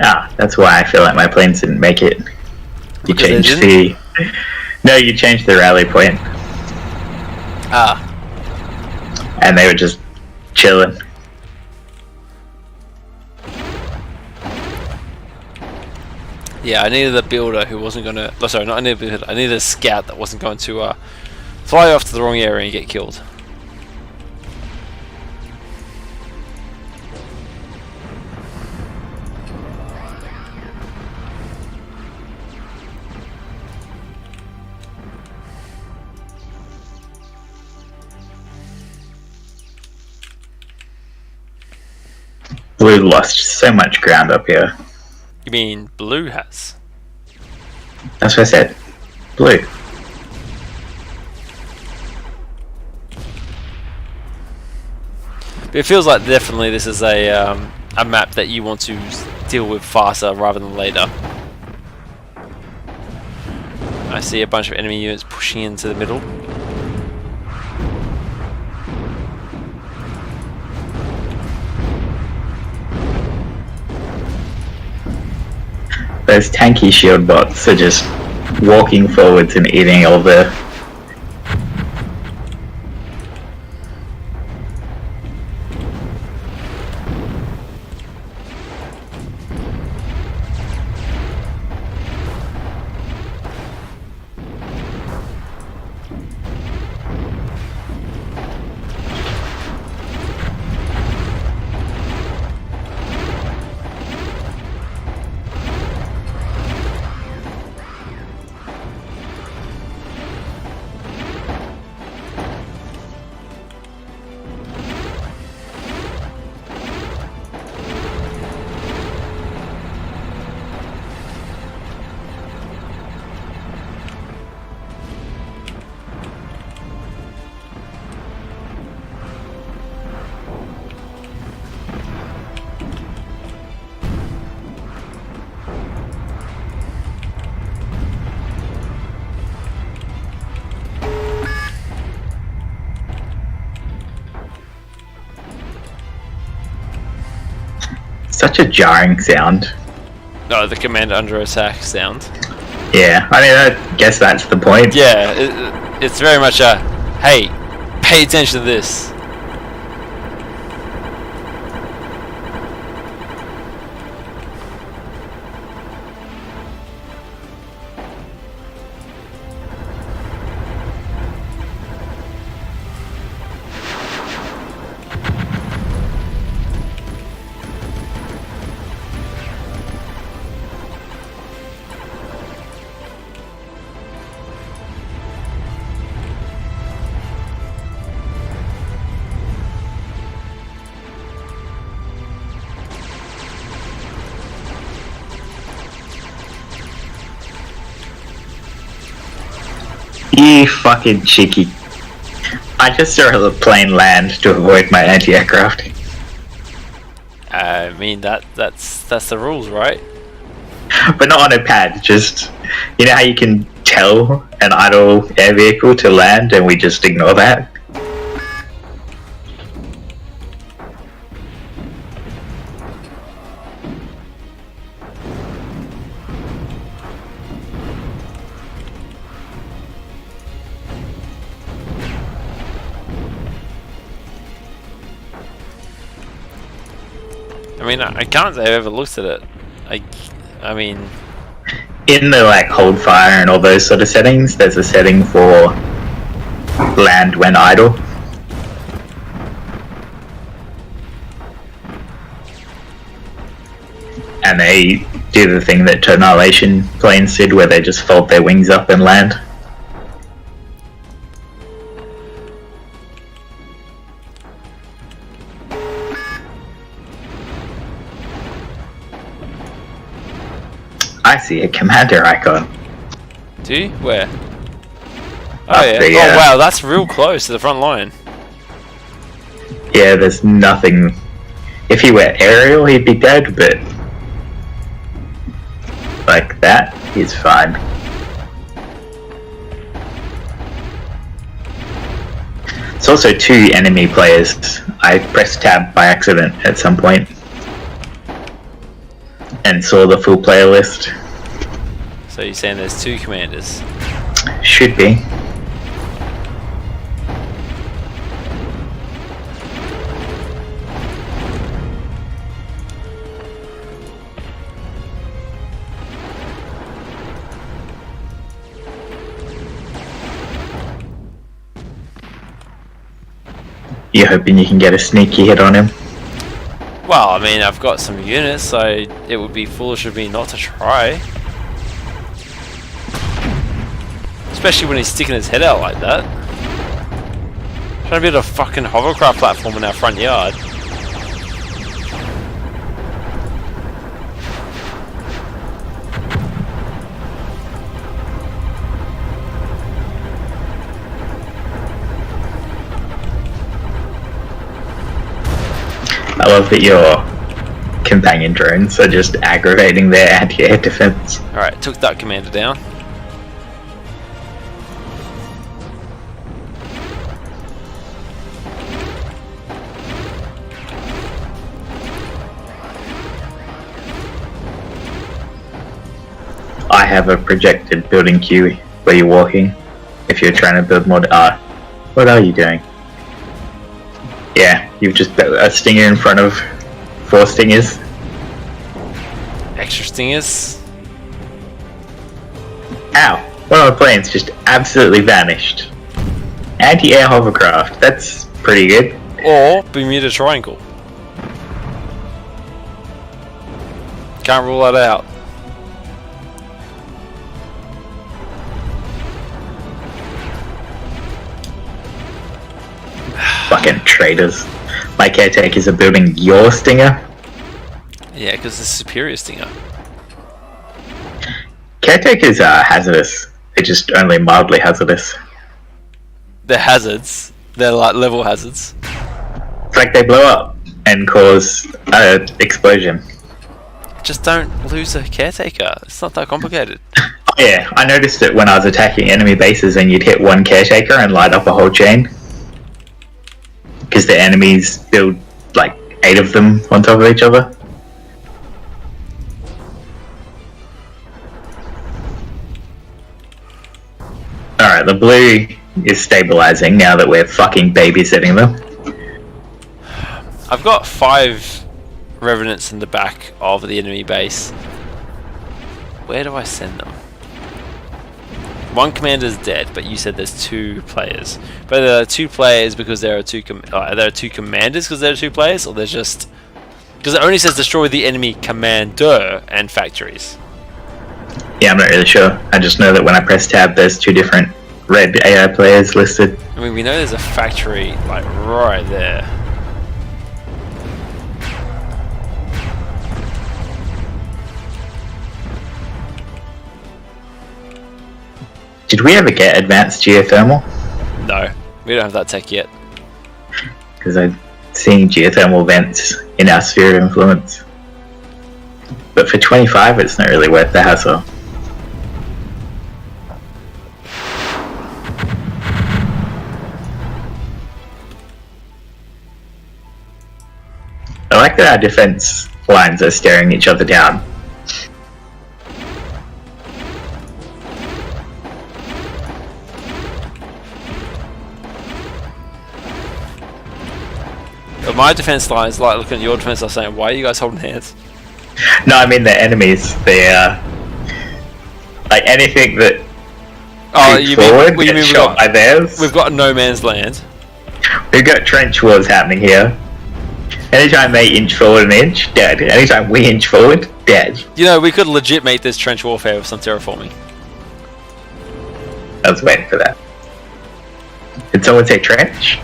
Ah, that's why I feel like my planes didn't make it. You Because they changed the... No, you changed the rally point. Ah. And they were just chilling. Yeah, I needed a builder who wasn't gonna... Oh, sorry, not I needed a builder. I needed a scout that wasn't going to fly off to the wrong area and get killed. Blue lost so much ground up here. You mean blue has? That's what I said. Blue. But it feels like definitely this is a map that you want to deal with faster rather than later. I see a bunch of enemy units pushing into the middle. Those tanky shield bots are just walking forwards and eating all the... such a jarring sound. Oh, the command under attack sound. Yeah, I mean, I guess that's the point. Yeah, it's very much a, hey, pay attention to this. You fucking cheeky. I just saw a plane land to avoid my anti-aircraft. I mean, that's the rules, right? But not on a pad, just... You know how you can tell an idle air vehicle to land and we just ignore that? I mean, I can't say I've ever looked at it. I mean... In the like hold fire and all those sort of settings, there's a setting for land when idle. And they do the thing that Total Annihilation planes did, where they just fold their wings up and land. I see a commander icon. Do you? Where? Oh yeah. The, oh wow, that's real close to the front line. Yeah, there's nothing. If he were aerial, he'd be dead, but like that, he's fine. It's also 2 enemy players. I pressed tab by accident at some point and saw the full player list. So you're saying there's 2 commanders? Should be. You're hoping you can get a sneaky hit on him? Well, I mean, I've got some units, so it would be foolish of me not to try. Especially when he's sticking his head out like that. Trying to build a fucking hovercraft platform in our front yard. I love that your companion drones are just aggravating their anti-air defense. Alright, took that commander down. I have a projected building queue where you're walking if you're trying to build more. What are you doing? Yeah, you've just built a stinger in front of 4 stingers. Extra stingers. Ow! One of my planes just absolutely vanished. Anti-air hovercraft, that's pretty good. Or Bermuda Triangle. Can't rule that out. Fucking traitors. My caretakers are building your stinger? Yeah, because it's a superior stinger. Caretakers are hazardous. They're just only mildly hazardous. They're hazards. They're like level hazards. It's like they blow up and cause an explosion. Just don't lose a caretaker. It's not that complicated. Oh yeah, I noticed it when I was attacking enemy bases and you'd hit one caretaker and light up a whole chain. Because the enemies build like 8 of them on top of each other. Alright, the blue is stabilizing now that we're fucking babysitting them. I've got 5 revenants in the back of the enemy base. Where do I send them? One commander's dead, but you said there's 2 players. But there are 2 players because there are 2 there are 2 commanders because there are 2 players, or there's just because it only says destroy the enemy commander and factories. Yeah, I'm not really sure. I just know that when I press tab, there's 2 different red AI players listed. I mean, we know there's a factory like right there. Did we ever get advanced geothermal? No, we don't have that tech yet. Because I've seen geothermal vents in our sphere of influence. But for 25, it's not really worth the hassle. I like that our defense lines are staring each other down. But my defense line is like looking at your defense line saying, why are you guys holding hands? No, I mean the enemies. They like anything that gets shot by theirs. We've got no man's land. We've got trench wars happening here. Anytime they inch forward an inch, dead. Anytime we inch forward, dead. You know, we could legit make this trench warfare with some terraforming. I was waiting for that. Did someone say trench?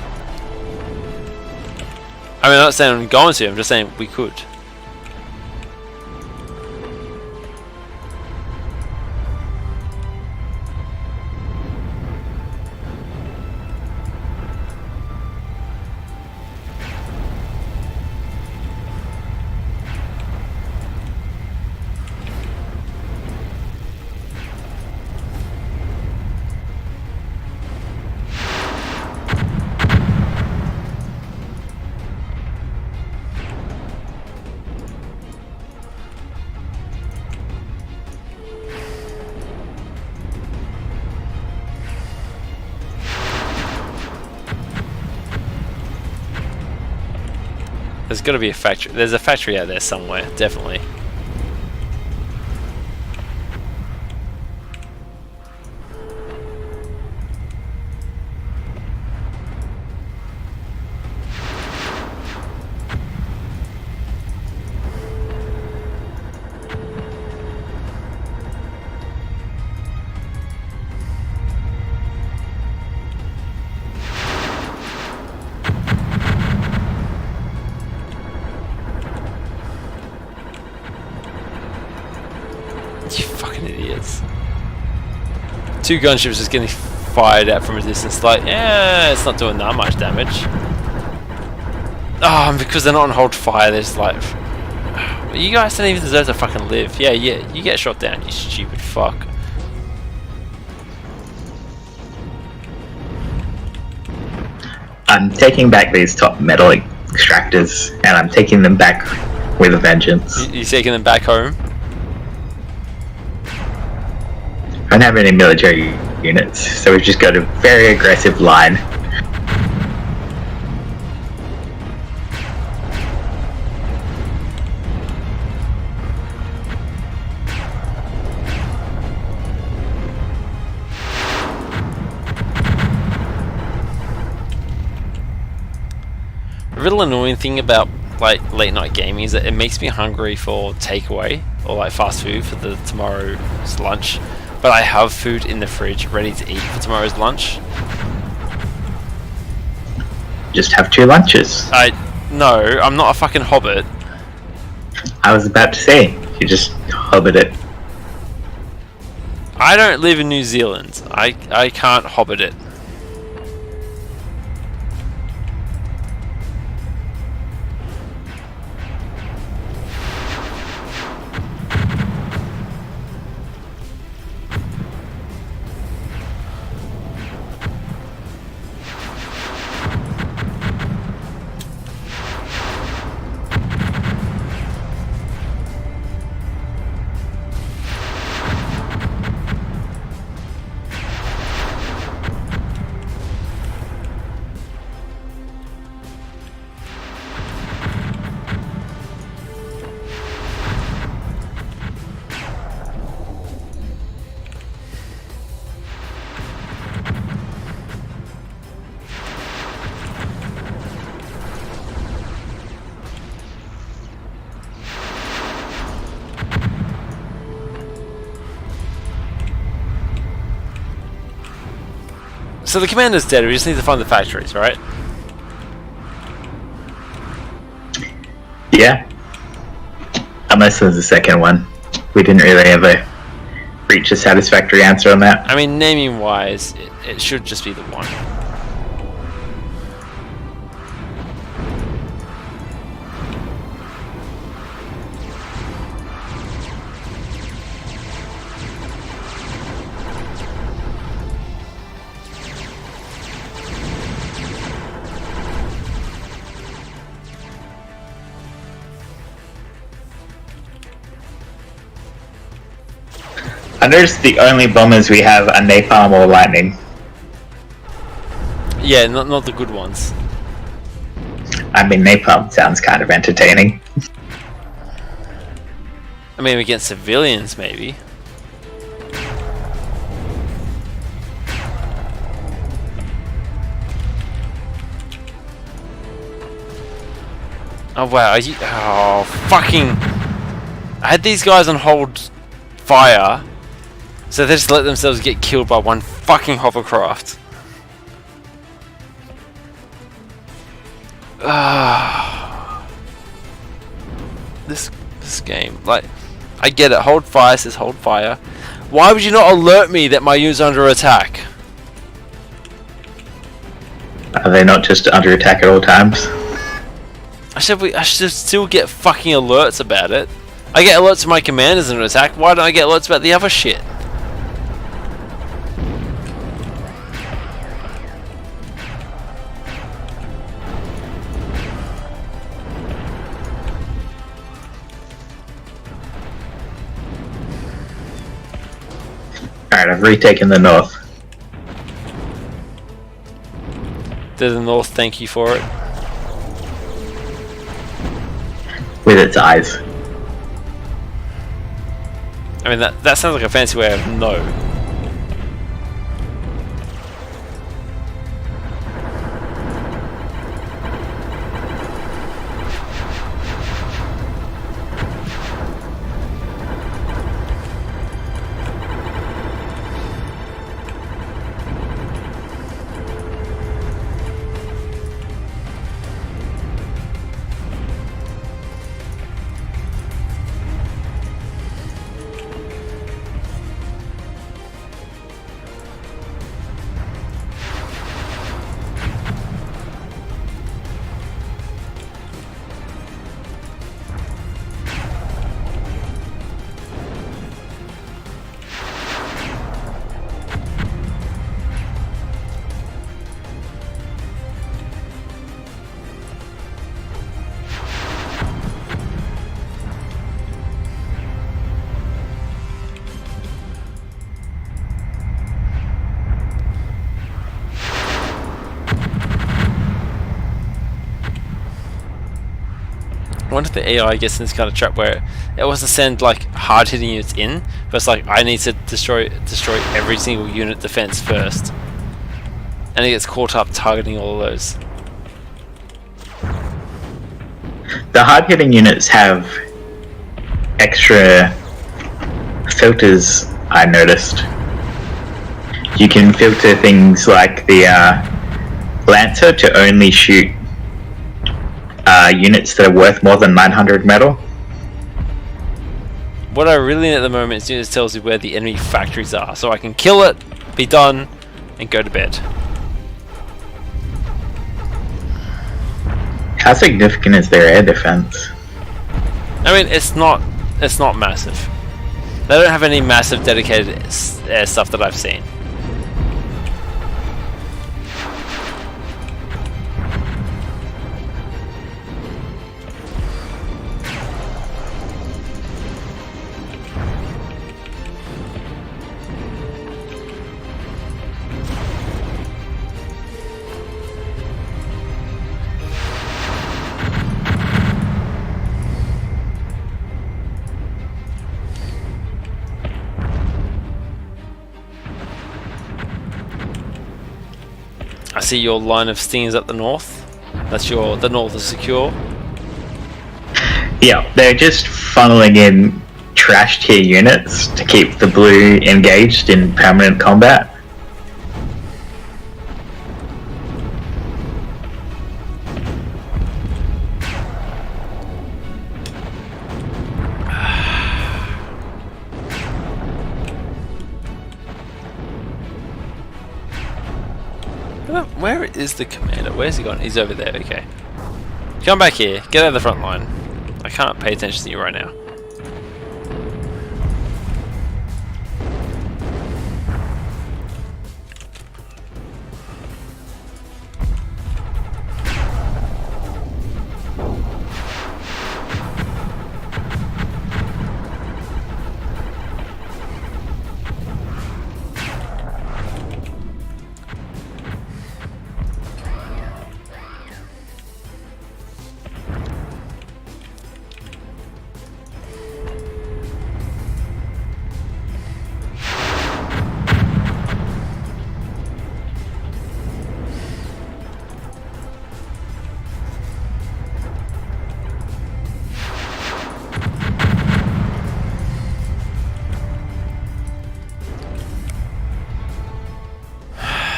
I mean, I'm not saying I'm going to, I'm just saying we could. There's got to be a factory. There's a factory out there somewhere, definitely. You fucking idiots. 2 gunships just getting fired at from a distance, like, yeah, it's not doing that much damage. Oh, because they're not on hold fire, there's like... You guys don't even deserve to fucking live. Yeah, you get shot down, you stupid fuck. I'm taking back these top metal extractors, and I'm taking them back with a vengeance. You're taking them back home? I don't have any military units, so we've just got a very aggressive line. A real annoying thing about like late night gaming is that it makes me hungry for takeaway or like fast food for the tomorrow's lunch. But I have food in the fridge ready to eat for tomorrow's lunch. Just have 2 lunches. No, I'm not a fucking hobbit. I was about to say, you just hobbit it. I don't live in New Zealand. I can't hobbit it. So the commander's dead, we just need to find the factories, right? Yeah. Unless there's a second one. We didn't really ever reach a satisfactory answer on that. I mean, naming wise, it should just be the one. I noticed the only bombers we have are napalm or lightning. Yeah, not the good ones. I mean, napalm sounds kind of entertaining. I mean, against civilians, maybe. Oh wow, oh fucking... I had these guys on hold fire, so they just let themselves get killed by one fucking hovercraft. This game, like, I get it, hold fire says hold fire. Why would you not alert me that my unit's under attack? Are they not just under attack at all times? I should still get fucking alerts about it. I get alerts when my commander's under attack, why don't I get alerts about the other shit? Alright, I've retaken the north. Did the north thank you for it? With its eyes. I mean, that sounds like a fancy way of no. I wonder if the AI gets in this kind of trap where it wants to send like hard hitting units in, but it's like I need to destroy every single unit defense first, and it gets caught up targeting all of those. The hard hitting units have extra filters, I noticed. You can filter things like the Lancer to only shoot units that are worth more than 900 metal. What I really need at the moment is it just tells you where the enemy factories are, so I can kill it, be done, and go to bed. How significant is their air defense? I mean, it's not massive. They don't have any massive dedicated air stuff that I've seen. I see your line of stings up the north. That's the north is secure. Yeah, they're just funneling in trash tier units to keep the blue engaged in permanent combat. Where is the commander? Where's he gone? He's over there, okay. Come back here, get out of the front line. I can't pay attention to you right now.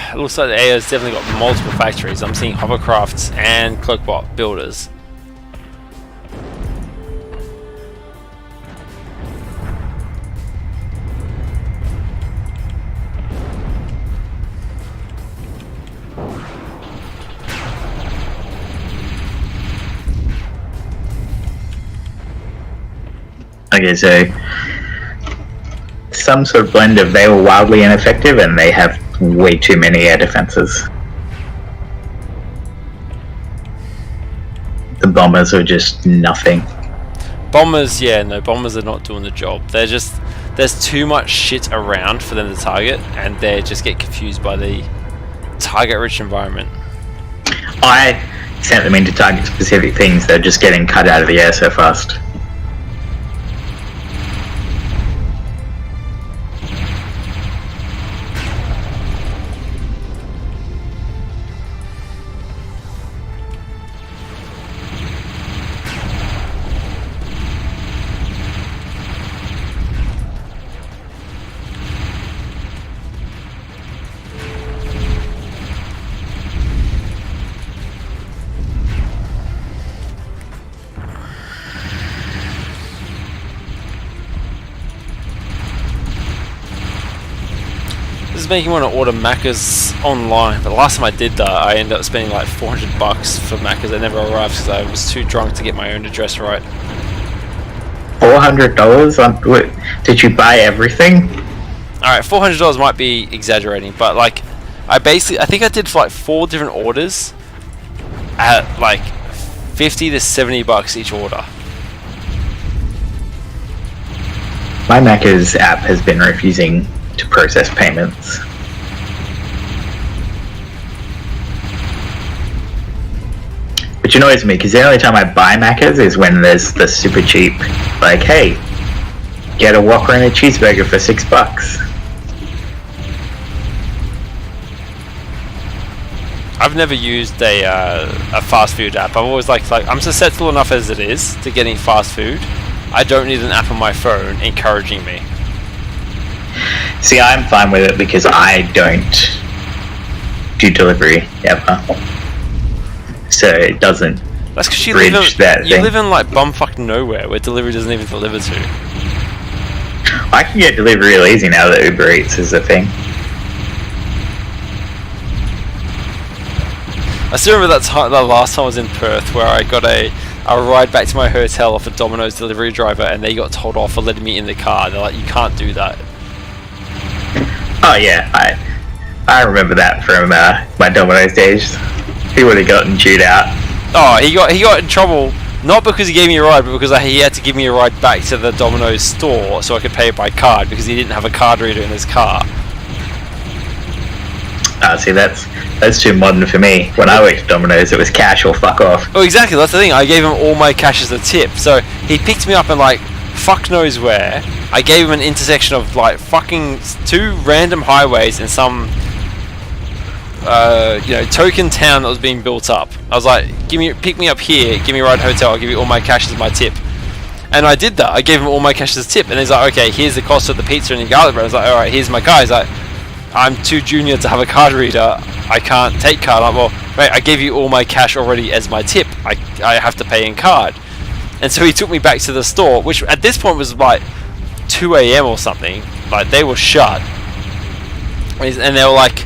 It looks like the AI has definitely got multiple factories. I'm seeing hovercrafts and cloakbot builders. Okay, so some sort of blend of they were wildly ineffective and they have way too many air defenses. The bombers are just nothing. Bombers, yeah, no, bombers are not doing the job. They're just, there's too much shit around for them to target, and they just get confused by the target-rich environment. I sent them in to target specific things, they're just getting cut out of the air so fast. This is making me want to order Macca's online, but the last time I did that, I ended up spending like $400 for Macca's. I never arrived because I was too drunk to get my own address right. $400? Did you buy everything? Alright, $400 might be exaggerating, but like, I think I did for like 4 different orders at like $50 to $70 each order. My Macca's app has been refusing to process payments. Which annoys me, because the only time I buy Macca's is when there's the super cheap, like, hey, get a Whopper and a cheeseburger for $6. I've never used a fast food app. I've always like I'm susceptible enough as it is to getting fast food. I don't need an app on my phone encouraging me. See, I'm fine with it because I don't do delivery ever. So it doesn't. That's because you live in like bumfuck nowhere where delivery doesn't even deliver to. I can get delivery real easy now that Uber Eats is a thing. I still remember the last time I was in Perth where I got a ride back to my hotel off a Domino's delivery driver and they got told off for letting me in the car. They're like, you can't do that. Oh yeah, I remember that from my Domino's days. He would have gotten chewed out. Oh, he got in trouble not because he gave me a ride, but because he had to give me a ride back to the Domino's store so I could pay it by card because he didn't have a card reader in his car. See, that's too modern for me. When I worked at Domino's, it was cash or fuck off. Oh, exactly. That's the thing. I gave him all my cash as a tip. So he picked me up in like fuck knows where. I gave him an intersection of like fucking 2 random highways in some token town that was being built up. I was like, pick me up here, give me a ride hotel, I'll give you all my cash as my tip. And I did that. I gave him all my cash as a tip, and he's like, okay, here's the cost of the pizza and the garlic bread. I was like, alright, here's my card. He's like, I'm too junior to have a card reader, I can't take card. I'm like, well, wait, I gave you all my cash already as my tip, I have to pay in card. And so he took me back to the store, which at this point was like 2 AM or something. Like, they were shut. And they were like,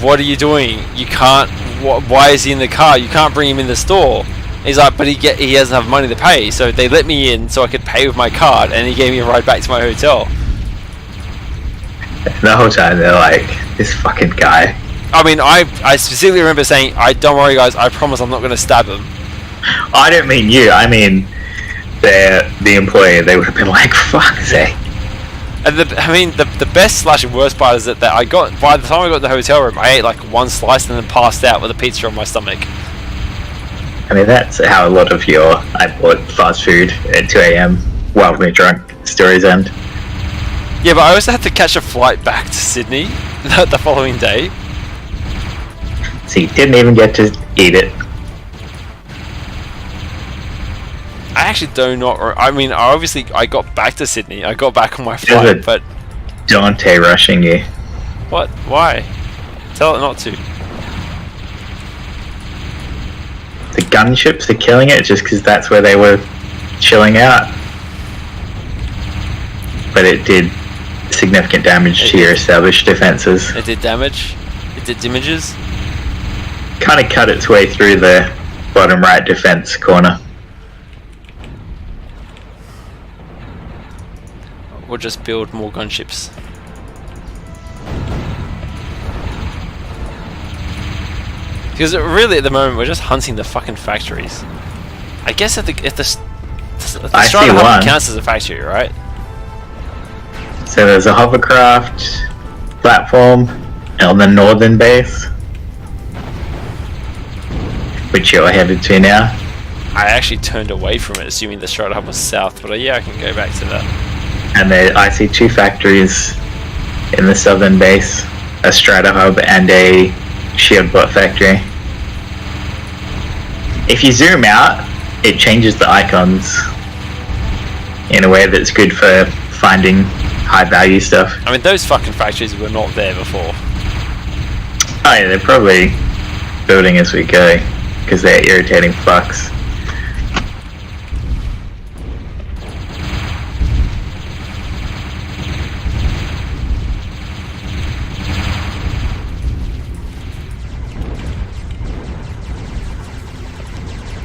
what are you doing? You can't. Why is he in the car? You can't bring him in the store. He's like, but he doesn't have money to pay, so they let me in so I could pay with my card, and he gave me a ride back to my hotel. The whole time they're like, this fucking guy. I mean, I specifically remember saying, don't worry guys, I promise I'm not going to stab him. I don't mean you, I mean the employee. They would have been like, fuck's sake. And the best / worst part is that I got, by the time I got to the hotel room, I ate like one slice and then passed out with a pizza on my stomach. I mean, that's how a lot of your I bought fast food at 2 a.m. while we're drunk stories end. Yeah, but I also had to catch a flight back to Sydney the following day. So you didn't even get to eat it. I actually do not. I mean, I got back to Sydney. I got back on my flight, but Dante rushing you. What? Why? Tell it not to. The gunships are killing it just because that's where they were chilling out. But it did significant damage to your established defenses. It did damage? It did damages? Kind of cut its way through the bottom right defense corner. Or just build more gunships. Because really, at the moment, we're just hunting the fucking factories. I guess if the Strata Hub counts as a factory, right? So there's a hovercraft platform on the northern base, which you're headed to now. I actually turned away from it, assuming the Strata Hub was south, but yeah, I can go back to that. And I see 2 factories in the southern base, a Strata Hub and a shield bot factory. If you zoom out, it changes the icons in a way that's good for finding high value stuff. I mean, those fucking factories were not there before. Oh yeah, they're probably building as we go because they're irritating fucks.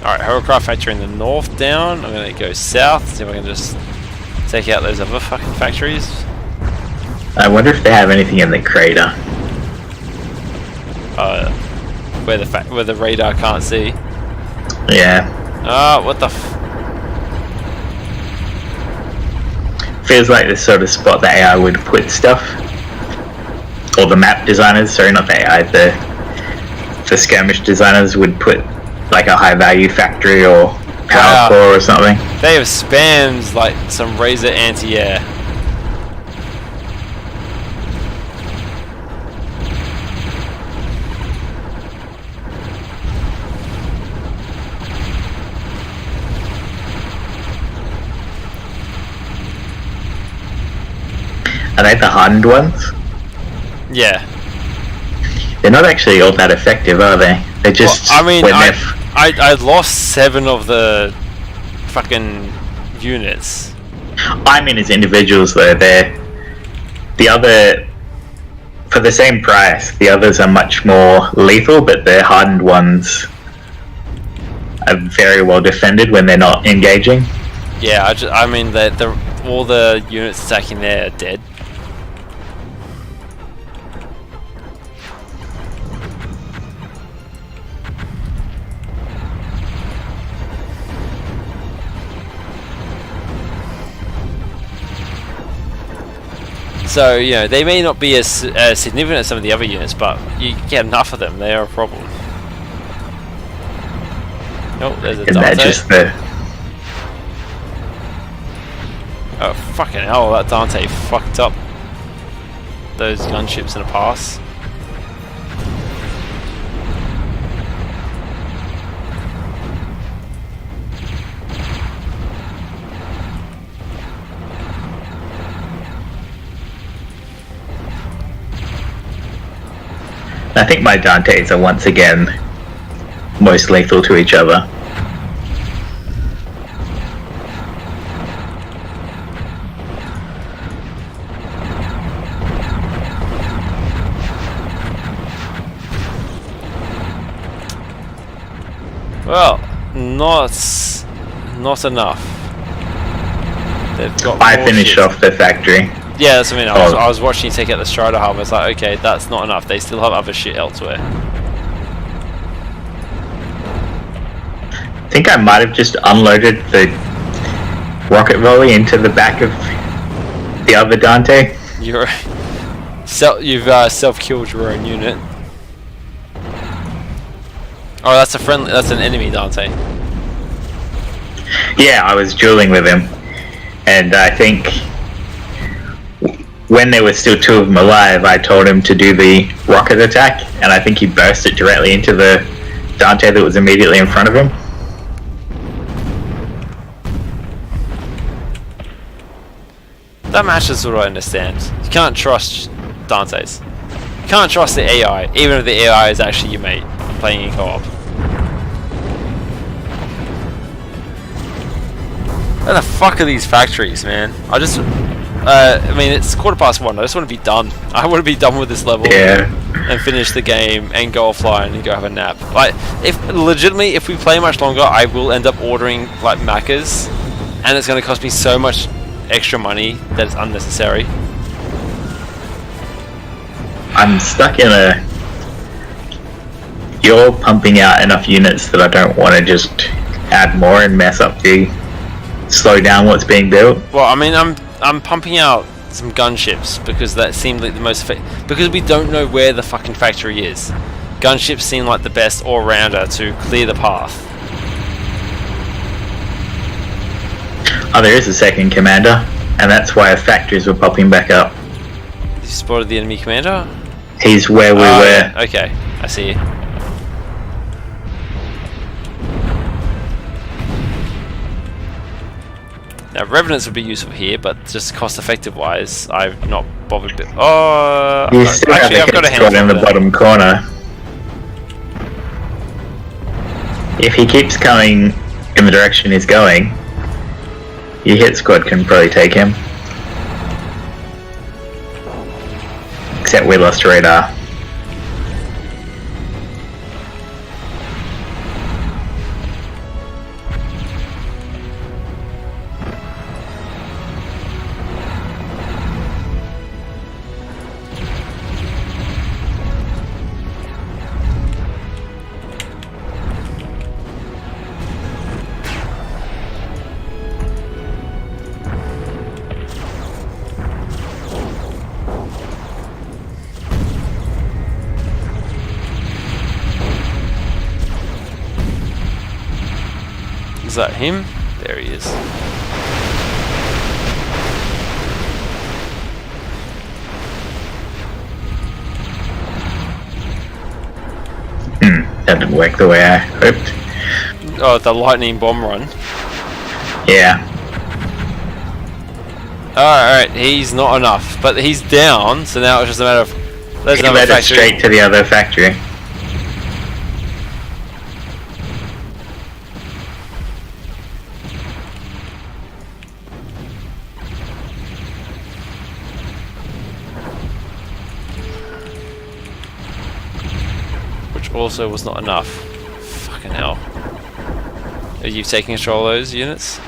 Alright, hovercraft factory in the north down. I'm gonna go south, see if I can just take out those other fucking factories. I wonder if they have anything in the crater. Where the radar can't see. Yeah. What the Feels like the sort of spot the AI would put stuff. Or the map designers, sorry, not the AI, the skirmish designers would put like a high value factory or power core or something. They have spammed like some Razor anti-air. Are they the hardened ones? Yeah. They're not actually all that effective, are they? They're just. Well, I mean, I lost 7 of the fucking units. I mean, as individuals, though, the other, for the same price, the others are much more lethal, but the hardened ones are very well defended when they're not engaging. Yeah, I mean, all the units attacking there are dead. So, you know, they may not be as significant as some of the other units, but you get enough of them, they are a problem. Oh, there's a Dante. Isn't that just the... Oh, fucking hell, that Dante fucked up those gunships in a pass. I think my Dantes are once again most lethal to each other. Well, not enough. They've got I finished off the factory. Yeah, that's what I mean. I was watching you take out the Strider hub. It's like, okay, that's not enough. They still have other shit elsewhere. I think I might have just unloaded the rocket volley into the back of the other Dante. You've self-killed your own unit. Oh, that's a friendly. That's an enemy Dante. Yeah, I was dueling with him, and I think when there were still two of them alive, I told him to do the rocket attack, and I think he burst it directly into the Dante that was immediately in front of him. That matches what I understand. You can't trust Dante's. You can't trust the AI, even if the AI is actually your mate playing in co-op. Where the fuck are these factories, man? I mean, it's 1:15. I just want to be done. I want to be done with this level. Yeah. And finish the game and go offline and go have a nap. Like, if we play much longer, I will end up ordering like Maccas, and it's going to cost me so much extra money that it's unnecessary. I'm stuck in a... You're pumping out enough units that I don't want to just add more and mess up slow down what's being built. Well, I mean, I'm pumping out some gunships because that seemed like the most because we don't know where the fucking factory is. Gunships seem like the best all-rounder to clear the path. Oh, there is a second commander, and that's why factories were popping back up. You spotted the enemy commander? He's where we were. Yeah. Okay, I see. Now, Revenants would be useful here, but just cost-effective wise, I've not bothered. Oh, You still actually, I've got a handle in the bottom corner. If he keeps coming in the direction he's going, your hit squad can probably take him. Except we lost radar. Is that him? There he is. That didn't work the way I hoped. Oh, the lightning bomb run. Yeah. Alright, he's not enough, but he's down, so now it's just a matter of... There's He another led it factory. straight to the other factory. Which also was not enough. Fucking hell. Are you taking control of those units?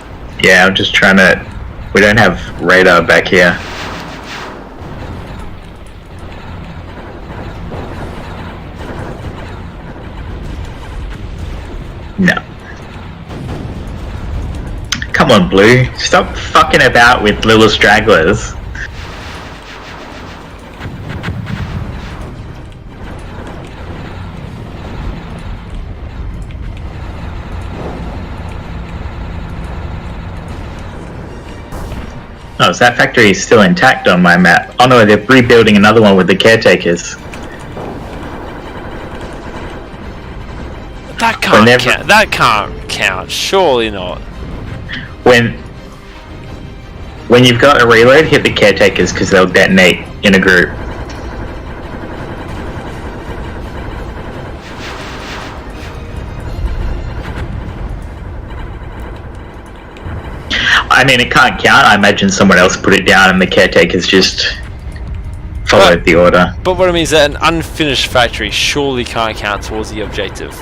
Yeah, I'm just trying to... We don't have radar back here. No. Come on, Blue. Stop fucking about with little stragglers. Oh, so that factory is still intact on my map. Oh no, they're rebuilding another one with the caretakers. That can't count. That can't count. Surely not. When you've got a reload, hit the caretakers because they'll detonate in a group. I mean, it can't count. I imagine someone else put it down and the caretakers just followed the order. But what I mean is that an unfinished factory surely can't count towards the objective.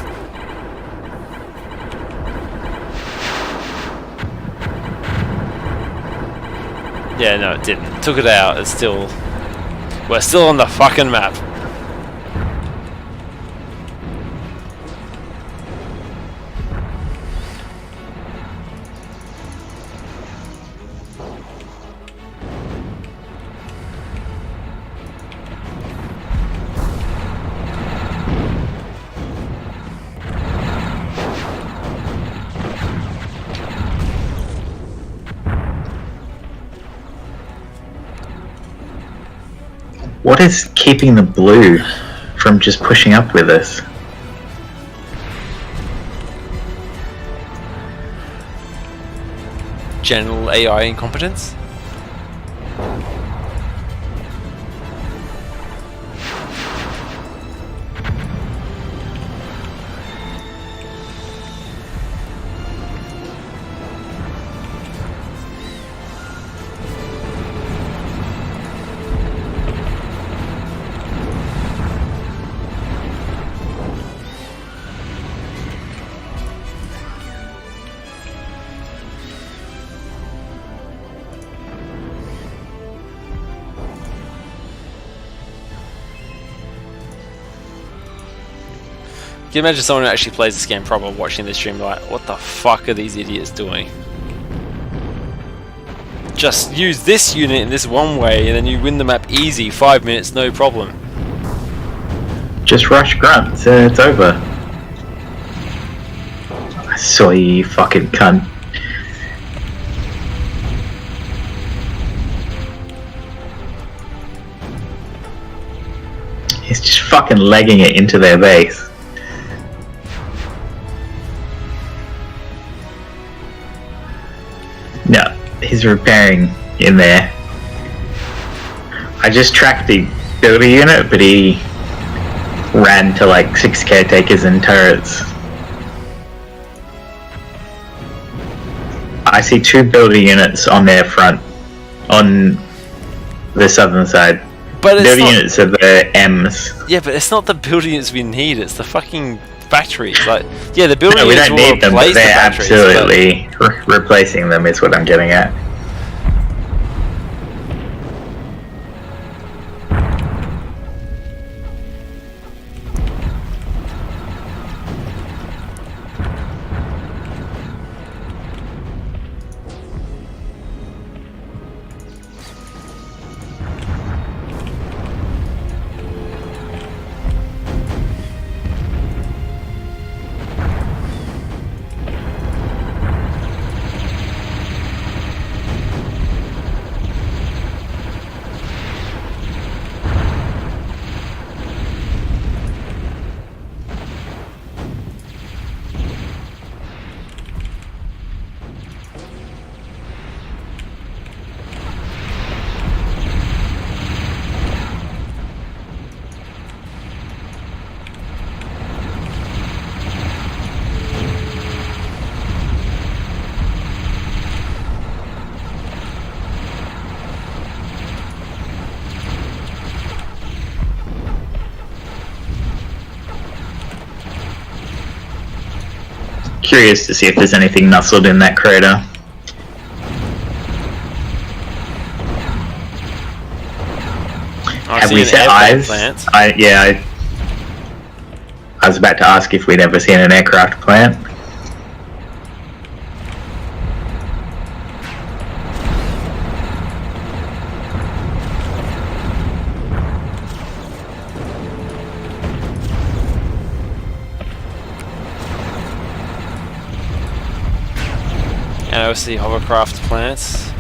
Yeah, no, it didn't. Took it out. It's still... We're still on the fucking map. What is keeping the blue from just pushing up with us? General AI incompetence? Can you imagine someone who actually plays this game proper watching this stream like, what the fuck are these idiots doing? Just use this unit in this one way and then you win the map easy, 5 minutes, no problem. Just rush grunts and it's over. I saw you fucking cunt. He's just fucking legging it into their base. No, he's repairing in there. I just tracked the builder unit, but he ran to like 6 caretakers and turrets. I see 2 builder units on their front, on the southern side. But builder units are the M's. Yeah, but it's not the builder units we need, it's the fucking batteries. Like, yeah, the building we units don't will need them, replace but they're the batteries, absolutely replacing them is what I'm getting at. Curious to see if there's anything nestled in that crater. Have we set eyes? I was about to ask if we'd ever seen an aircraft plant. And I see hovercraft plants.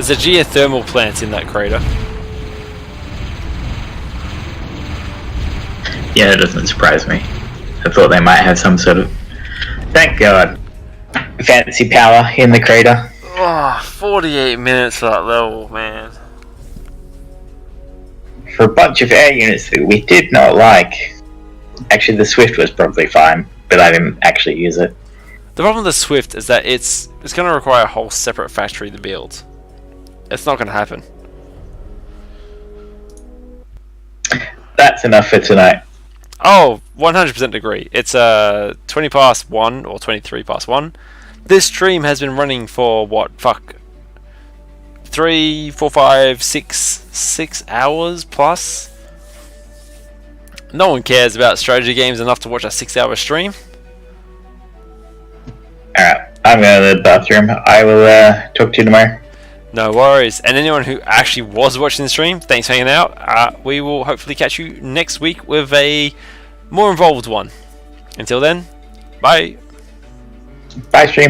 There's a geothermal plant in that crater. Yeah, it doesn't surprise me. I thought they might have some sort of... Thank God. fancy power in the crater. Oh, 48 minutes for that level, man. For a bunch of air units that we did not like. Actually, the Swift was probably fine, but I didn't actually use it. The problem with the Swift is that it's going to require a whole separate factory to build. It's not going to happen. That's enough for tonight. Oh, 100% agree. It's 20 past 1 or 23 past 1. This stream has been running for what? Fuck. 3, 4, 5, 6 hours plus. No one cares about strategy games enough to watch a 6-hour stream. Alright, I'm going to the bathroom. I will talk to you tomorrow. No worries. And anyone who actually was watching the stream, thanks for hanging out. We will hopefully catch you next week with a more involved one. Until then, bye. Bye, stream.